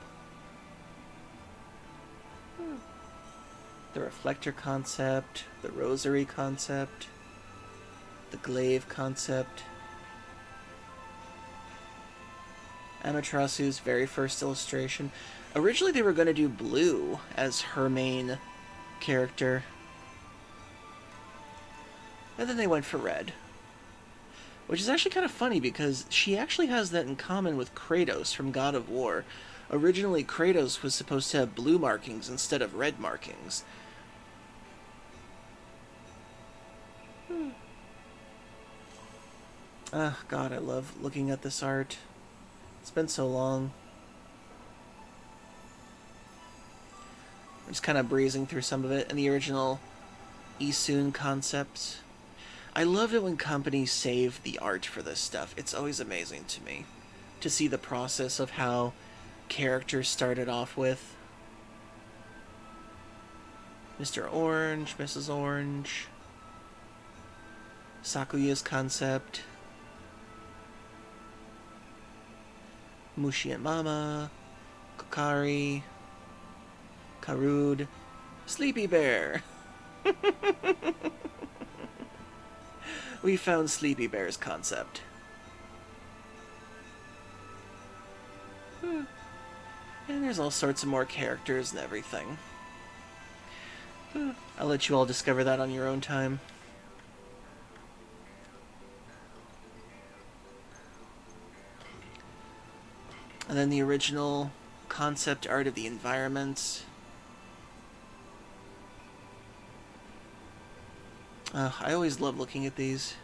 The reflector concept, the rosary concept, the glaive concept. Amaterasu's very first illustration. Originally they were going to do Blue as her main character. And then they went for Red. Which is actually kind of funny because she actually has that in common with Kratos from God of War. Originally Kratos was supposed to have blue markings instead of red markings. Oh, God, I love looking at this art. It's been so long. I'm just kind of breezing through some of it. And the original Isun concepts. I love it when companies save the art for this stuff. It's always amazing to me to see the process of how characters started off with. Mr. Orange, Mrs. Orange, Sakuya's concept, Mushi and Mama, Kokari, Karud, Sleepy Bear. We found Sleepy Bear's concept. And there's all sorts of more characters and everything. I'll let you all discover that on your own time. And then the original concept art of the environments. I always love looking at these.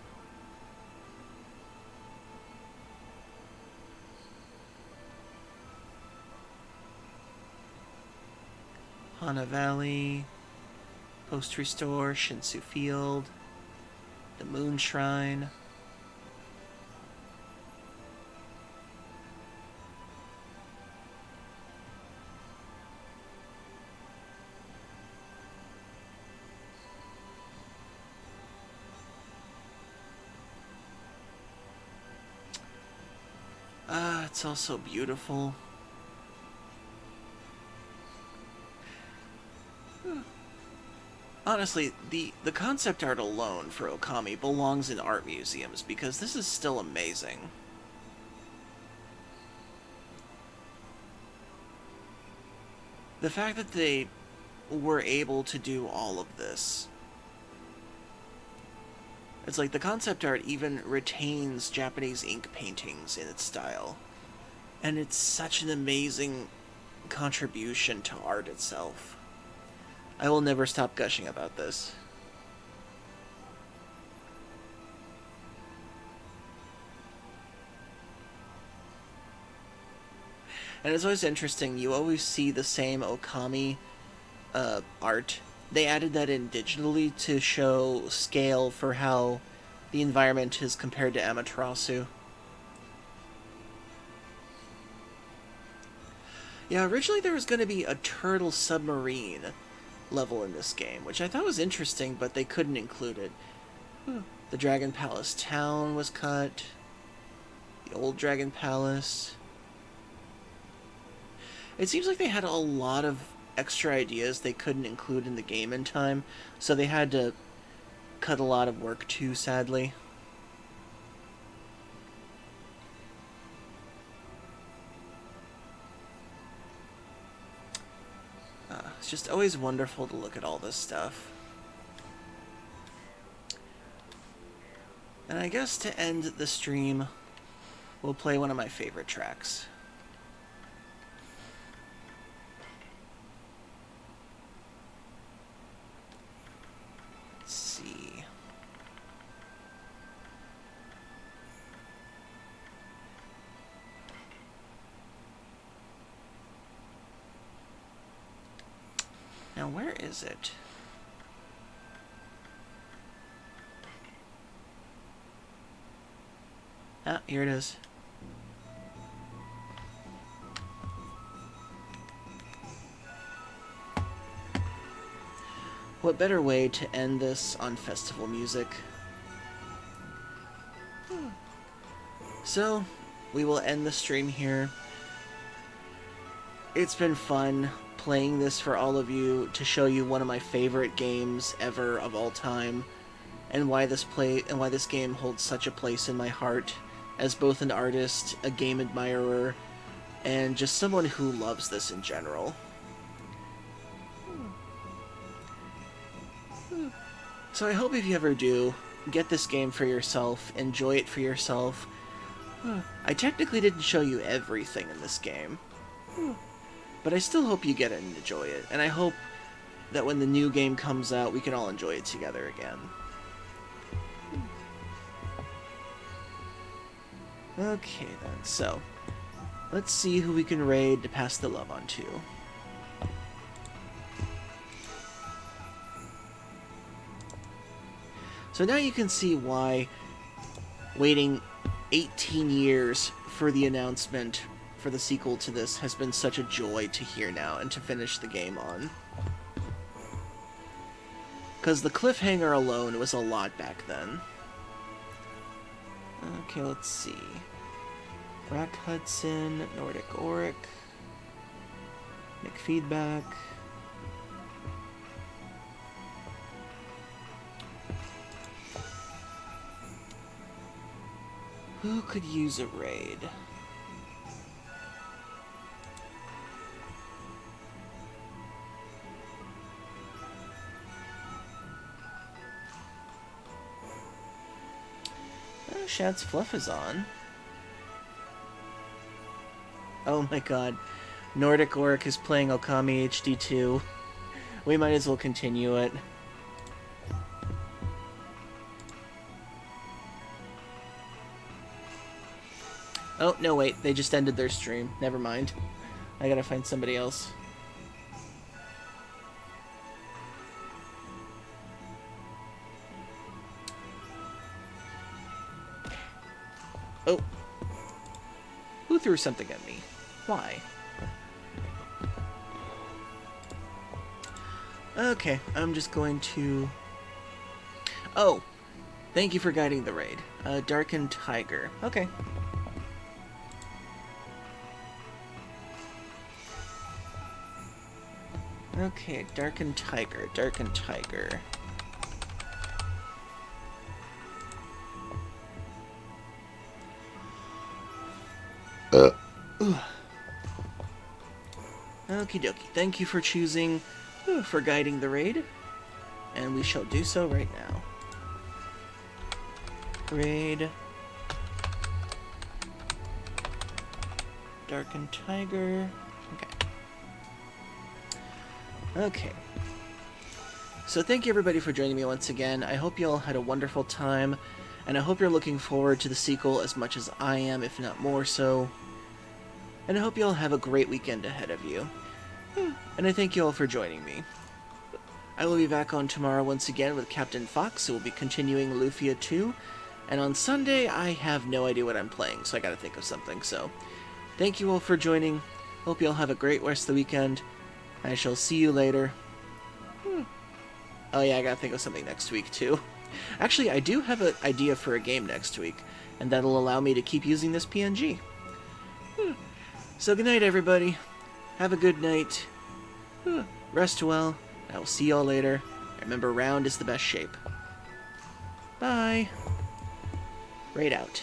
Hana Valley, Post Restore, Shinsu Field, the Moon Shrine. It's also beautiful. Honestly, the concept art alone for Okami belongs in art museums because this is still amazing. The fact that they were able to do all of this. It's like the concept art even retains Japanese ink paintings in its style. And it's such an amazing contribution to art itself. I will never stop gushing about this. And it's always interesting, you always see the same Okami art. They added that in digitally to show scale for how the environment is compared to Amaterasu. Yeah, originally there was going to be a turtle submarine level in this game, which I thought was interesting, but they couldn't include it. The Dragon Palace town was cut. The old Dragon Palace. It seems like they had a lot of extra ideas they couldn't include in the game in time, so they had to cut a lot of work too, sadly. It's just always wonderful to look at all this stuff. And I guess to end the stream, we'll play one of my favorite tracks. Let's see. Now, where is it? Ah, here it is. What better way to end this on festival music? So, we will end the stream here. It's been fun playing this for all of you to show you one of my favorite games ever of all time, and why this game holds such a place in my heart as both an artist, a game admirer, and just someone who loves this in general. So I hope if you ever do, get this game for yourself, enjoy it for yourself. I technically didn't show you everything in this game, but I still hope you get it and enjoy it, and I hope that when the new game comes out, we can all enjoy it together again. Okay then, so, let's see who we can raid to pass the love on to. So now you can see why waiting 18 years for the announcement for the sequel to this has been such a joy to hear now and to finish the game on. Because the cliffhanger alone was a lot back then. Okay, let's see. Rack Hudson, Nordic Auric, McFeedback. Who could use a raid? Oh, Shad's Fluff is on. Oh my god. Nordic Auric is playing Okami HD2. We might as well continue it. Oh, no, wait. They just ended their stream. Never mind. I gotta find somebody else. Oh. Who threw something at me? Why? Okay, I'm just going to... Oh! Thank you for guiding the raid. Darkened Tiger. Okay. Okay, Darkened Tiger, Darkened Tiger. Okie dokie. Thank you for choosing, for guiding the raid. And we shall do so right now. Raid. Darkened Tiger. Okay. Okay. So thank you everybody for joining me once again. I hope you all had a wonderful time. And I hope you're looking forward to the sequel as much as I am, if not more so. And I hope you all have a great weekend ahead of you. And I thank you all for joining me. I will be back on tomorrow once again with Captain Fox, who will be continuing Lufia 2. And on Sunday, I have no idea what I'm playing, so I gotta think of something. So, thank you all for joining. Hope you all have a great rest of the weekend. I shall see you later. Oh yeah, I gotta think of something next week, too. Actually, I do have an idea for a game next week, and that'll allow me to keep using this PNG. So good night, everybody. Have a good night. Rest well. I will see y'all later. Remember, round is the best shape. Bye. Raid out.